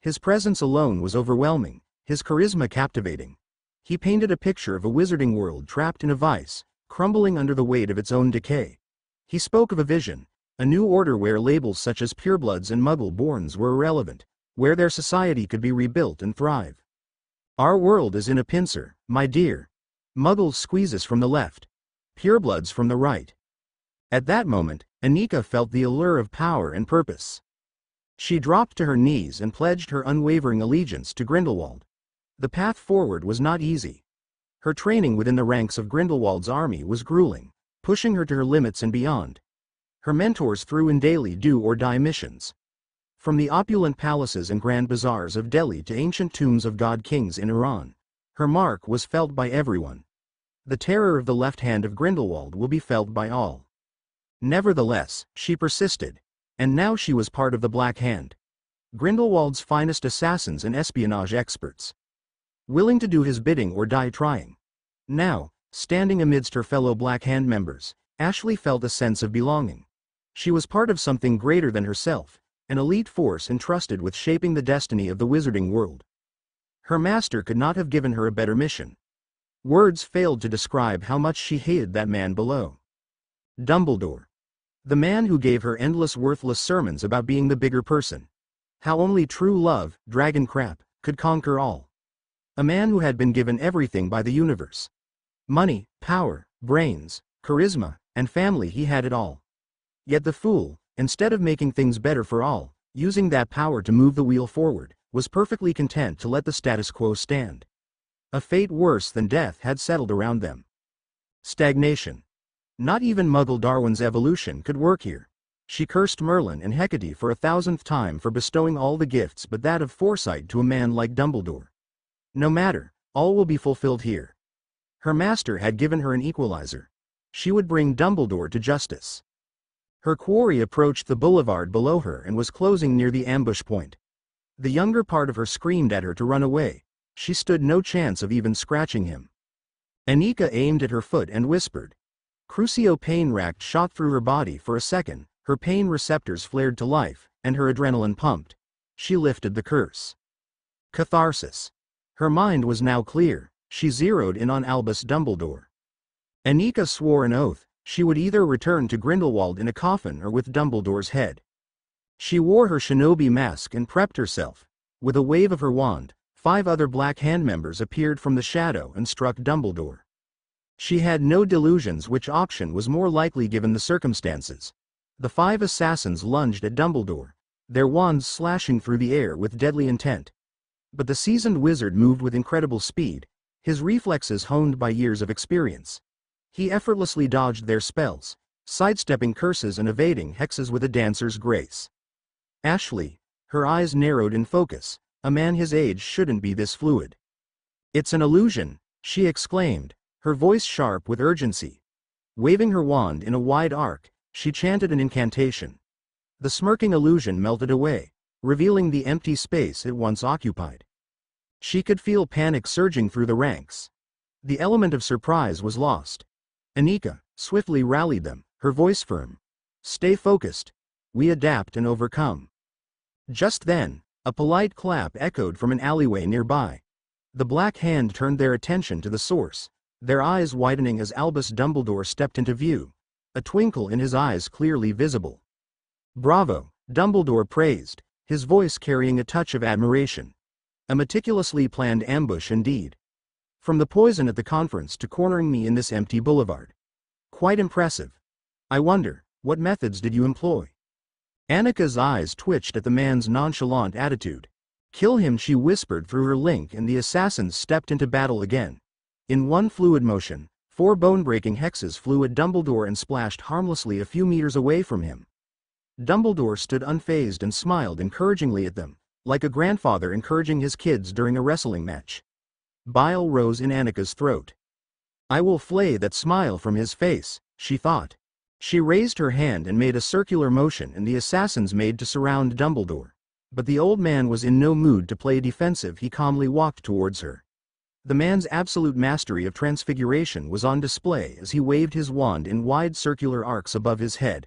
His presence alone was overwhelming, his charisma captivating. He painted a picture of a wizarding world trapped in a vice, crumbling under the weight of its own decay. He spoke of a vision, a new order where labels such as purebloods and Muggle-borns were irrelevant, where their society could be rebuilt and thrive. Our world is in a pincer, my dear. Muggles squeeze us from the left, purebloods from the right. At that moment, Anika felt the allure of power and purpose. She dropped to her knees and pledged her unwavering allegiance to Grindelwald. The path forward was not easy. Her training within the ranks of Grindelwald's army was grueling, pushing her to her limits and beyond. Her mentors threw in daily do-or-die missions. From the opulent palaces and grand bazaars of Delhi to ancient tombs of god-kings in Iran, her mark was felt by everyone. The terror of the left hand of Grindelwald will be felt by all. Nevertheless, she persisted, and now she was part of the Black Hand, Grindelwald's finest assassins and espionage experts. Willing to do his bidding or die trying. Now, standing amidst her fellow Black Hand members, Ashley felt a sense of belonging. She was part of something greater than herself, an elite force entrusted with shaping the destiny of the wizarding world. Her master could not have given her a better mission. Words failed to describe how much she hated that man below. Dumbledore. The man who gave her endless worthless sermons about being the bigger person. How only true love, dragon crap, could conquer all. A man who had been given everything by the universe. Money, power, brains, charisma, and family, he had it all. Yet the fool, instead of making things better for all, using that power to move the wheel forward, was perfectly content to let the status quo stand. A fate worse than death had settled around them. Stagnation. Not even Muggle Darwin's evolution could work here. She cursed Merlin and Hecate for 1,000th time for bestowing all the gifts but that of foresight to a man like Dumbledore. No matter, all will be fulfilled here. Her master had given her an equalizer. She would bring Dumbledore to justice. Her quarry approached the boulevard below her and was closing near the ambush point. The younger part of her screamed at her to run away. She stood no chance of even scratching him. Anika aimed at her foot and whispered. Crucio pain-racked shot through her body for a second, her pain receptors flared to life, and her adrenaline pumped. She lifted the curse. Catharsis. Her mind was now clear. She zeroed in on Albus Dumbledore. Anika swore an oath. She would either return to Grindelwald in a coffin or with Dumbledore's head. She wore her shinobi mask and prepped herself. With a wave of her wand, 5 other Black Hand members appeared from the shadow and struck Dumbledore. She had no delusions which option was more likely given the circumstances. The 5 assassins lunged at Dumbledore, their wands slashing through the air with deadly intent. But the seasoned wizard moved with incredible speed, his reflexes honed by years of experience. He effortlessly dodged their spells, sidestepping curses and evading hexes with a dancer's grace. Ashley, her eyes narrowed in focus, a man his age shouldn't be this fluid. It's an illusion, she exclaimed, her voice sharp with urgency. Waving her wand in a wide arc, she chanted an incantation. The smirking illusion melted away, revealing the empty space it once occupied. She could feel panic surging through the ranks. The element of surprise was lost. Anika swiftly rallied them, her voice firm. Stay focused. We adapt and overcome. Just then, a polite clap echoed from an alleyway nearby. The Black Hand turned their attention to the source, their eyes widening as Albus Dumbledore stepped into view, a twinkle in his eyes clearly visible. Bravo, Dumbledore praised, his voice carrying a touch of admiration. A meticulously planned ambush indeed. From the poison at the conference to cornering me in this empty boulevard. Quite impressive. I wonder, what methods did you employ? Anika's eyes twitched at the man's nonchalant attitude. Kill him, she whispered through her link, and the assassins stepped into battle again. In one fluid motion, 4 bone-breaking hexes flew at Dumbledore and splashed harmlessly a few meters away from him. Dumbledore stood unfazed and smiled encouragingly at them, like a grandfather encouraging his kids during a wrestling match. Bile rose in Anika's throat. I will flay that smile from his face, she thought. She raised her hand and made a circular motion, and the assassins made to surround Dumbledore. But the old man was in no mood to play defensive. He calmly walked towards her. The man's absolute mastery of transfiguration was on display as he waved his wand in wide circular arcs above his head.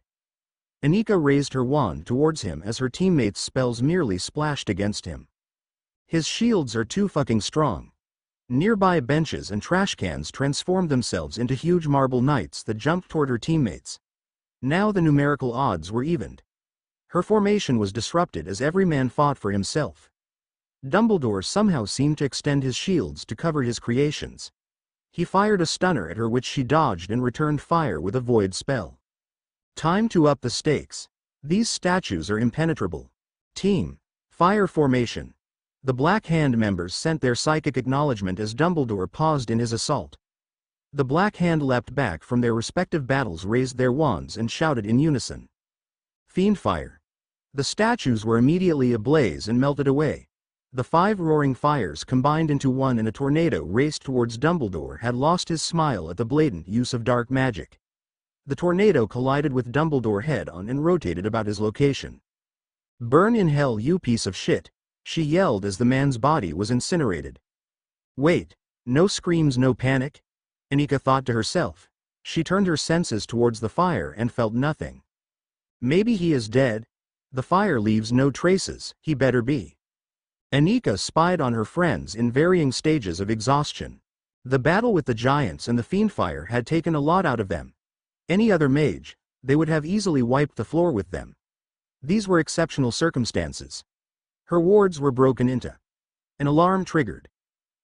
Anika raised her wand towards him as her teammates' spells merely splashed against him. His shields are too fucking strong. Nearby benches and trash cans transformed themselves into huge marble knights that jumped toward her teammates. Now the numerical odds were evened. Her formation was disrupted as every man fought for himself. Dumbledore somehow seemed to extend his shields to cover his creations. He fired a stunner at her, which she dodged, and returned fire with a void spell. Time to up the stakes. These statues are impenetrable. Team. Fire formation. The Black Hand members sent their psychic acknowledgement as Dumbledore paused in his assault. The Black Hand leapt back from their respective battles, raised their wands, and shouted in unison. Fiendfire. The statues were immediately ablaze and melted away. The 5 roaring fires combined into one, and a tornado raced towards Dumbledore. Had lost his smile at the blatant use of dark magic. The tornado collided with Dumbledore head-on and rotated about his location. Burn in hell, you piece of shit, she yelled as the man's body was incinerated. Wait, no screams, no panic? Anika thought to herself. She turned her senses towards the fire and felt nothing. Maybe he is dead. The fire leaves no traces, he better be. Anika spied on her friends in varying stages of exhaustion. The battle with the giants and the fiendfire had taken a lot out of them. Any other mage, they would have easily wiped the floor with them. These were exceptional circumstances. Her wards were broken into. An alarm triggered.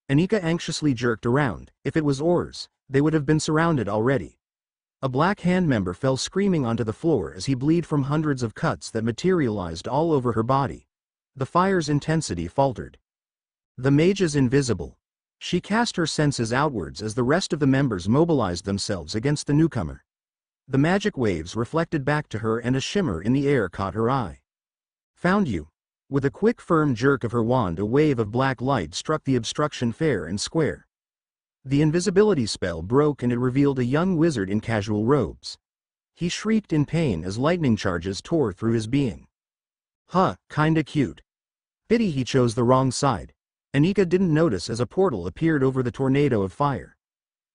Anika anxiously jerked around. If it was Ors, they would have been surrounded already. A Black Hand member fell screaming onto the floor as he bled from hundreds of cuts that materialized all over her body. The fire's intensity faltered. The mage is invisible. She cast her senses outwards as the rest of the members mobilized themselves against the newcomer. The magic waves reflected back to her and a shimmer in the air caught her eye. Found you. With a quick firm jerk of her wand, a wave of black light struck the obstruction fair and square. The invisibility spell broke and it revealed a young wizard in casual robes. He shrieked in pain as lightning charges tore through his being. Huh, kinda cute. Pity he chose the wrong side. Anika didn't notice as a portal appeared over the tornado of fire.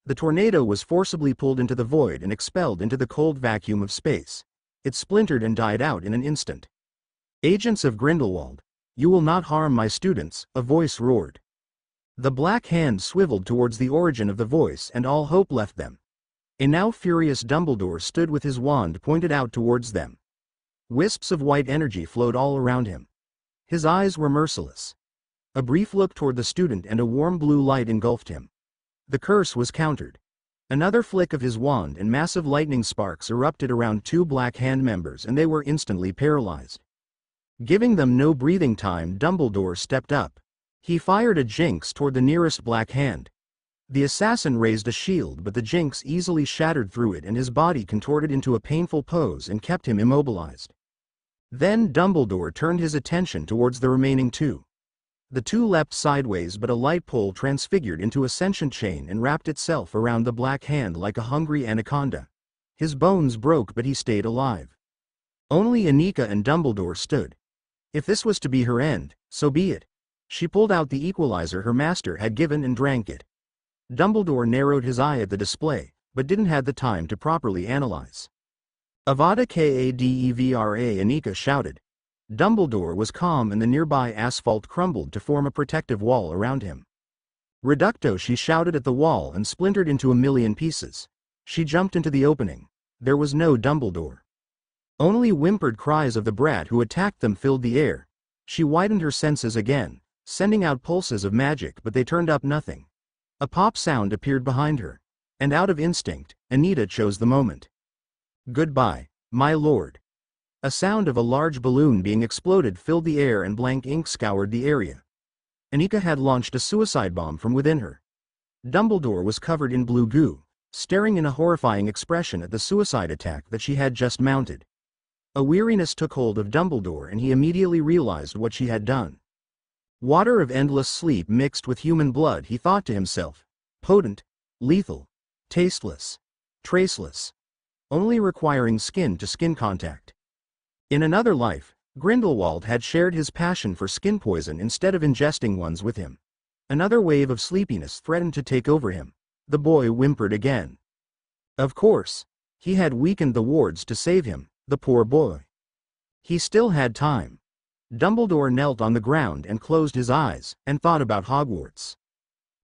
The tornado was forcibly pulled into the void and expelled into the cold vacuum of space. It splintered and died out in an instant. Agents of Grindelwald, you will not harm my students, a voice roared. The black hand swiveled towards the origin of the voice and all hope left them. A now furious Dumbledore stood with his wand pointed out towards them. Wisps of white energy flowed all around him. His eyes were merciless. A brief look toward the student and a warm blue light engulfed him. The curse was countered. Another flick of his wand and massive lightning sparks erupted around two black hand members and they were instantly paralyzed. Giving them no breathing time, Dumbledore stepped up. He fired a jinx toward the nearest black hand. The assassin raised a shield but the jinx easily shattered through it and his body contorted into a painful pose and kept him immobilized. Then Dumbledore turned his attention towards the remaining two. The two leapt sideways but a light pole transfigured into a sentient chain and wrapped itself around the black hand like a hungry anaconda. His bones broke but he stayed alive. Only Anika and Dumbledore stood. If this was to be her end, so be it. She pulled out the equalizer her master had given and drank it. Dumbledore narrowed his eye at the display, but didn't have the time to properly analyze. Avada Kedavra, Anika shouted. Dumbledore was calm and the nearby asphalt crumbled to form a protective wall around him. Reducto, she shouted at the wall and splintered into a million pieces. She jumped into the opening. There was no Dumbledore. Only whimpered cries of the brat who attacked them filled the air. She widened her senses again, sending out pulses of magic but they turned up nothing. A pop sound appeared behind her. And out of instinct, Anita chose the moment. Goodbye, my lord. A sound of a large balloon being exploded filled the air and blank ink scoured the area. Anika had launched a suicide bomb from within her. Dumbledore was covered in blue goo, staring in a horrifying expression at the suicide attack that she had just mounted. A weariness took hold of Dumbledore and he immediately realized what she had done. Water of endless sleep mixed with human blood, he thought to himself. Potent, lethal, tasteless, traceless. Only requiring skin-to-skin contact. In another life, Grindelwald had shared his passion for skin poison instead of ingesting ones with him. Another wave of sleepiness threatened to take over him. The boy whimpered again. Of course, he had weakened the wards to save him, the poor boy. He still had time. Dumbledore knelt on the ground and closed his eyes, and thought about Hogwarts.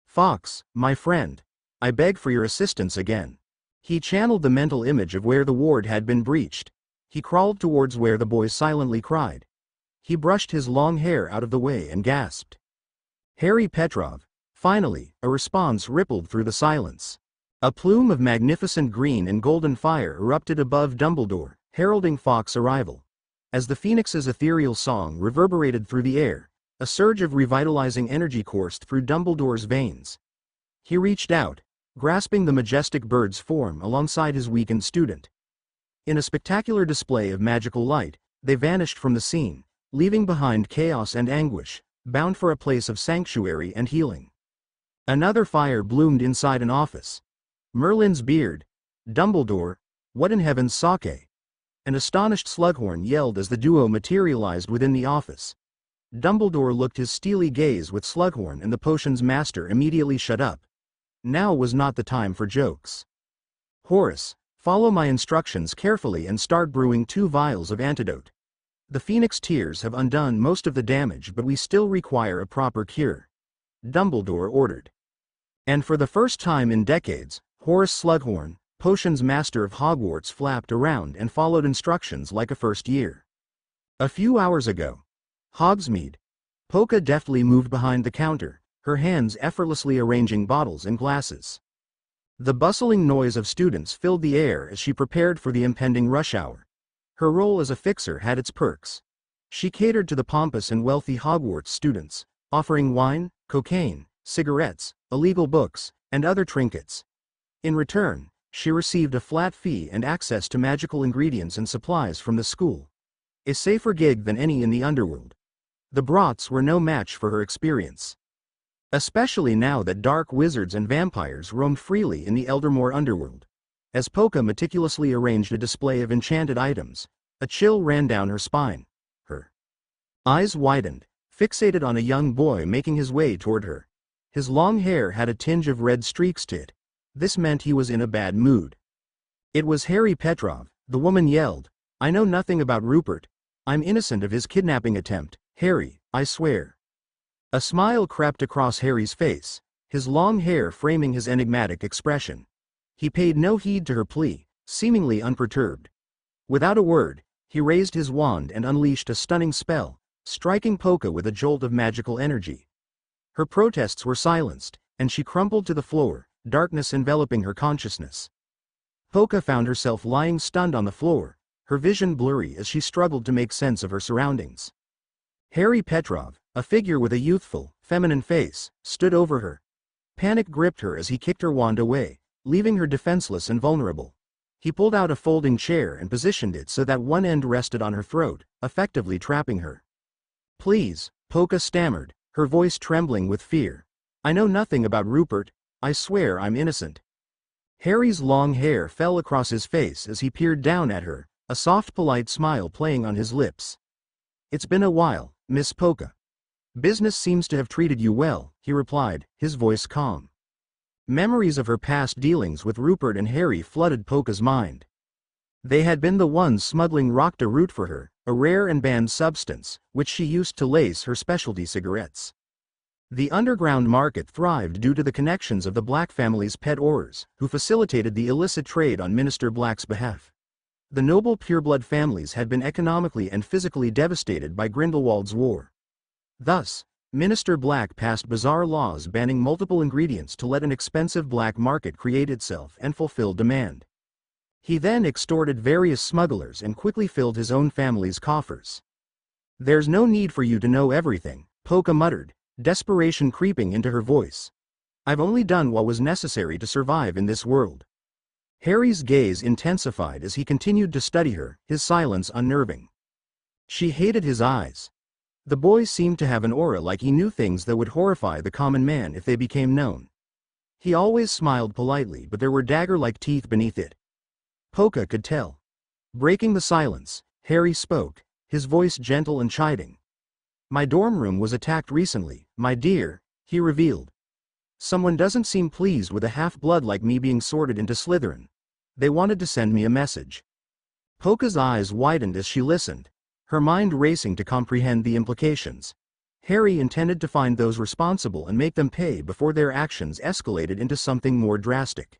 Fox, my friend. I beg for your assistance again. He channeled the mental image of where the ward had been breached. He crawled towards where the boy silently cried. He brushed his long hair out of the way and gasped. Harry Petrov. Finally, a response rippled through the silence. A plume of magnificent green and golden fire erupted above Dumbledore, heralding Fawkes' arrival. As the phoenix's ethereal song reverberated through the air, a surge of revitalizing energy coursed through Dumbledore's veins. He reached out, grasping the majestic bird's form alongside his weakened student. In a spectacular display of magical light, they vanished from the scene, leaving behind chaos and anguish, bound for a place of sanctuary and healing. Another fire bloomed inside an office. Merlin's beard. Dumbledore, what in heaven's sake? An astonished Slughorn yelled as the duo materialized within the office. Dumbledore looked his steely gaze with Slughorn and the potion's master immediately shut up. Now was not the time for jokes. Horace, follow my instructions carefully and start brewing 2 vials of antidote. The Phoenix tears have undone most of the damage but we still require a proper cure. Dumbledore ordered. And for the first time in decades, Horace Slughorn, potions master of Hogwarts, flapped around and followed instructions like a first year. A few hours ago. Hogsmeade. Polka deftly moved behind the counter, her hands effortlessly arranging bottles and glasses. The bustling noise of students filled the air as she prepared for the impending rush hour. Her role as a fixer had its perks. She catered to the pompous and wealthy Hogwarts students, offering wine, cocaine, cigarettes, illegal books, and other trinkets. In return, she received a flat fee and access to magical ingredients and supplies from the school. A safer gig than any in the underworld. The Brauts were no match for her experience. Especially now that dark wizards and vampires roamed freely in the Eldermoor underworld. As Polka meticulously arranged a display of enchanted items, a chill ran down her spine. Her eyes widened, fixated on a young boy making his way toward her. His long hair had a tinge of red streaks to it. This meant he was in a bad mood. It was Harry Petrov, the woman yelled. I know nothing about Rupert. I'm innocent of his kidnapping attempt, Harry, I swear. A smile crept across Harry's face, his long hair framing his enigmatic expression. He paid no heed to her plea, seemingly unperturbed. Without a word, he raised his wand and unleashed a stunning spell, striking Polka with a jolt of magical energy. Her protests were silenced, and she crumpled to the floor, darkness enveloping her consciousness. Polka found herself lying stunned on the floor, her vision blurry as she struggled to make sense of her surroundings. Harry Petrov, a figure with a youthful, feminine face, stood over her. Panic gripped her as he kicked her wand away, leaving her defenseless and vulnerable. He pulled out a folding chair and positioned it so that one end rested on her throat, effectively trapping her. Please, Polka stammered, her voice trembling with fear. I know nothing about Rupert. I swear I'm innocent. Harry's long hair fell across his face as he peered down at her, a soft polite smile playing on his lips. It's been a while, Miss Polka. Business seems to have treated you well, he replied, his voice calm. Memories of her past dealings with Rupert and Harry flooded Polka's mind. They had been the ones smuggling Rokta root for her, a rare and banned substance, which she used to lace her specialty cigarettes. The underground market thrived due to the connections of the Black family's pet Aurors, who facilitated the illicit trade on Minister Black's behalf. The noble pureblood families had been economically and physically devastated by Grindelwald's war. Thus, Minister Black passed bizarre laws banning multiple ingredients to let an expensive black market create itself and fulfill demand. He then extorted various smugglers and quickly filled his own family's coffers. There's no need for you to know everything, Polka muttered, desperation creeping into her voice. I've only done what was necessary to survive in this world. Harry's gaze intensified as he continued to study her, his silence unnerving. She hated his eyes. The boy seemed to have an aura like he knew things that would horrify the common man if they became known. He always smiled politely, but there were dagger-like teeth beneath it. Polka could tell. Breaking the silence, Harry spoke, his voice gentle and chiding. My dorm room was attacked recently, my dear, he revealed. Someone doesn't seem pleased with a half-blood like me being sorted into Slytherin. They wanted to send me a message. Polka's eyes widened as she listened, her mind racing to comprehend the implications. Harry intended to find those responsible and make them pay before their actions escalated into something more drastic.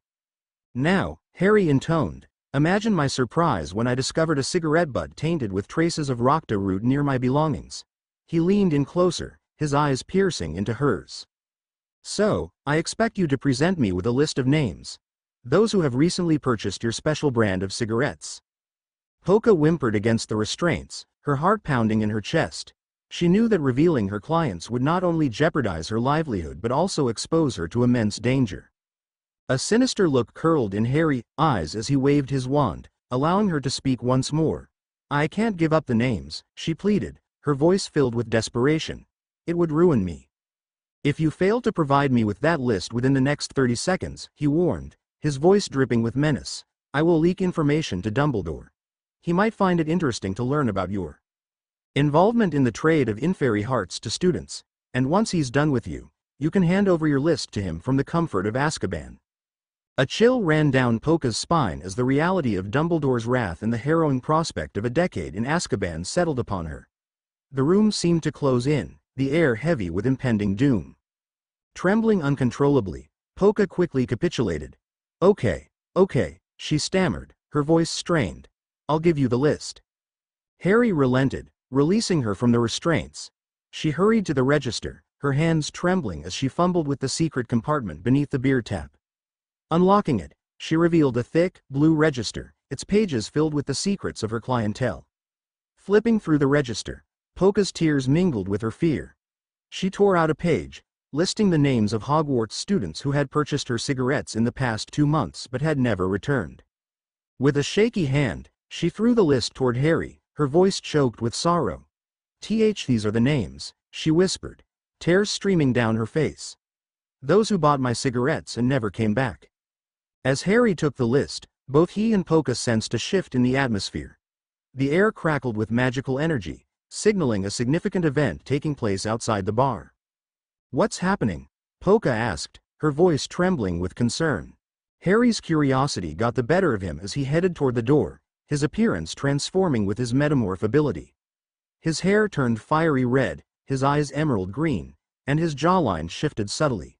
Now, Harry intoned, imagine my surprise when I discovered a cigarette butt tainted with traces of Rokta root near my belongings. He leaned in closer, his eyes piercing into hers. So, I expect you to present me with a list of names. Those who have recently purchased your special brand of cigarettes. Polka whimpered against the restraints, her heart pounding in her chest. She knew that revealing her clients would not only jeopardize her livelihood but also expose her to immense danger. A sinister look curled in Harry's eyes as he waved his wand, allowing her to speak once more. I can't give up the names, she pleaded, her voice filled with desperation. It would ruin me. If you fail to provide me with that list within the next 30 seconds, he warned, his voice dripping with menace, I will leak information to Dumbledore. He might find it interesting to learn about your involvement in the trade of inferi hearts to students, and once he's done with you, you can hand over your list to him from the comfort of Azkaban. A chill ran down Polka's spine as the reality of Dumbledore's wrath and the harrowing prospect of a decade in Azkaban settled upon her. The room seemed to close in, the air heavy with impending doom. Trembling uncontrollably, Polka quickly capitulated. Okay, she stammered, her voice strained. I'll give you the list. Harry relented, releasing her from the restraints. She hurried to the register, her hands trembling as she fumbled with the secret compartment beneath the beer tap. Unlocking it, she revealed a thick, blue register, its pages filled with the secrets of her clientele. Flipping through the register, Polka's tears mingled with her fear. She tore out a page, listing the names of Hogwarts students who had purchased her cigarettes in the past 2 months but had never returned. With a shaky hand, she threw the list toward Harry, her voice choked with sorrow. These are the names, she whispered, tears streaming down her face. Those who bought my cigarettes and never came back. As Harry took the list, both he and Polka sensed a shift in the atmosphere. The air crackled with magical energy, signaling a significant event taking place outside the bar. What's happening? Polka asked, her voice trembling with concern. Harry's curiosity got the better of him as he headed toward the door, his appearance transforming with his metamorph ability. His hair turned fiery red, his eyes emerald green, and his jawline shifted subtly.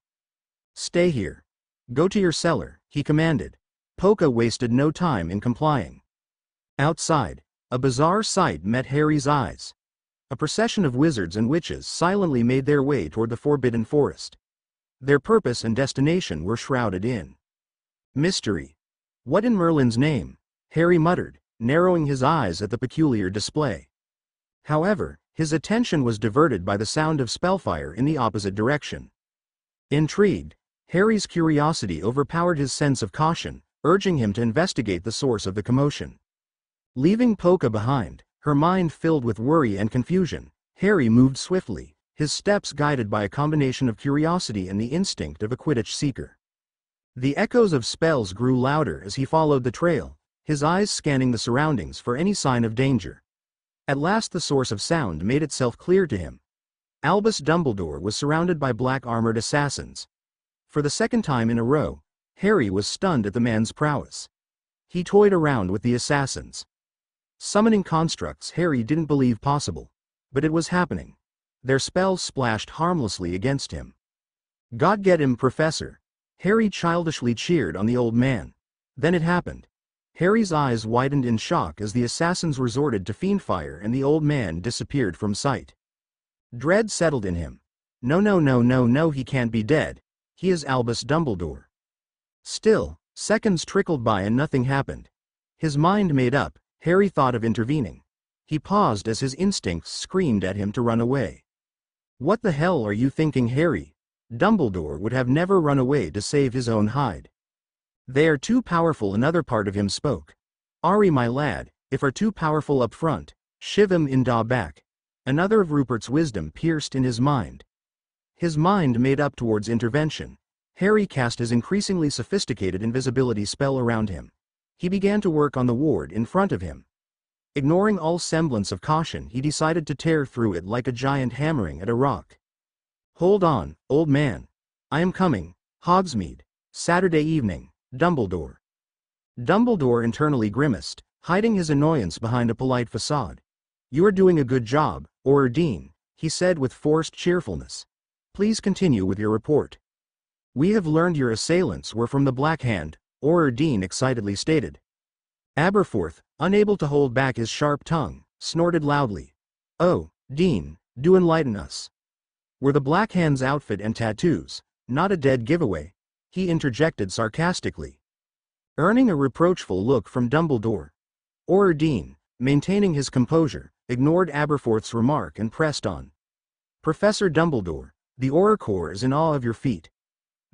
Stay here. Go to your cellar, he commanded. Polka wasted no time in complying. Outside, a bizarre sight met Harry's eyes. A procession of wizards and witches silently made their way toward the Forbidden Forest. Their purpose and destination were shrouded in mystery. What in Merlin's name? Harry muttered, narrowing his eyes at the peculiar display. However, his attention was diverted by the sound of spellfire in the opposite direction. Intrigued, Harry's curiosity overpowered his sense of caution, urging him to investigate the source of the commotion. Leaving Polka behind, her mind filled with worry and confusion, Harry moved swiftly, his steps guided by a combination of curiosity and the instinct of a Quidditch seeker. The echoes of spells grew louder as he followed the trail, his eyes scanning the surroundings for any sign of danger. At last the source of sound made itself clear to him. Albus Dumbledore was surrounded by black-armored assassins. For the second time in a row, Harry was stunned at the man's prowess. He toyed around with the assassins. Summoning constructs Harry didn't believe possible, but it was happening. Their spells splashed harmlessly against him. God get him, Professor! Harry childishly cheered on the old man. Then it happened. Harry's eyes widened in shock as the assassins resorted to fiendfire and the old man disappeared from sight. Dread settled in him. No, he can't be dead. He is Albus Dumbledore. Still, seconds trickled by and nothing happened. His mind made up, Harry thought of intervening. He paused as his instincts screamed at him to run away. What the hell are you thinking, Harry? Dumbledore would have never run away to save his own hide. They are too powerful. Another part of him spoke. Ari, my lad, if are too powerful up front, shiv 'em in da back. Another of Rupert's wisdom pierced in his mind. His mind made up towards intervention. Harry cast his increasingly sophisticated invisibility spell around him. He began to work on the ward in front of him. Ignoring all semblance of caution, he decided to tear through it like a giant hammering at a rock. Hold on, old man. I am coming. Hogsmeade, Saturday evening, Dumbledore. Dumbledore internally grimaced, hiding his annoyance behind a polite facade. You are doing a good job, Dean, he said with forced cheerfulness. Please continue with your report. We have learned your assailants were from the Black Hand, Dean excitedly stated. Aberforth, unable to hold back his sharp tongue, snorted loudly. Oh, Dean, do enlighten us. Were the Black Hand's outfit and tattoos not a dead giveaway? He interjected sarcastically. Earning a reproachful look from Dumbledore. Dean, maintaining his composure, ignored Aberforth's remark and pressed on. Professor Dumbledore, the Auror Corps is in awe of your feat.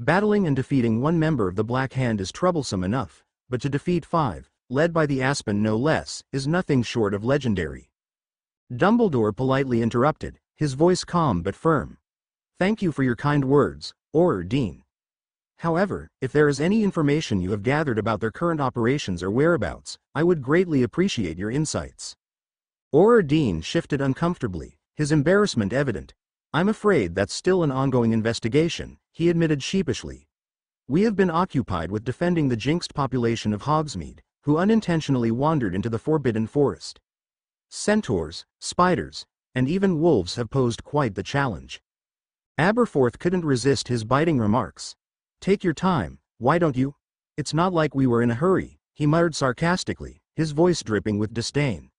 Battling and defeating one member of the Black Hand is troublesome enough, but to defeat 5, led by the Aspen no less, is nothing short of legendary. Dumbledore politely interrupted, his voice calm but firm. Thank you for your kind words, Dean. However, if there is any information you have gathered about their current operations or whereabouts, I would greatly appreciate your insights. Dean shifted uncomfortably, his embarrassment evident. I'm afraid that's still an ongoing investigation, he admitted sheepishly. We have been occupied with defending the jinxed population of Hogsmeade, who unintentionally wandered into the Forbidden Forest. Centaurs, spiders, and even wolves have posed quite the challenge. Aberforth couldn't resist his biting remarks. Take your time, why don't you? It's not like we were in a hurry, he muttered sarcastically, his voice dripping with disdain.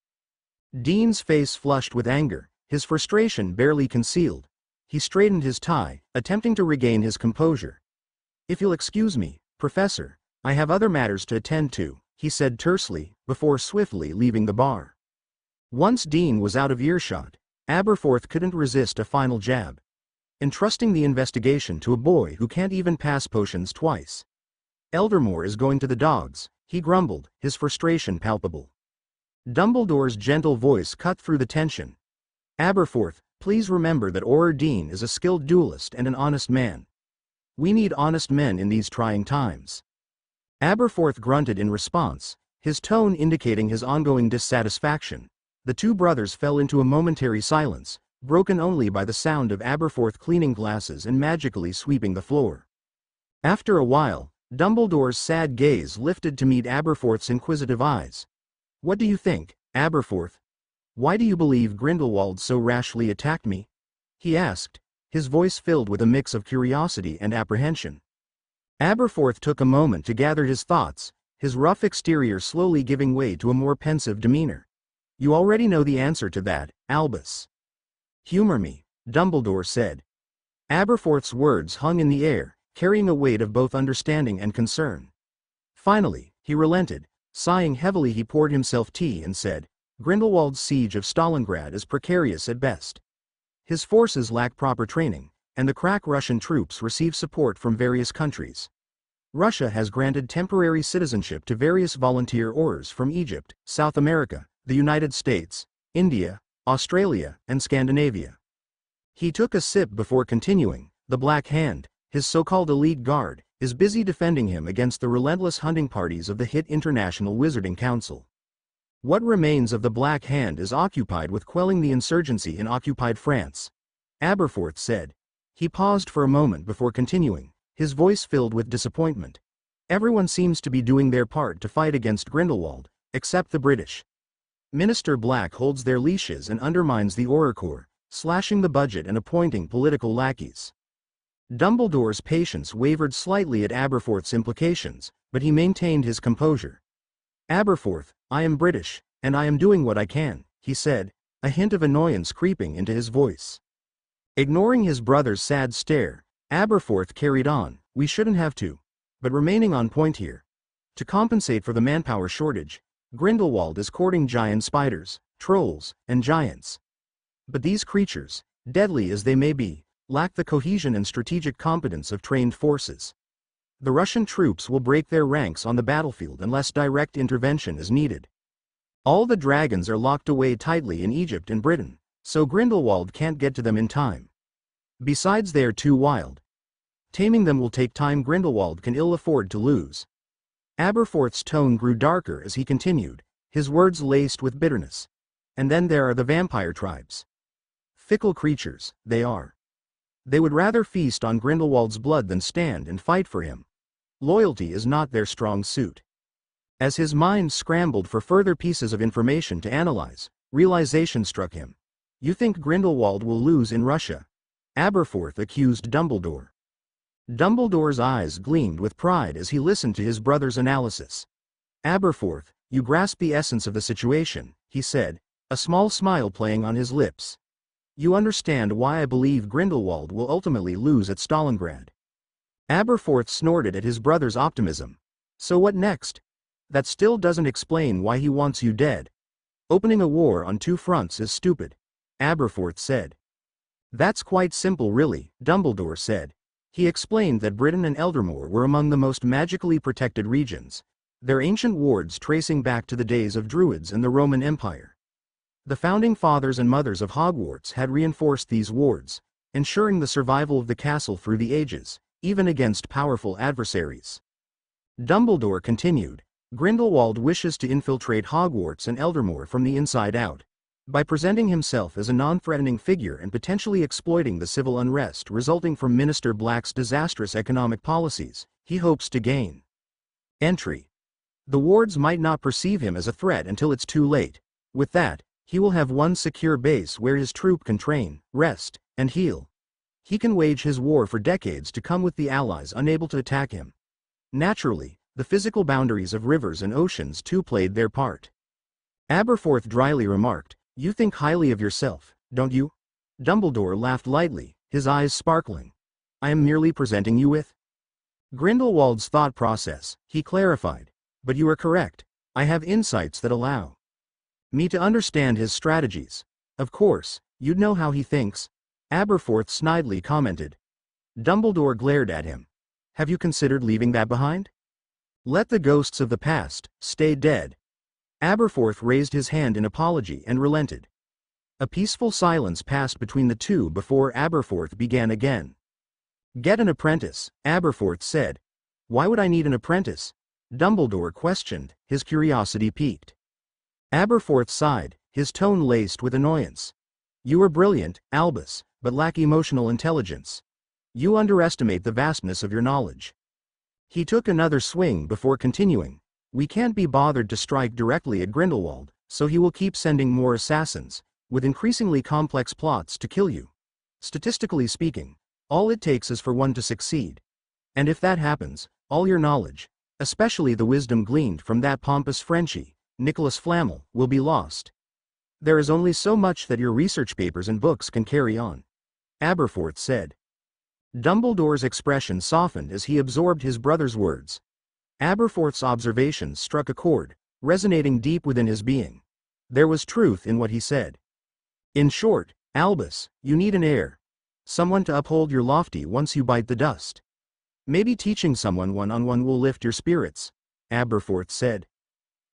Dean's face flushed with anger, his frustration barely concealed. He straightened his tie, attempting to regain his composure. If you'll excuse me, Professor, I have other matters to attend to, he said tersely, before swiftly leaving the bar. Once Dean was out of earshot, Aberforth couldn't resist a final jab. entrusting the investigation to a boy who can't even pass potions twice. Eldermore is going to the dogs, he grumbled, his frustration palpable. Dumbledore's gentle voice cut through the tension. Aberforth, please remember that Auror Dean is a skilled duelist and an honest man. We need honest men in these trying times. Aberforth grunted in response, his tone indicating his ongoing dissatisfaction. The two brothers fell into a momentary silence, broken only by the sound of Aberforth cleaning glasses and magically sweeping the floor. After a while, Dumbledore's sad gaze lifted to meet Aberforth's inquisitive eyes. What do you think, Aberforth? Why do you believe Grindelwald so rashly attacked me? He asked, his voice filled with a mix of curiosity and apprehension. Aberforth took a moment to gather his thoughts, his rough exterior slowly giving way to a more pensive demeanor. You already know the answer to that, Albus. Humor me, Dumbledore said. Aberforth's words hung in the air, carrying a weight of both understanding and concern. Finally, he relented. Sighing heavily, he poured himself tea and said, Grindelwald's siege of Stalingrad is precarious at best. His forces lack proper training, and the crack Russian troops receive support from various countries. Russia has granted temporary citizenship to various volunteer Aurors from Egypt, South America, the United States, India, Australia, and Scandinavia. He took a sip before continuing. The Black Hand, his so-called elite guard, is busy defending him against the relentless hunting parties of the hit International Wizarding Council. What remains of the Black Hand is occupied with quelling the insurgency in occupied France, Aberforth said. He paused for a moment before continuing, his voice filled with disappointment. Everyone seems to be doing their part to fight against Grindelwald, except the British. Minister Black holds their leashes and undermines the Auror Corps, slashing the budget and appointing political lackeys. Dumbledore's patience wavered slightly at Aberforth's implications, but he maintained his composure. Aberforth, I am British, and I am doing what I can, he said, a hint of annoyance creeping into his voice. Ignoring his brother's sad stare, Aberforth carried on, we shouldn't have to. But remaining on point here. To compensate for the manpower shortage, Grindelwald is courting giant spiders, trolls, and giants. But these creatures, deadly as they may be, lack the cohesion and strategic competence of trained forces. The Russian troops will break their ranks on the battlefield unless direct intervention is needed. All the dragons are locked away tightly in Egypt and Britain, so Grindelwald can't get to them in time. Besides, they are too wild. Taming them will take time Grindelwald can ill afford to lose. Aberforth's tone grew darker as he continued, his words laced with bitterness. And then there are the vampire tribes. Fickle creatures, they are. They would rather feast on Grindelwald's blood than stand and fight for him. Loyalty is not their strong suit. As his mind scrambled for further pieces of information to analyze, realization struck him. You think Grindelwald will lose in Russia? Aberforth accused Dumbledore. Dumbledore's eyes gleamed with pride as he listened to his brother's analysis. Aberforth, you grasp the essence of the situation, he said, a small smile playing on his lips. You understand why I believe Grindelwald will ultimately lose at Stalingrad. Aberforth snorted at his brother's optimism. So what next? That still doesn't explain why he wants you dead. Opening a war on two fronts is stupid, Aberforth said. That's quite simple really, Dumbledore said. He explained that Britain and Eldermore were among the most magically protected regions, their ancient wards tracing back to the days of Druids and the Roman Empire. The founding fathers and mothers of Hogwarts had reinforced these wards, ensuring the survival of the castle through the ages, even against powerful adversaries. Dumbledore continued, Grindelwald wishes to infiltrate Hogwarts and Eldermore from the inside out. By presenting himself as a non-threatening figure and potentially exploiting the civil unrest resulting from Minister Black's disastrous economic policies, he hopes to gain entry. The wards might not perceive him as a threat until it's too late. With that, he will have one secure base where his troop can train, rest, and heal. He can wage his war for decades to come with the allies unable to attack him. Naturally, the physical boundaries of rivers and oceans too played their part. Aberforth dryly remarked, You think highly of yourself, don't you? Dumbledore laughed lightly, his eyes sparkling. I am merely presenting you with Grindelwald's thought process, he clarified. But you are correct, I have insights that allow me to understand his strategies. Of course, you'd know how he thinks. Aberforth snidely commented. Dumbledore glared at him. Have you considered leaving that behind? Let the ghosts of the past stay dead. Aberforth raised his hand in apology and relented. A peaceful silence passed between the two before Aberforth began again. Get an apprentice, Aberforth said. Why would I need an apprentice? Dumbledore questioned, his curiosity piqued. Aberforth sighed, his tone laced with annoyance. You are brilliant, Albus, but lack emotional intelligence. You underestimate the vastness of your knowledge. He took another swing before continuing. We can't be bothered to strike directly at Grindelwald, so he will keep sending more assassins, with increasingly complex plots to kill you. Statistically speaking, all it takes is for one to succeed. And if that happens, all your knowledge, especially the wisdom gleaned from that pompous Frenchie, Nicholas Flamel, will be lost. There is only so much that your research papers and books can carry on. Aberforth said. Dumbledore's expression softened as he absorbed his brother's words. Aberforth's observations struck a chord, resonating deep within his being. There was truth in what he said. In short, Albus, you need an heir. Someone to uphold your lofty once you bite the dust. Maybe teaching someone one-on-one will lift your spirits, Aberforth said.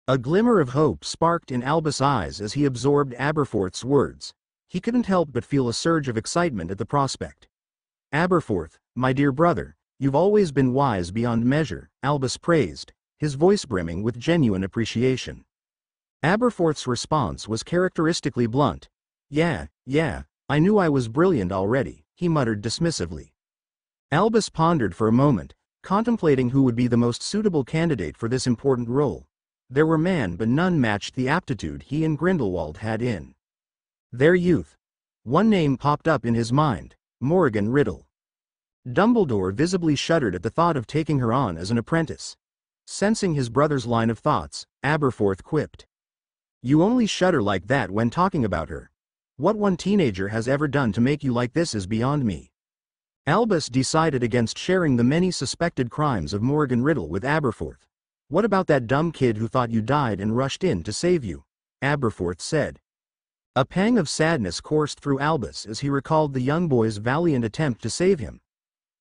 A glimmer of hope sparked in Albus' eyes as he absorbed Aberforth's words. He couldn't help but feel a surge of excitement at the prospect. Aberforth, my dear brother, you've always been wise beyond measure, Albus praised, his voice brimming with genuine appreciation. Aberforth's response was characteristically blunt. Yeah, I knew I was brilliant already, he muttered dismissively. Albus pondered for a moment, contemplating who would be the most suitable candidate for this important role. There were men but none matched the aptitude he and Grindelwald had in their youth. One name popped up in his mind, Morgan Riddle. Dumbledore visibly shuddered at the thought of taking her on as an apprentice. Sensing his brother's line of thoughts, Aberforth quipped. You only shudder like that when talking about her. What one teenager has ever done to make you like this is beyond me. Albus decided against sharing the many suspected crimes of Morgan Riddle with Aberforth. What about that dumb kid who thought you died and rushed in to save you? Aberforth said. A pang of sadness coursed through Albus as he recalled the young boy's valiant attempt to save him.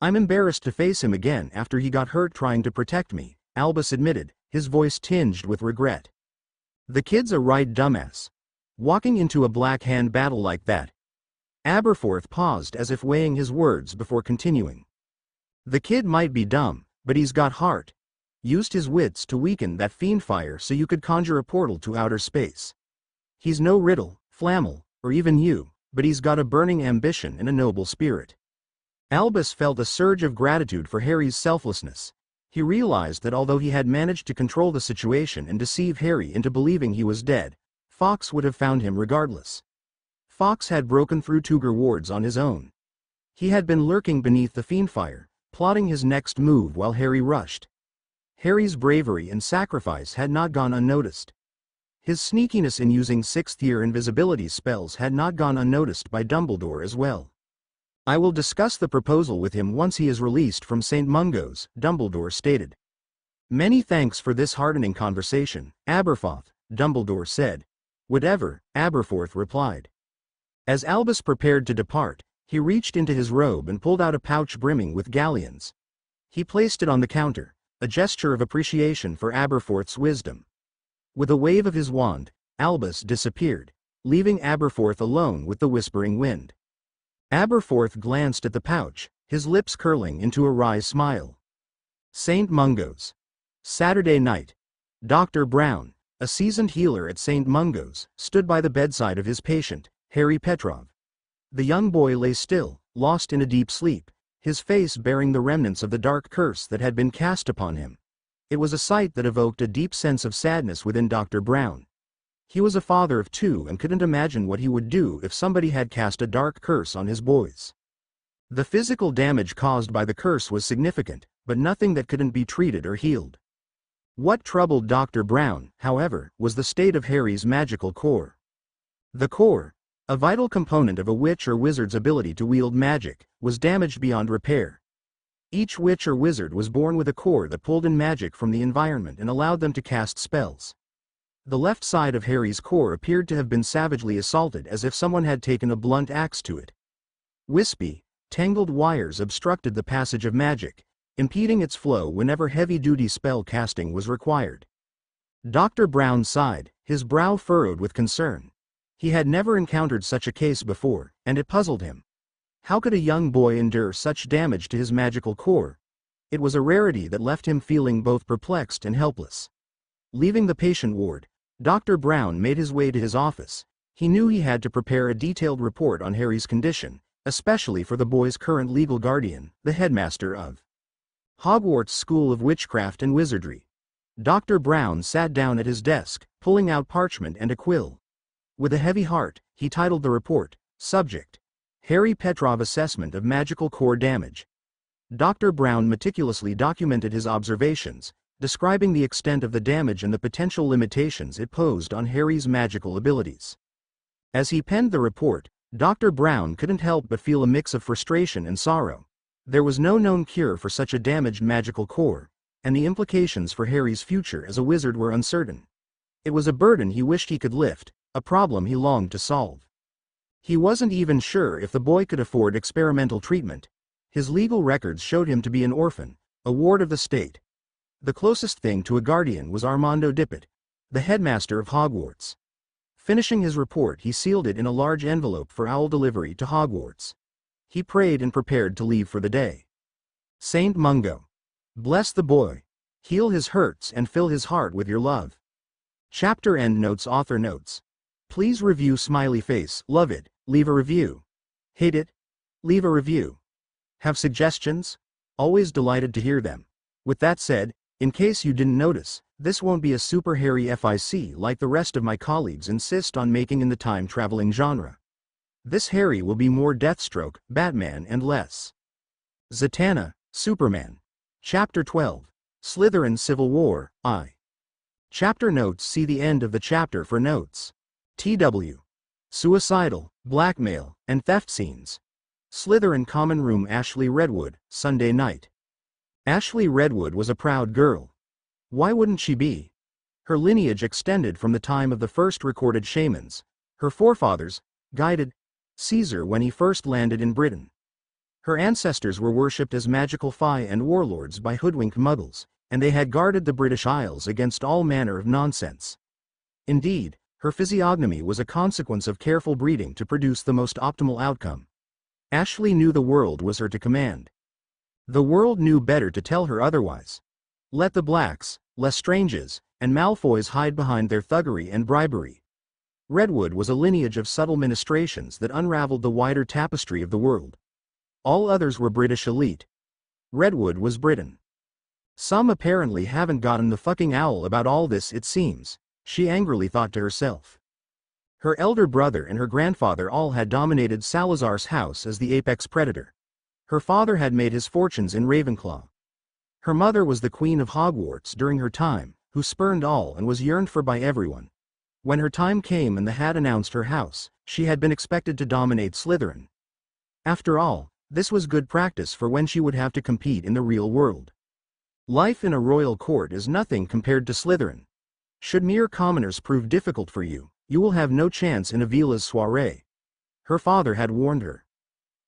I'm embarrassed to face him again after he got hurt trying to protect me, Albus admitted, his voice tinged with regret. The kid's a right dumbass. Walking into a black hand battle like that. Aberforth paused as if weighing his words before continuing. The kid might be dumb, but he's got heart. Used his wits to weaken that fiend fire so you could conjure a portal to outer space. He's no Riddle, Flamel, or even you, but he's got a burning ambition and a noble spirit. Albus felt a surge of gratitude for Harry's selflessness. He realized that although he had managed to control the situation and deceive Harry into believing he was dead, Fawkes would have found him regardless. Fawkes had broken through Tugger wards on his own. He had been lurking beneath the fiendfire, plotting his next move while Harry rushed. Harry's bravery and sacrifice had not gone unnoticed. His sneakiness in using sixth-year invisibility spells had not gone unnoticed by Dumbledore as well. I will discuss the proposal with him once he is released from St. Mungo's, Dumbledore stated. Many thanks for this heartening conversation, Aberforth, Dumbledore said. Whatever, Aberforth replied. As Albus prepared to depart, he reached into his robe and pulled out a pouch brimming with galleons. He placed it on the counter, a gesture of appreciation for Aberforth's wisdom. With a wave of his wand, Albus disappeared, leaving Aberforth alone with the whispering wind. Aberforth glanced at the pouch, his lips curling into a wry smile. St. Mungo's. Saturday night. Dr. Brown, a seasoned healer at St. Mungo's, stood by the bedside of his patient, Harry Petrov. The young boy lay still, lost in a deep sleep, his face bearing the remnants of the dark curse that had been cast upon him. It was a sight that evoked a deep sense of sadness within Dr. Brown. He was a father of two and couldn't imagine what he would do if somebody had cast a dark curse on his boys. The physical damage caused by the curse was significant, but nothing that couldn't be treated or healed. What troubled Dr. Brown, however, was the state of Harry's magical core. The core, a vital component of a witch or wizard's ability to wield magic, was damaged beyond repair. Each witch or wizard was born with a core that pulled in magic from the environment and allowed them to cast spells. The left side of Harry's core appeared to have been savagely assaulted as if someone had taken a blunt axe to it. Wispy, tangled wires obstructed the passage of magic, impeding its flow whenever heavy-duty spell casting was required. Dr. Brown sighed, his brow furrowed with concern. He had never encountered such a case before, and it puzzled him. How could a young boy endure such damage to his magical core? It was a rarity that left him feeling both perplexed and helpless. Leaving the patient ward, Dr. Brown made his way to his office. He knew he had to prepare a detailed report on Harry's condition, especially for the boy's current legal guardian, the headmaster of Hogwarts School of Witchcraft and Wizardry. Dr. Brown sat down at his desk, pulling out parchment and a quill. With a heavy heart, he titled the report, Subject: Harry Petrov Assessment of Magical Core Damage. Dr. Brown meticulously documented his observations, describing the extent of the damage and the potential limitations it posed on Harry's magical abilities. As he penned the report, Dr. Brown couldn't help but feel a mix of frustration and sorrow. There was no known cure for such a damaged magical core, and the implications for Harry's future as a wizard were uncertain. It was a burden he wished he could lift, a problem he longed to solve. He wasn't even sure if the boy could afford experimental treatment. His legal records showed him to be an orphan, a ward of the state. The closest thing to a guardian was Armando Dippet, the headmaster of Hogwarts. Finishing his report, he sealed it in a large envelope for owl delivery to Hogwarts. He prayed and prepared to leave for the day. Saint Mungo, bless the boy, heal his hurts and fill his heart with your love. Chapter end notes. Author notes. Please review smiley face. Love it, leave a review. Hate it? Leave a review. Have suggestions? Always delighted to hear them. With that said, in case you didn't notice, this won't be a super hairy FIC like the rest of my colleagues insist on making in the time-traveling genre. This Harry will be more Deathstroke, Batman and less Zatanna, Superman. Chapter 12. Slytherin Civil War, I. Chapter notes. See the end of the chapter for notes. TW. Suicidal, blackmail, and theft scenes. Slytherin Common Room. Ashley Redwood, Sunday night. Ashley Redwood was a proud girl. Why wouldn't she be? Her lineage extended from the time of the first recorded shamans. Her forefathers guided Caesar when he first landed in Britain. Her ancestors were worshipped as magical fae and warlords by hoodwinked muggles, and they had guarded the British Isles against all manner of nonsense. Indeed, her physiognomy was a consequence of careful breeding to produce the most optimal outcome. Ashley knew the world was her to command. The world knew better to tell her otherwise. Let the Blacks, Lestranges, and Malfoys hide behind their thuggery and bribery. Redwood was a lineage of subtle ministrations that unraveled the wider tapestry of the world. All others were British elite. Redwood was Britain. Some apparently haven't gotten the fucking owl about all this, it seems, she angrily thought to herself. Her elder brother and her grandfather all had dominated Salazar's house as the apex predator. Her father had made his fortunes in Ravenclaw. Her mother was the queen of Hogwarts during her time, who spurned all and was yearned for by everyone. When her time came and the hat announced her house, she had been expected to dominate Slytherin. After all, this was good practice for when she would have to compete in the real world. Life in a royal court is nothing compared to Slytherin. Should mere commoners prove difficult for you, you will have no chance in Avila's soiree. Her father had warned her.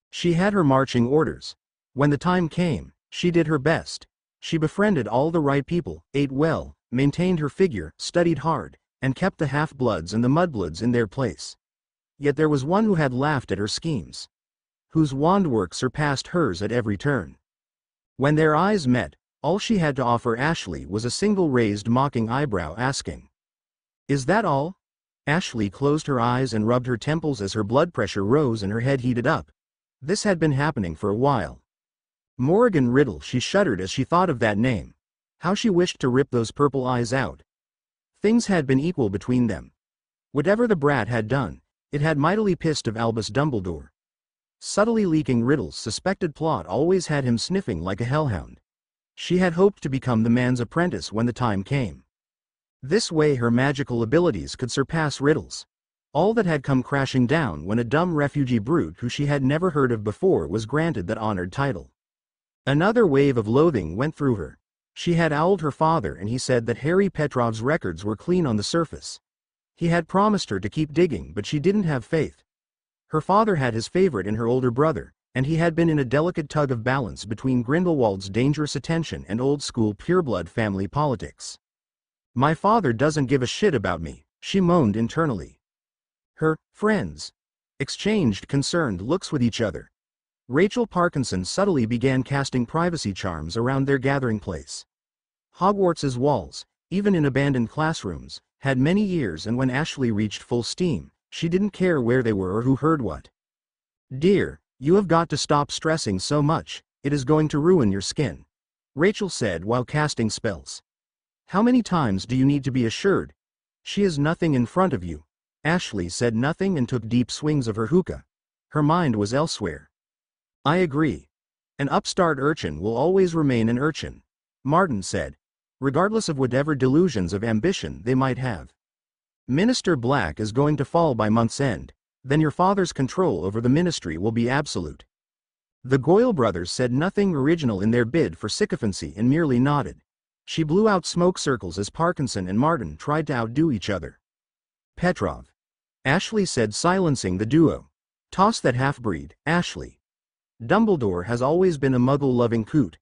She had her marching orders. When the time came, she did her best. She befriended all the right people, ate well, maintained her figure, studied hard, and kept the half-bloods and the mudbloods in their place. Yet there was one who had laughed at her schemes, whose wandwork surpassed hers at every turn. When their eyes met, all she had to offer Ashley was a single raised mocking eyebrow, asking, "Is that all?" Ashley closed her eyes and rubbed her temples as her blood pressure rose and her head heated up. This had been happening for a while. Morrigan Riddle, she shuddered as she thought of that name. How she wished to rip those purple eyes out. Things had been equal between them. Whatever the brat had done, it had mightily pissed of Albus Dumbledore. Subtly leaking Riddle's suspected plot always had him sniffing like a hellhound. She had hoped to become the man's apprentice when the time came. This way her magical abilities could surpass Riddle's. All that had come crashing down when a dumb refugee brute who she had never heard of before was granted that honored title. Another wave of loathing went through her. She had owled her father and he said that Harry Petrov's records were clean on the surface. He had promised her to keep digging, but she didn't have faith. Her father had his favorite in her older brother, and he had been in a delicate tug of balance between Grindelwald's dangerous attention and old-school pureblood family politics. "My father doesn't give a shit about me," she moaned internally. Her friends exchanged concerned looks with each other. Rachel Parkinson subtly began casting privacy charms around their gathering place. Hogwarts's walls, even in abandoned classrooms, had many years, and when Ashley reached full steam, she didn't care where they were or who heard what. "Dear, you have got to stop stressing so much, it is going to ruin your skin," Rachel said while casting spells. "How many times do you need to be assured? She is nothing in front of you." Ashley said nothing and took deep swings of her hookah. Her mind was elsewhere. "I agree. An upstart urchin will always remain an urchin," Martin said, "regardless of whatever delusions of ambition they might have. Minister Black is going to fall by month's end, then your father's control over the ministry will be absolute." The Goyle brothers said nothing original in their bid for sycophancy and merely nodded. She blew out smoke circles as Parkinson and Martin tried to outdo each other. "Petrov," Ashley said, silencing the duo. "Toss that half-breed, Ashley. Dumbledore has always been a Muggle-loving coot.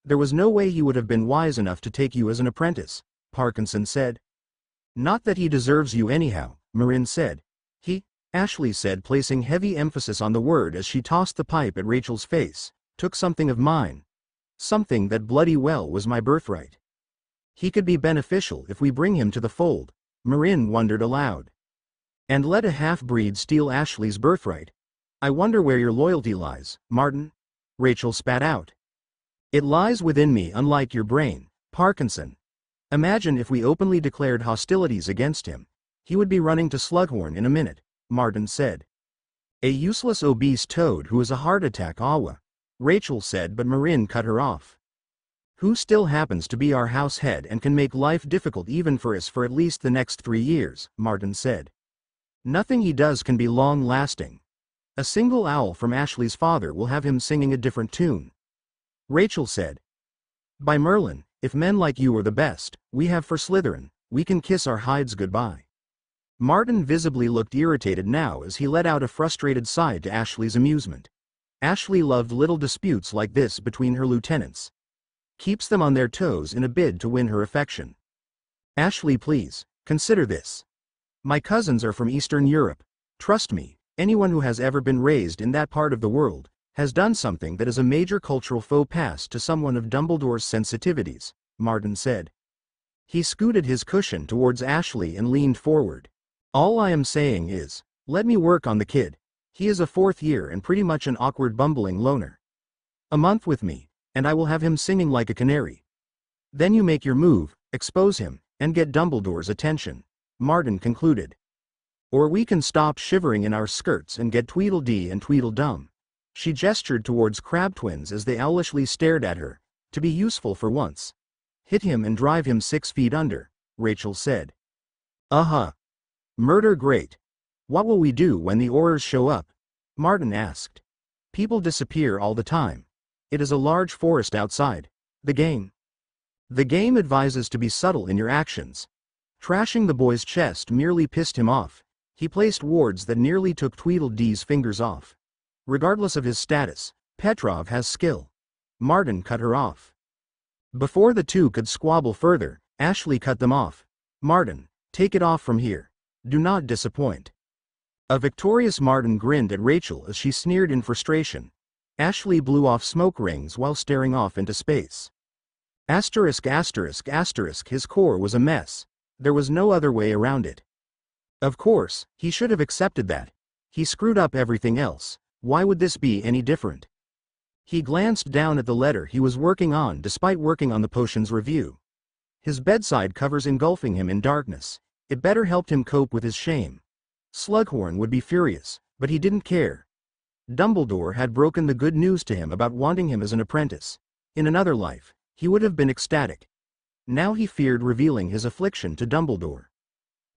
There was no way he would have been wise enough to take you as an apprentice," Parkinson said. "Not that he deserves you anyhow," Marin said. "He," Ashley said, placing heavy emphasis on the word as she tossed the pipe at Rachel's face, "took something of mine. Something that bloody well was my birthright. He could be beneficial if we bring him to the fold," Marin wondered aloud. "And let a half-breed steal Ashley's birthright? I wonder where your loyalty lies, Martin," Rachel spat out. "It lies within me, unlike your brain, Parkinson. Imagine if we openly declared hostilities against him. He would be running to Slughorn in a minute," Martin said. "A useless obese toad who is a heart attack awa," Rachel said, but Marin cut her off. "Who still happens to be our house head and can make life difficult even for us for at least the next 3 years, Martin said. "Nothing he does can be long-lasting. A single owl from Ashley's father will have him singing a different tune." Rachel said. "By Merlin, if men like you are the best we have for Slytherin, we can kiss our hides goodbye." Martin visibly looked irritated now as he let out a frustrated sigh to Ashley's amusement. Ashley loved little disputes like this between her lieutenants. Keeps them on their toes in a bid to win her affection. "Ashley, please, consider this. My cousins are from Eastern Europe. Trust me, anyone who has ever been raised in that part of the world has done something that is a major cultural faux pas to someone of Dumbledore's sensitivities," Martin said. He scooted his cushion towards Ashley and leaned forward. "All I am saying is, let me work on the kid. He is a 4th year and pretty much an awkward bumbling loner. A month with me, and I will have him singing like a canary. Then you make your move, expose him, and get Dumbledore's attention," Martin concluded. "Or we can stop shivering in our skirts and get Tweedledee and Tweedledum." She gestured towards Crab Twins as they owlishly stared at her. "To be useful for once. Hit him and drive him 6 feet under," Rachel said. "Uh-huh. Murder great. What will we do when the Aurors show up?" Martin asked. "People disappear all the time. It is a large forest outside. The game advises to be subtle in your actions." Trashing the boy's chest merely pissed him off. He placed wards that nearly took Tweedledee's fingers off. "Regardless of his status, Petrov has skill." Martin cut her off. Before the two could squabble further, Ashley cut them off. "Martin, take it off from here. Do not disappoint." A victorious Martin grinned at Rachel as she sneered in frustration. Ashley blew off smoke rings while staring off into space. Asterisk asterisk asterisk, his core was a mess. There was no other way around it. Of course, he should have accepted that. He screwed up everything else. Why would this be any different? He glanced down at the letter he was working on despite working on the potions review. His bedside covers engulfing him in darkness. It better helped him cope with his shame. Slughorn would be furious, but he didn't care. Dumbledore had broken the good news to him about wanting him as an apprentice. In another life, he would have been ecstatic. Now he feared revealing his affliction to Dumbledore.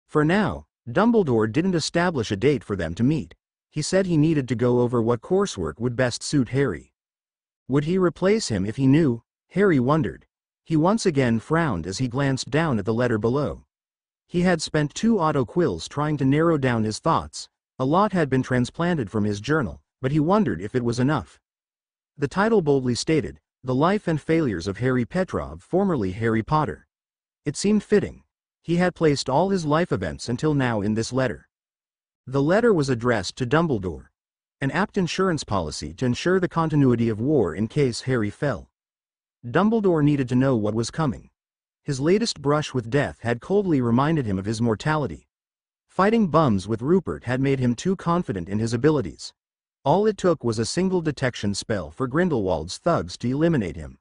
For now, Dumbledore didn't establish a date for them to meet. He said he needed to go over what coursework would best suit Harry. Would he replace him if he knew? Harry wondered. He once again frowned as he glanced down at the letter below. He had spent 2 auto-quills trying to narrow down his thoughts, A lot had been transplanted from his journal, but he wondered if it was enough. The title boldly stated, "The Life and Failures of Harry Petrov, formerly Harry Potter." It seemed fitting. He had placed all his life events until now in this letter. The letter was addressed to Dumbledore. An apt insurance policy to ensure the continuity of war in case Harry fell. Dumbledore needed to know what was coming. His latest brush with death had coldly reminded him of his mortality. Fighting bums with Rupert had made him too confident in his abilities. All it took was a single detection spell for Grindelwald's thugs to eliminate him.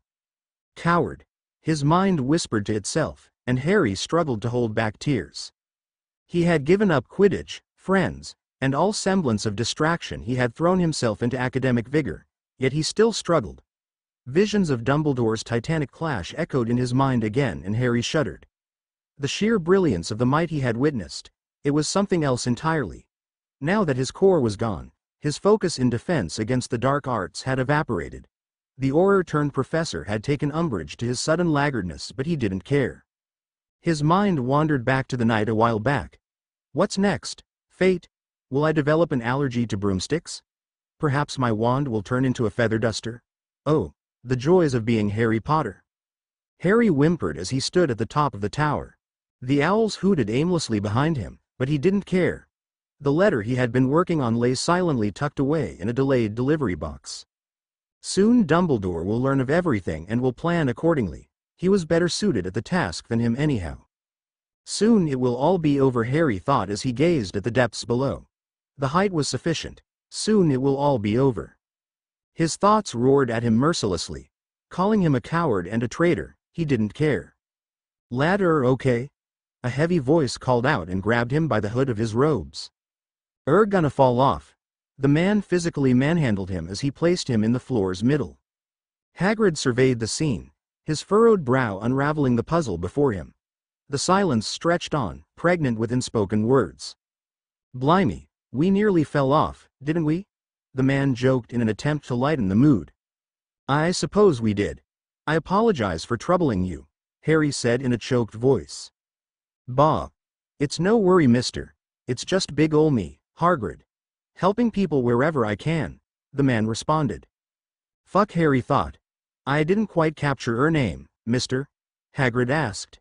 Coward. His mind whispered to itself, and Harry struggled to hold back tears. He had given up Quidditch, friends, and all semblance of distraction. He had thrown himself into academic vigor, yet he still struggled. Visions of Dumbledore's titanic clash echoed in his mind again, and Harry shuddered. The sheer brilliance of the might he had witnessed, it was something else entirely. Now that his core was gone, his focus in defense against the dark arts had evaporated. The Auror-turned-professor had taken umbrage to his sudden laggardness, but he didn't care. His mind wandered back to the night a while back. What's next? Fate? Will I develop an allergy to broomsticks? Perhaps my wand will turn into a feather duster? Oh, the joys of being Harry Potter. Harry whimpered as he stood at the top of the tower. The owls hooted aimlessly behind him, but he didn't care. The letter he had been working on lay silently tucked away in a delayed delivery box. Soon Dumbledore will learn of everything and will plan accordingly. He was better suited at the task than him anyhow. Soon it will all be over, Harry thought as he gazed at the depths below. The height was sufficient. Soon it will all be over. His thoughts roared at him mercilessly. Calling him a coward and a traitor, he didn't care. "Lad, okay?" A heavy voice called out and grabbed him by the hood of his robes. Gonna fall off." The man physically manhandled him as he placed him in the floor's middle. Hagrid surveyed the scene, his furrowed brow unraveling the puzzle before him. The silence stretched on, pregnant with unspoken words. "Blimey, we nearly fell off, didn't we?" the man joked in an attempt to lighten the mood. "I suppose we did. I apologize for troubling you," Harry said in a choked voice. "Bah. It's no worry, mister. It's just big ol' me, Hagrid. Helping people wherever I can," the man responded. "Fuck," Harry thought. "I didn't quite capture her name, mister?" Hagrid asked.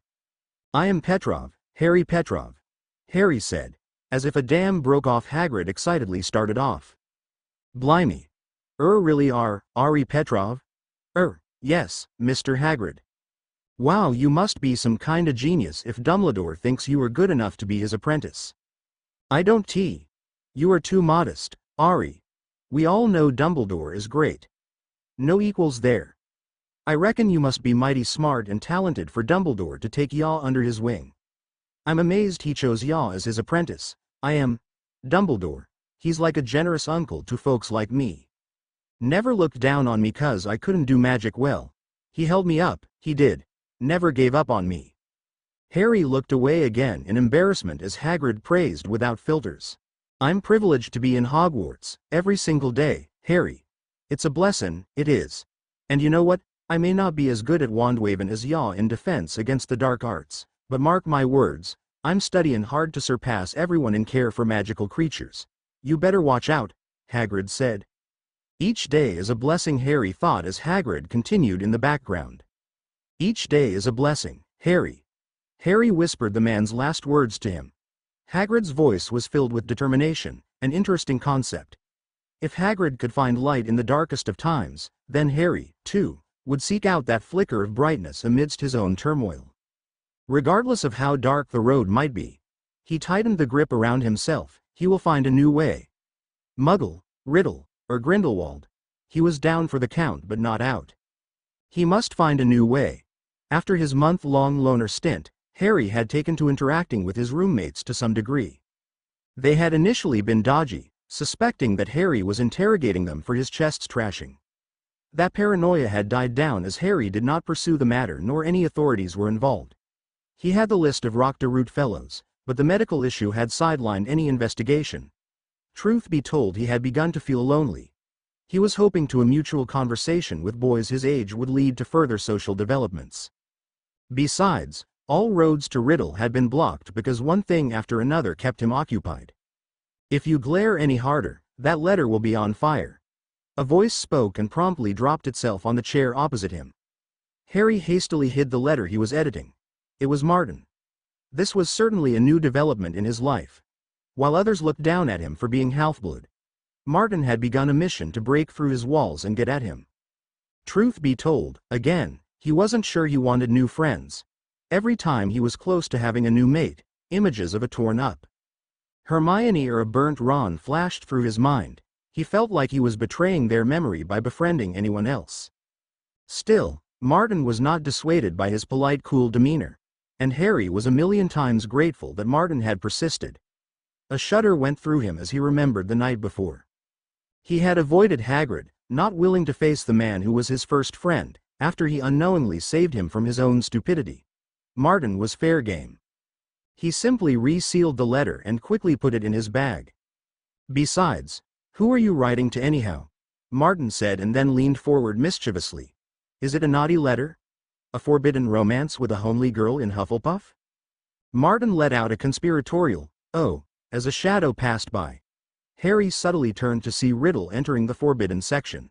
"I am Petrov, Harry Petrov," Harry said. As if a dam broke off, Hagrid excitedly started off. "Blimey. Really are, Ari Petrov?" Yes, Mr. Hagrid." "Wow, you must be some kinda genius if Dumbledore thinks you are good enough to be his apprentice." "I don't tea. You are too modest, Ari. We all know Dumbledore is great. No equals there. I reckon you must be mighty smart and talented for Dumbledore to take yaw under his wing. I'm amazed he chose yaw as his apprentice. I am. Dumbledore, he's like a generous uncle to folks like me. Never looked down on me 'cause I couldn't do magic well. He held me up, he did. Never gave up on me." Harry looked away again in embarrassment as Hagrid praised without filters. "I'm privileged to be in Hogwarts, every single day, Harry. It's a blessin', it is. And you know what? I may not be as good at wand-wavin' as yaw in defense against the dark arts, but mark my words, I'm studyin' hard to surpass everyone in care for magical creatures. You better watch out," Hagrid said. "Each day is a blessing," Harry thought as Hagrid continued in the background. "Each day is a blessing, Harry." Harry whispered the man's last words to him. Hagrid's voice was filled with determination, an interesting concept. If Hagrid could find light in the darkest of times, then Harry, too, would seek out that flicker of brightness amidst his own turmoil. Regardless of how dark the road might be, he tightened the grip around himself. He will find a new way. Muggle, Riddle, or Grindelwald, he was down for the count but not out. He must find a new way. After his month-long loner stint, Harry had taken to interacting with his roommates to some degree. They had initially been dodgy, suspecting that Harry was interrogating them for his chest's trashing. That paranoia had died down as Harry did not pursue the matter nor any authorities were involved. He had the list of Rock de Route fellows, but the medical issue had sidelined any investigation. Truth be told, he had begun to feel lonely. He was hoping to a mutual conversation with boys his age would lead to further social developments. Besides, all roads to Riddle had been blocked because one thing after another kept him occupied. If you glare any harder, that letter will be on fire. A voice spoke and promptly dropped itself on the chair opposite him. Harry hastily hid the letter he was editing. It was Martin. This was certainly a new development in his life. While others looked down at him for being half-blood, Martin had begun a mission to break through his walls and get at him. Truth be told, again, he wasn't sure he wanted new friends. Every time he was close to having a new mate, images of a torn-up Hermione or a burnt Ron flashed through his mind. He felt like he was betraying their memory by befriending anyone else. Still, Martin was not dissuaded by his polite, cool demeanor, and Harry was a million times grateful that Martin had persisted. A shudder went through him as he remembered the night before. He had avoided Hagrid, not willing to face the man who was his first friend, after he unknowingly saved him from his own stupidity. Martin was fair game. He simply resealed the letter and quickly put it in his bag. Besides, who are you writing to anyhow? Martin said and then leaned forward mischievously. Is it a naughty letter? A forbidden romance with a homely girl in Hufflepuff? Martin let out a conspiratorial, "Oh," as a shadow passed by. Harry subtly turned to see Riddle entering the forbidden section.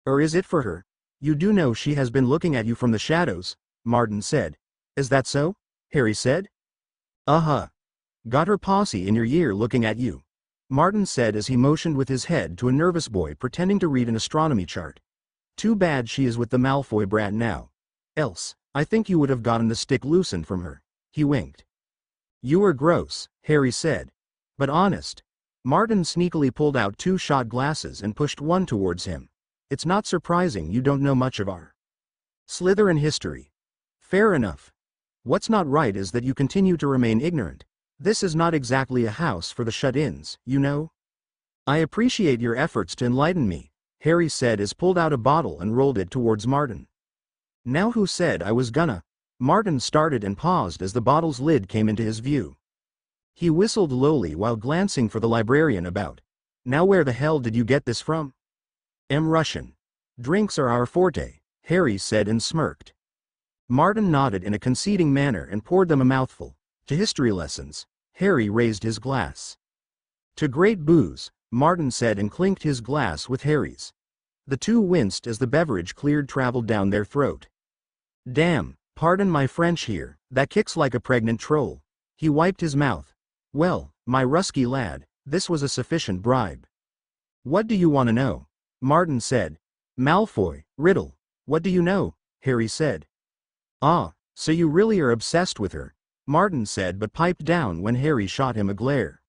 Or is it for her? You do know she has been looking at you from the shadows, Martin said. Is that so? Harry said. Uh-huh. Got her posse in your ear looking at you, Martin said as he motioned with his head to a nervous boy pretending to read an astronomy chart. Too bad she is with the Malfoy brat now. Else, I think you would have gotten the stick loosened from her. He winked. You are gross, Harry said. But honest. Martin sneakily pulled out 2 shot glasses and pushed one towards him. It's not surprising you don't know much of our Slytherin history. Fair enough. What's not right is that you continue to remain ignorant. This is not exactly a house for the shut-ins, you know? I appreciate your efforts to enlighten me, Harry said as pulled out a bottle and rolled it towards Martin. Now who said I was gonna? Martin started and paused as the bottle's lid came into his view. He whistled lowly while glancing for the librarian about. Now where the hell did you get this from? Russian. Drinks are our forte, Harry said and smirked. Martin nodded in a conceding manner and poured them a mouthful. To history lessons. Harry raised his glass. To great booze, Martin said and clinked his glass with Harry's. The two winced as the beverage traveled down their throat. Damn, pardon my French here, that kicks like a pregnant troll. He wiped his mouth. Well, my rusky lad, this was a sufficient bribe. What do you want to know? Martin said. Malfoy, Riddle, what do you know? Harry said. Ah, so you really are obsessed with her, Martin said but piped down when Harry shot him a glare.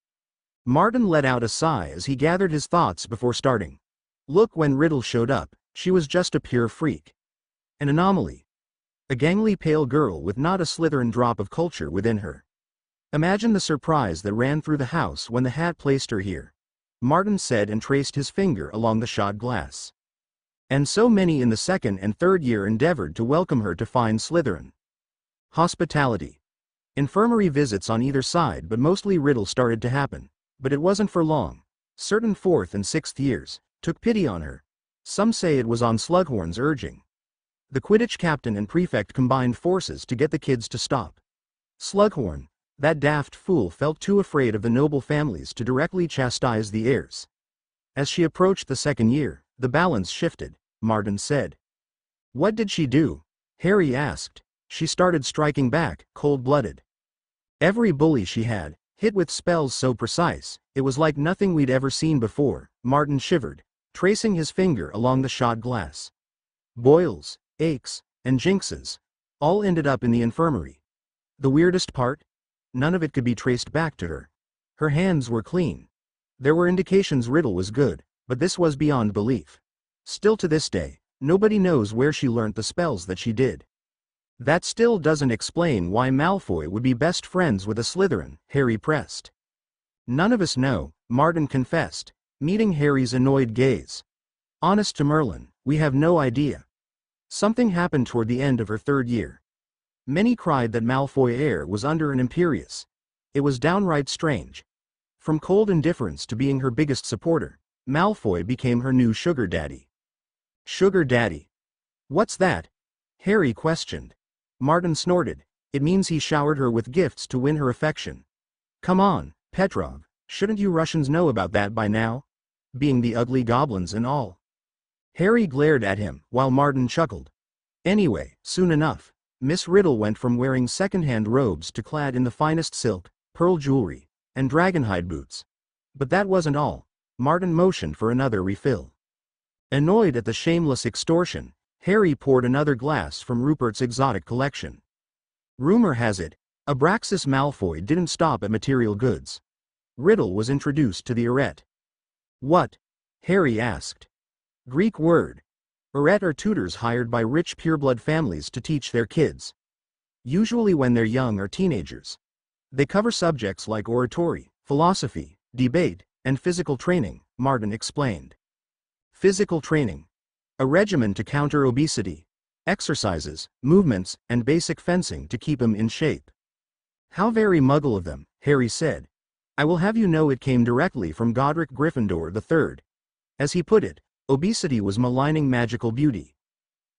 Martin let out a sigh as he gathered his thoughts before starting. Look, when Riddle showed up, she was just a pure freak. An anomaly. A gangly pale girl with not a Slytherin drop of culture within her. Imagine the surprise that ran through the house when the hat placed her here, Martin said and traced his finger along the shot glass. And so many in the second and third year endeavored to welcome her to fine Slytherin. Hospitality. Infirmary visits on either side, but mostly Riddle started to happen. But it wasn't for long. Certain 4th and 6th years took pity on her. Some say it was on Slughorn's urging. The Quidditch captain and prefect combined forces to get the kids to stop. Slughorn, that daft fool, felt too afraid of the noble families to directly chastise the heirs. As she approached the second year, the balance shifted, Martin said. What did she do? Harry asked. She started striking back, cold-blooded. Every bully she had, hit with spells so precise, it was like nothing we'd ever seen before, Martin shivered, tracing his finger along the shot glass. Boils, aches, and jinxes, all ended up in the infirmary. The weirdest part? None of it could be traced back to her. Her hands were clean. There were indications Riddle was good, but this was beyond belief. Still to this day, nobody knows where she learnt the spells that she did. That still doesn't explain why Malfoy would be best friends with a Slytherin, Harry pressed. None of us know, Martin confessed, meeting Harry's annoyed gaze. Honest to Merlin, we have no idea. Something happened toward the end of her third year. Many cried that Malfoy heir was under an imperious. It was downright strange. From cold indifference to being her biggest supporter, Malfoy became her new sugar daddy. Sugar daddy? What's that? Harry questioned. Martin snorted. It means he showered her with gifts to win her affection. Come on, Petrov, Shouldn't you Russians know about that by now? Being the ugly goblins and all. Harry glared at him, while Martin chuckled. Anyway, soon enough, Miss Riddle went from wearing second-hand robes to clad in the finest silk, pearl jewelry, and dragonhide boots. But that wasn't all. Martin motioned for another refill. Annoyed at the shameless extortion, Harry poured another glass from Rupert's exotic collection. Rumor has it, Abraxas Malfoy didn't stop at material goods. Riddle was introduced to the arete. What? Harry asked. Greek word. Arete are tutors hired by rich pureblood families to teach their kids. Usually when they're young or teenagers. They cover subjects like oratory, philosophy, debate, and physical training, Martin explained. Physical training. A regimen to counter obesity. Exercises, movements, and basic fencing to keep him in shape. How very Muggle of them, Harry said. I will have you know it came directly from Godric Gryffindor III. As he put it, obesity was maligning magical beauty.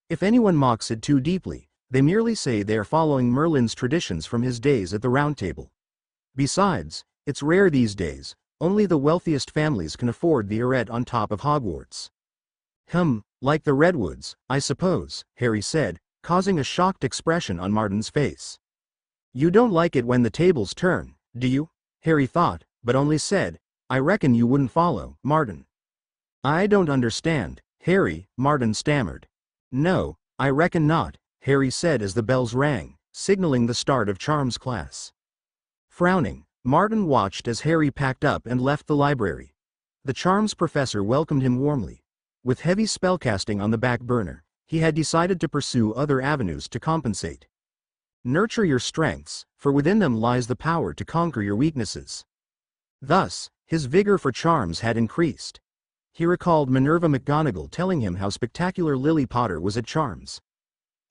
If anyone mocks it too deeply, they merely say they are following Merlin's traditions from his days at the Round Table. Besides, it's rare these days, only the wealthiest families can afford the arete on top of Hogwarts. Like the Redwoods, I suppose, Harry said, causing a shocked expression on Martin's face. You don't like it when the tables turn, do you? Harry thought, but only said, I reckon you wouldn't follow, Martin. I don't understand, Harry, Martin stammered. No, I reckon not, Harry said as the bells rang, signaling the start of Charms class. Frowning, Martin watched as Harry packed up and left the library. The Charms professor welcomed him warmly. With heavy spellcasting on the back burner, he had decided to pursue other avenues to compensate. Nurture your strengths, for within them lies the power to conquer your weaknesses. Thus, his vigor for charms had increased. He recalled Minerva McGonagall telling him how spectacular Lily Potter was at charms.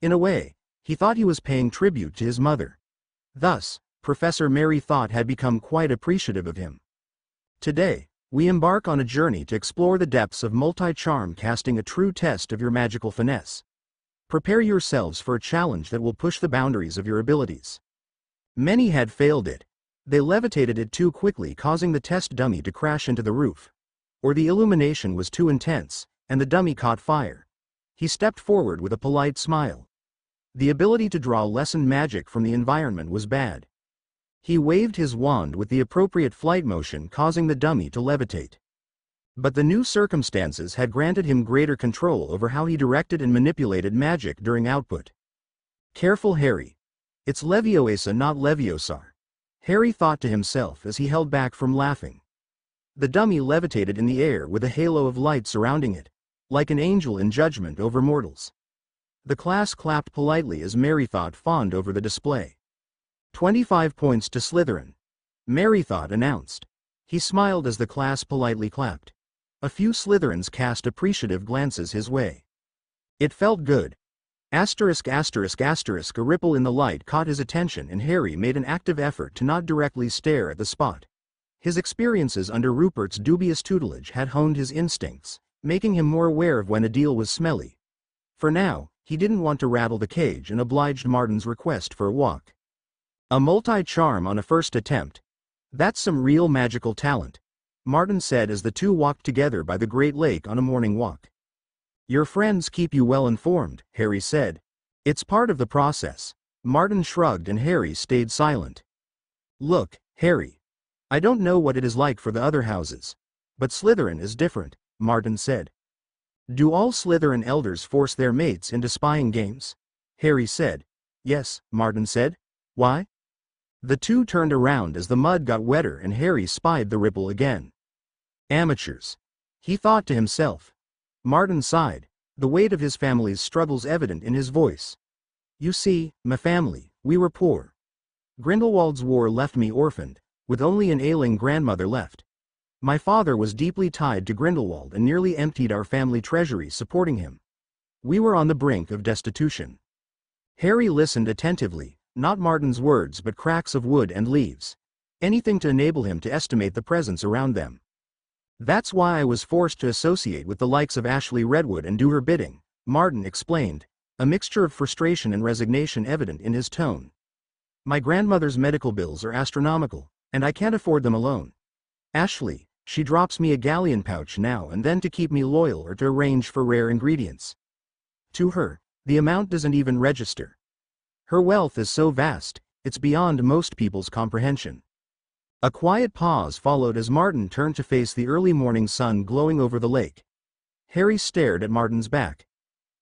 In a way, he thought he was paying tribute to his mother. Thus, Professor Mary Thought had become quite appreciative of him. Today, we embark on a journey to explore the depths of multi-charm casting, a true test of your magical finesse. Prepare yourselves for a challenge that will push the boundaries of your abilities. Many had failed it. They levitated it too quickly, causing the test dummy to crash into the roof. Or the illumination was too intense, and the dummy caught fire. He stepped forward with a polite smile. The ability to draw lessened magic from the environment was bad. He waved his wand with the appropriate flight motion, causing the dummy to levitate. But the new circumstances had granted him greater control over how he directed and manipulated magic during output. Careful, Harry. It's Leviosa, not Leviosa. Harry thought to himself as he held back from laughing. The dummy levitated in the air with a halo of light surrounding it, like an angel in judgment over mortals. The class clapped politely as Merrythought fawned over the display. 25 points to Slytherin, Merrythought announced. He smiled as the class politely clapped. A few Slytherins cast appreciative glances his way. It felt good. A ripple in the light caught his attention, and Harry made an active effort to not directly stare at the spot. His experiences under Rupert's dubious tutelage had honed his instincts, making him more aware of when a deal was smelly. For now, he didn't want to rattle the cage and obliged Martin's request for a walk. A multi-charm on a first attempt. That's some real magical talent, Martin said as the two walked together by the Great Lake on a morning walk. Your friends keep you well informed, Harry said. It's part of the process. Martin shrugged and Harry stayed silent. Look, Harry. I don't know what it is like for the other houses, but Slytherin is different, Martin said. Do all Slytherin elders force their mates into spying games? Harry said. Yes, Martin said. Why? The two turned around as the mud got wetter and Harry spied the ripple again. Amateurs. He thought to himself. Martin sighed, the weight of his family's struggles evident in his voice. You see, my family, we were poor. Grindelwald's war left me orphaned, with only an ailing grandmother left. My father was deeply tied to Grindelwald and nearly emptied our family treasury supporting him. We were on the brink of destitution. Harry listened attentively, not Martin's words but cracks of wood and leaves. Anything to enable him to estimate the presence around them. That's why I was forced to associate with the likes of Ashley Redwood and do her bidding, Martin explained, a mixture of frustration and resignation evident in his tone. My grandmother's medical bills are astronomical, and I can't afford them alone. Ashley, she drops me a galleon pouch now and then to keep me loyal or to arrange for rare ingredients. To her, the amount doesn't even register. Her wealth is so vast, it's beyond most people's comprehension. A quiet pause followed as Martin turned to face the early morning sun glowing over the lake. Harry stared at Martin's back.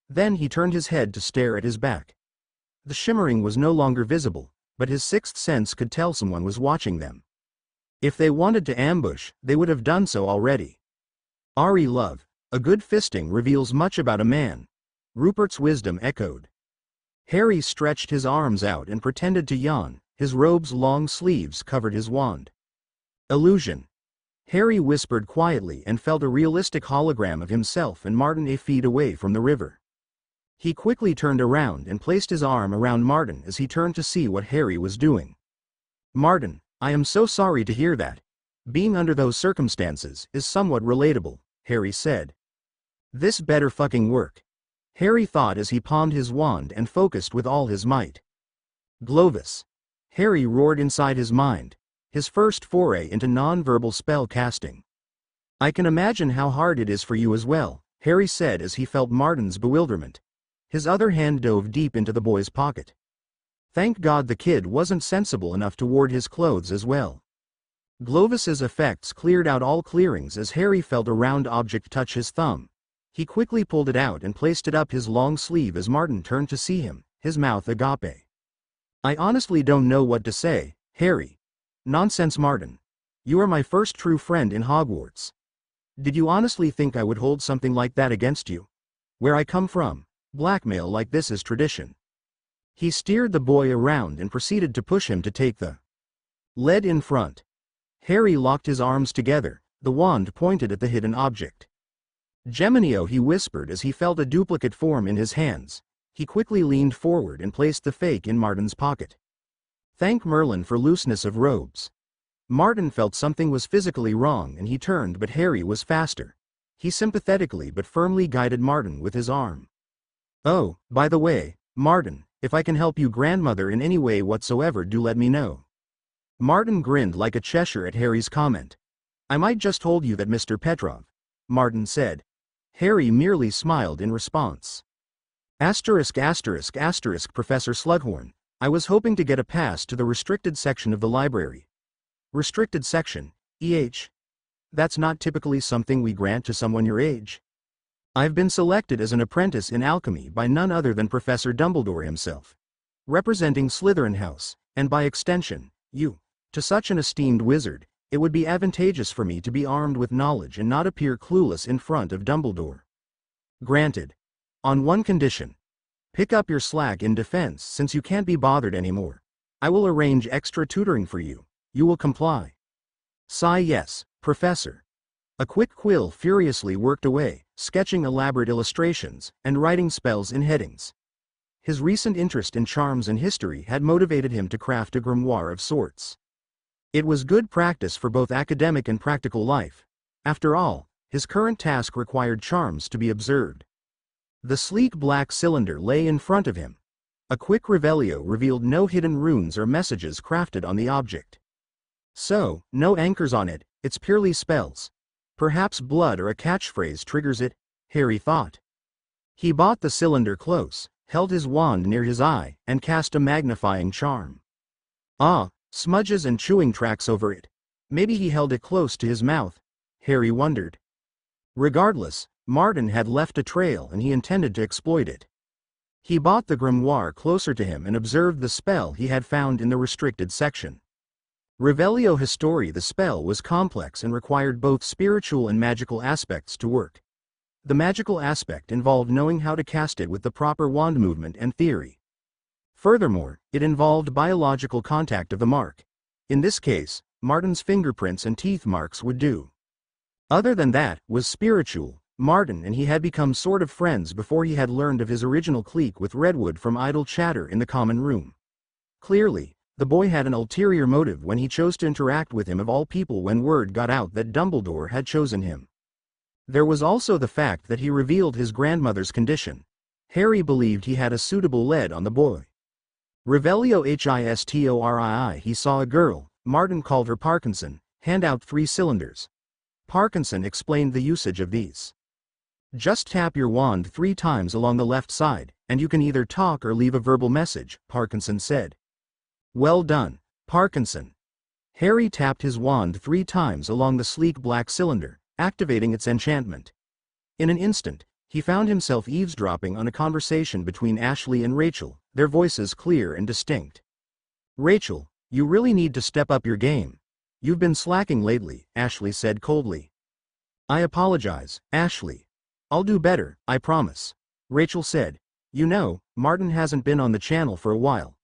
Then he turned his head to stare at his back. The shimmering was no longer visible, but his sixth sense could tell someone was watching them. If they wanted to ambush, they would have done so already. Ari love, a good fisting reveals much about a man, Rupert's wisdom echoed. Harry stretched his arms out and pretended to yawn, his robe's long sleeves covered his wand. Illusion. Harry whispered quietly and felt a realistic hologram of himself and Martin a feet away from the river. He quickly turned around and placed his arm around Martin as he turned to see what Harry was doing. Martin, I am so sorry to hear that. Being under those circumstances is somewhat relatable, Harry said. This better fucking work, Harry thought as he palmed his wand and focused with all his might. Glovis. Harry roared inside his mind, his first foray into non-verbal spell casting. I can imagine how hard it is for you as well, Harry said as he felt Martin's bewilderment. His other hand dove deep into the boy's pocket. Thank God the kid wasn't sensible enough to ward his clothes as well. Glovis's effects cleared out all clearings as Harry felt a round object touch his thumb. He quickly pulled it out and placed it up his long sleeve as Martin turned to see him, his mouth agape. I honestly don't know what to say, Harry. Nonsense, Martin. You are my first true friend in Hogwarts. Did you honestly think I would hold something like that against you? Where I come from, blackmail like this is tradition. He steered the boy around and proceeded to push him to take the lead in front. Harry locked his arms together, the wand pointed at the hidden object. Geminio, he whispered as he felt a duplicate form in his hands. He quickly leaned forward and placed the fake in Martin's pocket. Thank Merlin for looseness of robes. Martin felt something was physically wrong and he turned, but Harry was faster. He sympathetically but firmly guided Martin with his arm. Oh, by the way, Martin, if I can help you grandmother in any way whatsoever, do let me know. Martin grinned like a Cheshire at Harry's comment. I might just hold you that, Mr. Petrov, Martin said. Harry merely smiled in response. Asterisk asterisk asterisk Professor Slughorn, I was hoping to get a pass to the restricted section of the library. Restricted section, That's not typically something we grant to someone your age. I've been selected as an apprentice in alchemy by none other than Professor Dumbledore himself. Representing Slytherin House, and by extension, you. To such an esteemed wizard, it would be advantageous for me to be armed with knowledge and not appear clueless in front of Dumbledore. Granted. On one condition. Pick up your slack in defense since you can't be bothered anymore. I will arrange extra tutoring for you. You will comply. Sigh yes, Professor. A quick quill furiously worked away, sketching elaborate illustrations and writing spells in headings. His recent interest in charms and history had motivated him to craft a grimoire of sorts. It was good practice for both academic and practical life. After all, his current task required charms to be observed. The sleek black cylinder lay in front of him. A quick revelio revealed no hidden runes or messages crafted on the object. So, no anchors on it, it's purely spells. Perhaps blood or a catchphrase triggers it, Harry thought. He brought the cylinder close, held his wand near his eye, and cast a magnifying charm. Ah, smudges and chewing tracks over it. Maybe he held it close to his mouth, Harry wondered. Regardless, Martin had left a trail and he intended to exploit it. He brought the grimoire closer to him and observed the spell he had found in the restricted section. Revelio Histori. The spell was complex and required both spiritual and magical aspects to work. The magical aspect involved knowing how to cast it with the proper wand movement and theory. Furthermore, it involved biological contact of the mark. In this case, Martin's fingerprints and teeth marks would do. Other than that, was spiritual. Martin and he had become sort of friends before he had learned of his original clique with Redwood from idle chatter in the common room. Clearly, the boy had an ulterior motive when he chose to interact with him of all people when word got out that Dumbledore had chosen him. There was also the fact that he revealed his grandmother's condition. Harry believed he had a suitable lead on the boy. Revelio Histori. He saw a girl, Martin called her Parkinson, Hand out 3 cylinders. Parkinson explained the usage of these. Just tap your wand 3 times along the left side, and you can either talk or leave a verbal message, Parkinson said. Well done, Parkinson. Harry tapped his wand 3 times along the sleek black cylinder, activating its enchantment. In an instant, he found himself eavesdropping on a conversation between Ashley and Rachel, their voices clear and distinct. Rachel, you really need to step up your game. You've been slacking lately, Ashley said coldly. I apologize, Ashley. I'll do better, I promise. Rachel said. You know, Martin hasn't been on the channel for a while.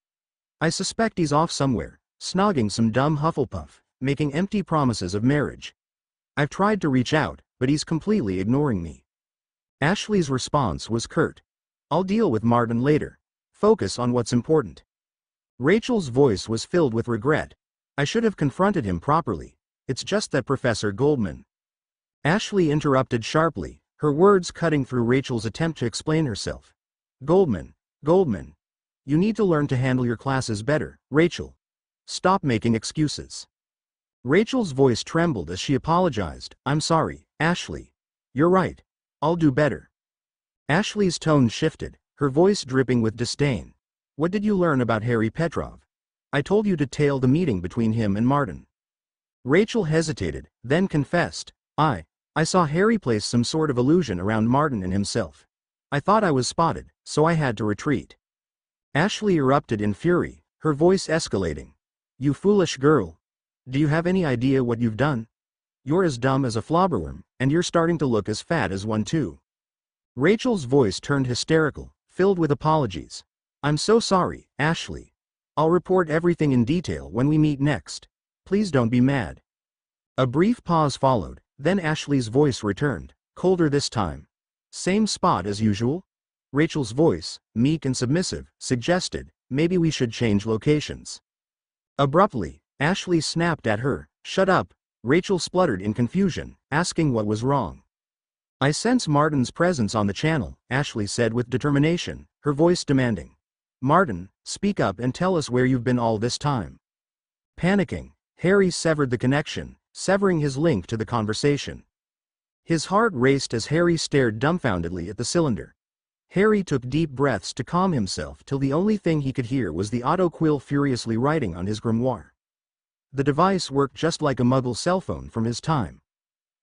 I suspect he's off somewhere, snogging some dumb Hufflepuff, making empty promises of marriage. I've tried to reach out, but he's completely ignoring me. Ashley's response was curt. I'll deal with Martin later. Focus on what's important. Rachel's voice was filled with regret. I should have confronted him properly. It's just that Professor Goldman. Ashley interrupted sharply, her words cutting through Rachel's attempt to explain herself. Goldman. You need to learn to handle your classes better, Rachel. Stop making excuses. Rachel's voice trembled as she apologized. I'm sorry, Ashley. You're right. I'll do better. Ashley's tone shifted, her voice dripping with disdain. What did you learn about Harry Petrov? I told you to tail the meeting between him and Martin. Rachel hesitated, then confessed. I saw Harry place some sort of illusion around Martin and himself. I thought I was spotted, so I had to retreat. Ashley erupted in fury, her voice escalating. You foolish girl. Do you have any idea what you've done? You're as dumb as a flobberworm, and you're starting to look as fat as one too. Rachel's voice turned hysterical, filled with apologies. I'm so sorry, Ashley. I'll report everything in detail when we meet next. Please don't be mad. A brief pause followed, then Ashley's voice returned, colder this time. Same spot as usual? Rachel's voice, meek and submissive, suggested, maybe we should change locations. Abruptly, Ashley snapped at her. Shut up, Rachel spluttered in confusion, asking what was wrong. I sense Martin's presence on the channel, Ashley said with determination, her voice demanding. Martin, speak up and tell us where you've been all this time. Panicking, Harry severed the connection, severing his link to the conversation. His heart raced as Harry stared dumbfoundedly at the cylinder. Harry took deep breaths to calm himself till the only thing he could hear was the autoquill furiously writing on his grimoire. The device worked just like a Muggle cell phone from his time.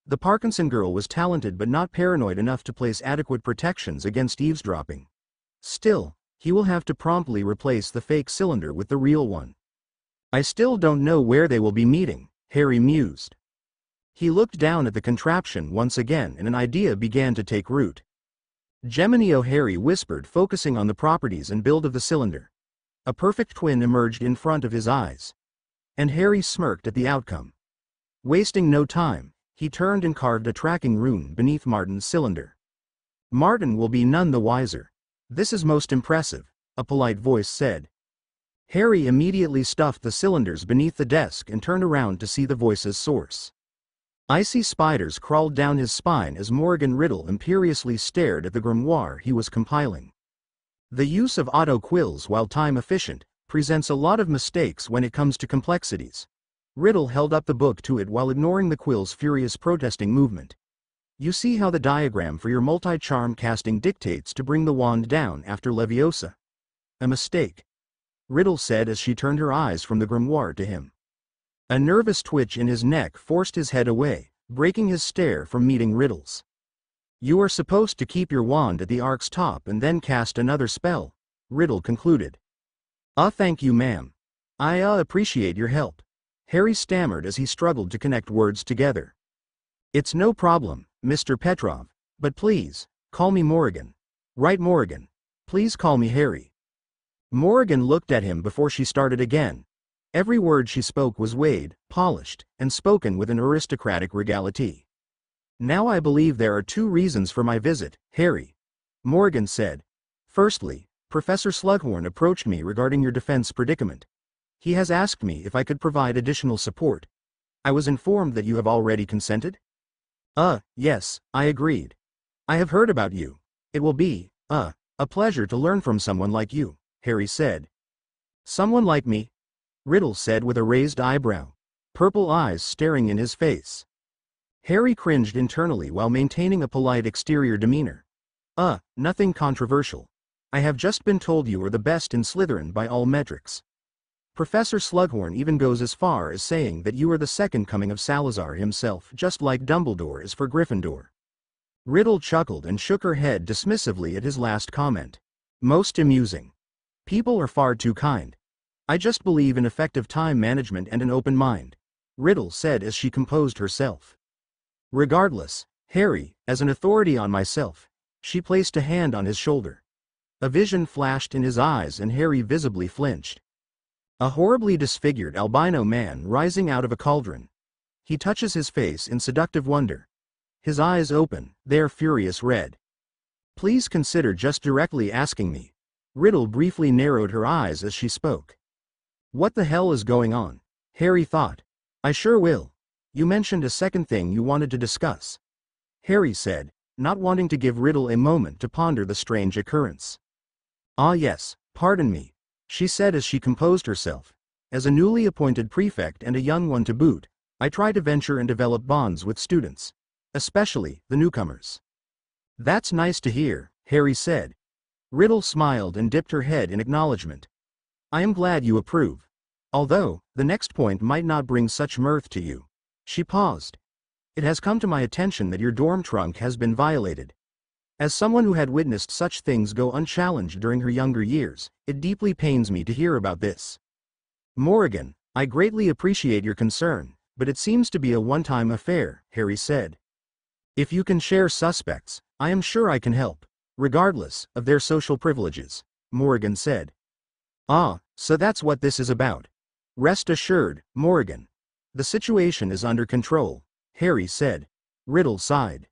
The Parkinson girl was talented but not paranoid enough to place adequate protections against eavesdropping. Still, he will have to promptly replace the fake cylinder with the real one. I still don't know where they will be meeting, Harry mused. He looked down at the contraption once again and an idea began to take root. Gemini Harry whispered, focusing on the properties and build of the cylinder. A perfect twin emerged in front of his eyes. And Harry smirked at the outcome. Wasting no time, he turned and carved a tracking rune beneath Martin's cylinder. Martin will be none the wiser. This is most impressive, a polite voice said. Harry immediately stuffed the cylinders beneath the desk and turned around to see the voice's source. Icy spiders crawled down his spine as Morgan Riddle imperiously stared at the grimoire he was compiling. The use of auto-quills, while time-efficient, presents a lot of mistakes when it comes to complexities. Riddle held up the book to it while ignoring the quill's furious protesting movement. You see how the diagram for your multi-charm casting dictates to bring the wand down after Leviosa. A mistake, Riddle said as she turned her eyes from the grimoire to him. A nervous twitch in his neck forced his head away, breaking his stare from meeting Riddle's. You are supposed to keep your wand at the ark's top and then cast another spell, Riddle concluded. Thank you, ma'am. I appreciate your help. Harry stammered as he struggled to connect words together. It's no problem, Mr. Petrov, but please, call me Morrigan. Right, Morrigan. Please call me Harry. Morrigan looked at him before she started again. Every word she spoke was weighed, polished, and spoken with an aristocratic regality. Now I believe there are 2 reasons for my visit, Harry. Morrigan said. Firstly, Professor Slughorn approached me regarding your defense predicament. He has asked me if I could provide additional support. I was informed that you have already consented? Yes, I agreed. I have heard about you. It will be, a pleasure to learn from someone like you, Harry said. Someone like me? Riddle said with a raised eyebrow. purple eyes staring in his face. Harry cringed internally while maintaining a polite exterior demeanor. Nothing controversial. I have just been told you are the best in Slytherin by all metrics. Professor Slughorn even goes as far as saying that you are the second coming of Salazar himself, just like Dumbledore is for Gryffindor. Riddle chuckled and shook her head dismissively at his last comment. Most amusing. People are far too kind. I just believe in effective time management and an open mind, Riddle said as she composed herself. Regardless, Harry, as an authority on myself, she placed a hand on his shoulder. A vision flashed in his eyes and Harry visibly flinched. A horribly disfigured albino man rising out of a cauldron. He touches his face in seductive wonder. His eyes open, their furious red. Please consider just directly asking me. Riddle briefly narrowed her eyes as she spoke. What the hell is going on? Harry thought. I sure will. You mentioned a second thing you wanted to discuss, Harry said, not wanting to give Riddle a moment to ponder the strange occurrence. Ah yes, pardon me, she said as she composed herself. As a newly appointed prefect and a young one to boot, I try to venture and develop bonds with students, especially the newcomers. That's nice to hear, Harry said. Riddle smiled and dipped her head in acknowledgement. I am glad you approve. Although, the next point might not bring such mirth to you. She paused. It has come to my attention that your dorm trunk has been violated. As someone who had witnessed such things go unchallenged during her younger years, it deeply pains me to hear about this. Morrigan, I greatly appreciate your concern, but it seems to be a one-time affair, Harry said. If you can share suspects, I am sure I can help, regardless of their social privileges, Morrigan said. Ah, so that's what this is about. Rest assured, Morrigan. The situation is under control, Harry said. Riddle sighed.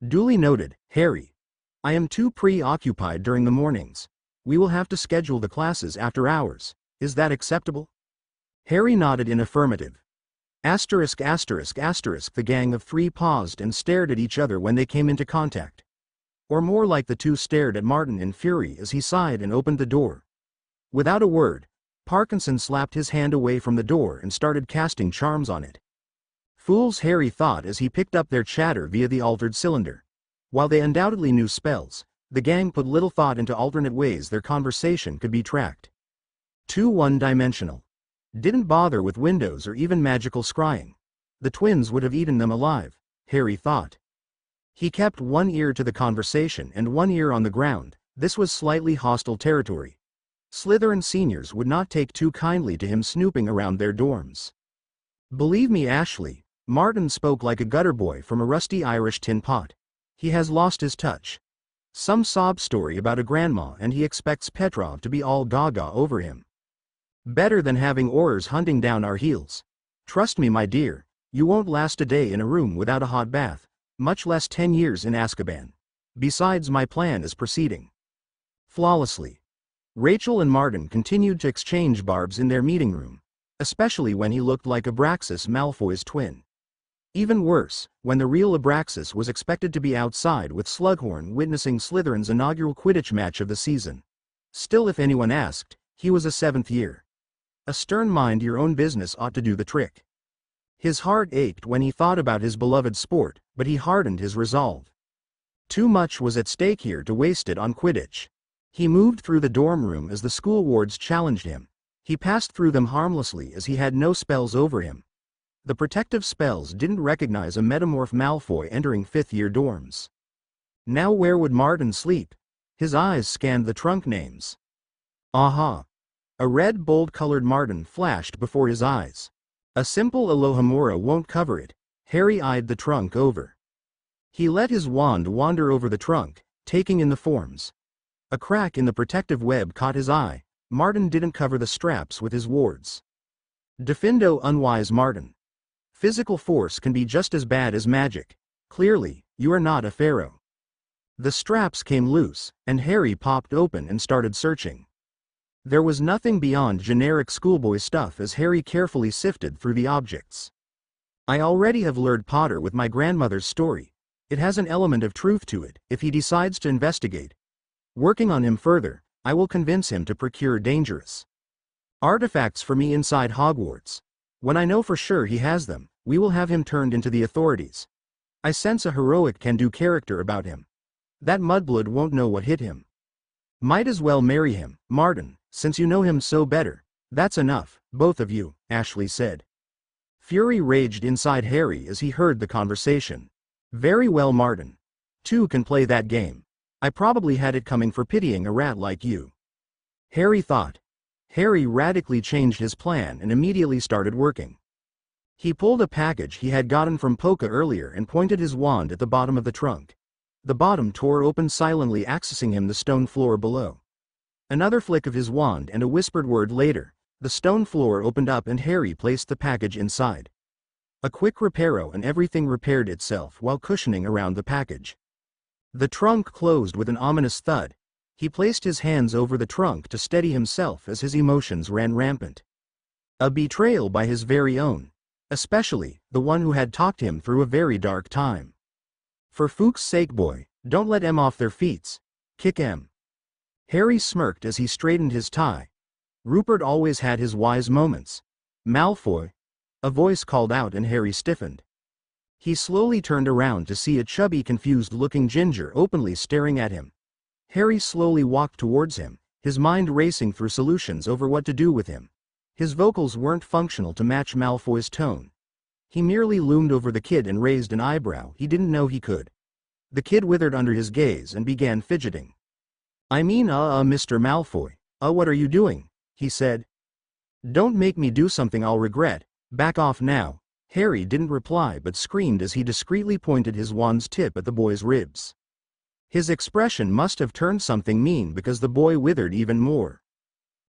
Duly noted, Harry. I am too preoccupied during the mornings. We will have to schedule the classes after hours. Is that acceptable? Harry nodded in affirmative. Asterisk asterisk asterisk. The gang of three paused and stared at each other when they came into contact. Or more like the two stared at Martin in fury as he sighed and opened the door. Without a word, Parkinson slapped his hand away from the door and started casting charms on it. Fools, Harry thought as he picked up their chatter via the altered cylinder. While they undoubtedly knew spells, the gang put little thought into alternate ways their conversation could be tracked. Too one-dimensional. Didn't bother with windows or even magical scrying. The twins would have eaten them alive, Harry thought. He kept one ear to the conversation and one ear on the ground. This was slightly hostile territory. Slytherin seniors would not take too kindly to him snooping around their dorms. Believe me, Ashley, Martin spoke like a gutter boy from a rusty Irish tin pot. He has lost his touch. Some sob story about a grandma and he expects Petrov to be all gaga over him. Better than having Aurors hunting down our heels. Trust me, my dear, you won't last a day in a room without a hot bath, much less 10 years in Azkaban. Besides, my plan is proceeding flawlessly. Rachel and Martin continued to exchange barbs in their meeting room, especially when he looked like Abraxas Malfoy's twin. Even worse, when the real Abraxas was expected to be outside with Slughorn witnessing Slytherin's inaugural Quidditch match of the season. Still, if anyone asked, he was a 7th year. A stern mind your own business ought to do the trick. His heart ached when he thought about his beloved sport, but he hardened his resolve. Too much was at stake here to waste it on Quidditch. He moved through the dorm room as the school wards challenged him. He passed through them harmlessly as he had no spells over him. The protective spells didn't recognize a metamorph Malfoy entering 5th-year dorms. Now where would Martin sleep? His eyes scanned the trunk names. Aha! A red bold-colored Martin flashed before his eyes. A simple Alohomora won't cover it. Harry eyed the trunk over. He let his wand wander over the trunk, taking in the forms. A crack in the protective web caught his eye. Martin didn't cover the straps with his wards. Defindo, unwise Martin. Physical force can be just as bad as magic. Clearly, you are not a pharaoh. The straps came loose, and Harry popped open and started searching. There was nothing beyond generic schoolboy stuff as Harry carefully sifted through the objects. I already have lured Potter with my grandmother's story. It has an element of truth to it, if he decides to investigate. Working on him further, I will convince him to procure dangerous artifacts for me inside Hogwarts. When I know for sure he has them, we will have him turned into the authorities. I sense a heroic can-do character about him. That mudblood won't know what hit him. Might as well marry him, Martin, since you know him so better. That's enough, both of you, Ashley said. Fury raged inside Harry as he heard the conversation. Very well, Martin. Two can play that game. I probably had it coming for pitying a rat like you. Harry thought. Harry radically changed his plan and immediately started working. He pulled a package he had gotten from Polka earlier and pointed his wand at the bottom of the trunk. The bottom tore open silently, accessing him the stone floor below. Another flick of his wand and a whispered word later, the stone floor opened up and Harry placed the package inside. A quick reparo and everything repaired itself while cushioning around the package. The trunk closed with an ominous thud. He placed his hands over the trunk to steady himself as his emotions ran rampant. A betrayal by his very own, especially the one who had talked him through a very dark time. For Fuchs' sake, boy, don't let em off their feets. Kick em. Harry smirked as he straightened his tie. Rupert always had his wise moments. Malfoy. A voice called out and Harry stiffened. He slowly turned around to see a chubby, confused-looking ginger openly staring at him. Harry slowly walked towards him, his mind racing through solutions over what to do with him. His vocals weren't functional to match Malfoy's tone. He merely loomed over the kid and raised an eyebrow he didn't know he could. The kid withered under his gaze and began fidgeting. I mean, Mr. Malfoy, what are you doing? He said. Don't make me do something I'll regret. Back off now. Harry didn't reply but screamed as he discreetly pointed his wand's tip at the boy's ribs. His expression must have turned something mean because the boy withered even more.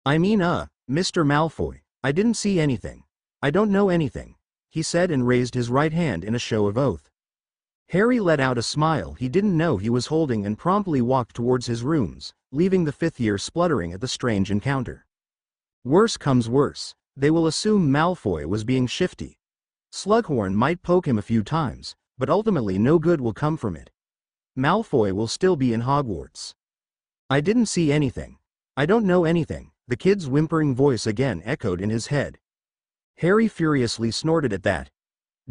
I mean, Mr. Malfoy, I didn't see anything. I don't know anything, he said and raised his right hand in a show of oath. Harry let out a smile he didn't know he was holding and promptly walked towards his rooms, leaving the fifth year spluttering at the strange encounter. Worse comes worse, they will assume Malfoy was being shifty. Slughorn might poke him a few times, but ultimately no good will come from it. Malfoy will still be in Hogwarts. I didn't see anything. I don't know anything, the kid's whimpering voice again echoed in his head. Harry furiously snorted at that.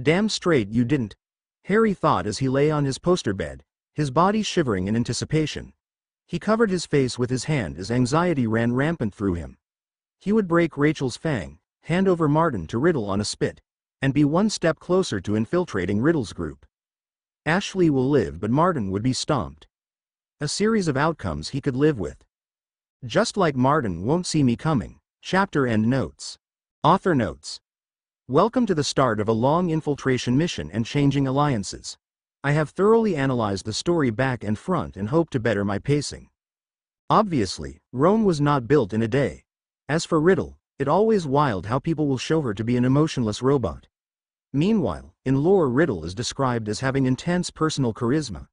Damn straight you didn't. Harry thought as he lay on his poster bed, his body shivering in anticipation. He covered his face with his hand as anxiety ran rampant through him. He would break Rachel's fang, hand over Martin to Riddle on a spit, and be one step closer to infiltrating Riddle's group. Ashley will live but Martin would be stomped. A series of outcomes he could live with. Just like Martin won't see me coming. Chapter end notes. Author notes. Welcome to the start of a long infiltration mission and changing alliances. I have thoroughly analyzed the story back and front and hope to better my pacing. Obviously, Rome was not built in a day. As for Riddle, it always wild how people will show her to be an emotionless robot. Meanwhile, in lore Riddle is described as having intense personal charisma.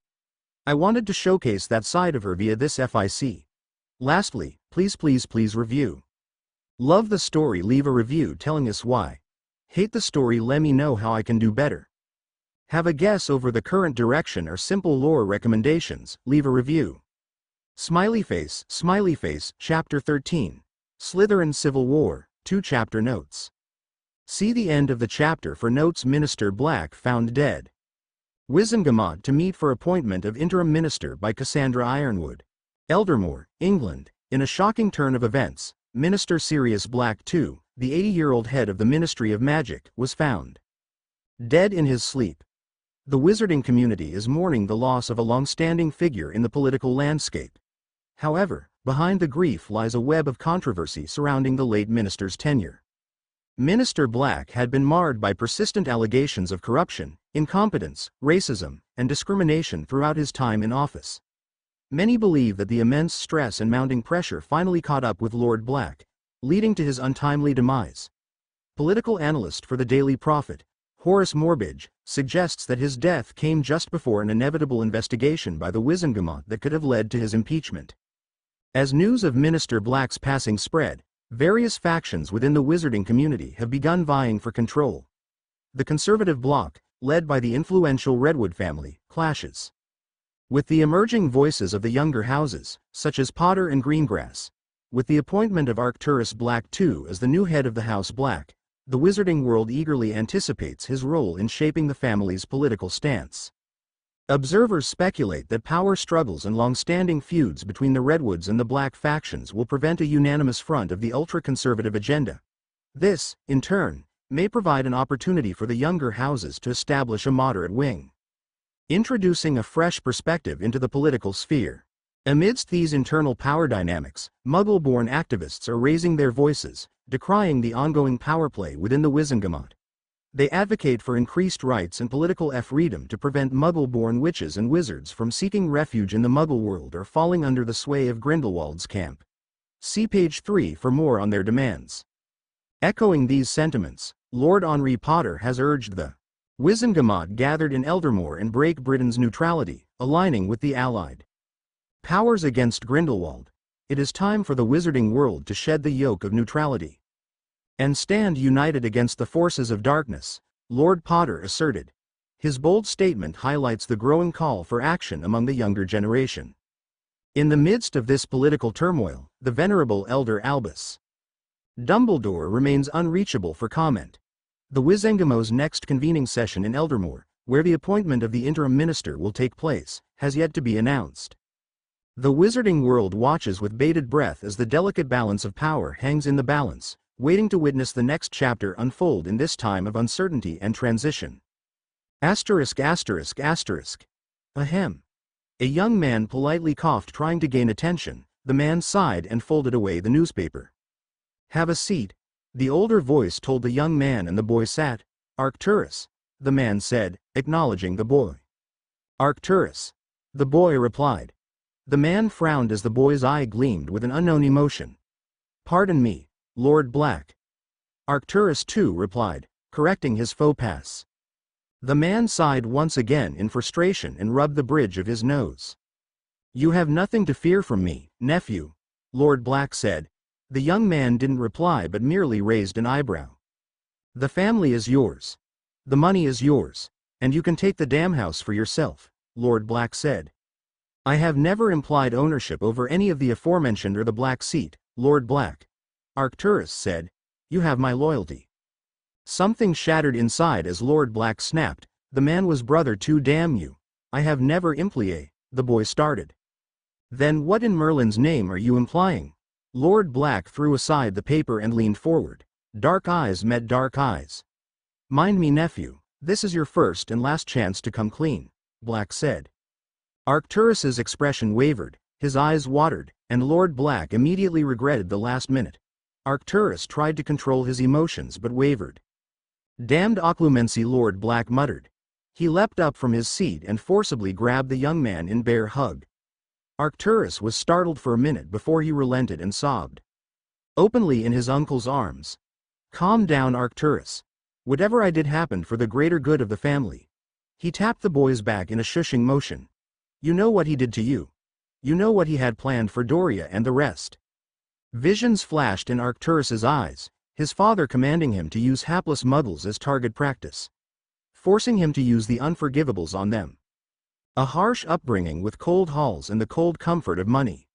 I wanted to showcase that side of her via this FIC. Lastly, please review. Love the story, leave a review telling us why. Hate the story, let me know how I can do better. Have a guess over the current direction or simple lore recommendations, leave a review. Smiley face, Chapter 13. Slytherin Civil War, 2 chapter notes. See the end of the chapter for notes. Minister Black found dead. Wizengamot to meet for appointment of interim minister by Cassandra Ironwood. Eldermore, England. In a shocking turn of events, Minister Sirius Black II, the 80-year-old head of the Ministry of Magic, was found dead in his sleep. The wizarding community is mourning the loss of a long-standing figure in the political landscape. However, behind the grief lies a web of controversy surrounding the late minister's tenure. Minister Black had been marred by persistent allegations of corruption, incompetence, racism, and discrimination throughout his time in office. Many believe that the immense stress and mounting pressure finally caught up with Lord Black, leading to his untimely demise. Political analyst for the Daily Prophet, Horace Morbidge, suggests that his death came just before an inevitable investigation by the Wizengamot that could have led to his impeachment. As news of Minister Black's passing spread, various factions within the wizarding community have begun vying for control. The conservative bloc, led by the influential Redwood family, clashes with the emerging voices of the younger houses, such as Potter and Greengrass. With the appointment of Arcturus Black II as the new head of the House Black, The wizarding world eagerly anticipates his role in shaping the family's political stance. Observers speculate that power struggles and long-standing feuds between the Redwoods and the Black factions will prevent a unanimous front of the ultra-conservative agenda. This, in turn, may provide an opportunity for the younger houses to establish a moderate wing, introducing a fresh perspective into the political sphere. Amidst these internal power dynamics, Muggle-born activists are raising their voices, decrying the ongoing power play within the Wizengamot. They advocate for increased rights and political freedom to prevent Muggle-born witches and wizards from seeking refuge in the Muggle world or falling under the sway of Grindelwald's camp. See page 3 for more on their demands. Echoing these sentiments, Lord Henry Potter has urged the Wizengamot gathered in Eldermoor and break Britain's neutrality, aligning with the Allied powers against Grindelwald. It is time for the wizarding world to shed the yoke of neutrality and stand united against the forces of darkness, Lord Potter asserted. His bold statement highlights the growing call for action among the younger generation. In the midst of this political turmoil, the venerable Elder Albus Dumbledore remains unreachable for comment. The Wizengamo's next convening session in Eldermoor, where the appointment of the interim minister will take place, has yet to be announced. The wizarding world watches with bated breath as the delicate balance of power hangs in the balance, waiting to witness the next chapter unfold in this time of uncertainty and transition. Ahem. A young man politely coughed, trying to gain attention. The man sighed and folded away the newspaper. Have a seat, the older voice told the young man, and the boy sat. Arcturus, the man said, acknowledging the boy. Arcturus, the boy replied. The man frowned as the boy's eye gleamed with an unknown emotion. Pardon me, Lord Black. Arcturus too replied, correcting his faux pas. The man sighed once again in frustration and rubbed the bridge of his nose. You have nothing to fear from me, nephew, Lord Black said. The young man didn't reply but merely raised an eyebrow. The family is yours. The money is yours. And you can take the damn house for yourself, Lord Black said. I have never implied ownership over any of the aforementioned or the Black seat, Lord Black. Arcturus said. You have my loyalty. Something shattered inside as Lord Black snapped. The man was brother to damn you. I have never implié, the boy started. Then what in Merlin's name are you implying? Lord Black threw aside the paper and leaned forward. Dark eyes met dark eyes. Mind me, nephew, this is your first and last chance to come clean, Black said. Arcturus's expression wavered, his eyes watered, and Lord Black immediately regretted the last minute. Arcturus tried to control his emotions but wavered. Damned occlumency, Lord Black muttered. He leapt up from his seat and forcibly grabbed the young man in bear hug. Arcturus was startled for a minute before he relented and sobbed openly in his uncle's arms. Calm down, Arcturus. Whatever I did happened for the greater good of the family. He tapped the boy's back in a shushing motion. You know what he did to you. You know what he had planned for Doria and the rest. Visions flashed in Arcturus's eyes, his father commanding him to use hapless Muggles as target practice, forcing him to use the unforgivables on them. A harsh upbringing with cold halls and the cold comfort of money.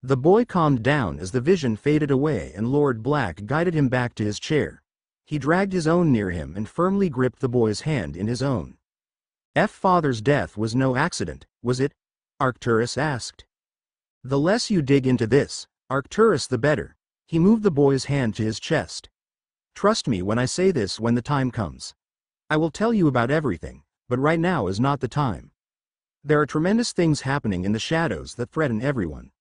The boy calmed down as the vision faded away and Lord Black guided him back to his chair. He dragged his own near him and firmly gripped the boy's hand in his own. Father's death was no accident, was it? Arcturus asked. The less you dig into this, Arcturus, the better. He moved the boy's hand to his chest. Trust me when I say this, when the time comes. I will tell you about everything, but right now is not the time. There are tremendous things happening in the shadows that threaten everyone.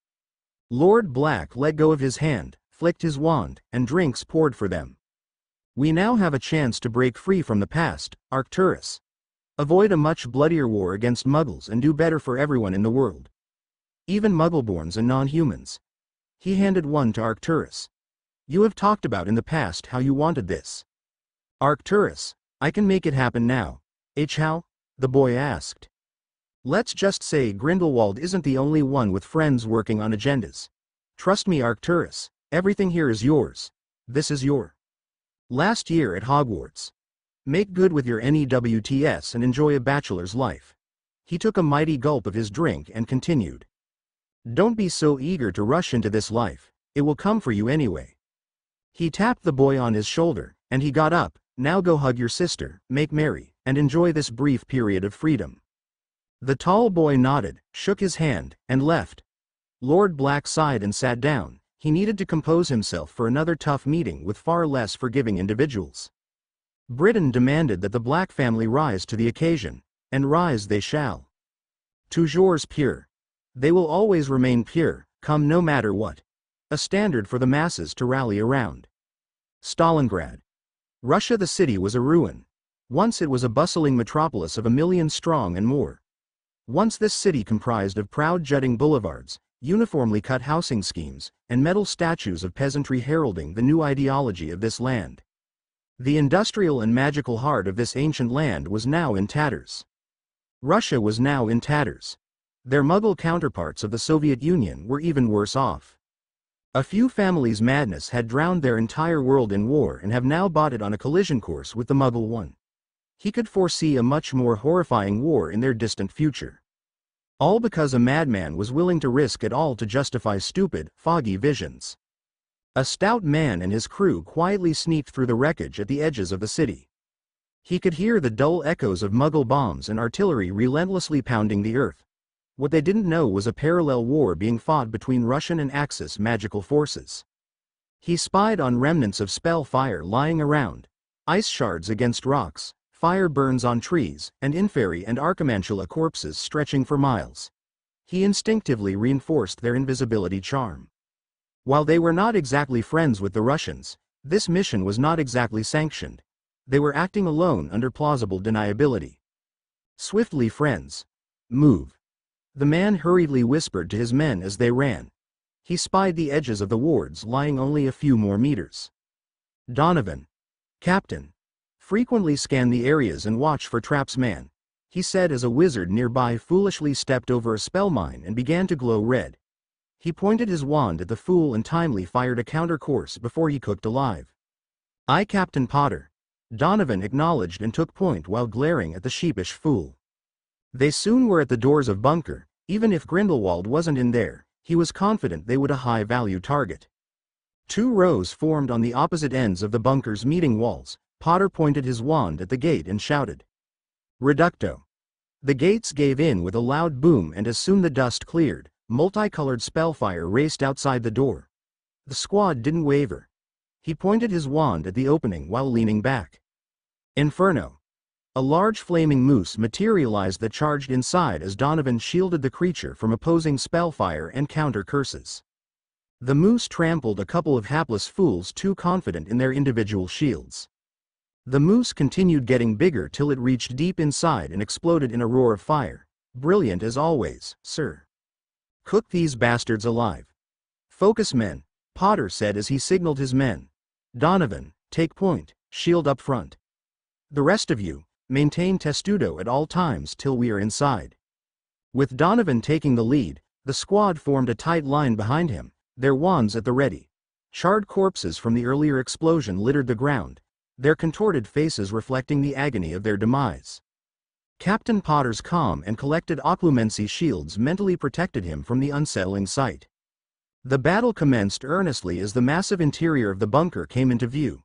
Lord Black let go of his hand, flicked his wand, and drinks poured for them. We now have a chance to break free from the past, Arcturus. Avoid a much bloodier war against Muggles and do better for everyone in the world. Even Muggleborns and non-humans. He handed one to Arcturus. You have talked about in the past how you wanted this. Arcturus, I can make it happen now. How? The boy asked. Let's just say Grindelwald isn't the only one with friends working on agendas. Trust me, Arcturus, everything here is yours. This is your last year at Hogwarts. Make good with your NEWTS and enjoy a bachelor's life. He took a mighty gulp of his drink and continued. Don't be so eager to rush into this life, it will come for you anyway. He tapped the boy on his shoulder, And he got up. Now go hug your sister, make merry, and enjoy this brief period of freedom. The tall boy nodded, shook his hand, and left. Lord Black sighed and sat down. He needed to compose himself for another tough meeting with far less forgiving individuals. Britain demanded that the Black family rise to the occasion, and rise they shall. Toujours pure. They will always remain pure, come no matter what. A standard for the masses to rally around. Stalingrad. Russia. The city was a ruin. Once it was a bustling metropolis of 1 million strong and more. Once this city comprised of proud jutting boulevards, uniformly cut housing schemes, and metal statues of peasantry heralding the new ideology of this land. The industrial and magical heart of this ancient land was now in tatters. Russia was now in tatters. Their Muggle counterparts of the Soviet Union were even worse off. A few families' madness had drowned their entire world in war and have now bought it on a collision course with the Muggle one. He could foresee a much more horrifying war in their distant future. All because a madman was willing to risk it all to justify stupid, foggy visions. A stout man and his crew quietly sneaked through the wreckage at the edges of the city. He could hear the dull echoes of Muggle bombs and artillery relentlessly pounding the earth. What they didn't know was a parallel war being fought between Russian and Axis magical forces. He spied on remnants of spell fire lying around, ice shards against rocks, fire burns on trees, and inferi and archimantula corpses stretching for miles. He instinctively reinforced their invisibility charm. While they were not exactly friends with the Russians, this mission was not exactly sanctioned. They were acting alone under plausible deniability. Swiftly, friends. Move. The man hurriedly whispered to his men as they ran. He spied the edges of the wards lying only a few more meters. Donovan. Captain. Frequently scan the areas and watch for traps, man, he said as a wizard nearby foolishly stepped over a spell mine and began to glow red. He pointed his wand at the fool and timely fired a counter course before he cooked alive. "Aye, Captain Potter," Donovan acknowledged and took point while glaring at the sheepish fool. They soon were at the doors of bunker. Even if Grindelwald wasn't in there, he was confident they would a high-value target. 2 rows formed on the opposite ends of the bunker's meeting walls. Potter pointed his wand at the gate and shouted, "Reducto." The gates gave in with a loud boom, and as soon the dust cleared, multicolored spellfire raced outside the door. The squad didn't waver. He pointed his wand at the opening while leaning back. Inferno. A large flaming moose materialized that charged inside as Donovan shielded the creature from opposing spellfire and counter curses. The moose trampled a couple of hapless fools too confident in their individual shields. The moose continued getting bigger till it reached deep inside and exploded in a roar of fire. "Brilliant as always, sir. Cook these bastards alive." "Focus, men," Potter said as he signaled his men. "Donovan, take point, shield up front. The rest of you, maintain testudo at all times till we are inside." With Donovan taking the lead, the squad formed a tight line behind him, their wands at the ready. Charred corpses from the earlier explosion littered the ground, their contorted faces reflecting the agony of their demise. Captain Potter's calm and collected occlumency shields mentally protected him from the unsettling sight. The battle commenced earnestly as the massive interior of the bunker came into view.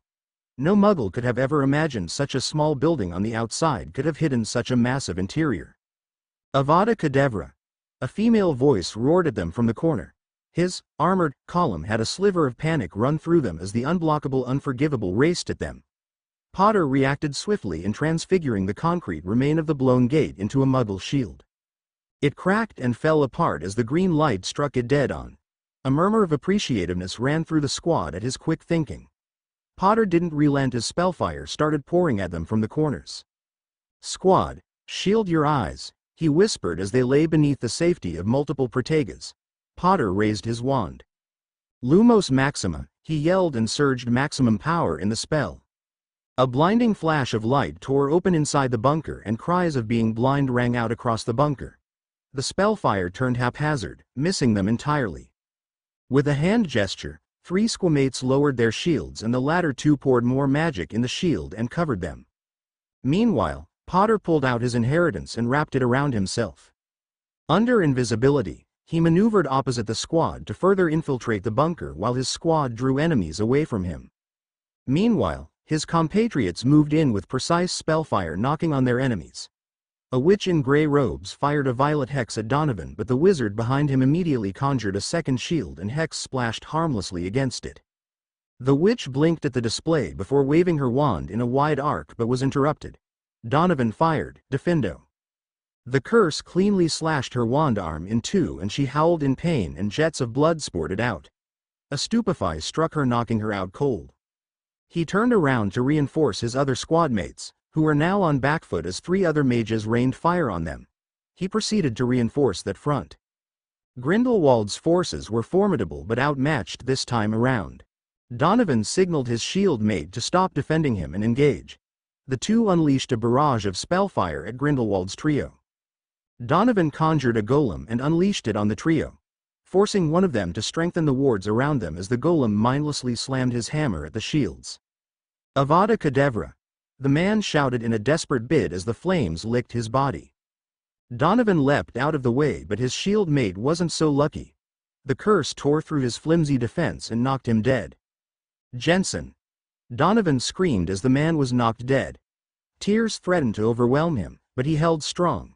No Muggle could have ever imagined such a small building on the outside could have hidden such a massive interior. "Avada Kedavra!" A female voice roared at them from the corner. His armored column had a sliver of panic run through them as the unblockable unforgivable raced at them. Potter reacted swiftly in transfiguring the concrete remain of the blown gate into a Muggle shield. It cracked and fell apart as the green light struck it dead on. A murmur of appreciativeness ran through the squad at his quick thinking. Potter didn't relent as spellfire started pouring at them from the corners. "Squad, shield your eyes," he whispered as they lay beneath the safety of multiple protegas. Potter raised his wand. "Lumos Maxima," he yelled and surged maximum power in the spell. A blinding flash of light tore open inside the bunker and cries of being blind rang out across the bunker. The spellfire turned haphazard, missing them entirely. With a hand gesture, 3 squamates lowered their shields and the latter 2 poured more magic in the shield and covered them. Meanwhile, Potter pulled out his inheritance and wrapped it around himself. Under invisibility, he maneuvered opposite the squad to further infiltrate the bunker while his squad drew enemies away from him. Meanwhile, His compatriots moved in with precise spellfire, knocking on their enemies. A witch in grey robes fired a violet hex at Donovan, but the wizard behind him immediately conjured a second shield and hex splashed harmlessly against it. The witch blinked at the display before waving her wand in a wide arc, but was interrupted. Donovan fired, Defendo. The curse cleanly slashed her wand arm in two and she howled in pain and jets of blood spurted out. A stupefy struck her, knocking her out cold. He turned around to reinforce his other squadmates, who were now on back foot as 3 other mages rained fire on them. He proceeded to reinforce that front. Grindelwald's forces were formidable but outmatched this time around. Donovan signaled his shield mate to stop defending him and engage. The two unleashed a barrage of spellfire at Grindelwald's trio. Donovan conjured a golem and unleashed it on the trio, forcing one of them to strengthen the wards around them as the golem mindlessly slammed his hammer at the shields. Avada Kedavra! The man shouted in a desperate bid as the flames licked his body. Donovan leapt out of the way, but his shield mate wasn't so lucky. The curse tore through his flimsy defense and knocked him dead. Jensen! Donovan screamed as the man was knocked dead. Tears threatened to overwhelm him, but he held strong.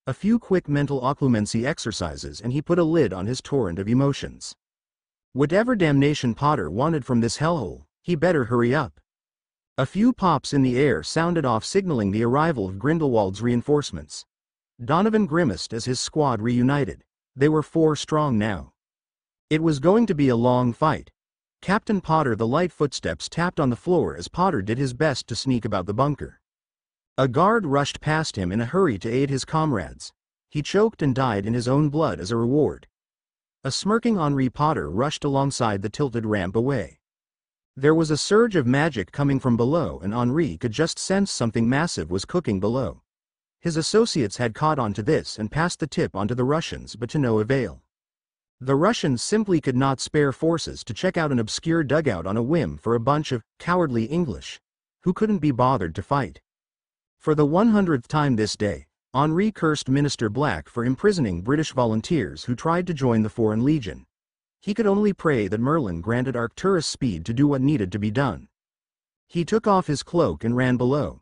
A few quick mental occlumency exercises and he put a lid on his torrent of emotions. Whatever damnation Potter wanted from this hellhole, he better hurry up. A few pops in the air sounded off, signaling the arrival of Grindelwald's reinforcements. Donovan grimaced as his squad reunited. They were 4 strong now. It was going to be a long fight. Captain Potter. The light footsteps tapped on the floor as Potter did his best to sneak about the bunker. A guard rushed past him in a hurry to aid his comrades. He choked and died in his own blood as a reward. A smirking Henri Potter rushed alongside the tilted ramp away. There was a surge of magic coming from below and Henri could just sense something massive was cooking below. His associates had caught on to this and passed the tip onto the Russians, but to no avail. The Russians simply could not spare forces to check out an obscure dugout on a whim for a bunch of cowardly English who couldn't be bothered to fight. For the 100th time this day, Henri cursed Minister Black for imprisoning British volunteers who tried to join the Foreign Legion. He could only pray that Merlin granted Arcturus speed to do what needed to be done. He took off his cloak and ran below.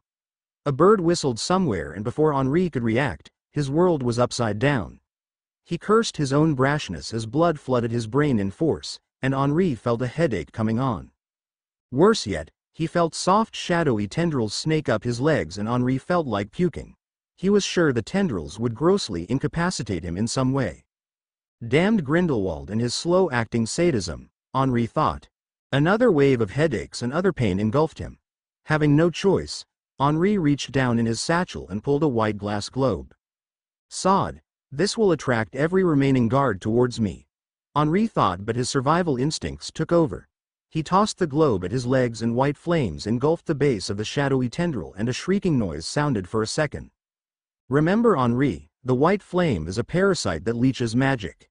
A bird whistled somewhere and before Henri could react, his world was upside down. He cursed his own brashness as blood flooded his brain in force, and Henri felt a headache coming on. Worse yet, he felt soft shadowy tendrils snake up his legs and Henri felt like puking. He was sure the tendrils would grossly incapacitate him in some way. Damned Grindelwald and his slow-acting sadism, Henri thought. Another wave of headaches and other pain engulfed him. Having no choice, Henri reached down in his satchel and pulled a white glass globe. Sod, this will attract every remaining guard towards me, Henri thought, but his survival instincts took over. He tossed the globe at his legs and white flames engulfed the base of the shadowy tendril and a shrieking noise sounded for a second. Remember, Henri, the white flame is a parasite that leeches magic.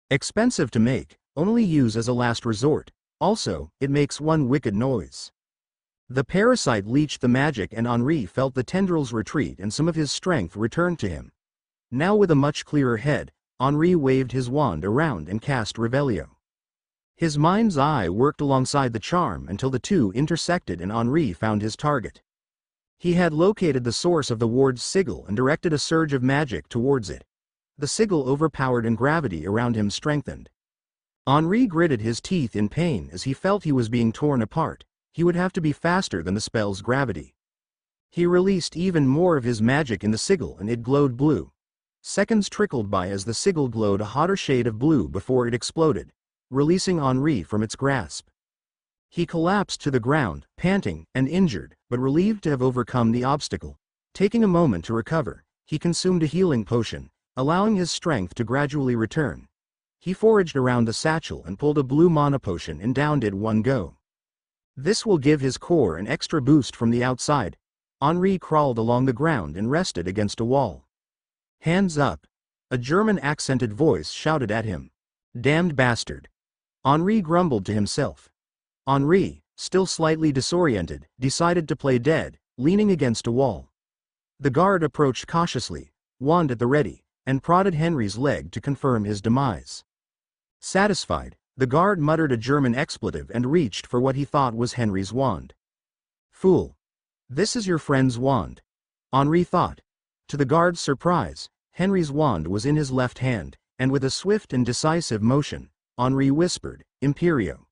Expensive to make, only use as a last resort. Also, it makes one wicked noise. The parasite leached the magic and Henri felt the tendrils retreat and some of his strength returned to him. Now with a much clearer head, Henri waved his wand around and cast Revelio. His mind's eye worked alongside the charm until the two intersected and Henri found his target. He had located the source of the ward's sigil and directed a surge of magic towards it. The sigil overpowered and gravity around him strengthened. Henri gritted his teeth in pain as he felt he was being torn apart. He would have to be faster than the spell's gravity. He released even more of his magic in the sigil and it glowed blue. Seconds trickled by as the sigil glowed a hotter shade of blue before it exploded, releasing Henri from its grasp. He collapsed to the ground, panting and injured, but relieved to have overcome the obstacle. Taking a moment to recover, he consumed a healing potion, allowing his strength to gradually return. He foraged around the satchel and pulled a blue mana potion and downed it one go. This will give his core an extra boost from the outside. Henri crawled along the ground and rested against a wall. Hands up! A German-accented voice shouted at him. Damned bastard! Henri grumbled to himself. Henri, still slightly disoriented, decided to play dead, leaning against a wall. The guard approached cautiously, wand at the ready, and prodded Henri's leg to confirm his demise. Satisfied, the guard muttered a German expletive and reached for what he thought was Henri's wand. Fool. This is your friend's wand. Henri thought. To the guard's surprise, Henry's wand was in his left hand, and with a swift and decisive motion, Henri whispered, Imperio.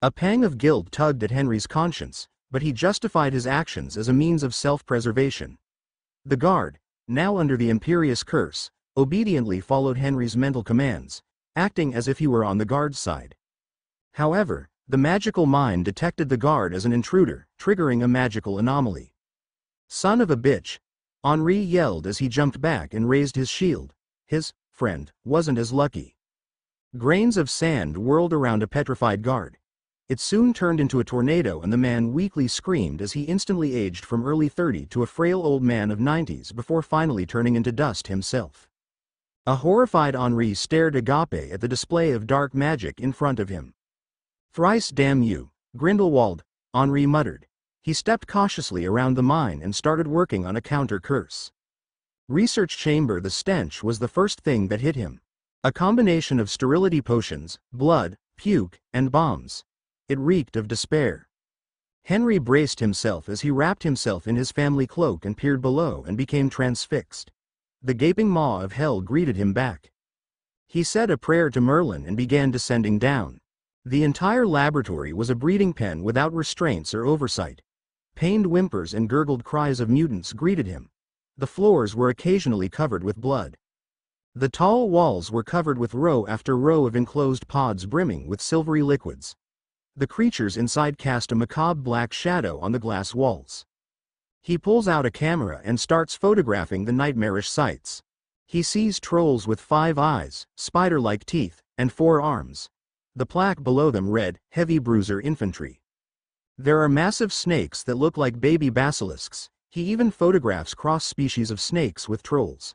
A pang of guilt tugged at Henry's conscience, but he justified his actions as a means of self-preservation. The guard, now under the imperious curse, obediently followed Henry's mental commands, acting as if he were on the guard's side. However, the magical mind detected the guard as an intruder, triggering a magical anomaly. Son of a bitch! Henri yelled as he jumped back and raised his shield. His friend wasn't as lucky. Grains of sand whirled around a petrified guard. It soon turned into a tornado and the man weakly screamed as he instantly aged from early 30 to a frail old man of 90s before finally turning into dust himself. A horrified Henri stared agape at the display of dark magic in front of him. Thrice damn you, Grindelwald, Henri muttered. He stepped cautiously around the mine and started working on a counter-curse. Research chamber. The stench was the first thing that hit him. A combination of sterility potions, blood, puke, and bombs. It reeked of despair. Henry braced himself as he wrapped himself in his family cloak and peered below and became transfixed. The gaping maw of hell greeted him back. He said a prayer to Merlin and began descending down. The entire laboratory was a breeding pen without restraints or oversight. Pained whimpers and gurgled cries of mutants greeted him. The floors were occasionally covered with blood. The tall walls were covered with row after row of enclosed pods brimming with silvery liquids. The creatures inside cast a macabre black shadow on the glass walls. He pulls out a camera and starts photographing the nightmarish sights. He sees trolls with 5 eyes, spider-like teeth, and 4 arms. The plaque below them read, Heavy Bruiser Infantry. There are massive snakes that look like baby basilisks. He even photographs cross-species of snakes with trolls.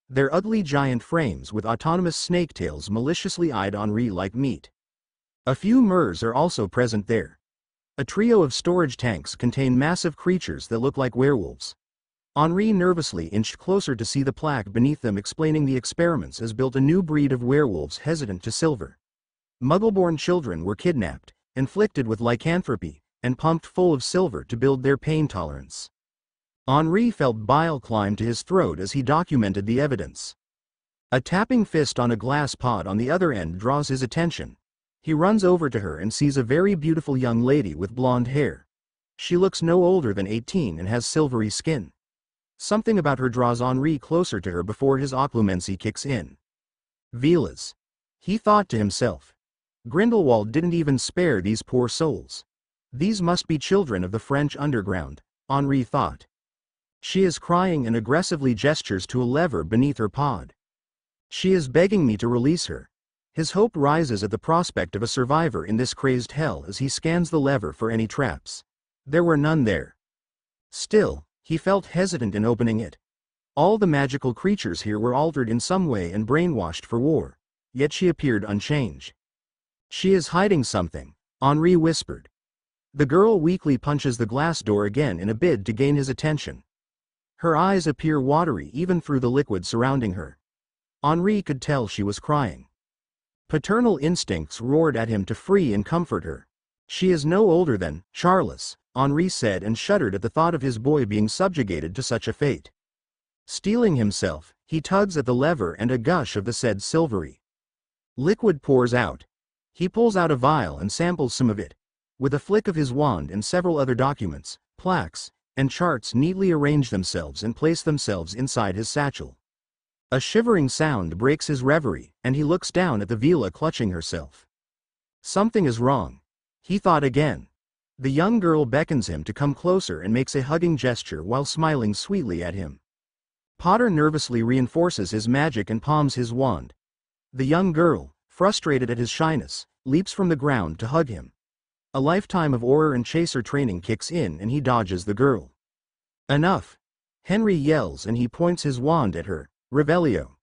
Their ugly giant frames with autonomous snake tails maliciously eyed Henri like meat. A few Murs are also present there. A trio of storage tanks contain massive creatures that look like werewolves. Henri nervously inched closer to see the plaque beneath them explaining the experiments has built a new breed of werewolves hesitant to silver. Muggle-born children were kidnapped, inflicted with lycanthropy, and pumped full of silver to build their pain tolerance. Henri felt bile climb to his throat as he documented the evidence. A tapping fist on a glass pod on the other end draws his attention. He runs over to her and sees a very beautiful young lady with blonde hair. She looks no older than 18 and has silvery skin. Something about her draws Henri closer to her before his occlumency kicks in. Vilas. He thought to himself. Grindelwald didn't even spare these poor souls. These must be children of the French underground, Henri thought. She is crying and aggressively gestures to a lever beneath her pod. She is begging me to release her. His hope rises at the prospect of a survivor in this crazed hell as he scans the lever for any traps. There were none there. Still, he felt hesitant in opening it. All the magical creatures here were altered in some way and brainwashed for war, yet she appeared unchanged. She is hiding something, Henri whispered. The girl weakly punches the glass door again in a bid to gain his attention. Her eyes appear watery even through the liquid surrounding her. Henri could tell she was crying. Paternal instincts roared at him to free and comfort her. She is no older than Charles, Henri said and shuddered at the thought of his boy being subjugated to such a fate. Steeling himself, he tugs at the lever and a gush of the said silvery liquid pours out. He pulls out a vial and samples some of it. With a flick of his wand and several other documents, plaques, and charts neatly arrange themselves and place themselves inside his satchel. A shivering sound breaks his reverie, and he looks down at the Vila clutching herself. Something is wrong. He thought again. The young girl beckons him to come closer and makes a hugging gesture while smiling sweetly at him. Potter nervously reinforces his magic and palms his wand. The young girl, frustrated at his shyness, leaps from the ground to hug him. A lifetime of Auror and Chaser training kicks in and he dodges the girl. Enough! Henry yells and he points his wand at her, Revelio.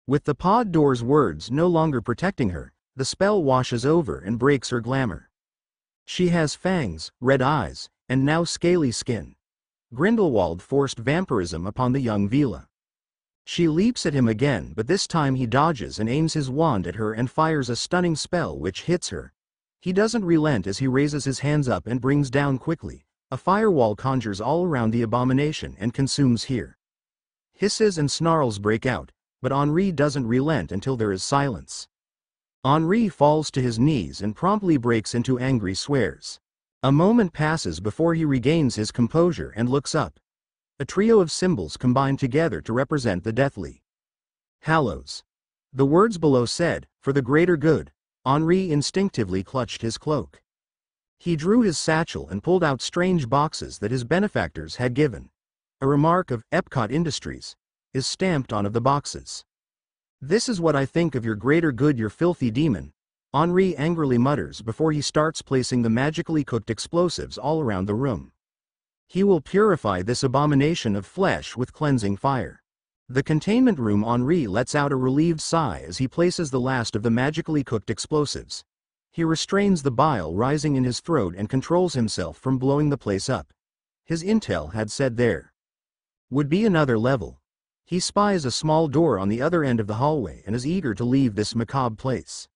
With the pod door's words no longer protecting her, the spell washes over and breaks her glamour. She has fangs, red eyes, and now scaly skin. Grindelwald forced vampirism upon the young Vila. She leaps at him again but this time he dodges and aims his wand at her and fires a stunning spell which hits her. He doesn't relent as he raises his hands up and brings down quickly, A firewall conjures all around the abomination and consumes here. Hisses and snarls break out, but Henri doesn't relent until there is silence. Henri falls to his knees and promptly breaks into angry swears. A moment passes before he regains his composure and looks up. A trio of symbols combine together to represent the deathly hallows. The words below said, "For the greater good." Henri instinctively clutched his cloak. He drew his satchel and pulled out strange boxes that his benefactors had given. A remark of Epcot Industries is stamped on of the boxes. "This is what I think of your greater good, your filthy demon," Henri angrily mutters before he starts placing the magically cooked explosives all around the room. He will purify this abomination of flesh with cleansing fire. The containment room. Henri lets out a relieved sigh as he places the last of the magically cooked explosives. He restrains the bile rising in his throat and controls himself from blowing the place up. His intel had said there would be another level. He spies a small door on the other end of the hallway and is eager to leave this macabre place.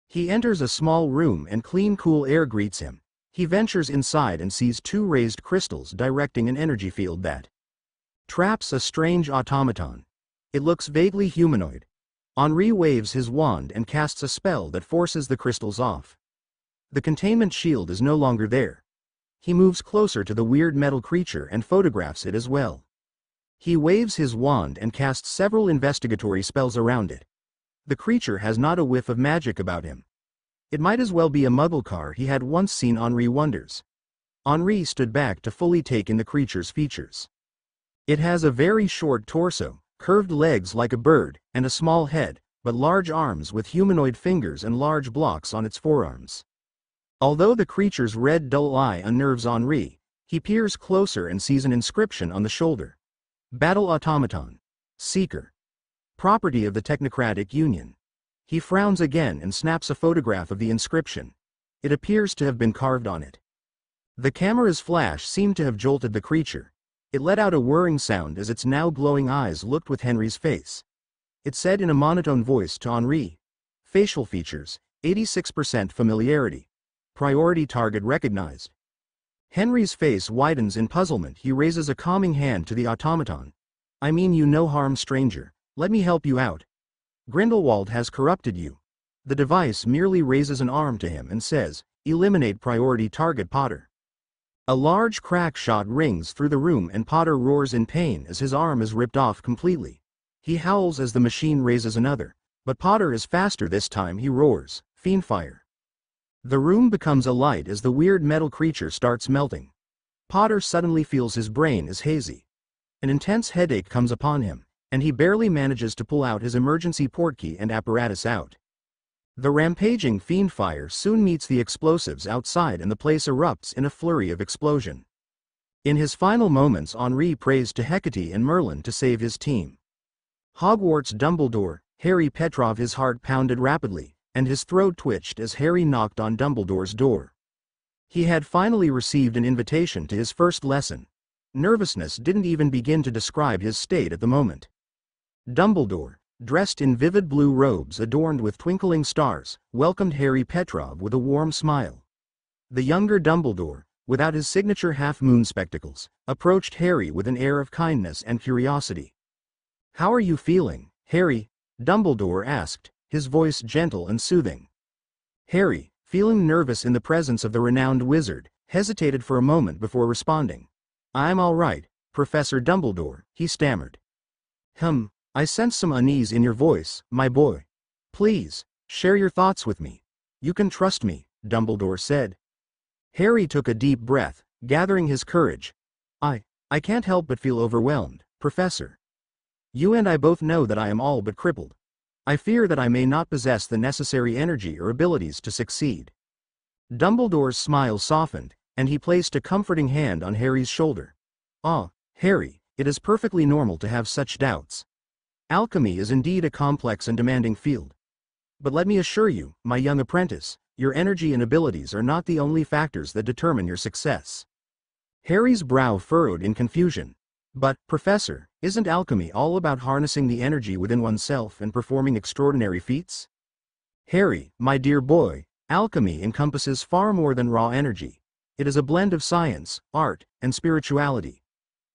He enters a small room and clean, cool air greets him. He ventures inside and sees two raised crystals directing an energy field that traps a strange automaton. It looks vaguely humanoid. Henri waves his wand and casts a spell that forces the crystals off. The containment shield is no longer there. He moves closer to the weird metal creature and photographs it as well. He waves his wand and casts several investigatory spells around it. The creature has not a whiff of magic about him. It might as well be a Muggle car he had once seen. Henri wonders. Henri stood back to fully take in the creature's features. It has a very short torso, curved legs like a bird, and a small head, but large arms with humanoid fingers and large blocks on its forearms. Although the creature's red dull eye unnerves Henri, he peers closer and sees an inscription on the shoulder. Battle Automaton. Seeker. Property of the Technocratic Union. He frowns again and snaps a photograph of the inscription. It appears to have been carved on it. The camera's flash seemed to have jolted the creature. It let out a whirring sound as its now glowing eyes looked with Henry's face. It said in a monotone voice to Henri, "Facial features, 86% familiarity. Priority target recognized." Henry's face widens in puzzlement. He raises a calming hand to the automaton. "I mean you no harm, stranger. Let me help you out. Grindelwald has corrupted you." The device merely raises an arm to him and says, "Eliminate priority target, Potter." A large crack shot rings through the room and Potter roars in pain as his arm is ripped off completely. He howls as the machine raises another, but Potter is faster this time. He roars, "Fiendfire." The room becomes alight as the weird metal creature starts melting. Potter suddenly feels his brain is hazy. An intense headache comes upon him, and he barely manages to pull out his emergency portkey and apparatus out. The rampaging fiendfire soon meets the explosives outside and the place erupts in a flurry of explosion. In his final moments, Henri prays to Hecate and Merlin to save his team. Hogwarts Dumbledore, Harry Petrov. His heart pounded rapidly, and his throat twitched as Harry knocked on Dumbledore's door. He had finally received an invitation to his first lesson. Nervousness didn't even begin to describe his state at the moment. Dumbledore, dressed in vivid blue robes adorned with twinkling stars, welcomed Harry Petrov with a warm smile. The younger Dumbledore, without his signature half-moon spectacles, approached Harry with an air of kindness and curiosity. "How are you feeling, Harry?" Dumbledore asked, his voice gentle and soothing. Harry, feeling nervous in the presence of the renowned wizard, hesitated for a moment before responding. "I'm all right, Professor Dumbledore," he stammered. I sense some unease in your voice, my boy. Please, share your thoughts with me. You can trust me," Dumbledore said. Harry took a deep breath, gathering his courage. I can't help but feel overwhelmed, Professor. You and I both know that I am all but crippled. I fear that I may not possess the necessary energy or abilities to succeed." Dumbledore's smile softened, and he placed a comforting hand on Harry's shoulder. "Ah, Harry, it is perfectly normal to have such doubts. Alchemy is indeed a complex and demanding field. But let me assure you, my young apprentice, your energy and abilities are not the only factors that determine your success." Harry's brow furrowed in confusion. "But, Professor, isn't alchemy all about harnessing the energy within oneself and performing extraordinary feats?" "Harry, my dear boy, alchemy encompasses far more than raw energy. It is a blend of science, art, and spirituality.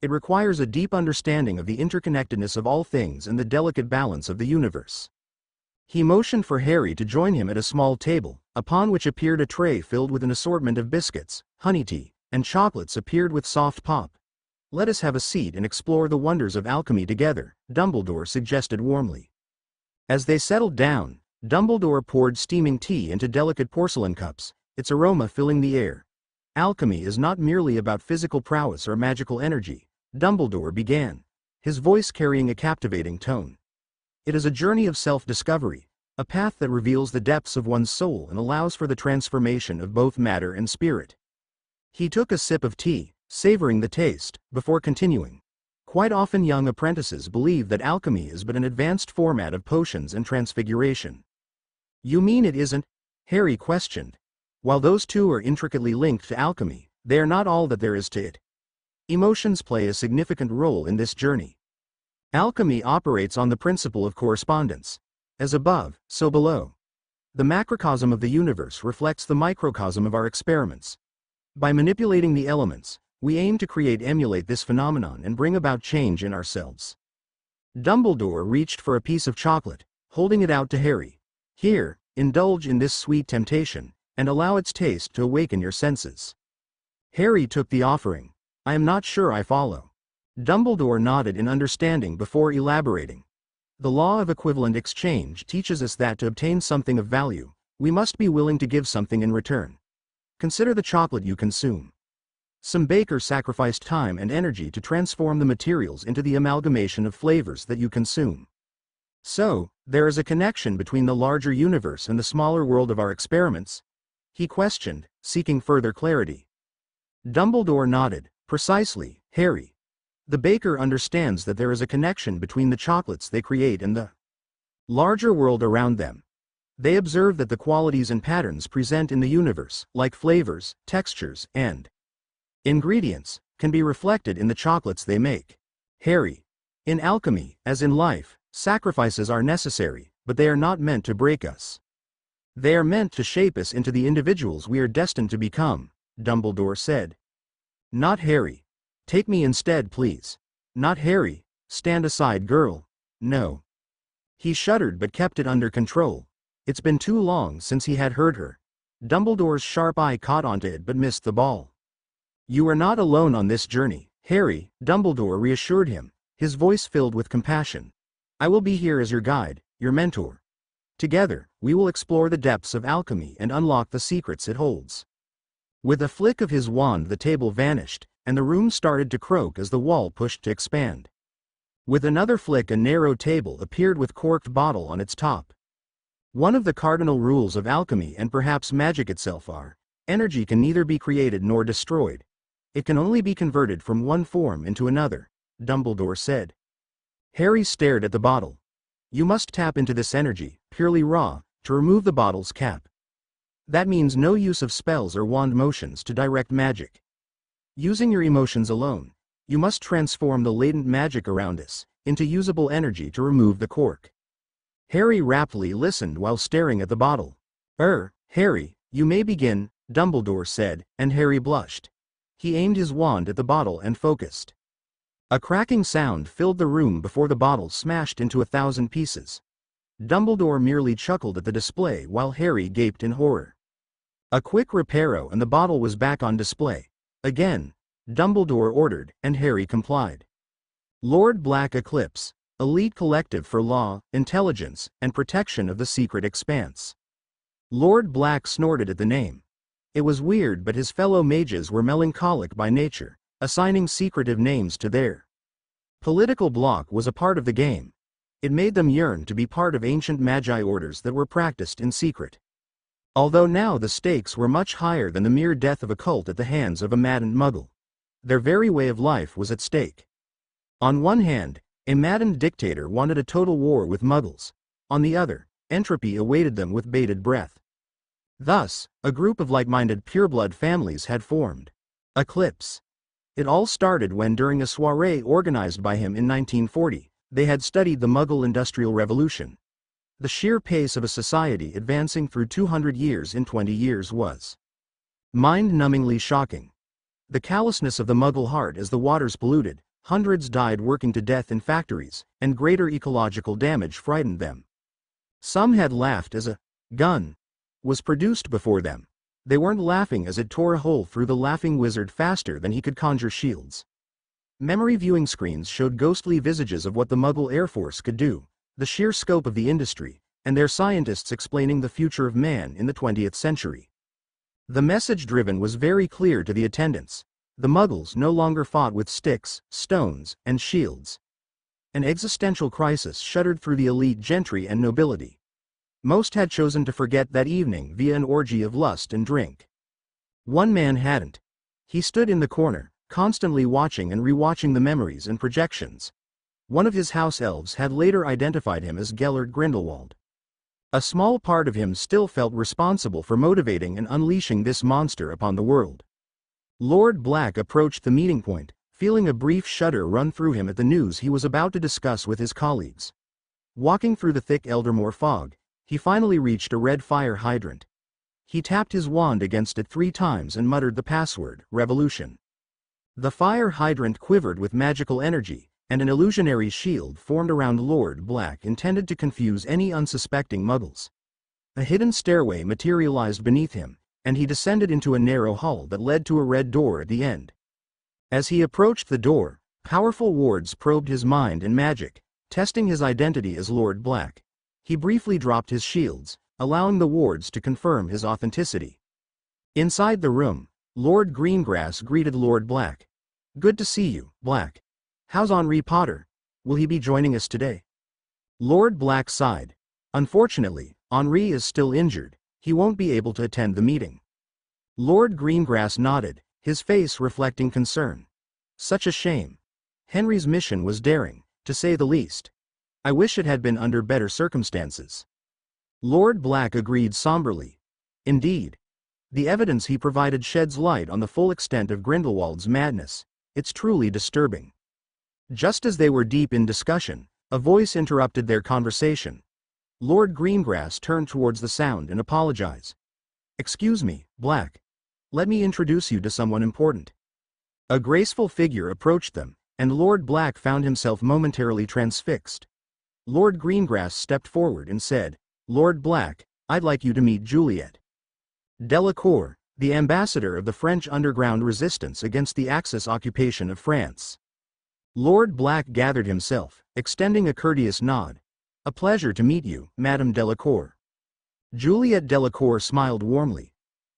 It requires a deep understanding of the interconnectedness of all things and the delicate balance of the universe. He motioned for Harry to join him at a small table, upon which appeared a tray filled with an assortment of biscuits, honey tea, and chocolates appeared with soft pop. "Let us have a seat and explore the wonders of alchemy together," Dumbledore suggested warmly. As they settled down, Dumbledore poured steaming tea into delicate porcelain cups, its aroma filling the air. "Alchemy is not merely about physical prowess or magical energy," Dumbledore began, his voice carrying a captivating tone. "It is a journey of self-discovery, a path that reveals the depths of one's soul and allows for the transformation of both matter and spirit." He took a sip of tea, savoring the taste, before continuing. "Quite often young apprentices believe that alchemy is but an advanced format of potions and transfiguration." "You mean it isn't?" Harry questioned. "While those two are intricately linked to alchemy, they are not all that there is to it. Emotions play a significant role in this journey. Alchemy operates on the principle of correspondence. As above, so below. The macrocosm of the universe reflects the microcosm of our experiments. By manipulating the elements, we aim to emulate this phenomenon and bring about change in ourselves." Dumbledore reached for a piece of chocolate, holding it out to Harry. "Here, indulge in this sweet temptation, and allow its taste to awaken your senses." Harry took the offering. "I am not sure I follow." Dumbledore nodded in understanding before elaborating. "The law of equivalent exchange teaches us that to obtain something of value, we must be willing to give something in return. Consider the chocolate you consume. Some baker sacrificed time and energy to transform the materials into the amalgamation of flavors that you consume. So, there is a connection between the larger universe and the smaller world of our experiments?" he questioned, seeking further clarity. Dumbledore nodded. "Precisely, Harry. The baker understands that there is a connection between the chocolates they create and the larger world around them. They observe that the qualities and patterns present in the universe, like flavors, textures, and ingredients, can be reflected in the chocolates they make. Harry. In alchemy, as in life, sacrifices are necessary, but they are not meant to break us. They are meant to shape us into the individuals we are destined to become," Dumbledore said. "Not Harry. Take me instead, please." "Not Harry. Stand aside, girl. No." He shuddered but kept it under control. It's been too long since he had heard her. Dumbledore's sharp eye caught onto it but missed the ball. "You are not alone on this journey, Harry," Dumbledore reassured him, his voice filled with compassion. "I will be here as your guide, your mentor. Together, we will explore the depths of alchemy and unlock the secrets it holds." With a flick of his wand the table vanished, and the room started to croak as the wall pushed to expand. With another flick a narrow table appeared with corked bottle on its top. One of the cardinal rules of alchemy and perhaps magic itself are, energy can neither be created nor destroyed. It can only be converted from one form into another, Dumbledore said. Harry stared at the bottle. "You must tap into this energy, purely raw, to remove the bottle's cap. That means no use of spells or wand motions to direct magic. Using your emotions alone, you must transform the latent magic around us into usable energy to remove the cork." Harry raptly listened while staring at the bottle. Harry, you may begin," Dumbledore said, and Harry blushed. He aimed his wand at the bottle and focused. A cracking sound filled the room before the bottle smashed into 1,000 pieces. Dumbledore merely chuckled at the display while Harry gaped in horror. A quick reparo and the bottle was back on display. "Again," Dumbledore ordered, and Harry complied. Lord Black Eclipse, elite collective for law, intelligence, and protection of the secret expanse. Lord Black snorted at the name. It was weird, but his fellow mages were melancholic by nature, assigning secretive names to their political bloc was a part of the game. It made them yearn to be part of ancient magi orders that were practiced in secret. Although now the stakes were much higher than the mere death of a cult at the hands of a maddened Muggle. Their very way of life was at stake. On one hand, a maddened dictator wanted a total war with Muggles. On the other, entropy awaited them with bated breath. Thus, a group of like-minded pureblood families had formed. Eclipse. It all started when, during a soirée organized by him in 1940, they had studied the Muggle Industrial Revolution. The sheer pace of a society advancing through 200 years in 20 years was Mind-numbingly shocking. The callousness of the Muggle heart as the waters polluted, hundreds died working to death in factories, and greater ecological damage frightened them. Some had laughed as a gun was produced before them. They weren't laughing as it tore a hole through the laughing wizard faster than he could conjure shields. Memory viewing screens showed ghostly visages of what the Muggle Air Force could do, the sheer scope of the industry, and their scientists explaining the future of man in the 20th century. The message driven was very clear to the attendants. The Muggles no longer fought with sticks, stones, and shields. An existential crisis shuddered through the elite gentry and nobility. Most had chosen to forget that evening via an orgy of lust and drink. One man hadn't. He stood in the corner, constantly watching and rewatching the memories and projections. One of his house elves had later identified him as Gellert Grindelwald. A small part of him still felt responsible for motivating and unleashing this monster upon the world. Lord Black approached the meeting point, feeling a brief shudder run through him at the news he was about to discuss with his colleagues. Walking through the thick Eldermoor fog, he finally reached a red fire hydrant. He tapped his wand against it 3 times and muttered the password, revolution. The fire hydrant quivered with magical energy, and an illusionary shield formed around Lord Black intended to confuse any unsuspecting Muggles. A hidden stairway materialized beneath him, and he descended into a narrow hall that led to a red door at the end. As he approached the door, powerful wards probed his mind and magic, testing his identity as Lord Black. He briefly dropped his shields, allowing the wards to confirm his authenticity. Inside the room, Lord Greengrass greeted Lord Black. "Good to see you, Black. How's Henri Potter? Will he be joining us today?" Lord Black sighed. "Unfortunately, Henri is still injured. He won't be able to attend the meeting." Lord Greengrass nodded, his face reflecting concern. "Such a shame. Henry's mission was daring, to say the least. I wish it had been under better circumstances." Lord Black agreed somberly. Indeed. The evidence he provided sheds light on the full extent of Grindelwald's madness. It's truly disturbing. Just as they were deep in discussion, a voice interrupted their conversation. Lord Greengrass turned towards the sound and apologized. "Excuse me, Black. Let me introduce you to someone important." A graceful figure approached them, and Lord Black found himself momentarily transfixed. Lord Greengrass stepped forward and said, "Lord Black, I'd like you to meet Juliet Delacour, the ambassador of the French underground resistance against the Axis occupation of France." Lord Black gathered himself, extending a courteous nod. "A pleasure to meet you, Madame Delacour." Juliet Delacour smiled warmly.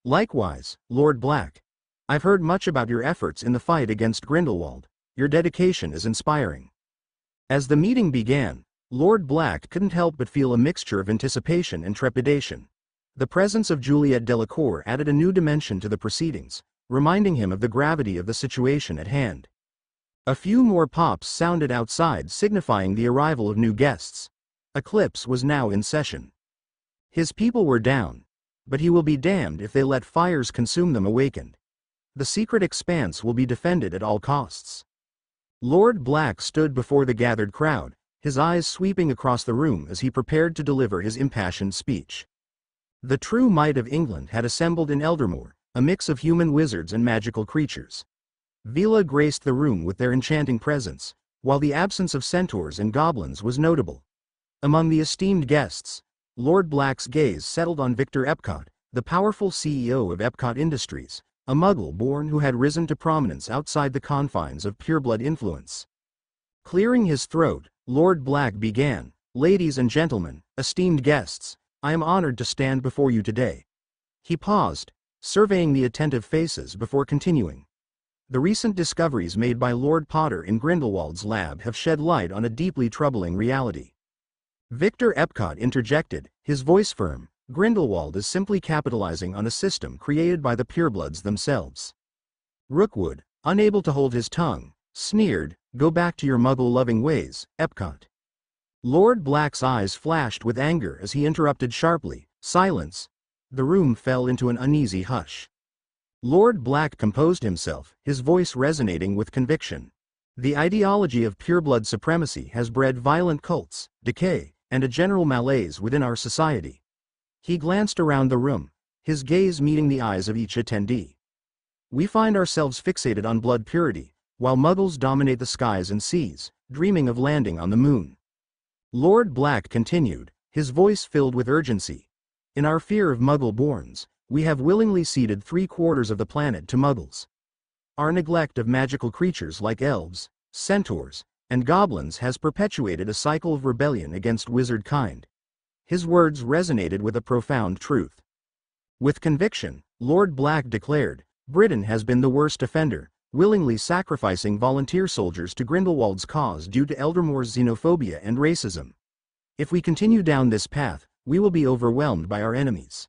"Likewise, Lord Black. I've heard much about your efforts in the fight against Grindelwald. Your dedication is inspiring." As the meeting began, Lord Black couldn't help but feel a mixture of anticipation and trepidation. The presence of Juliet Delacour added a new dimension to the proceedings, reminding him of the gravity of the situation at hand. A few more pops sounded outside, signifying the arrival of new guests. Eclipse was now in session. His people were down, but he will be damned if they let fires consume them awakened. The secret expanse will be defended at all costs. Lord Black stood before the gathered crowd, his eyes sweeping across the room as he prepared to deliver his impassioned speech. The true might of England had assembled in Eldermoor, a mix of human wizards and magical creatures. Vila graced the room with their enchanting presence, while the absence of centaurs and goblins was notable. Among the esteemed guests, Lord Black's gaze settled on Victor Epcot, the powerful CEO of Epcot Industries, a Muggle-born who had risen to prominence outside the confines of pureblood influence. Clearing his throat, Lord Black began, "Ladies and gentlemen, esteemed guests, I am honored to stand before you today." He paused, surveying the attentive faces before continuing. "The recent discoveries made by Lord Potter in Grindelwald's lab have shed light on a deeply troubling reality." Victor Epcot interjected, his voice firm. "Grindelwald is simply capitalizing on a system created by the purebloods themselves." Rookwood, unable to hold his tongue, sneered, "Go back to your Muggle-loving ways, Epcot." Lord Black's eyes flashed with anger as he interrupted sharply, "Silence." The room fell into an uneasy hush. Lord Black composed himself, his voice resonating with conviction. "The ideology of pureblood supremacy has bred violent cults, decay, and a general malaise within our society." He glanced around the room. his gaze meeting the eyes of each attendee. We find ourselves fixated on blood purity, while Muggles dominate the skies and seas, dreaming of landing on the moon. Lord Black continued, his voice filled with urgency. In our fear of Muggle-borns, we have willingly ceded 3/4 of the planet to Muggles. Our neglect of magical creatures like elves, centaurs, and goblins has perpetuated a cycle of rebellion against wizard kind. His words resonated with a profound truth. With conviction, Lord Black declared, Britain has been the worst offender, willingly sacrificing volunteer soldiers to Grindelwald's cause due to Eldermore's xenophobia and racism. If we continue down this path, we will be overwhelmed by our enemies.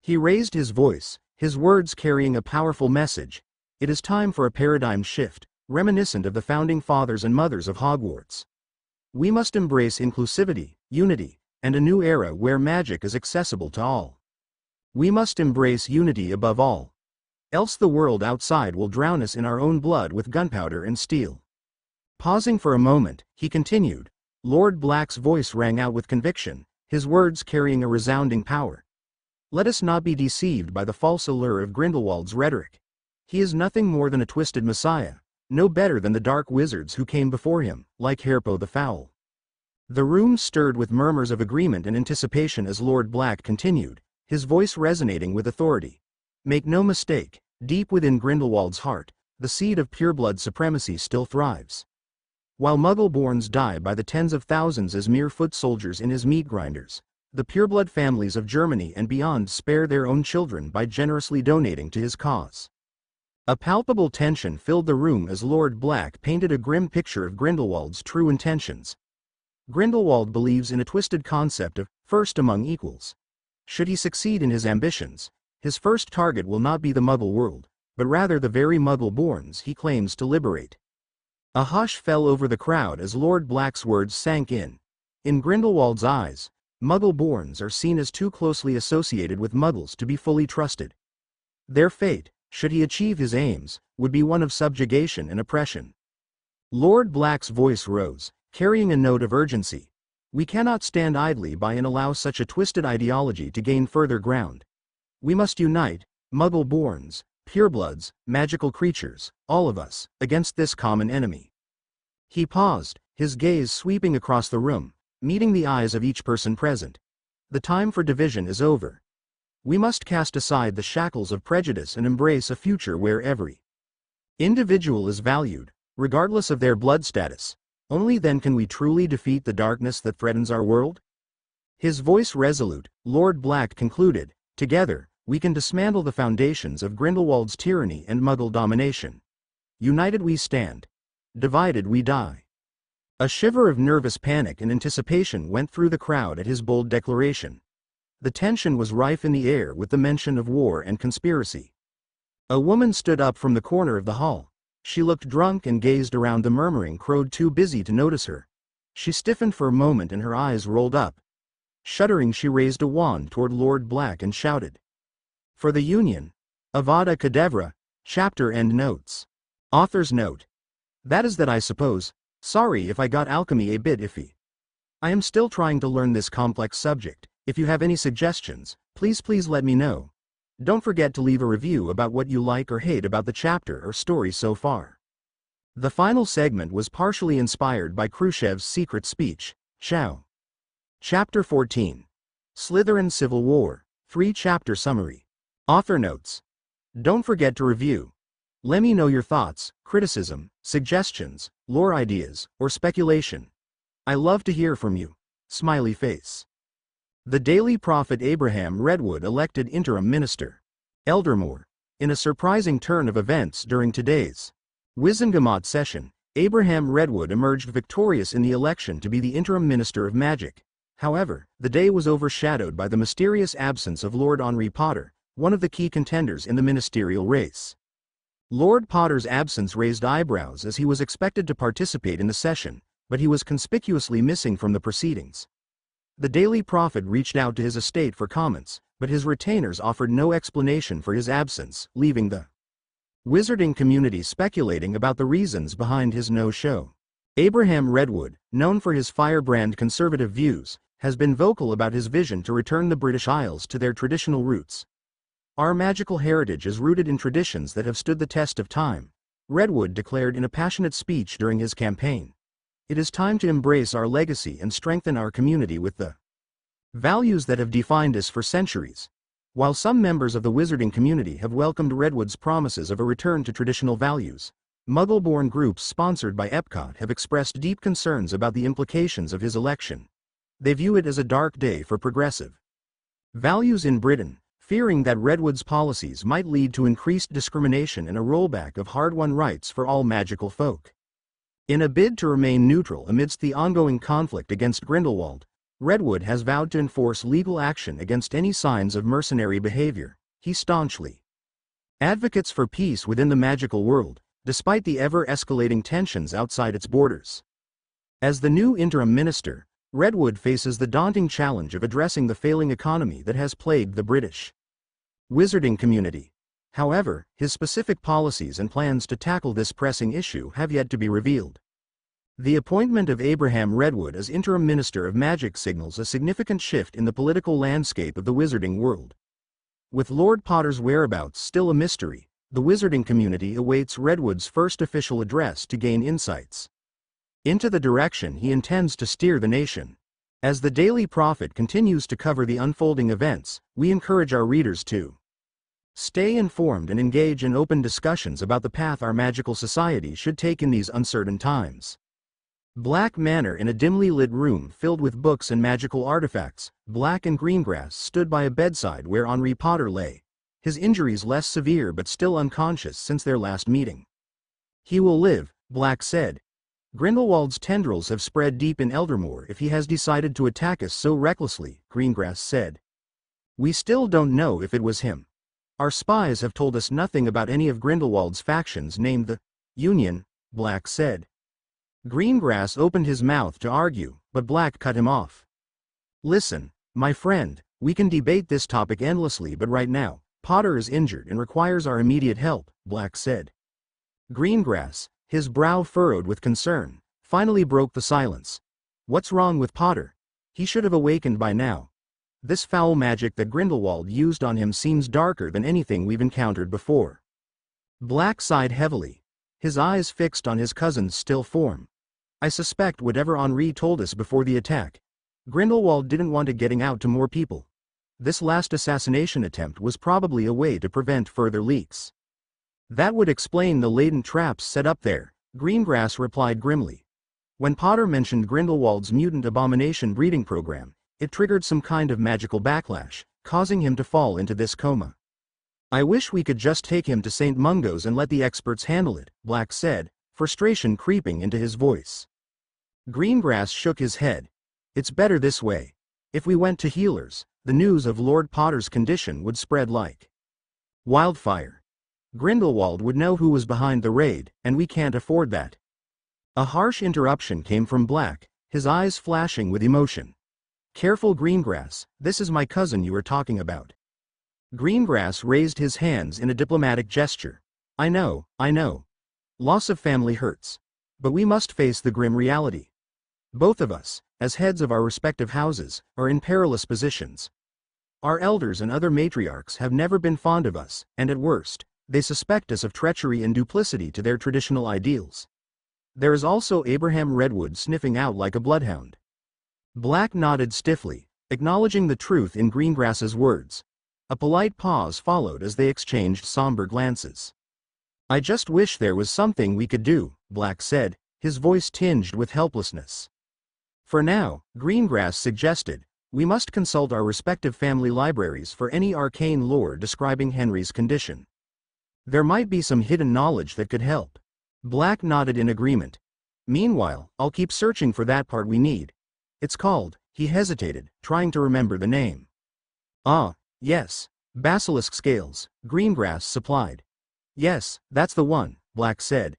He raised his voice, his words carrying a powerful message. It is time for a paradigm shift, reminiscent of the founding fathers and mothers of Hogwarts. We must embrace inclusivity, unity, and a new era where magic is accessible to all. We must embrace unity above all. Else the world outside will drown us in our own blood with gunpowder and steel. Pausing for a moment, he continued. Lord Black's voice rang out with conviction, his words carrying a resounding power. Let us not be deceived by the false allure of Grindelwald's rhetoric. He is nothing more than a twisted messiah, no better than the dark wizards who came before him, like Harpo the Foul. The room stirred with murmurs of agreement and anticipation as Lord Black continued, his voice resonating with authority. Make no mistake, deep within Grindelwald's heart, the seed of pureblood supremacy still thrives. While Muggle-borns die by the tens of thousands as mere foot soldiers in his meat grinders, the pureblood families of Germany and beyond spare their own children by generously donating to his cause. A palpable tension filled the room as Lord Black painted a grim picture of Grindelwald's true intentions. Grindelwald believes in a twisted concept of first among equals. Should he succeed in his ambitions, his first target will not be the Muggle world, but rather the very Muggle-borns he claims to liberate. A hush fell over the crowd as Lord Black's words sank in. In Grindelwald's eyes, Muggle-borns are seen as too closely associated with Muggles to be fully trusted. Their fate, should he achieve his aims, would be one of subjugation and oppression. Lord Black's voice rose, carrying a note of urgency. We cannot stand idly by and allow such a twisted ideology to gain further ground. We must unite, Muggle-borns, purebloods, magical creatures, all of us, against this common enemy. He paused, his gaze sweeping across the room, meeting the eyes of each person present. The time for division is over. We must cast aside the shackles of prejudice and embrace a future where every individual is valued, regardless of their blood status. Only then can we truly defeat the darkness that threatens our world. His voice resolute, Lord Black concluded, together, we can dismantle the foundations of Grindelwald's tyranny and Muggle domination. United we stand. Divided we die. A shiver of nervous panic and anticipation went through the crowd at his bold declaration. The tension was rife in the air with the mention of war and conspiracy. A woman stood up from the corner of the hall. She looked drunk and gazed around the murmuring crowd, too busy to notice her. She stiffened for a moment and her eyes rolled up. Shuddering, she raised a wand toward Lord Black and shouted. For the Union. Avada Kedavra, chapter end notes. Author's note. That is that, I suppose. Sorry if I got alchemy a bit iffy. I am still trying to learn this complex subject. If you have any suggestions, please let me know. Don't forget to leave a review about what you like or hate about the chapter or story so far. The final segment was partially inspired by Khrushchev's secret speech, Shao. Chapter 14. Slytherin Civil War, 3-chapter summary. Author notes. Don't forget to review. Let me know your thoughts, criticism, suggestions, lore ideas, or speculation. I love to hear from you. Smiley face. The Daily Prophet Abraham Redwood elected interim minister. Eldermore. In a surprising turn of events during today's Wizengamot session, Abraham Redwood emerged victorious in the election to be the interim minister of magic. However, the day was overshadowed by the mysterious absence of Lord Henry Potter, one of the key contenders in the ministerial race. Lord Potter's absence raised eyebrows as he was expected to participate in the session, but he was conspicuously missing from the proceedings. The Daily Prophet reached out to his estate for comments, but his retainers offered no explanation for his absence, leaving the wizarding community speculating about the reasons behind his no-show. Abraham Redwood, known for his firebrand conservative views, has been vocal about his vision to return the British Isles to their traditional roots. Our magical heritage is rooted in traditions that have stood the test of time, Redwood declared in a passionate speech during his campaign. It is time to embrace our legacy and strengthen our community with the values that have defined us for centuries. While some members of the wizarding community have welcomed Redwood's promises of a return to traditional values, Muggle-born groups sponsored by Epcot have expressed deep concerns about the implications of his election. They view it as a dark day for progressive values in Britain, fearing that Redwood's policies might lead to increased discrimination and a rollback of hard-won rights for all magical folk. In a bid to remain neutral amidst the ongoing conflict against Grindelwald, Redwood has vowed to enforce legal action against any signs of mercenary behavior. He staunchly advocates for peace within the magical world, despite the ever-escalating tensions outside its borders. As the new interim minister, Redwood faces the daunting challenge of addressing the failing economy that has plagued the British wizarding community. However, his specific policies and plans to tackle this pressing issue have yet to be revealed. The appointment of Abraham Redwood as interim minister of magic signals a significant shift in the political landscape of the wizarding world. With Lord Potter's whereabouts still a mystery, the wizarding community awaits Redwood's first official address to gain insights into the direction he intends to steer the nation. As the Daily Prophet continues to cover the unfolding events, we encourage our readers to stay informed and engage in open discussions about the path our magical society should take in these uncertain times. Black Manor. In a dimly lit room filled with books and magical artifacts, Black and Greengrass stood by a bedside where Henry Potter lay, his injuries less severe but still unconscious since their last meeting. "He will live," Black said. "Grindelwald's tendrils have spread deep in Eldermoor if he has decided to attack us so recklessly," Greengrass said. "We still don't know if it was him. Our spies have told us nothing about any of Grindelwald's factions named the Union," Black said. Greengrass opened his mouth to argue, but Black cut him off. "Listen, my friend, we can debate this topic endlessly, but right now, Potter is injured and requires our immediate help," Black said. Greengrass, his brow furrowed with concern, finally broke the silence. "What's wrong with Potter? He should have awakened by now. This foul magic that Grindelwald used on him seems darker than anything we've encountered before." Black sighed heavily, his eyes fixed on his cousin's still form. "I suspect whatever Henri told us before the attack. Grindelwald didn't want it getting out to more people. This last assassination attempt was probably a way to prevent further leaks." "That would explain the latent traps set up there," Greengrass replied grimly. "When Potter mentioned Grindelwald's mutant abomination breeding program, it triggered some kind of magical backlash, causing him to fall into this coma. I wish we could just take him to St. Mungo's and let the experts handle it," Black said, frustration creeping into his voice. Greengrass shook his head. "It's better this way. If we went to healers, the news of Lord Potter's condition would spread like wildfire. Grindelwald would know who was behind the raid, and we can't afford that." A harsh interruption came from Black, his eyes flashing with emotion. "Careful, Greengrass, this is my cousin you are talking about." Greengrass raised his hands in a diplomatic gesture. I know. Loss of family hurts. But we must face the grim reality. Both of us, as heads of our respective houses, are in perilous positions. Our elders and other matriarchs have never been fond of us, and at worst, they suspect us of treachery and duplicity to their traditional ideals. There is also Abraham Redwood sniffing out like a bloodhound." Black nodded stiffly, acknowledging the truth in Greengrass's words. A polite pause followed as they exchanged somber glances. "I just wish there was something we could do," Black said, his voice tinged with helplessness. "For now," Greengrass suggested, "we must consult our respective family libraries for any arcane lore describing Henry's condition. There might be some hidden knowledge that could help." Black nodded in agreement. "Meanwhile, I'll keep searching for that part we need. It's called," he hesitated, trying to remember the name. "Ah, yes, basilisk scales," Greengrass supplied. "Yes, that's the one," Black said.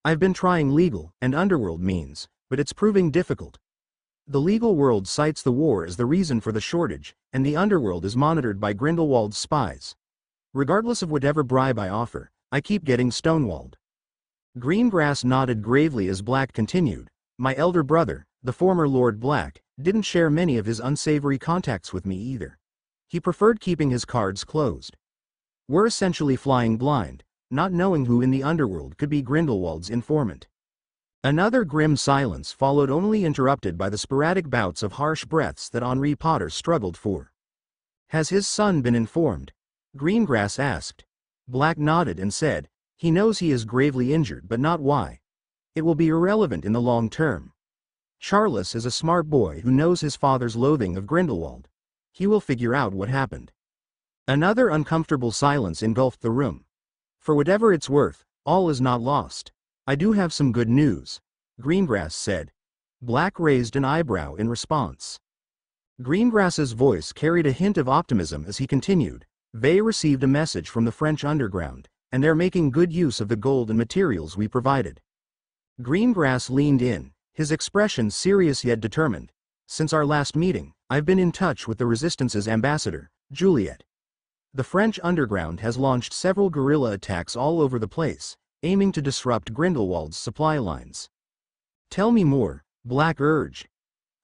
"I've been trying legal and underworld means, but it's proving difficult. The legal world cites the war as the reason for the shortage, and the underworld is monitored by Grindelwald's spies. Regardless of whatever bribe I offer, I keep getting stonewalled." Greengrass nodded gravely as Black continued. "My elder brother, the former Lord Black, didn't share many of his unsavory contacts with me either. He preferred keeping his cards closed. We're essentially flying blind, not knowing who in the underworld could be Grindelwald's informant. Another grim silence followed, only interrupted by the sporadic bouts of harsh breaths that Henri Potter struggled for. Has his son been informed? Greengrass asked. Black nodded and said, he knows he is gravely injured, but not why. It will be irrelevant in the long term. Charles is a smart boy who knows his father's loathing of Grindelwald. He will figure out what happened. Another uncomfortable silence engulfed the room. For whatever it's worth, all is not lost. I do have some good news, Greengrass said. Black raised an eyebrow in response. Greengrass's voice carried a hint of optimism as he continued. They received a message from the French underground, and they're making good use of the gold and materials we provided. Greengrass leaned in, his expression serious yet determined. Since our last meeting, I've been in touch with the Resistance's ambassador, Juliet. The French underground has launched several guerrilla attacks all over the place, aiming to disrupt Grindelwald's supply lines. Tell me more, Black urged.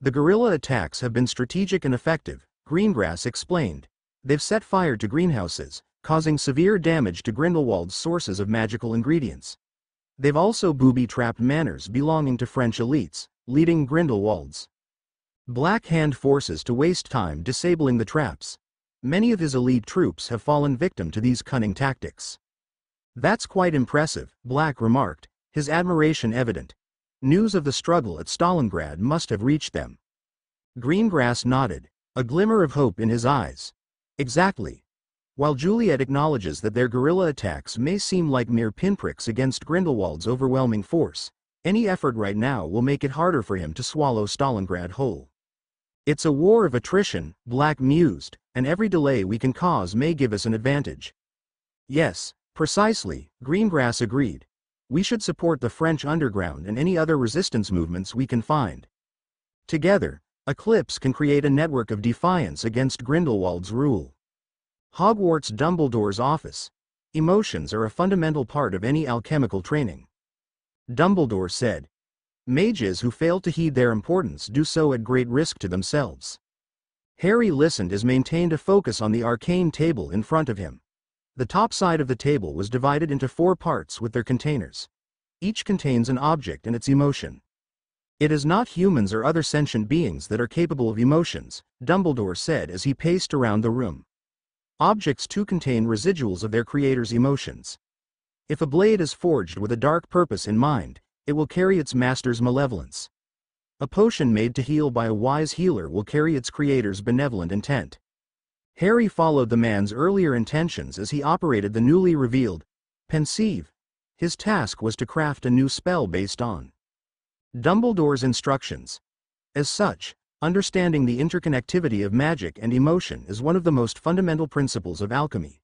The guerrilla attacks have been strategic and effective, Greengrass explained. They've set fire to greenhouses, causing severe damage to Grindelwald's sources of magical ingredients. They've also booby-trapped manors belonging to French elites, leading Grindelwald's Black Hand forces to waste time disabling the traps. Many of his elite troops have fallen victim to these cunning tactics. That's quite impressive, Black remarked, his admiration evident. News of the struggle at Stalingrad must have reached them. Greengrass nodded, a glimmer of hope in his eyes. Exactly. While Juliet acknowledges that their guerrilla attacks may seem like mere pinpricks against Grindelwald's overwhelming force, any effort right now will make it harder for him to swallow Stalingrad whole. It's a war of attrition, Black mused, and every delay we can cause may give us an advantage. Yes, precisely, Greengrass agreed. We should support the French underground and any other resistance movements we can find. Together, Eclipse can create a network of defiance against Grindelwald's rule. Hogwarts Dumbledore's office. Emotions are a fundamental part of any alchemical training. Dumbledore said. Mages who fail to heed their importance do so at great risk to themselves. Harry listened as maintained a focus on the arcane table in front of him. The top side of the table was divided into 4 parts with their containers. Each contains an object and its emotion. It is not humans or other sentient beings that are capable of emotions, Dumbledore said as he paced around the room. Objects too contain residuals of their creator's emotions. If a blade is forged with a dark purpose in mind, it will carry its master's malevolence. A potion made to heal by a wise healer will carry its creator's benevolent intent. Harry followed the man's earlier intentions as he operated the newly revealed pensieve. His task was to craft a new spell based on Dumbledore's instructions. As such, understanding the interconnectivity of magic and emotion is one of the most fundamental principles of alchemy.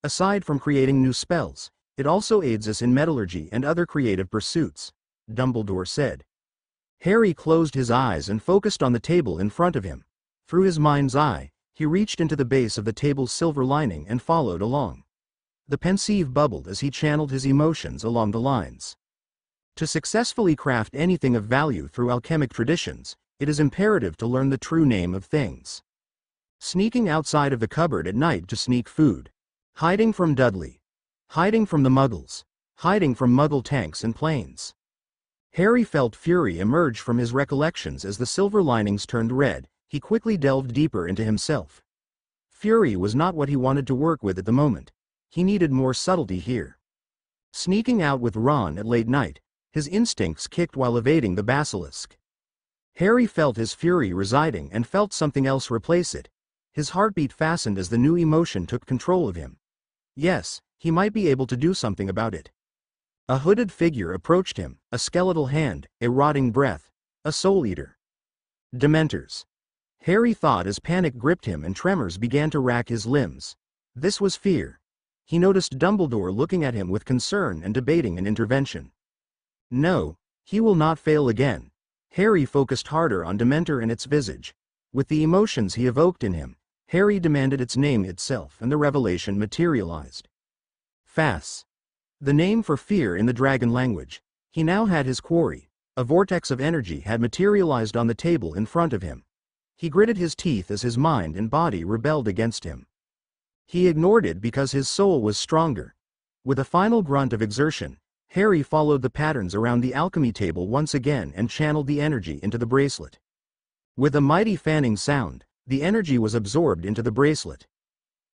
Aside from creating new spells, it also aids us in metallurgy and other creative pursuits, Dumbledore said. Harry closed his eyes and focused on the table in front of him. Through his mind's eye, he reached into the base of the table's silver lining and followed along. The pensieve bubbled as he channeled his emotions along the lines. To successfully craft anything of value through alchemic traditions, it is imperative to learn the true name of things. Sneaking outside of the cupboard at night to sneak food. Hiding from Dudley. Hiding from the Muggles. Hiding from Muggle tanks and planes. Harry felt fury emerge from his recollections as the silver linings turned red. He quickly delved deeper into himself. Fury was not what he wanted to work with at the moment. He needed more subtlety here. Sneaking out with Ron at late night, his instincts kicked while evading the basilisk. Harry felt his fury residing and felt something else replace it. His heartbeat fastened as the new emotion took control of him. Yes, he might be able to do something about it. A hooded figure approached him, a skeletal hand, a rotting breath, a soul eater. Dementors. Harry thought as panic gripped him and tremors began to rack his limbs. This was fear. He noticed Dumbledore looking at him with concern and debating an intervention. No, he will not fail again. Harry focused harder on Dementor and its visage. With the emotions he evoked in him, Harry demanded its name itself and the revelation materialized. Fas. The name for fear in the dragon language. He now had his quarry. A vortex of energy had materialized on the table in front of him. He gritted his teeth as his mind and body rebelled against him. He ignored it because his soul was stronger. With a final grunt of exertion, Harry followed the patterns around the alchemy table once again and channeled the energy into the bracelet. With a mighty fanning sound, the energy was absorbed into the bracelet.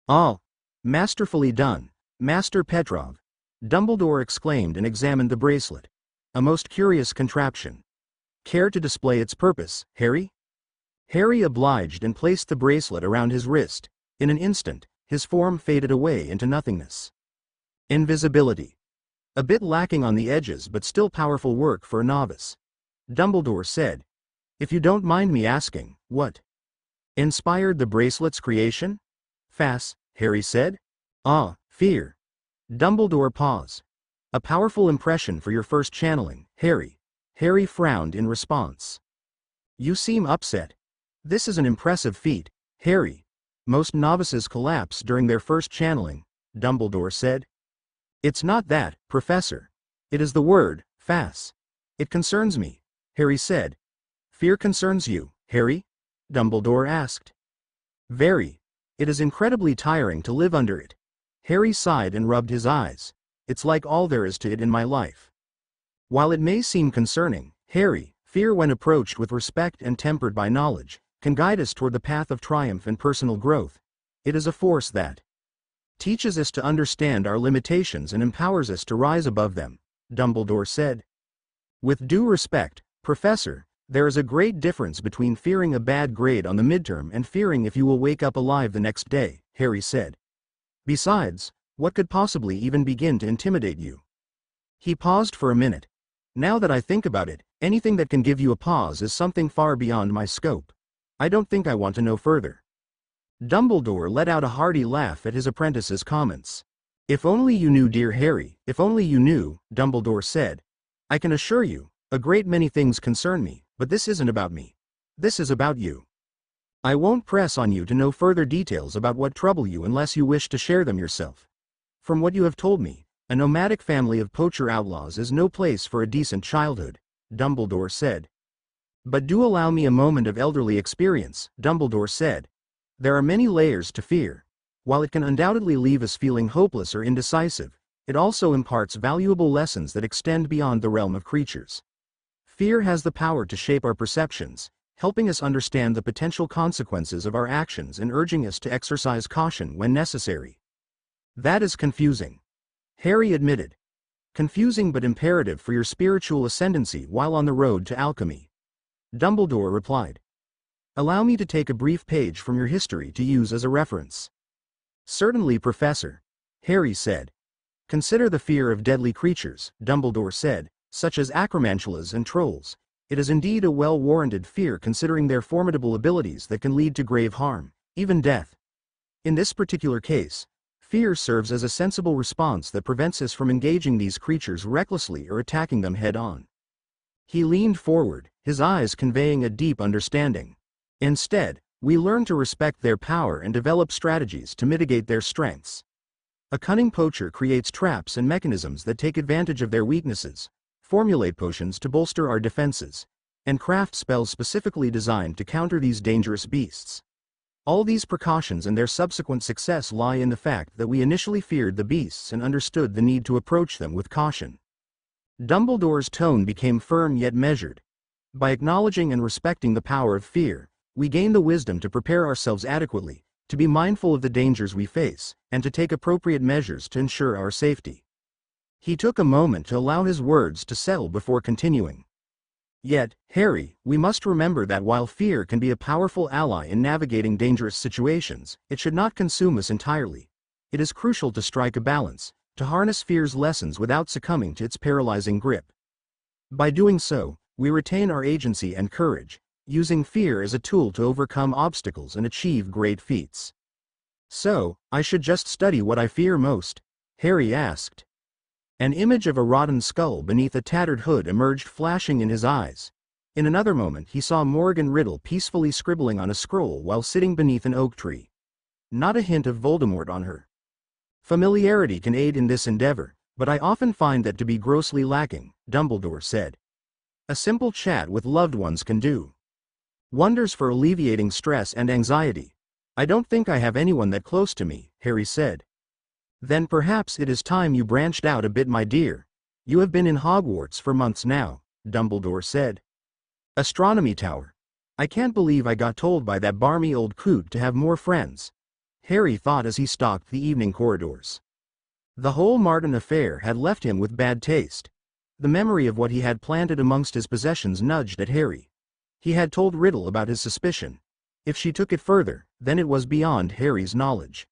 "Ah! Masterfully done, Master Petrov," Dumbledore exclaimed and examined the bracelet. "A most curious contraption. Care to display its purpose, Harry?" Harry obliged and placed the bracelet around his wrist. In an instant, his form faded away into nothingness. Invisibility. A bit lacking on the edges but still powerful work for a novice. Dumbledore said. "If you don't mind me asking, what inspired the bracelet's creation?" "Fas," Harry said. "Ah, fear." Dumbledore paused. "A powerful impression for your first channeling, Harry." Harry frowned in response. "You seem upset. This is an impressive feat, Harry. Most novices collapse during their first channeling," Dumbledore said. "It's not that, Professor. It is the word, fas. It concerns me," Harry said. "Fear concerns you, Harry?" Dumbledore asked. "Very. It is incredibly tiring to live under it." Harry sighed and rubbed his eyes. "It's like all there is to it in my life." While it may seem concerning, Harry, fear when approached with respect and tempered by knowledge, can guide us toward the path of triumph and personal growth. It is a force that teaches us to understand our limitations and empowers us to rise above them, Dumbledore said. "With due respect, Professor, there is a great difference between fearing a bad grade on the midterm and fearing if you will wake up alive the next day," Harry said. "Besides, what could possibly even begin to intimidate you?" He paused for a minute. "Now that I think about it, anything that can give you a pause is something far beyond my scope. I don't think I want to know further." Dumbledore let out a hearty laugh at his apprentice's comments. "If only you knew, dear Harry, if only you knew," Dumbledore said. "I can assure you, a great many things concern me, but this isn't about me. This is about you. I won't press on you to know further details about what trouble you unless you wish to share them yourself. From what you have told me, a nomadic family of poacher outlaws is no place for a decent childhood," Dumbledore said. "But do allow me a moment of elderly experience," Dumbledore said. "There are many layers to fear. While it can undoubtedly leave us feeling hopeless or indecisive, it also imparts valuable lessons that extend beyond the realm of creatures. Fear has the power to shape our perceptions, helping us understand the potential consequences of our actions and urging us to exercise caution when necessary." "That is confusing," Harry admitted. "Confusing but imperative for your spiritual ascendancy while on the road to alchemy," Dumbledore replied. "Allow me to take a brief page from your history to use as a reference." "Certainly, Professor," Harry said. "Consider the fear of deadly creatures," Dumbledore said, "such as acromantulas and trolls. It is indeed a well-warranted fear considering their formidable abilities that can lead to grave harm, even death. In this particular case, fear serves as a sensible response that prevents us from engaging these creatures recklessly or attacking them head-on." He leaned forward, his eyes conveying a deep understanding. "Instead, we learn to respect their power and develop strategies to mitigate their strengths. A cunning poacher creates traps and mechanisms that take advantage of their weaknesses, formulate potions to bolster our defenses, and craft spells specifically designed to counter these dangerous beasts. All these precautions and their subsequent success lie in the fact that we initially feared the beasts and understood the need to approach them with caution." Dumbledore's tone became firm yet measured. "By acknowledging and respecting the power of fear, we gain the wisdom to prepare ourselves adequately, to be mindful of the dangers we face, and to take appropriate measures to ensure our safety." He took a moment to allow his words to settle before continuing. "Yet, Harry, we must remember that while fear can be a powerful ally in navigating dangerous situations, it should not consume us entirely. It is crucial to strike a balance, to harness fear's lessons without succumbing to its paralyzing grip. By doing so, we retain our agency and courage, using fear as a tool to overcome obstacles and achieve great feats." "So, I should just study what I fear most?" Harry asked. An image of a rotten skull beneath a tattered hood emerged, flashing in his eyes. In another moment he saw Morgan Riddle peacefully scribbling on a scroll while sitting beneath an oak tree. Not a hint of Voldemort on her. "Familiarity can aid in this endeavor, but I often find that to be grossly lacking," Dumbledore said. "A simple chat with loved ones can do wonders for alleviating stress and anxiety. I don't think I have anyone that close to me, Harry said. Then perhaps it is time you branched out a bit, my dear. You have been in Hogwarts for months now, Dumbledore said. Astronomy Tower. I can't believe I got told by that barmy old coot to have more friends, Harry thought as he stalked the evening corridors. The whole Martin affair had left him with bad taste. The memory of what he had planted amongst his possessions nudged at Harry. He had told Riddle about his suspicion. If she took it further, then it was beyond Harry's knowledge.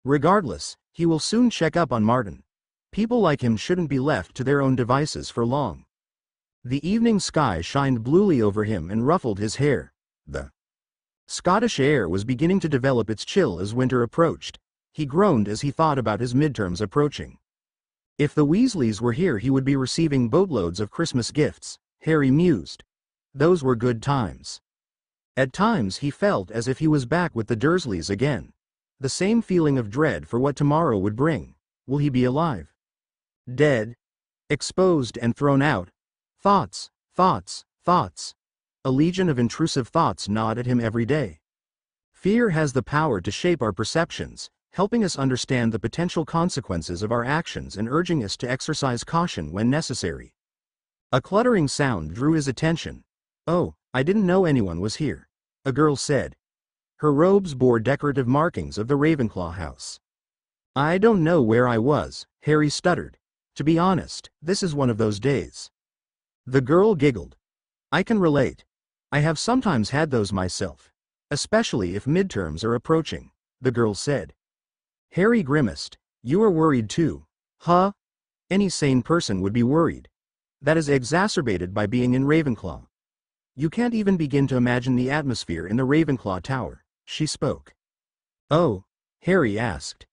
Regardless, he will soon check up on Martin. People like him shouldn't be left to their own devices for long. The evening sky shined bluely over him and ruffled his hair. The Scottish air was beginning to develop its chill as winter approached. He groaned as he thought about his midterms approaching. If the Weasleys were here, he would be receiving boatloads of Christmas gifts, Harry mused. Those were good times. At times he felt as if he was back with the Dursleys again. The same feeling of dread for what tomorrow would bring. Will he be alive? Dead? Exposed and thrown out? Thoughts, thoughts, thoughts. A legion of intrusive thoughts gnawed at him every day. Fear has the power to shape our perceptions, helping us understand the potential consequences of our actions and urging us to exercise caution when necessary. A cluttering sound drew his attention. Oh, I didn't know anyone was here, a girl said. Her robes bore decorative markings of the Ravenclaw house. I don't know where I was, Harry stuttered. To be honest, this is one of those days. The girl giggled. I can relate. I have sometimes had those myself. Especially if midterms are approaching, the girl said. Harry grimaced. You are worried too. Huh? Any sane person would be worried. That is exacerbated by being in Ravenclaw. You can't even begin to imagine the atmosphere in the Ravenclaw Tower, she spoke. Oh? Harry asked.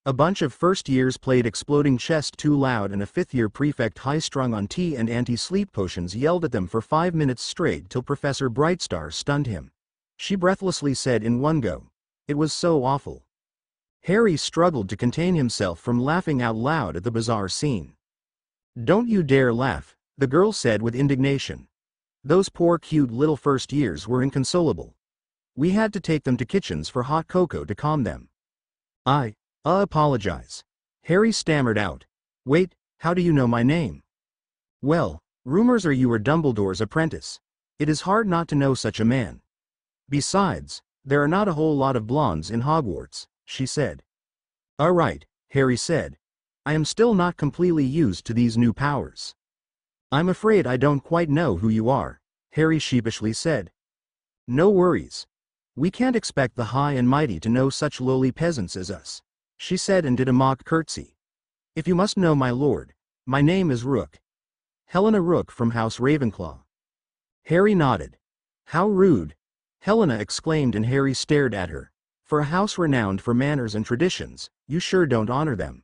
A bunch of first-years played exploding chess too loud and a fifth-year prefect high-strung on tea and anti-sleep potions yelled at them for 5 minutes straight till Professor Brightstar stunned him. She breathlessly said in one go. It was so awful. Harry struggled to contain himself from laughing out loud at the bizarre scene. Don't you dare laugh, the girl said with indignation. Those poor cute little first years were inconsolable. We had to take them to kitchens for hot cocoa to calm them. I apologize. Harry stammered out. Wait, how do you know my name? Well, rumors are you are Dumbledore's apprentice. It is hard not to know such a man. Besides, there are not a whole lot of blondes in Hogwarts, she said. All right, Harry said. I am still not completely used to these new powers. I'm afraid I don't quite know who you are, Harry sheepishly said. No worries. We can't expect the high and mighty to know such lowly peasants as us, she said and did a mock curtsy. If you must know, my lord, my name is Rook. Helena Rook from House Ravenclaw. Harry nodded. How rude, Helena exclaimed, and Harry stared at her. For a house renowned for manners and traditions, you sure don't honor them.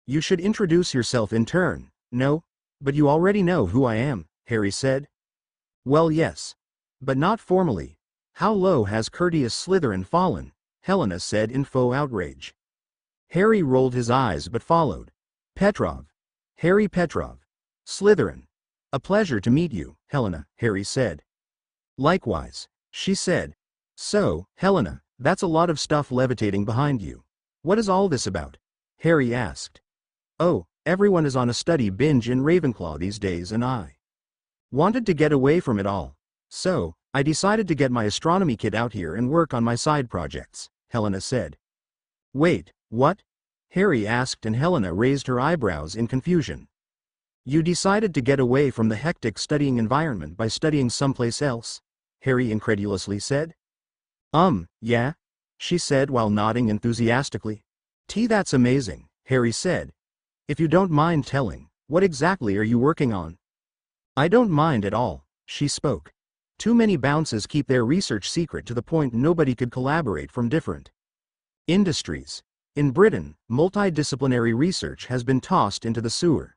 You should introduce yourself in turn. No? But you already know who I am, Harry said. Well, yes. But not formally. How low has courteous Slytherin fallen, Helena said in faux outrage. Harry rolled his eyes but followed. Petrov. Harry Petrov. Slytherin. A pleasure to meet you, Helena, Harry said. Likewise, she said. So, Helena, that's a lot of stuff levitating behind you. What is all this about? Harry asked. Oh, everyone is on a study binge in Ravenclaw these days and I wanted to get away from it all. So, I decided to get my astronomy kit out here and work on my side projects, Helena said. Wait, what? Harry asked and Helena raised her eyebrows in confusion. You decided to get away from the hectic studying environment by studying someplace else? Harry incredulously said. Yeah, she said while nodding enthusiastically. That's amazing, Harry said. If you don't mind telling, what exactly are you working on? I don't mind at all, she spoke. Too many bounces keep their research secret to the point nobody could collaborate from different industries. In Britain, multidisciplinary research has been tossed into the sewer.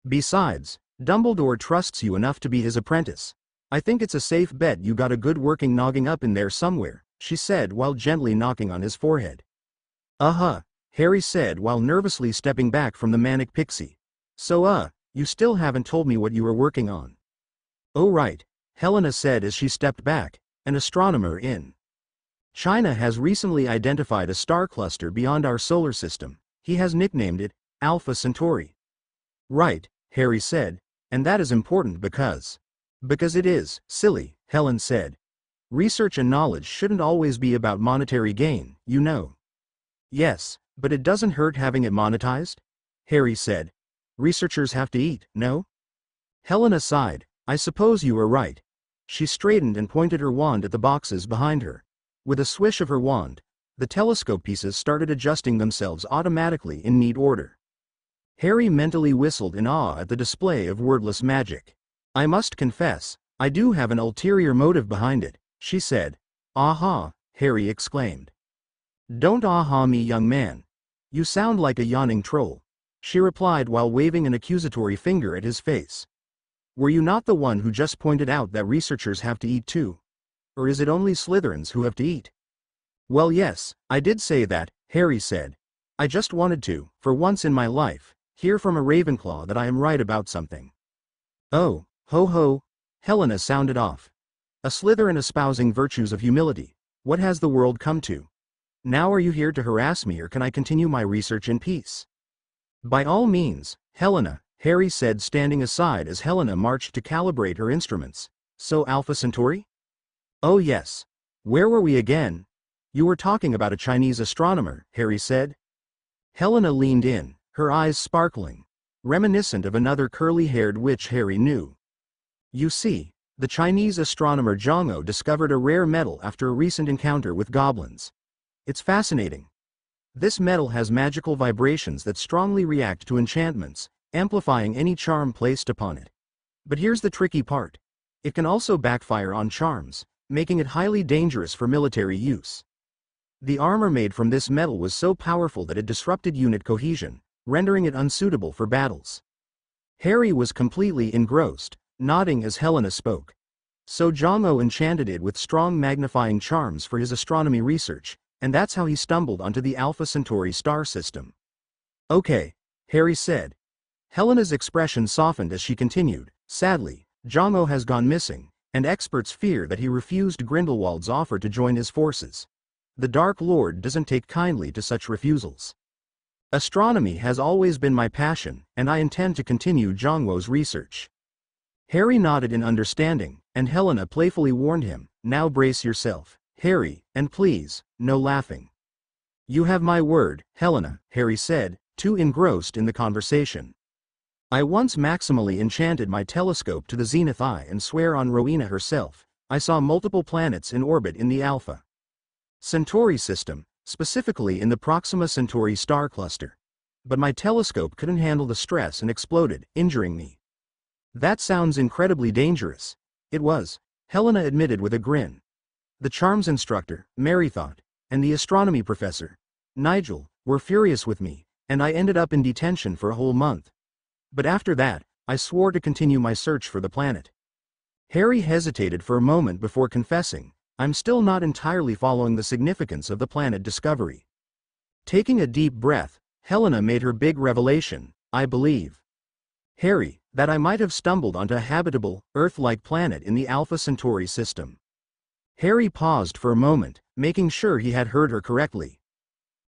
Besides, Dumbledore trusts you enough to be his apprentice. I think it's a safe bet you got a good working noggin up in there somewhere, she said while gently knocking on his forehead. Harry said while nervously stepping back from the manic pixie. So you still haven't told me what you were working on. Oh right, Helena said as she stepped back, an astronomer in China has recently identified a star cluster beyond our solar system. He has nicknamed it Alpha Centauri. Right, Harry said, and that is important because it is, silly, Helen said. Research and knowledge shouldn't always be about monetary gain, you know. Yes, but it doesn't hurt having it monetized? Harry said. Researchers have to eat, no? Helena sighed. I suppose you are right. She straightened and pointed her wand at the boxes behind her. With a swish of her wand, the telescope pieces started adjusting themselves automatically in neat order. Harry mentally whistled in awe at the display of wordless magic. I must confess, I do have an ulterior motive behind it, she said. Aha, Harry exclaimed. Don't aha me, young man. You sound like a yawning troll, she replied while waving an accusatory finger at his face. Were you not the one who just pointed out that researchers have to eat too? Or is it only Slytherins who have to eat? Well, yes, I did say that, Harry said. I just wanted to, for once in my life, hear from a Ravenclaw that I am right about something. Oh, ho ho, Helena sounded off. A Slytherin espousing virtues of humility. What has the world come to? Now are you here to harass me, or can I continue my research in peace? By all means, Helena, Harry said, standing aside as Helena marched to calibrate her instruments. So Alpha Centauri? Oh yes. Where were we again? You were talking about a Chinese astronomer, Harry said. Helena leaned in, her eyes sparkling, reminiscent of another curly-haired witch Harry knew. You see, the Chinese astronomer Zhang discovered a rare metal after a recent encounter with goblins. It's fascinating. This metal has magical vibrations that strongly react to enchantments, amplifying any charm placed upon it. But here's the tricky part. It can also backfire on charms, making it highly dangerous for military use. The armor made from this metal was so powerful that it disrupted unit cohesion, rendering it unsuitable for battles. Harry was completely engrossed, nodding as Helena spoke. So Zhang enchanted it with strong magnifying charms for his astronomy research, and that's how he stumbled onto the Alpha Centauri star system. Okay, Harry said. Helena's expression softened as she continued. Sadly, Zhang has gone missing, and experts fear that he refused Grindelwald's offer to join his forces. The Dark Lord doesn't take kindly to such refusals. Astronomy has always been my passion, and I intend to continue Zhang's research. Harry nodded in understanding, and Helena playfully warned him, now brace yourself, Harry, and please, no laughing. You have my word, Helena, Harry said, too engrossed in the conversation. I once maximally enchanted my telescope to the zenith eye and swear on Rowena herself, I saw multiple planets in orbit in the Alpha Centauri system, specifically in the Proxima Centauri star cluster. But my telescope couldn't handle the stress and exploded, injuring me. That sounds incredibly dangerous. It was, Helena admitted with a grin. The charms instructor, Mary thought, and the astronomy professor, Nigel, were furious with me, and I ended up in detention for a whole month. But after that, I swore to continue my search for the planet. Harry hesitated for a moment before confessing, I'm still not entirely following the significance of the planet discovery. Taking a deep breath, Helena made her big revelation, I believe, Harry, that I might have stumbled onto a habitable, Earth-like planet in the Alpha Centauri system. Harry paused for a moment, making sure he had heard her correctly.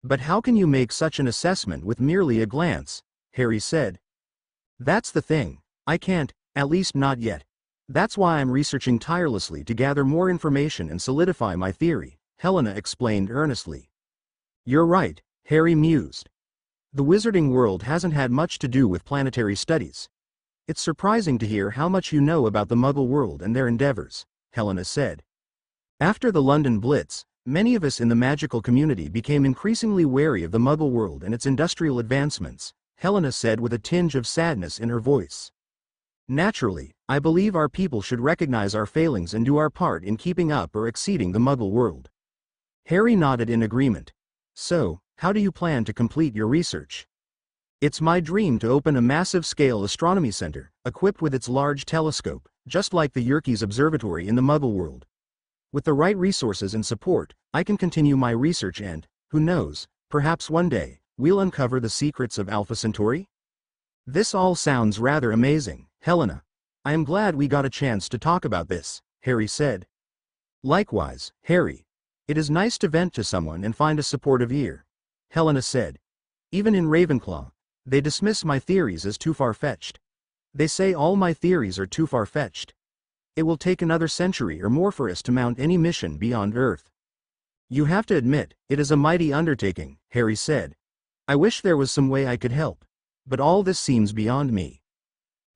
But how can you make such an assessment with merely a glance? Harry said. That's the thing, I can't, at least not yet. That's why I'm researching tirelessly to gather more information and solidify my theory, Helena explained earnestly. You're right, Harry mused. The wizarding world hasn't had much to do with planetary studies. It's surprising to hear how much you know about the Muggle world and their endeavors, Helena said. After the London Blitz, many of us in the magical community became increasingly wary of the Muggle world and its industrial advancements, Helena said with a tinge of sadness in her voice. Naturally, I believe our people should recognize our failings and do our part in keeping up or exceeding the Muggle world. Harry nodded in agreement. So, how do you plan to complete your research? It's my dream to open a massive-scale astronomy center, equipped with its large telescope, just like the Yerkes Observatory in the Muggle world. With the right resources and support, I can continue my research and, who knows, perhaps one day, we'll uncover the secrets of Alpha Centauri? This all sounds rather amazing, Helena. I am glad we got a chance to talk about this, Harry said. Likewise, Harry. It is nice to vent to someone and find a supportive ear, Helena said. Even in Ravenclaw, they dismiss my theories as too far-fetched. They say all my theories are too far-fetched. It will take another century or more for us to mount any mission beyond Earth. You have to admit, it is a mighty undertaking, Harry said. I wish there was some way I could help. But all this seems beyond me.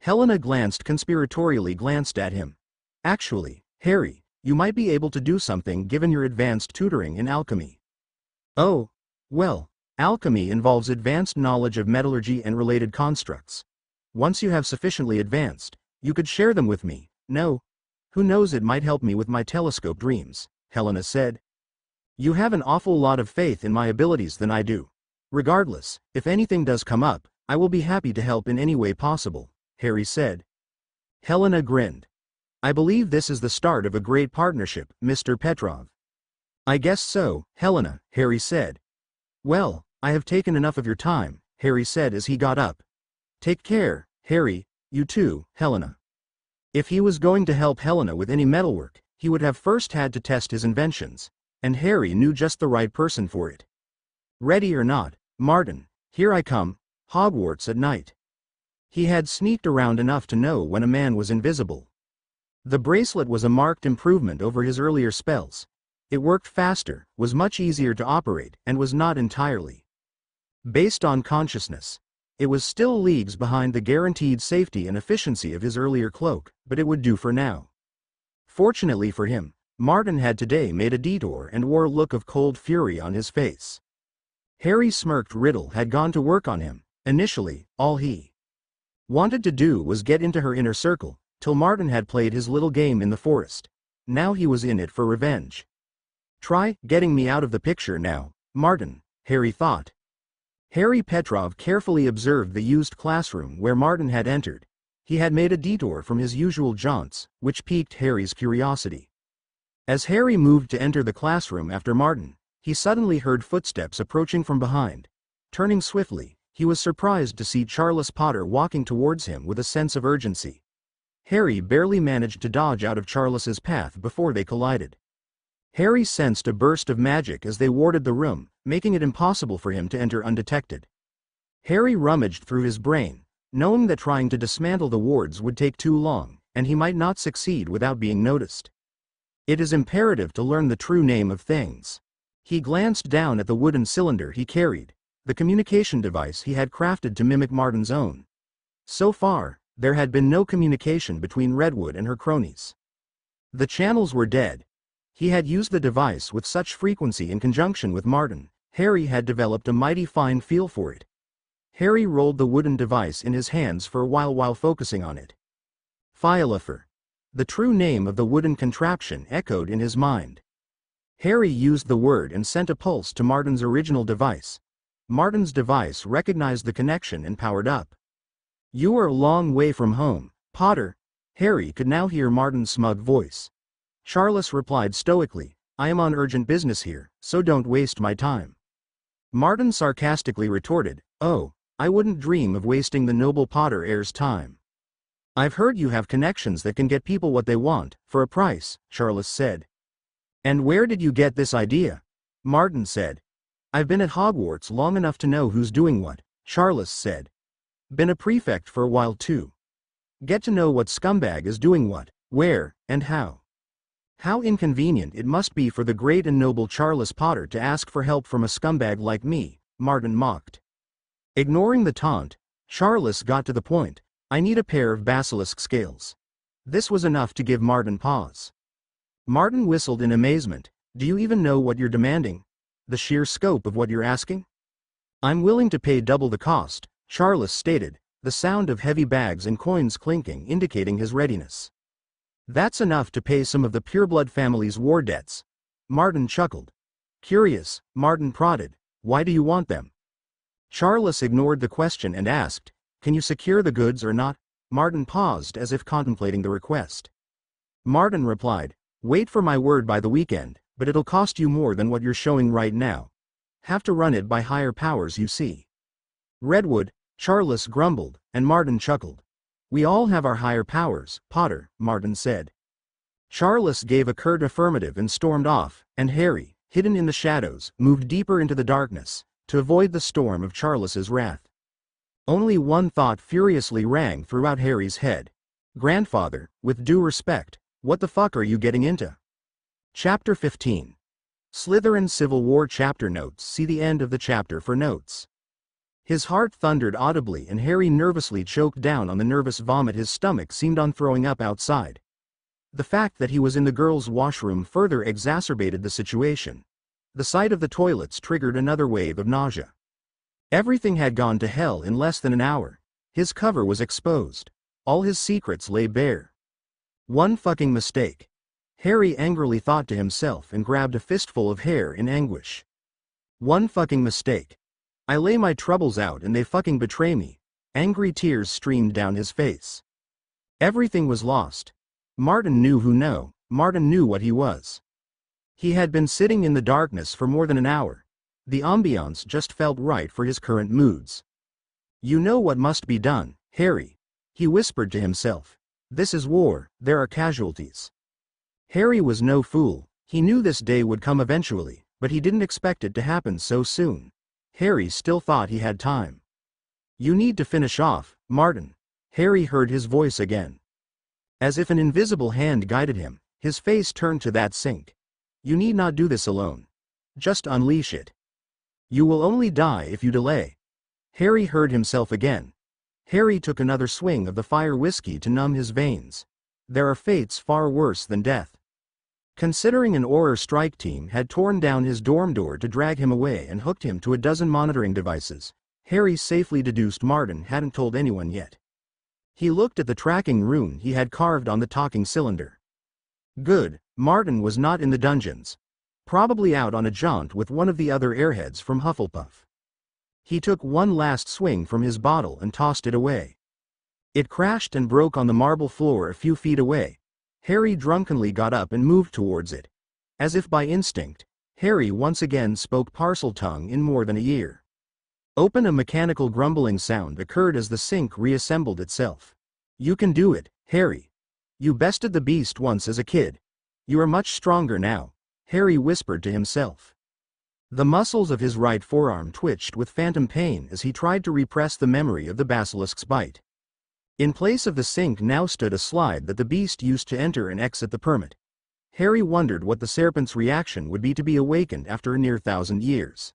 Helena conspiratorially glanced at him. Actually, Harry, you might be able to do something given your advanced tutoring in alchemy. Oh, well, alchemy involves advanced knowledge of metallurgy and related constructs. Once you have sufficiently advanced, you could share them with me. No. Who knows, it might help me with my telescope dreams, Helena said. You have an awful lot of faith in my abilities than I do. Regardless, if anything does come up, I will be happy to help in any way possible, Harry said. Helena grinned. I believe this is the start of a great partnership, Mr. Petrov. I guess so, Helena, Harry said. Well, I have taken enough of your time, Harry said as he got up. Take care, Harry, you too, Helena. If he was going to help Helena with any metalwork, he would have first had to test his inventions, and Harry knew just the right person for it. Ready or not, Martin, here I come, Hogwarts at night. He had sneaked around enough to know when a man was invisible. The bracelet was a marked improvement over his earlier spells. It worked faster, was much easier to operate, and was not entirely based on consciousness. It was still leagues behind the guaranteed safety and efficiency of his earlier cloak, but it would do for now. Fortunately for him, Martin had today made a detour and wore a look of cold fury on his face. Harry smirked. Riddle had gone to work on him. Initially, all he wanted to do was get into her inner circle, till Martin had played his little game in the forest. Now he was in it for revenge. Try getting me out of the picture now, Martin, Harry thought. Harry Petrov carefully observed the used classroom where Martin had entered. He had made a detour from his usual jaunts, which piqued Harry's curiosity. As Harry moved to enter the classroom after Martin, he suddenly heard footsteps approaching from behind. Turning swiftly, he was surprised to see Charles Potter walking towards him with a sense of urgency. Harry barely managed to dodge out of Charles's path before they collided. Harry sensed a burst of magic as they warded the room, making it impossible for him to enter undetected. Harry rummaged through his brain, knowing that trying to dismantle the wards would take too long, and he might not succeed without being noticed. It is imperative to learn the true name of things. He glanced down at the wooden cylinder he carried, the communication device he had crafted to mimic Martin's own. So far, there had been no communication between Redwood and her cronies. The channels were dead. He had used the device with such frequency in conjunction with Martin, Harry had developed a mighty fine feel for it. Harry rolled the wooden device in his hands for a while focusing on it. Philofer. The true name of the wooden contraption echoed in his mind. Harry used the word and sent a pulse to Martin's original device. Martin's device recognized the connection and powered up. You are a long way from home, Potter. Harry could now hear Martin's smug voice. Charles replied stoically, I am on urgent business here, so don't waste my time. Martin sarcastically retorted, oh, I wouldn't dream of wasting the noble Potter heir's time. I've heard you have connections that can get people what they want, for a price, Charles said. And where did you get this idea? Martin said. I've been at Hogwarts long enough to know who's doing what, Charles said. Been a prefect for a while too. Get to know what scumbag is doing what, where, and how. How inconvenient it must be for the great and noble Charles Potter to ask for help from a scumbag like me, Martin mocked. Ignoring the taunt, Charles got to the point. I need a pair of basilisk scales. This was enough to give Martin pause. Martin whistled in amazement. Do you even know what you're demanding? The sheer scope of what you're asking? I'm willing to pay double the cost, Charles stated, the sound of heavy bags and coins clinking indicating his readiness. That's enough to pay some of the pureblood family's war debts. Martin chuckled. Curious, Martin prodded, why do you want them? Charles ignored the question and asked, can you secure the goods or not? Martin paused as if contemplating the request. Martin replied, wait for my word by the weekend, but it'll cost you more than what you're showing right now. Have to run it by higher powers, you see. Redwood, Charles grumbled, and Martin chuckled. We all have our higher powers, Potter, Martin said. Charles gave a curt affirmative and stormed off, and Harry, hidden in the shadows, moved deeper into the darkness, to avoid the storm of Charles's wrath. Only one thought furiously rang throughout Harry's head. Grandfather, with due respect, what the fuck are you getting into? Chapter 15. Slytherin Civil War Chapter Notes. See the end of the chapter for notes. His heart thundered audibly and Harry nervously choked down on the nervous vomit his stomach seemed on throwing up outside. The fact that he was in the girls' washroom further exacerbated the situation. The sight of the toilets triggered another wave of nausea. Everything had gone to hell in less than an hour. His cover was exposed. All his secrets lay bare. One fucking mistake. Harry angrily thought to himself and grabbed a fistful of hair in anguish. One fucking mistake. I lay my troubles out and they fucking betray me. Angry tears streamed down his face. Everything was lost. Martin knew who no, Martin knew what he was. He had been sitting in the darkness for more than an hour. The ambiance just felt right for his current moods. You know what must be done, Harry, he whispered to himself. This is war, there are casualties. Harry was no fool, he knew this day would come eventually, but he didn't expect it to happen so soon. Harry still thought he had time. You need to finish off, Martin. Harry heard his voice again. As if an invisible hand guided him, his face turned to that sink. You need not do this alone. Just unleash it. You will only die if you delay. Harry heard himself again. Harry took another swing of the fire whiskey to numb his veins. There are fates far worse than death. Considering an Auror strike team had torn down his dorm door to drag him away and hooked him to a dozen monitoring devices, Harry safely deduced Martin hadn't told anyone yet. He looked at the tracking rune he had carved on the talking cylinder. Good, Martin was not in the dungeons. Probably out on a jaunt with one of the other airheads from Hufflepuff. He took one last swing from his bottle and tossed it away. It crashed and broke on the marble floor a few feet away. Harry drunkenly got up and moved towards it. As if by instinct, Harry once again spoke Parseltongue in more than a year. Open. A mechanical grumbling sound occurred as the sink reassembled itself. You can do it, Harry. You bested the beast once as a kid. You are much stronger now, Harry whispered to himself. The muscles of his right forearm twitched with phantom pain as he tried to repress the memory of the basilisk's bite. In place of the sink now stood a slide that the beast used to enter and exit the permit. Harry wondered what the serpent's reaction would be to be awakened after a near 1,000 years.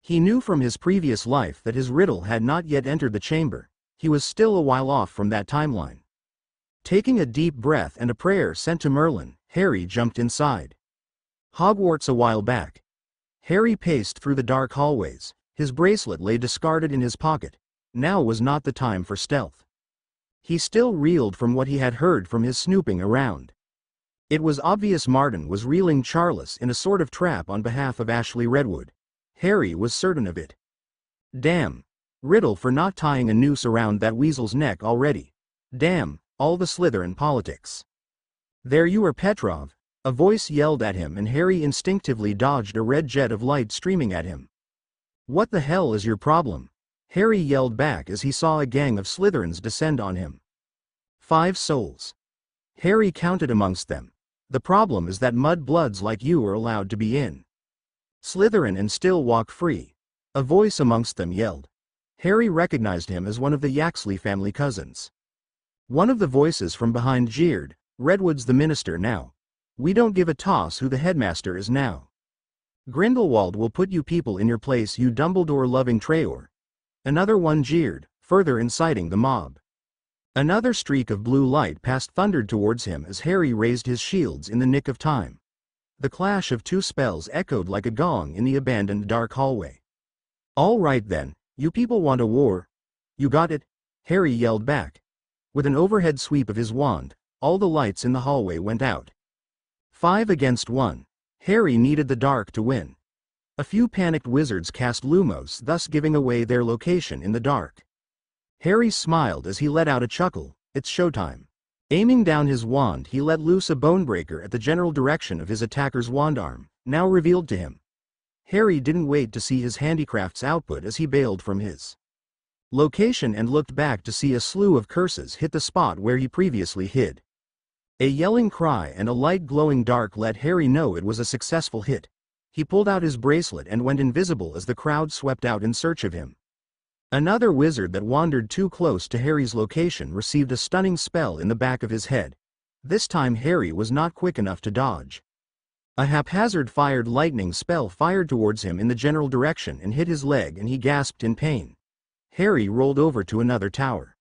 He knew from his previous life that his riddle had not yet entered the chamber. He was still a while off from that timeline. Taking a deep breath and a prayer sent to Merlin, Harry jumped inside. Hogwarts. A while back. Harry paced through the dark hallways. His bracelet lay discarded in his pocket. Now was not the time for stealth. He still reeled from what he had heard from his snooping around. It was obvious Martin was reeling Charles in a sort of trap on behalf of Ashley Redwood. Harry was certain of it. Damn. Riddle for not tying a noose around that weasel's neck already. Damn, all the Slytherin politics. There you are, Petrov, a voice yelled at him and Harry instinctively dodged a red jet of light streaming at him. What the hell is your problem? Harry yelled back as he saw a gang of Slytherins descend on him. 5 souls. Harry counted amongst them. The problem is that mud-bloods like you are allowed to be in Slytherin and still walk free. A voice amongst them yelled. Harry recognized him as one of the Yaxley family cousins. One of the voices from behind jeered, Redwood's the minister now. We don't give a toss who the headmaster is now. Grindelwald will put you people in your place, you Dumbledore-loving Traor. Another one jeered, further inciting the mob. Another streak of blue light passed thundered towards him as Harry raised his shields in the nick of time. The clash of 2 spells echoed like a gong in the abandoned dark hallway. All right then, you people want a war? You got it? Harry yelled back. With an overhead sweep of his wand, all the lights in the hallway went out. 5 against 1. Harry needed the dark to win. A few panicked wizards cast Lumos, thus giving away their location in the dark. Harry smiled as he let out a chuckle. It's showtime. Aiming down his wand, he let loose a bonebreaker at the general direction of his attacker's wand arm, now revealed to him. Harry didn't wait to see his handicraft's output as he bailed from his location and looked back to see a slew of curses hit the spot where he previously hid. A yelling cry and a light glowing dark let Harry know it was a successful hit. He pulled out his bracelet and went invisible as the crowd swept out in search of him. Another wizard that wandered too close to Harry's location received a stunning spell in the back of his head. This time Harry was not quick enough to dodge. A haphazard fired lightning spell fired towards him in the general direction and hit his leg, and he gasped in pain. Harry rolled over to another tower.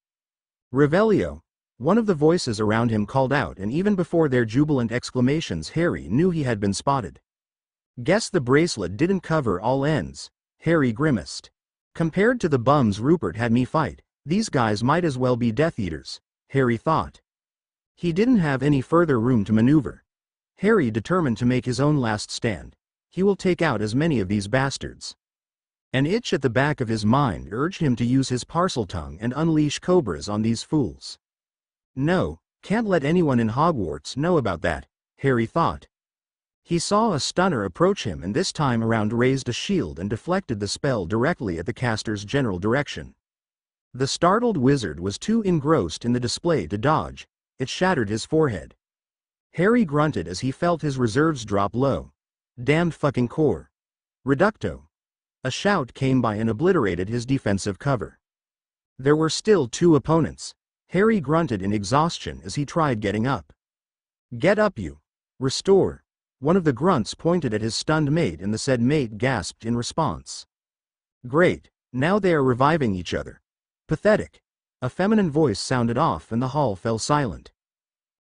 "Revelio!" One of the voices around him called out, and even before their jubilant exclamations Harry knew he had been spotted. "Guess the bracelet didn't cover all ends," Harry grimaced. "Compared to the bums Rupert had me fight, these guys might as well be Death Eaters," Harry thought. He didn't have any further room to maneuver. Harry determined to make his own last stand. He will take out as many of these bastards. An itch at the back of his mind urged him to use his Parseltongue and unleash cobras on these fools. No, can't let anyone in Hogwarts know about that, Harry thought. He saw a stunner approach him and this time around raised a shield and deflected the spell directly at the caster's general direction. The startled wizard was too engrossed in the display to dodge. It shattered his forehead. Harry grunted as he felt his reserves drop low. Damned fucking core. Reducto. A shout came by and obliterated his defensive cover. There were still two opponents. Harry grunted in exhaustion as he tried getting up. "Get up, you. Restore." One of the grunts pointed at his stunned mate and the said mate gasped in response. "Great, now they are reviving each other. Pathetic." A feminine voice sounded off and the hall fell silent.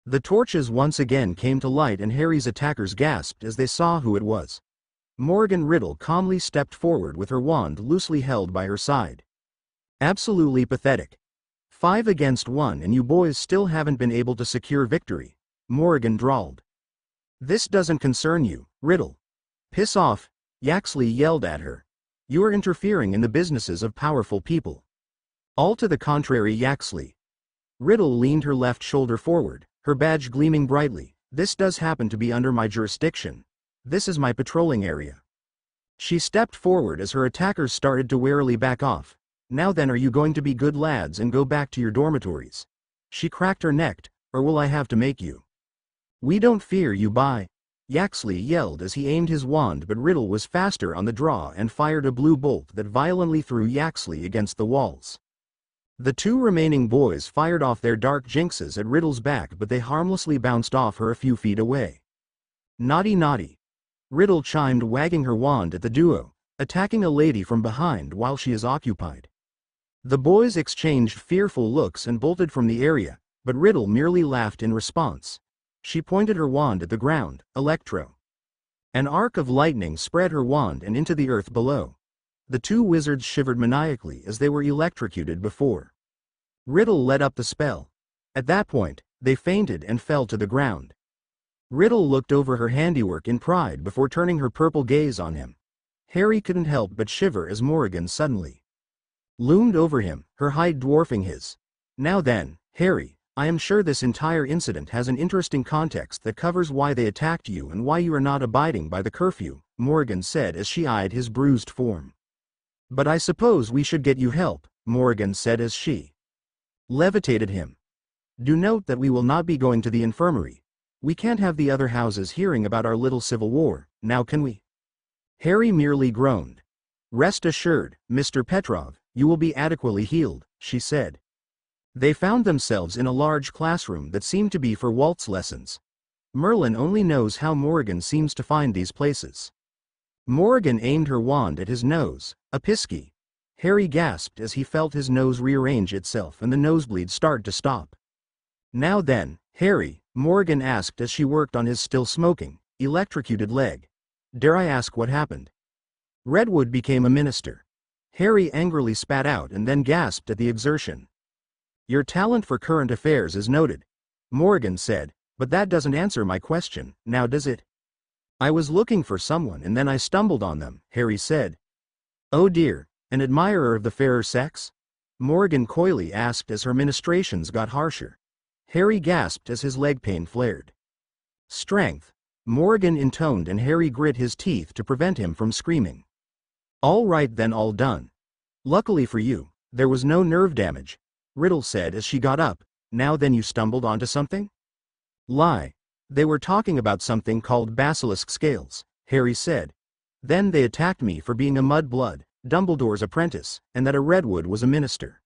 The torches once again came to light and Harry's attackers gasped as they saw who it was. Morgan Riddle calmly stepped forward with her wand loosely held by her side. "Absolutely pathetic. 5 against 1 and you boys still haven't been able to secure victory," Morgan drawled. "This doesn't concern you, Riddle." "Piss off," Yaxley yelled at her. "You are interfering in the businesses of powerful people." "All to the contrary, Yaxley." Riddle leaned her left shoulder forward, her badge gleaming brightly. "This does happen to be under my jurisdiction. This is my patrolling area." She stepped forward as her attackers started to warily back off. "Now then, are you going to be good lads and go back to your dormitories?" She cracked her neck. "Or will I have to make you?" "We don't fear you, bye," Yaxley yelled as he aimed his wand, but Riddle was faster on the draw and fired a blue bolt that violently threw Yaxley against the walls. The two remaining boys fired off their dark jinxes at Riddle's back, but they harmlessly bounced off her a few feet away. "Naughty naughty," Riddle chimed, wagging her wand at the duo, "attacking a lady from behind while she is occupied." The boys exchanged fearful looks and bolted from the area, but Riddle merely laughed in response. She pointed her wand at the ground. "Electro." An arc of lightning spread her wand and into the earth below. The two wizards shivered maniacally as they were electrocuted before. Riddle let up the spell. At that point, they fainted and fell to the ground. Riddle looked over her handiwork in pride before turning her purple gaze on him. Harry couldn't help but shiver as Morrigan suddenly loomed over him, her height dwarfing his. "Now then, Harry, I am sure this entire incident has an interesting context that covers why they attacked you and why you are not abiding by the curfew," Morrigan said as she eyed his bruised form. "But I suppose we should get you help," Morrigan said as she levitated him. "Do note that we will not be going to the infirmary. We can't have the other houses hearing about our little civil war, now can we?" Harry merely groaned. "Rest assured, Mr. Petrov, you will be adequately healed," she said. They found themselves in a large classroom that seemed to be for waltz lessons. Merlin only knows how Morrigan seems to find these places. Morrigan aimed her wand at his nose. "A pisky." Harry gasped as he felt his nose rearrange itself and the nosebleed start to stop. "Now then, Harry," Morrigan asked as she worked on his still smoking, electrocuted leg. "Dare I ask what happened?" "Redwood became a minister." Harry angrily spat out and then gasped at the exertion. "Your talent for current affairs is noted," Morrigan said, "but that doesn't answer my question, now does it?" "I was looking for someone and then I stumbled on them," Harry said. "Oh dear, an admirer of the fairer sex?" Morrigan coyly asked as her ministrations got harsher. Harry gasped as his leg pain flared. "Strength," Morrigan intoned, and Harry grit his teeth to prevent him from screaming. "All right then, all done. Luckily for you, there was no nerve damage," Riddle said as she got up. "Now then, you stumbled onto something?" "Lie. They were talking about something called basilisk scales," Harry said. Then they attacked me for being a mudblood, Dumbledore's apprentice, and that a redwood was a minister.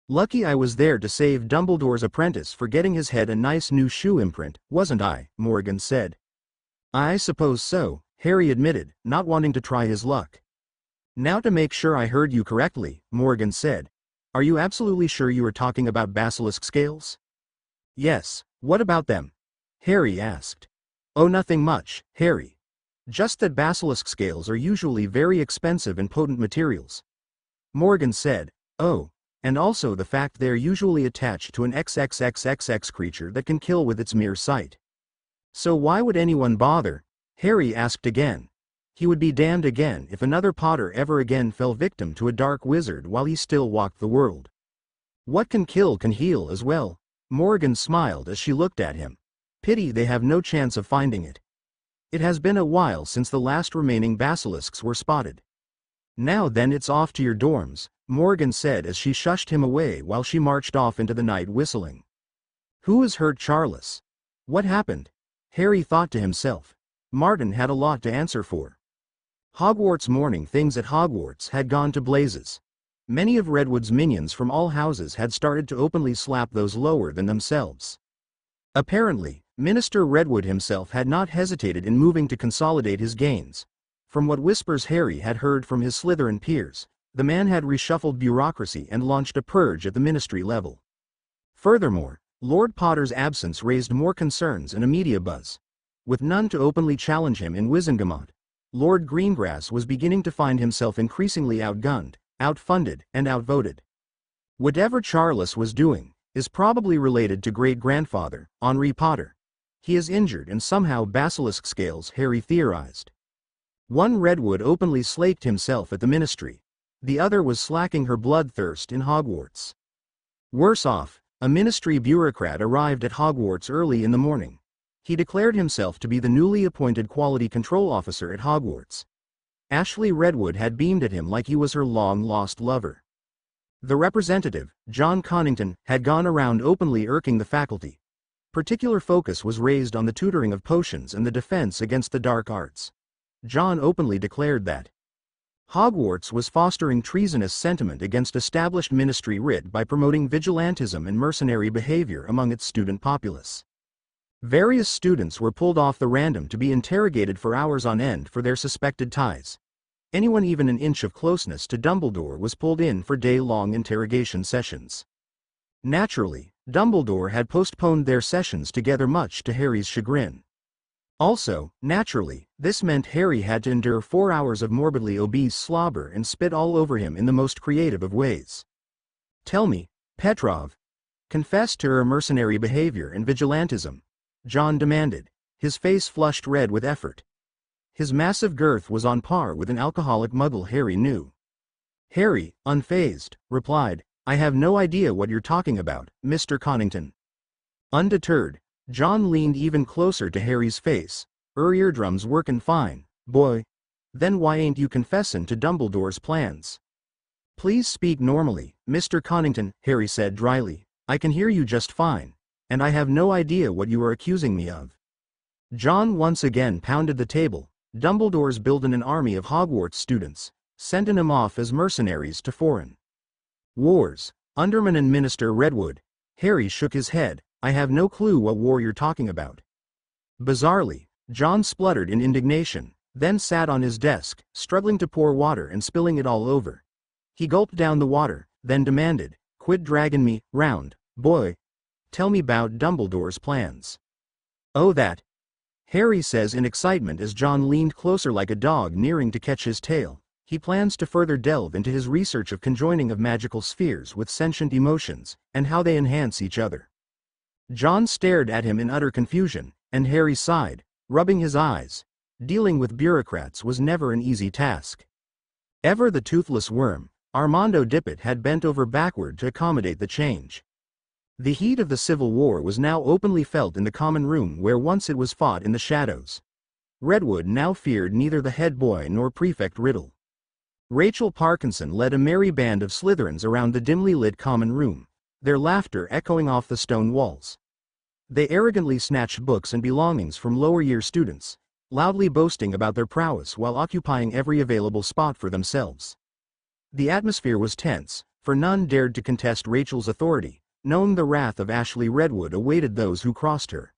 Lucky I was there to save Dumbledore's apprentice for getting his head a nice new shoe imprint, wasn't I? Morgan said. I suppose so, Harry admitted, not wanting to try his luck. Now to make sure I heard you correctly, Morgan said. Are you absolutely sure you were talking about basilisk scales? Yes, what about them? Harry asked. Oh, nothing much, Harry. Just that basilisk scales are usually very expensive and potent materials. Morgan said. Oh, and also the fact they're usually attached to an XXXXX creature that can kill with its mere sight. So why would anyone bother? Harry asked again. He would be damned again if another Potter ever again fell victim to a dark wizard while he still walked the world. What can kill can heal as well. Morgan smiled as she looked at him. Pity they have no chance of finding it. It has been a while since the last remaining basilisks were spotted. Now then, it's off to your dorms, Morgan said as she shushed him away while she marched off into the night whistling. Who has hurt Charles? What happened? Harry thought to himself. Martin had a lot to answer for. Hogwarts morning things at Hogwarts had gone to blazes. Many of Redwood's minions from all houses had started to openly slap those lower than themselves. Apparently, Minister Redwood himself had not hesitated in moving to consolidate his gains. From what whispers Harry had heard from his Slytherin peers, the man had reshuffled bureaucracy and launched a purge at the ministry level. Furthermore, Lord Potter's absence raised more concerns and a media buzz. With none to openly challenge him in Wizengamot, Lord Greengrass was beginning to find himself increasingly outgunned, outfunded, and outvoted. Whatever Charles was doing is probably related to great-grandfather, Henri Potter. He is injured and somehow basilisk scales, Harry theorized. One redwood openly slaked himself at the ministry. The other was slacking her bloodthirst in Hogwarts. Worse off, a ministry bureaucrat arrived at Hogwarts early in the morning. He declared himself to be the newly appointed quality control officer at Hogwarts. Ashley Redwood had beamed at him like he was her long-lost lover. The representative, John Connington, had gone around openly irking the faculty. Particular focus was raised on the tutoring of potions and the defense against the dark arts. John openly declared that Hogwarts was fostering treasonous sentiment against established ministry writ by promoting vigilantism and mercenary behavior among its student populace. Various students were pulled off the random to be interrogated for hours on end for their suspected ties. Anyone even an inch of closeness to Dumbledore was pulled in for day-long interrogation sessions. Naturally, Dumbledore had postponed their sessions together, much to Harry's chagrin. Also, naturally, this meant Harry had to endure 4 hours of morbidly obese slobber and spit all over him in the most creative of ways. Tell me, Petrov, confess to her mercenary behavior and vigilantism, John demanded, his face flushed red with effort. His massive girth was on par with an alcoholic Muggle Harry knew. Harry, unfazed, replied, I have no idea what you're talking about, Mr. Connington. Undeterred, John leaned even closer to Harry's face. Eardrums workin' fine, boy. Then why ain't you confessin' to Dumbledore's plans? Please speak normally, Mr. Connington, Harry said dryly. I can hear you just fine, and I have no idea what you are accusing me of. John once again pounded the table. Dumbledore's buildin' an army of Hogwarts students, sendin' 'em off as mercenaries to foreign wars. Underman and Minister Redwood. Harry shook his head. I have no clue what war you're talking about. Bizarrely, John spluttered in indignation, then sat on his desk, struggling to pour water and spilling it all over. He gulped down the water, then demanded, Quit draggin' me round, boy. Tell me 'bout Dumbledore's plans. Oh, that. Harry says in excitement as John leaned closer like a dog nearing to catch his tail. He plans to further delve into his research of conjoining of magical spheres with sentient emotions, and how they enhance each other. John stared at him in utter confusion, and Harry sighed, rubbing his eyes. Dealing with bureaucrats was never an easy task. Ever the toothless worm, Armando Dippet had bent over backward to accommodate the change. The heat of the Civil War was now openly felt in the common room where once it was fought in the shadows. Redwood now feared neither the head boy nor Prefect Riddle. Rachel Parkinson led a merry band of Slytherins around the dimly lit common room, their laughter echoing off the stone walls. They arrogantly snatched books and belongings from lower-year students, loudly boasting about their prowess while occupying every available spot for themselves. The atmosphere was tense, for none dared to contest Rachel's authority, knowing the wrath of Ashley Redwood awaited those who crossed her.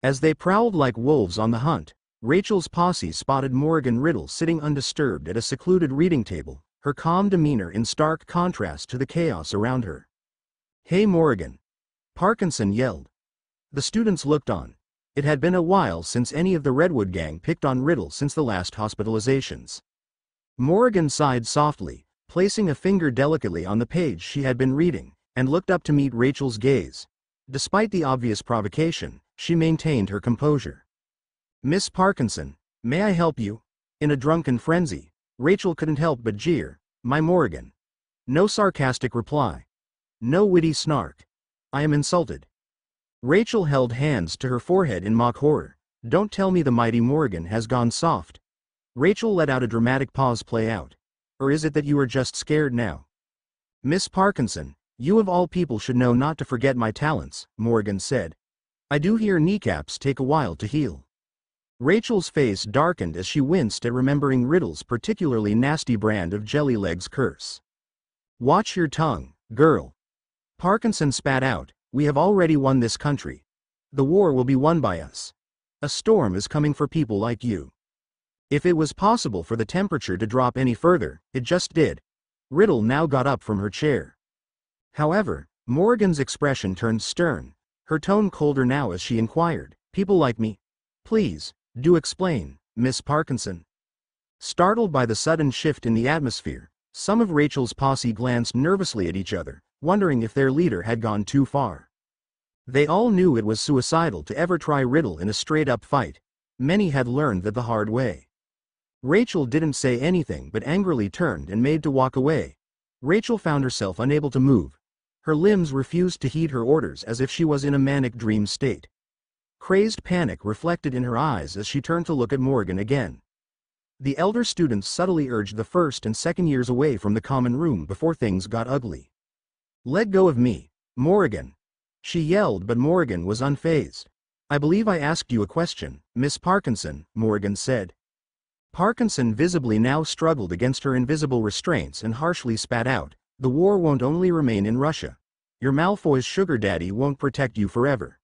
As they prowled like wolves on the hunt, Rachel's posse spotted Morgan Riddle sitting undisturbed at a secluded reading table, her calm demeanor in stark contrast to the chaos around her. "Hey Morgan!" Parkinson yelled. The students looked on. It had been a while since any of the Redwood gang picked on Riddle since the last hospitalizations. Morgan sighed softly, placing a finger delicately on the page she had been reading, and looked up to meet Rachel's gaze. Despite the obvious provocation, she maintained her composure. "Miss Parkinson, may I help you?" In a drunken frenzy, Rachel couldn't help but jeer, "My Morgan." No sarcastic reply. No witty snark. "I am insulted." Rachel held hands to her forehead in mock horror. "Don't tell me the mighty Morgan has gone soft." Rachel let out a dramatic pause play out. "Or is it that you are just scared now?" "Miss Parkinson, you of all people should know not to forget my talents," Morgan said. "I do hear kneecaps take a while to heal." Rachel's face darkened as she winced at remembering Riddle's particularly nasty brand of jelly legs curse. "Watch your tongue, girl." Parkinson spat out, "We have already won this country. The war will be won by us. A storm is coming for people like you." If it was possible for the temperature to drop any further, it just did. Riddle now got up from her chair. However, Morgan's expression turned stern, her tone colder now as she inquired, "People like me? Please, do explain, Miss Parkinson." Startled by the sudden shift in the atmosphere, some of Rachel's posse glanced nervously at each other, wondering if their leader had gone too far. They all knew it was suicidal to ever try Riddle in a straight-up fight. Many had learned that the hard way. Rachel didn't say anything but angrily turned and made to walk away. Rachel found herself unable to move. Her limbs refused to heed her orders as if she was in a manic dream state. Crazed panic reflected in her eyes as she turned to look at Morgan again. The elder students subtly urged the first and second years away from the common room before things got ugly. "Let go of me, Morgan!" She yelled, but Morgan was unfazed. "I believe I asked you a question, Miss Parkinson," Morgan said. Parkinson visibly now struggled against her invisible restraints and harshly spat out, "The war won't only remain in Russia. Your Malfoy's sugar daddy won't protect you forever.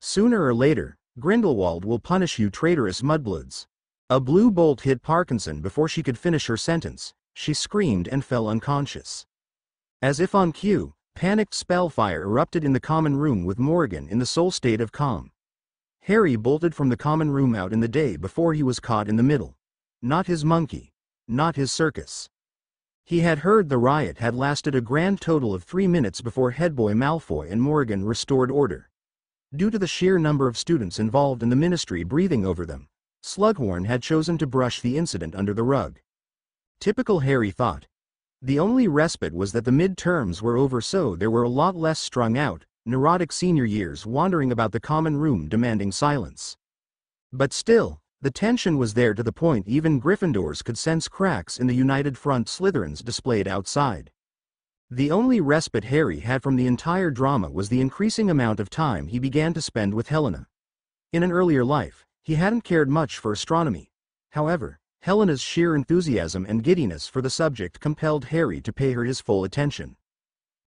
Sooner or later, Grindelwald will punish you traitorous mudbloods." A blue bolt hit Parkinson before she could finish her sentence. She screamed and fell unconscious. As if on cue, panicked spellfire erupted in the common room with Morgan in the sole state of calm. Harry bolted from the common room out in the day before he was caught in the middle. Not his monkey. Not his circus. He had heard the riot had lasted a grand total of 3 minutes before Headboy Malfoy and Morgan restored order. Due to the sheer number of students involved in the ministry breathing over them, Slughorn had chosen to brush the incident under the rug. Typical Harry thought. The only respite was that the midterms were over, so there were a lot less strung out, neurotic senior years wandering about the common room demanding silence. But still, the tension was there to the point even Gryffindors could sense cracks in the united front Slytherins displayed outside. The only respite Harry had from the entire drama was the increasing amount of time he began to spend with Helena. In an earlier life, he hadn't cared much for astronomy. However, Helena's sheer enthusiasm and giddiness for the subject compelled Harry to pay her his full attention.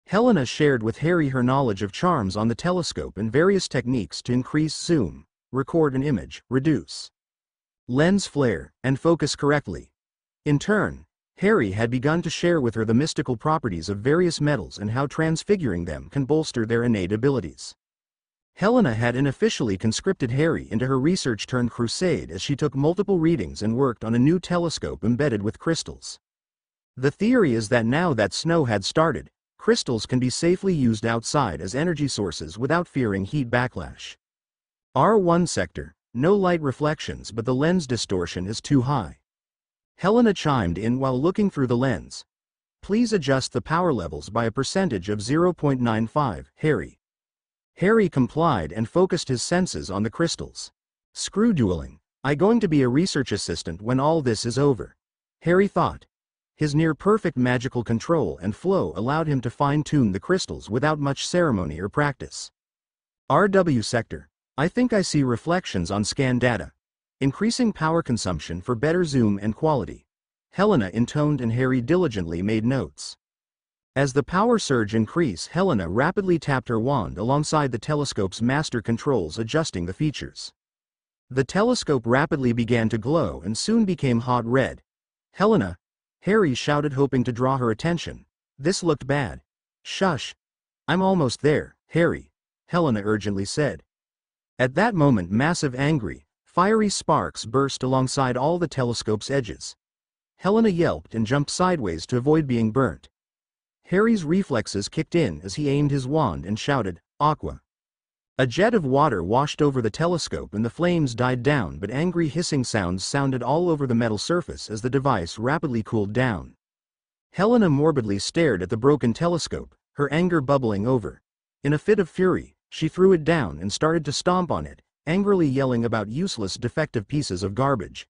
Helena shared with Harry her knowledge of charms on the telescope and various techniques to increase zoom, record an image, reduce lens flare, and focus correctly. In turn, Harry had begun to share with her the mystical properties of various metals and how transfiguring them can bolster their innate abilities. Helena had unofficially conscripted Harry into her research-turned-crusade as she took multiple readings and worked on a new telescope embedded with crystals. The theory is that now that snow had started, crystals can be safely used outside as energy sources without fearing heat backlash. R1 sector, no light reflections, but the lens distortion is too high. Helena chimed in while looking through the lens. "Please adjust the power levels by a percentage of 0.95, Harry." Harry complied and focused his senses on the crystals. "Screw dueling. I'm going to be a research assistant when all this is over," Harry thought. His near-perfect magical control and flow allowed him to fine-tune the crystals without much ceremony or practice. RW sector. I think I see reflections on scan data. increasing power consumption for better zoom and quality. Helena intoned and Harry diligently made notes. As the power surge increased, Helena rapidly tapped her wand alongside the telescope's master controls, adjusting the features. The telescope rapidly began to glow and soon became hot red. "Helena!" Harry shouted, hoping to draw her attention. "This looked bad." "Shush! I'm almost there, Harry," Helena urgently said. At that moment, massive angry, fiery sparks burst alongside all the telescope's edges. Helena yelped and jumped sideways to avoid being burnt. Harry's reflexes kicked in as he aimed his wand and shouted, "Aqua!" A jet of water washed over the telescope and the flames died down, but angry hissing sounds sounded all over the metal surface as the device rapidly cooled down. Helena morbidly stared at the broken telescope, her anger bubbling over. In a fit of fury, she threw it down and started to stomp on it, angrily yelling about useless, defective pieces of garbage.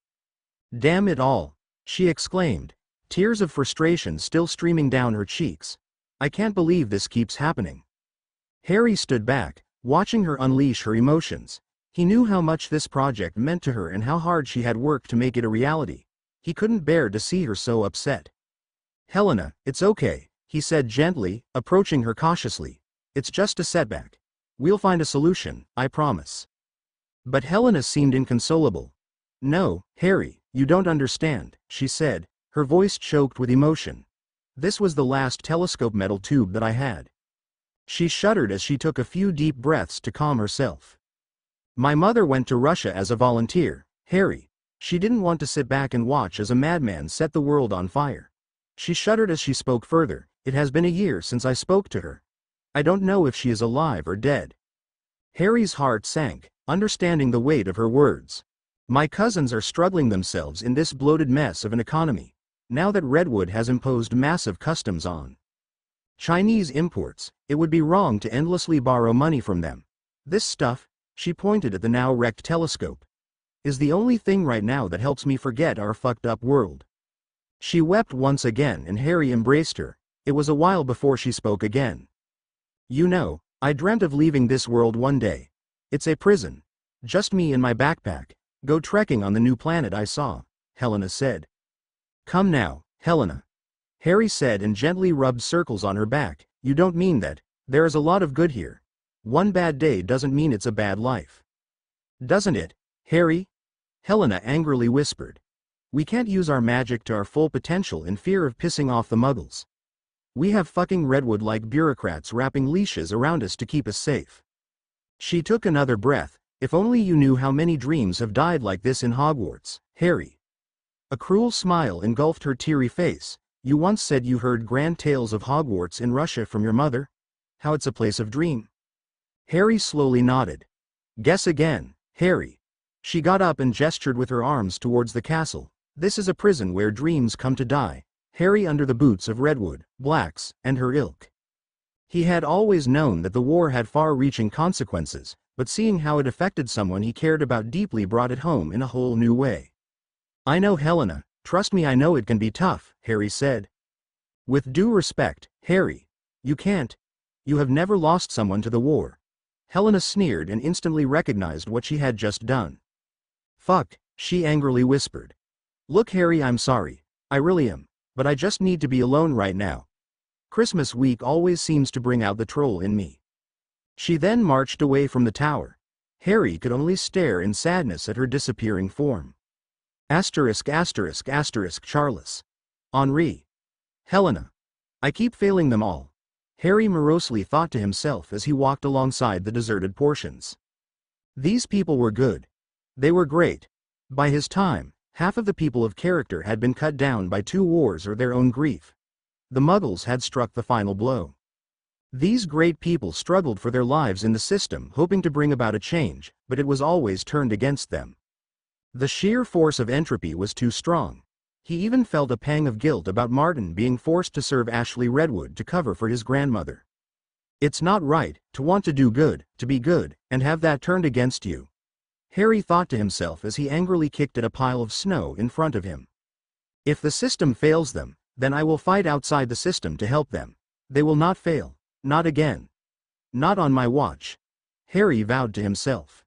"Damn it all!" she exclaimed, tears of frustration still streaming down her cheeks. "I can't believe this keeps happening." Harry stood back, watching her unleash her emotions. He knew how much this project meant to her and how hard she had worked to make it a reality. He couldn't bear to see her so upset. "Helena, it's okay," he said gently, approaching her cautiously. "It's just a setback. We'll find a solution, I promise." But Helena seemed inconsolable. "No, Harry, you don't understand," she said, her voice choked with emotion. "This was the last telescope metal tube that I had." She shuddered as she took a few deep breaths to calm herself. "My mother went to Russia as a volunteer, Harry. She didn't want to sit back and watch as a madman set the world on fire." She shuddered as she spoke further. "It has been a year since I spoke to her. I don't know if she is alive or dead." Harry's heart sank, understanding the weight of her words. "My cousins are struggling themselves in this bloated mess of an economy, now that Redwood has imposed massive customs on Chinese imports. It would be wrong to endlessly borrow money from them. This stuff," she pointed at the now wrecked telescope, "is the only thing right now that helps me forget our fucked up world." She wept once again and Harry embraced her. It was a while before she spoke again. "You know, I dreamt of leaving this world one day. It's a prison. Just me and my backpack. Go trekking on the new planet I saw," Helena said. "Come now, Helena," Harry said and gently rubbed circles on her back. "You don't mean that. There is a lot of good here. One bad day doesn't mean it's a bad life." "Doesn't it, Harry?" Helena angrily whispered. "We can't use our magic to our full potential in fear of pissing off the Muggles. We have fucking Redwood-like bureaucrats wrapping leashes around us to keep us safe." She took another breath. "If only you knew how many dreams have died like this in Hogwarts, Harry." A cruel smile engulfed her teary face. "You once said you heard grand tales of Hogwarts in Russia from your mother. How it's a place of dream." Harry slowly nodded. "Guess again, Harry." She got up and gestured with her arms towards the castle. "This is a prison where dreams come to die, Harry, under the boots of Redwood, Blacks, and her ilk." He had always known that the war had far-reaching consequences, but seeing how it affected someone he cared about deeply brought it home in a whole new way. "I know, Helena, trust me, I know it can be tough," Harry said. "With due respect, Harry, you can't. You have never lost someone to the war." Helena sneered and instantly recognized what she had just done. "Fuck," she angrily whispered. "Look, Harry, I'm sorry. I really am. But I just need to be alone right now. Christmas week always seems to bring out the troll in me." She then marched away from the tower. Harry could only stare in sadness at her disappearing form. Charles. Henri. Helena. I keep failing them all, Harry morosely thought to himself as he walked alongside the deserted portions. These people were good. They were great. By his time, half of the people of character had been cut down by 2 wars or their own grief. The Muggles had struck the final blow. These great people struggled for their lives in the system, hoping to bring about a change, but it was always turned against them. The sheer force of entropy was too strong. He even felt a pang of guilt about Martin being forced to serve Ashley Redwood to cover for his grandmother. It's not right, to want to do good, to be good, and have that turned against you, Harry thought to himself as he angrily kicked at a pile of snow in front of him. If the system fails them, then I will fight outside the system to help them. They will not fail. Not again. Not on my watch, Harry vowed to himself.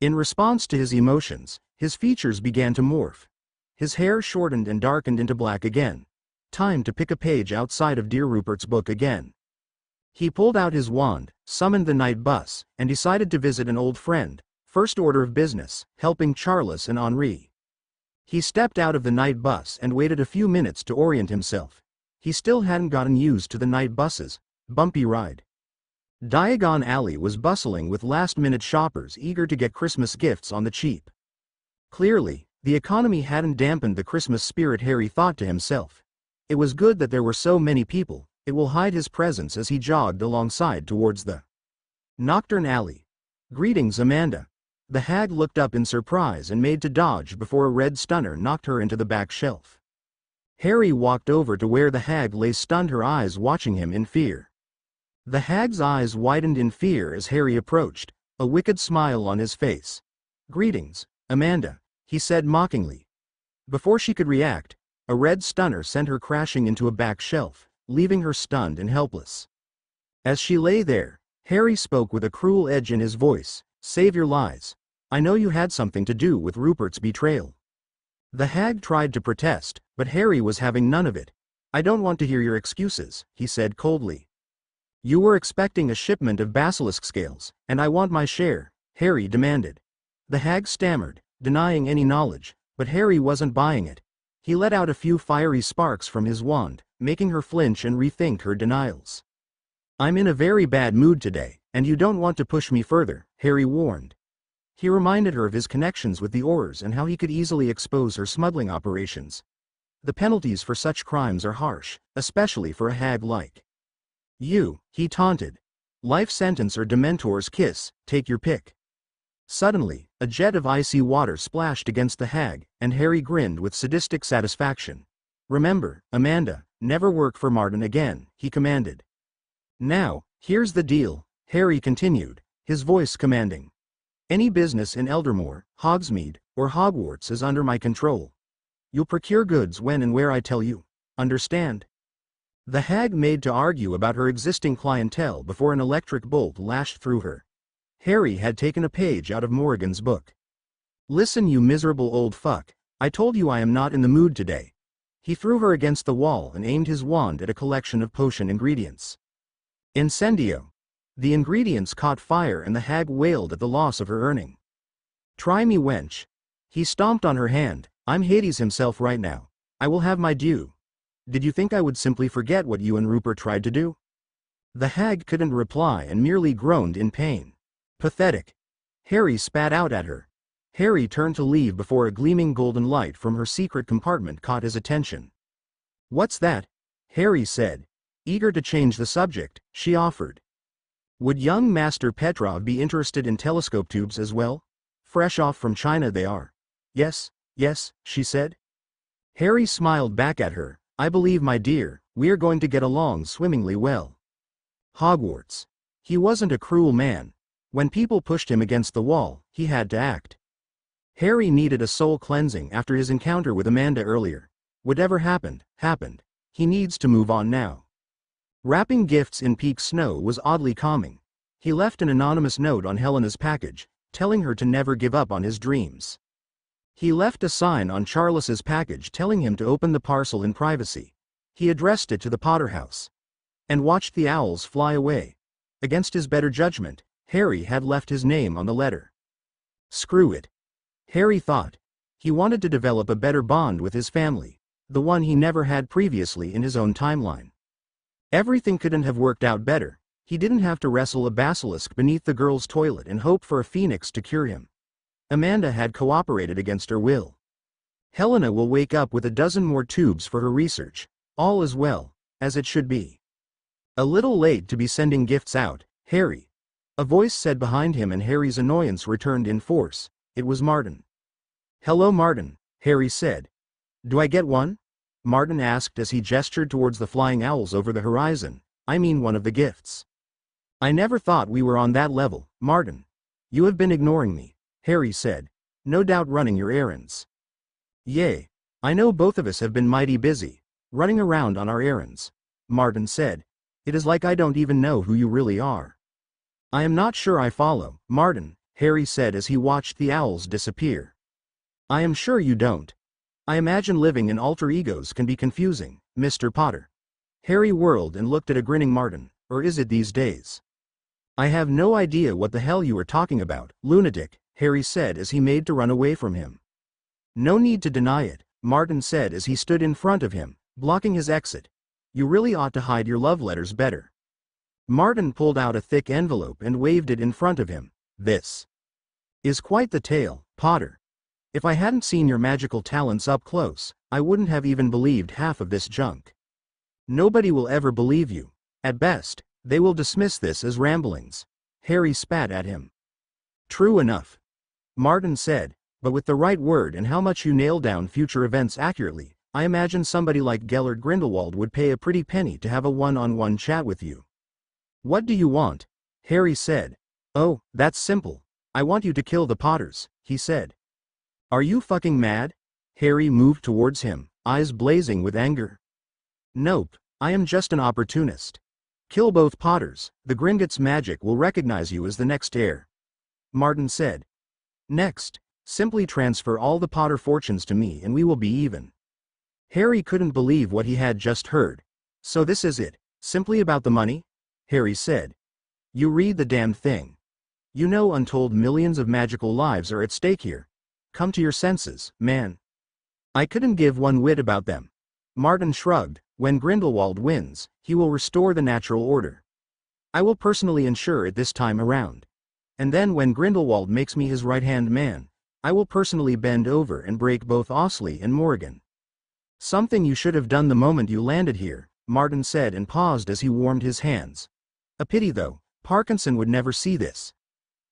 In response to his emotions, His features began to morph. His hair shortened and darkened into black again. Time to pick a page outside of dear Rupert's book again. He pulled out his wand, summoned the night bus, and decided to visit an old friend, first order of business, helping Charles and Henri. He stepped out of the night bus and waited a few minutes to orient himself. He still hadn't gotten used to the night bus's bumpy ride. Diagon Alley was bustling with last-minute shoppers eager to get Christmas gifts on the cheap. Clearly, the economy hadn't dampened the Christmas spirit, Harry thought to himself. It was good that there were so many people. It will hide his presence as he jogged alongside towards the Nocturne Alley. Greetings, Amanda. The hag looked up in surprise and made to dodge before a red stunner knocked her into the back shelf. Harry walked over to where the hag lay, stunned, her eyes watching him in fear. The hag's eyes widened in fear as Harry approached, a wicked smile on his face. Greetings, Amanda, he said mockingly. Before she could react, a red stunner sent her crashing into a back shelf, leaving her stunned and helpless. As she lay there, Harry spoke with a cruel edge in his voice. Save your lies. I know you had something to do with Rupert's betrayal. The hag tried to protest, but Harry was having none of it. I don't want to hear your excuses, he said coldly. You were expecting a shipment of basilisk scales, and I want my share, Harry demanded. The hag stammered, denying any knowledge, but Harry wasn't buying it. He let out a few fiery sparks from his wand, making her flinch and rethink her denials. I'm in a very bad mood today, and you don't want to push me further, Harry warned. He reminded her of his connections with the Aurors and how he could easily expose her smuggling operations. The penalties for such crimes are harsh, especially for a hag like you, he taunted. Life sentence or Dementor's kiss, take your pick. Suddenly, a jet of icy water splashed against the hag, and Harry grinned with sadistic satisfaction. Remember, Amanda, never work for Martin again, he commanded. Now, here's the deal, Harry continued, his voice commanding. Any business in Eldermoor, Hogsmeade, or Hogwarts is under my control. You'll procure goods when and where I tell you. Understand? The hag made to argue about her existing clientele before an electric bolt lashed through her. Harry had taken a page out of Morrigan's book. Listen, you miserable old fuck, I told you I am not in the mood today. He threw her against the wall and aimed his wand at a collection of potion ingredients. Incendio. The ingredients caught fire and the hag wailed at the loss of her earning. Try me, wench. He stomped on her hand. I'm Hades himself right now. I will have my due. Did you think I would simply forget what you and Rupert tried to do? The hag couldn't reply and merely groaned in pain. Pathetic. Harry spat out at her. Harry turned to leave before a gleaming golden light from her secret compartment caught his attention. What's that? Harry said. Eager to change the subject, she offered. Would young Master Petrov be interested in telescope tubes as well? Fresh off from China they are. Yes, she said. Harry smiled back at her. I believe, my dear, we are going to get along swimmingly well. Hogwarts. He wasn't a cruel man. When people pushed him against the wall, he had to act. Harry needed a soul cleansing after his encounter with Amanda earlier. Whatever happened, happened. He needs to move on now. Wrapping gifts in peak snow was oddly calming. He left an anonymous note on Helena's package, telling her to never give up on his dreams. He left a sign on Charles's package telling him to open the parcel in privacy. He addressed it to the Potter house. And watched the owls fly away. Against his better judgment, Harry had left his name on the letter. Screw it. Harry thought. He wanted to develop a better bond with his family, the one he never had previously in his own timeline. Everything couldn't have worked out better. He didn't have to wrestle a basilisk beneath the girl's toilet and hope for a phoenix to cure him. Amanda had cooperated against her will. Helena will wake up with a dozen more tubes for her research. All is well, as it should be. A little late to be sending gifts out, Harry. A voice said behind him and Harry's annoyance returned in force. It was Martin. Hello, Martin, Harry said. Do I get one? Martin asked as he gestured towards the flying owls over the horizon. I mean one of the gifts. I never thought we were on that level, Martin. You have been ignoring me, Harry said. No doubt running your errands. Yay. I know both of us have been mighty busy, running around on our errands, Martin said. It is like I don't even know who you really are. I am not sure I follow, Martin, Harry said as he watched the owls disappear. I am sure you don't. I imagine living in alter egos can be confusing, Mr. Potter. Harry whirled and looked at a grinning Martin. Or is it these days? I have no idea what the hell you are talking about, lunatic, Harry said as he made to run away from him. No need to deny it, Martin said as he stood in front of him, blocking his exit. You really ought to hide your love letters better. Martin pulled out a thick envelope and waved it in front of him. This is quite the tale, Potter. If I hadn't seen your magical talents up close, I wouldn't have even believed half of this junk. Nobody will ever believe you. At best, they will dismiss this as ramblings. Harry spat at him. True enough, Martin said, but with the right word and how much you nail down future events accurately, I imagine somebody like Gellert Grindelwald would pay a pretty penny to have a one-on-one chat with you. What do you want? Harry said. Oh, that's simple. I want you to kill the Potters, he said. Are you fucking mad? Harry moved towards him, eyes blazing with anger. Nope, I am just an opportunist. Kill both Potters, the Gringotts magic will recognize you as the next heir. Martin said. Next, simply transfer all the Potter fortunes to me and we will be even. Harry couldn't believe what he had just heard. So this is it, simply about the money? Harry said. You read the damn thing. You know untold millions of magical lives are at stake here. Come to your senses, man. I couldn't give one whit about them. Martin shrugged. When Grindelwald wins, he will restore the natural order. I will personally ensure it this time around. And then when Grindelwald makes me his right-hand man, I will personally bend over and break both Osley and Morrigan. Something you should have done the moment you landed here, Martin said and paused as he warmed his hands. A pity though, Parkinson would never see this.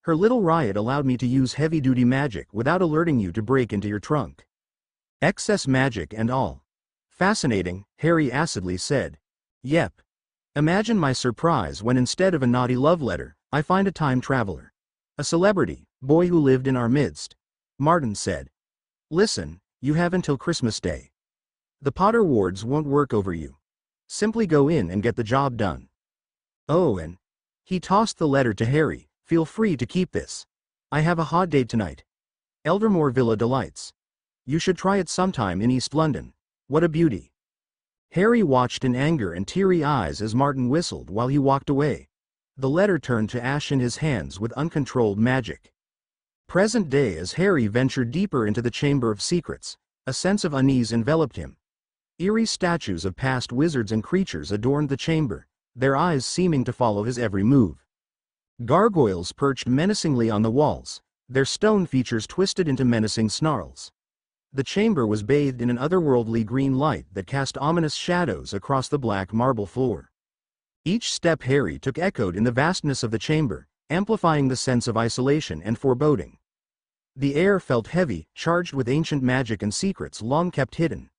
Her little riot allowed me to use heavy-duty magic without alerting you to break into your trunk. Excess magic and all. Fascinating, Harry acidly said. Yep. Imagine my surprise when instead of a naughty love letter, I find a time traveler. A celebrity, boy who lived in our midst. Martin said. Listen, you have until Christmas Day. The Potter wards won't work over you. Simply go in and get the job done. Oh, and he tossed the letter to Harry. Feel free to keep this. I have a hot date tonight. Eldermore Villa Delights. You should try it sometime in East London. What a beauty. Harry watched in anger and teary eyes as Martin whistled while he walked away. The letter turned to ash in his hands with uncontrolled magic. Present day as Harry ventured deeper into the Chamber of Secrets, a sense of unease enveloped him. Eerie statues of past wizards and creatures adorned the chamber, their eyes seeming to follow his every move. Gargoyles perched menacingly on the walls, their stone features twisted into menacing snarls. The chamber was bathed in an otherworldly green light that cast ominous shadows across the black marble floor. Each step Harry took echoed in the vastness of the chamber, amplifying the sense of isolation and foreboding. The air felt heavy, charged with ancient magic and secrets long kept hidden.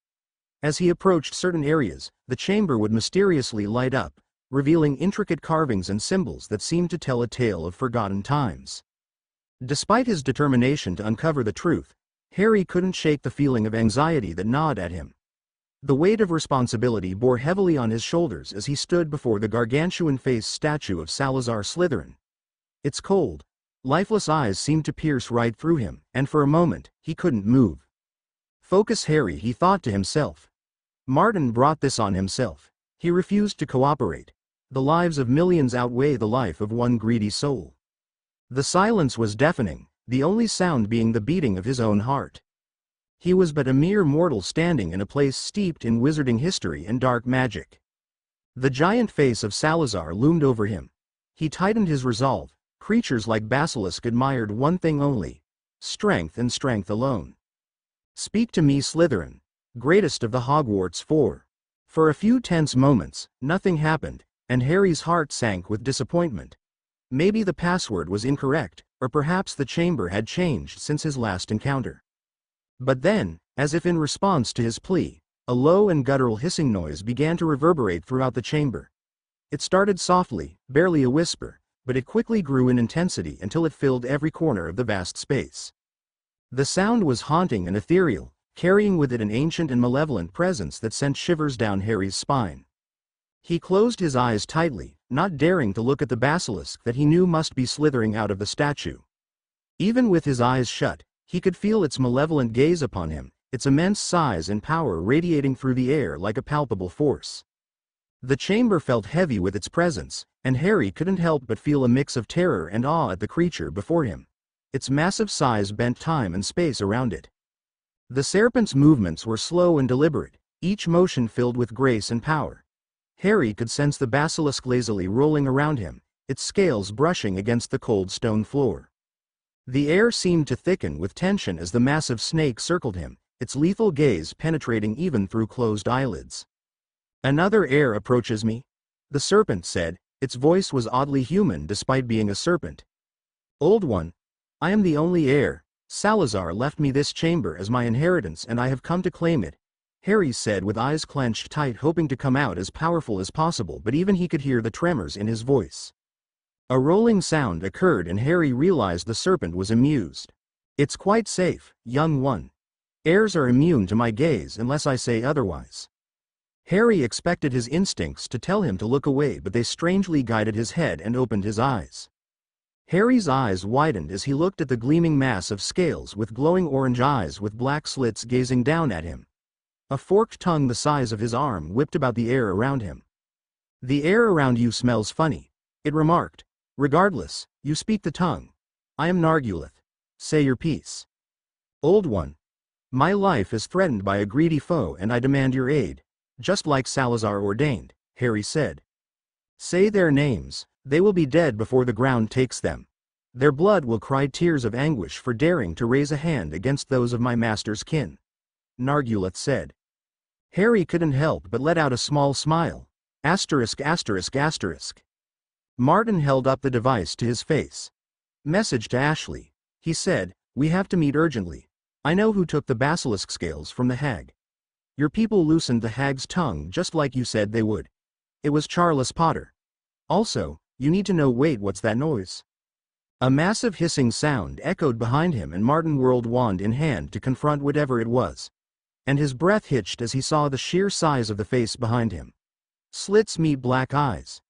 As he approached certain areas, the chamber would mysteriously light up, revealing intricate carvings and symbols that seemed to tell a tale of forgotten times. Despite his determination to uncover the truth, Harry couldn't shake the feeling of anxiety that gnawed at him. The weight of responsibility bore heavily on his shoulders as he stood before the gargantuan-faced statue of Salazar Slytherin. Its cold, lifeless eyes seemed to pierce right through him, and for a moment, he couldn't move. Focus, Harry, he thought to himself. Martin brought this on himself. He refused to cooperate. The lives of millions outweigh the life of one greedy soul. The silence was deafening, the only sound being the beating of his own heart. He was but a mere mortal standing in a place steeped in wizarding history and dark magic. The giant face of Salazar loomed over him. He tightened his resolve. Creatures like Basilisk admired one thing only: strength and strength alone. Speak to me, Slytherin, greatest of the Hogwarts Four. For a few tense moments, nothing happened, and Harry's heart sank with disappointment. Maybe the password was incorrect, or perhaps the chamber had changed since his last encounter. But then, as if in response to his plea, a low and guttural hissing noise began to reverberate throughout the chamber. It started softly, barely a whisper, but it quickly grew in intensity until it filled every corner of the vast space. The sound was haunting and ethereal, carrying with it an ancient and malevolent presence that sent shivers down Harry's spine. He closed his eyes tightly, not daring to look at the basilisk that he knew must be slithering out of the statue. Even with his eyes shut, He could feel its malevolent gaze upon him, its immense size and power radiating through the air like a palpable force. The chamber felt heavy with its presence, and Harry couldn't help but feel a mix of terror and awe at the creature before him. Its massive size bent time and space around it. The serpent's movements were slow and deliberate, each motion filled with grace and power. Harry could sense the basilisk lazily rolling around him, its scales brushing against the cold stone floor. The air seemed to thicken with tension as the massive snake circled him, its lethal gaze penetrating even through closed eyelids. "Another heir approaches me," the serpent said. Its voice was oddly human despite being a serpent. "Old one, I am the only heir. Salazar left me this chamber as my inheritance and I have come to claim it," Harry said with eyes clenched tight, hoping to come out as powerful as possible, but even he could hear the tremors in his voice. A rolling sound occurred and Harry realized the serpent was amused. "It's quite safe, young one. Heirs are immune to my gaze unless I say otherwise." Harry expected his instincts to tell him to look away, but they strangely guided his head and opened his eyes. Harry's eyes widened as he looked at the gleaming mass of scales with glowing orange eyes with black slits gazing down at him. A forked tongue the size of his arm whipped about the air around him. "The air around you smells funny," it remarked. "Regardless, you speak the tongue. I am Narguleth. Say your piece." "Old one, my life is threatened by a greedy foe and I demand your aid, just like Salazar ordained," Harry said. "Say their names, they will be dead before the ground takes them. Their blood will cry tears of anguish for daring to raise a hand against those of my master's kin," Narguleth said. Harry couldn't help but let out a small smile. Asterisk asterisk asterisk. Martin held up the device to his face. "Message to Ashley," he said, "we have to meet urgently. I know who took the basilisk scales from the hag. Your people loosened the hag's tongue just like you said they would. It was Charles Potter. Also, you need to know. Wait, what's that noise?" A massive hissing sound echoed behind him and Martin whirled wand in hand to confront whatever it was. And his breath hitched as he saw the sheer size of the face behind him. Slits meet black eyes.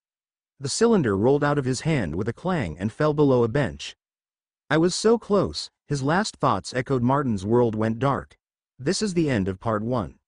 The cylinder rolled out of his hand with a clang and fell below a bench. "I was so close," his last thoughts echoed. Martin's world went dark. This is the end of part 1.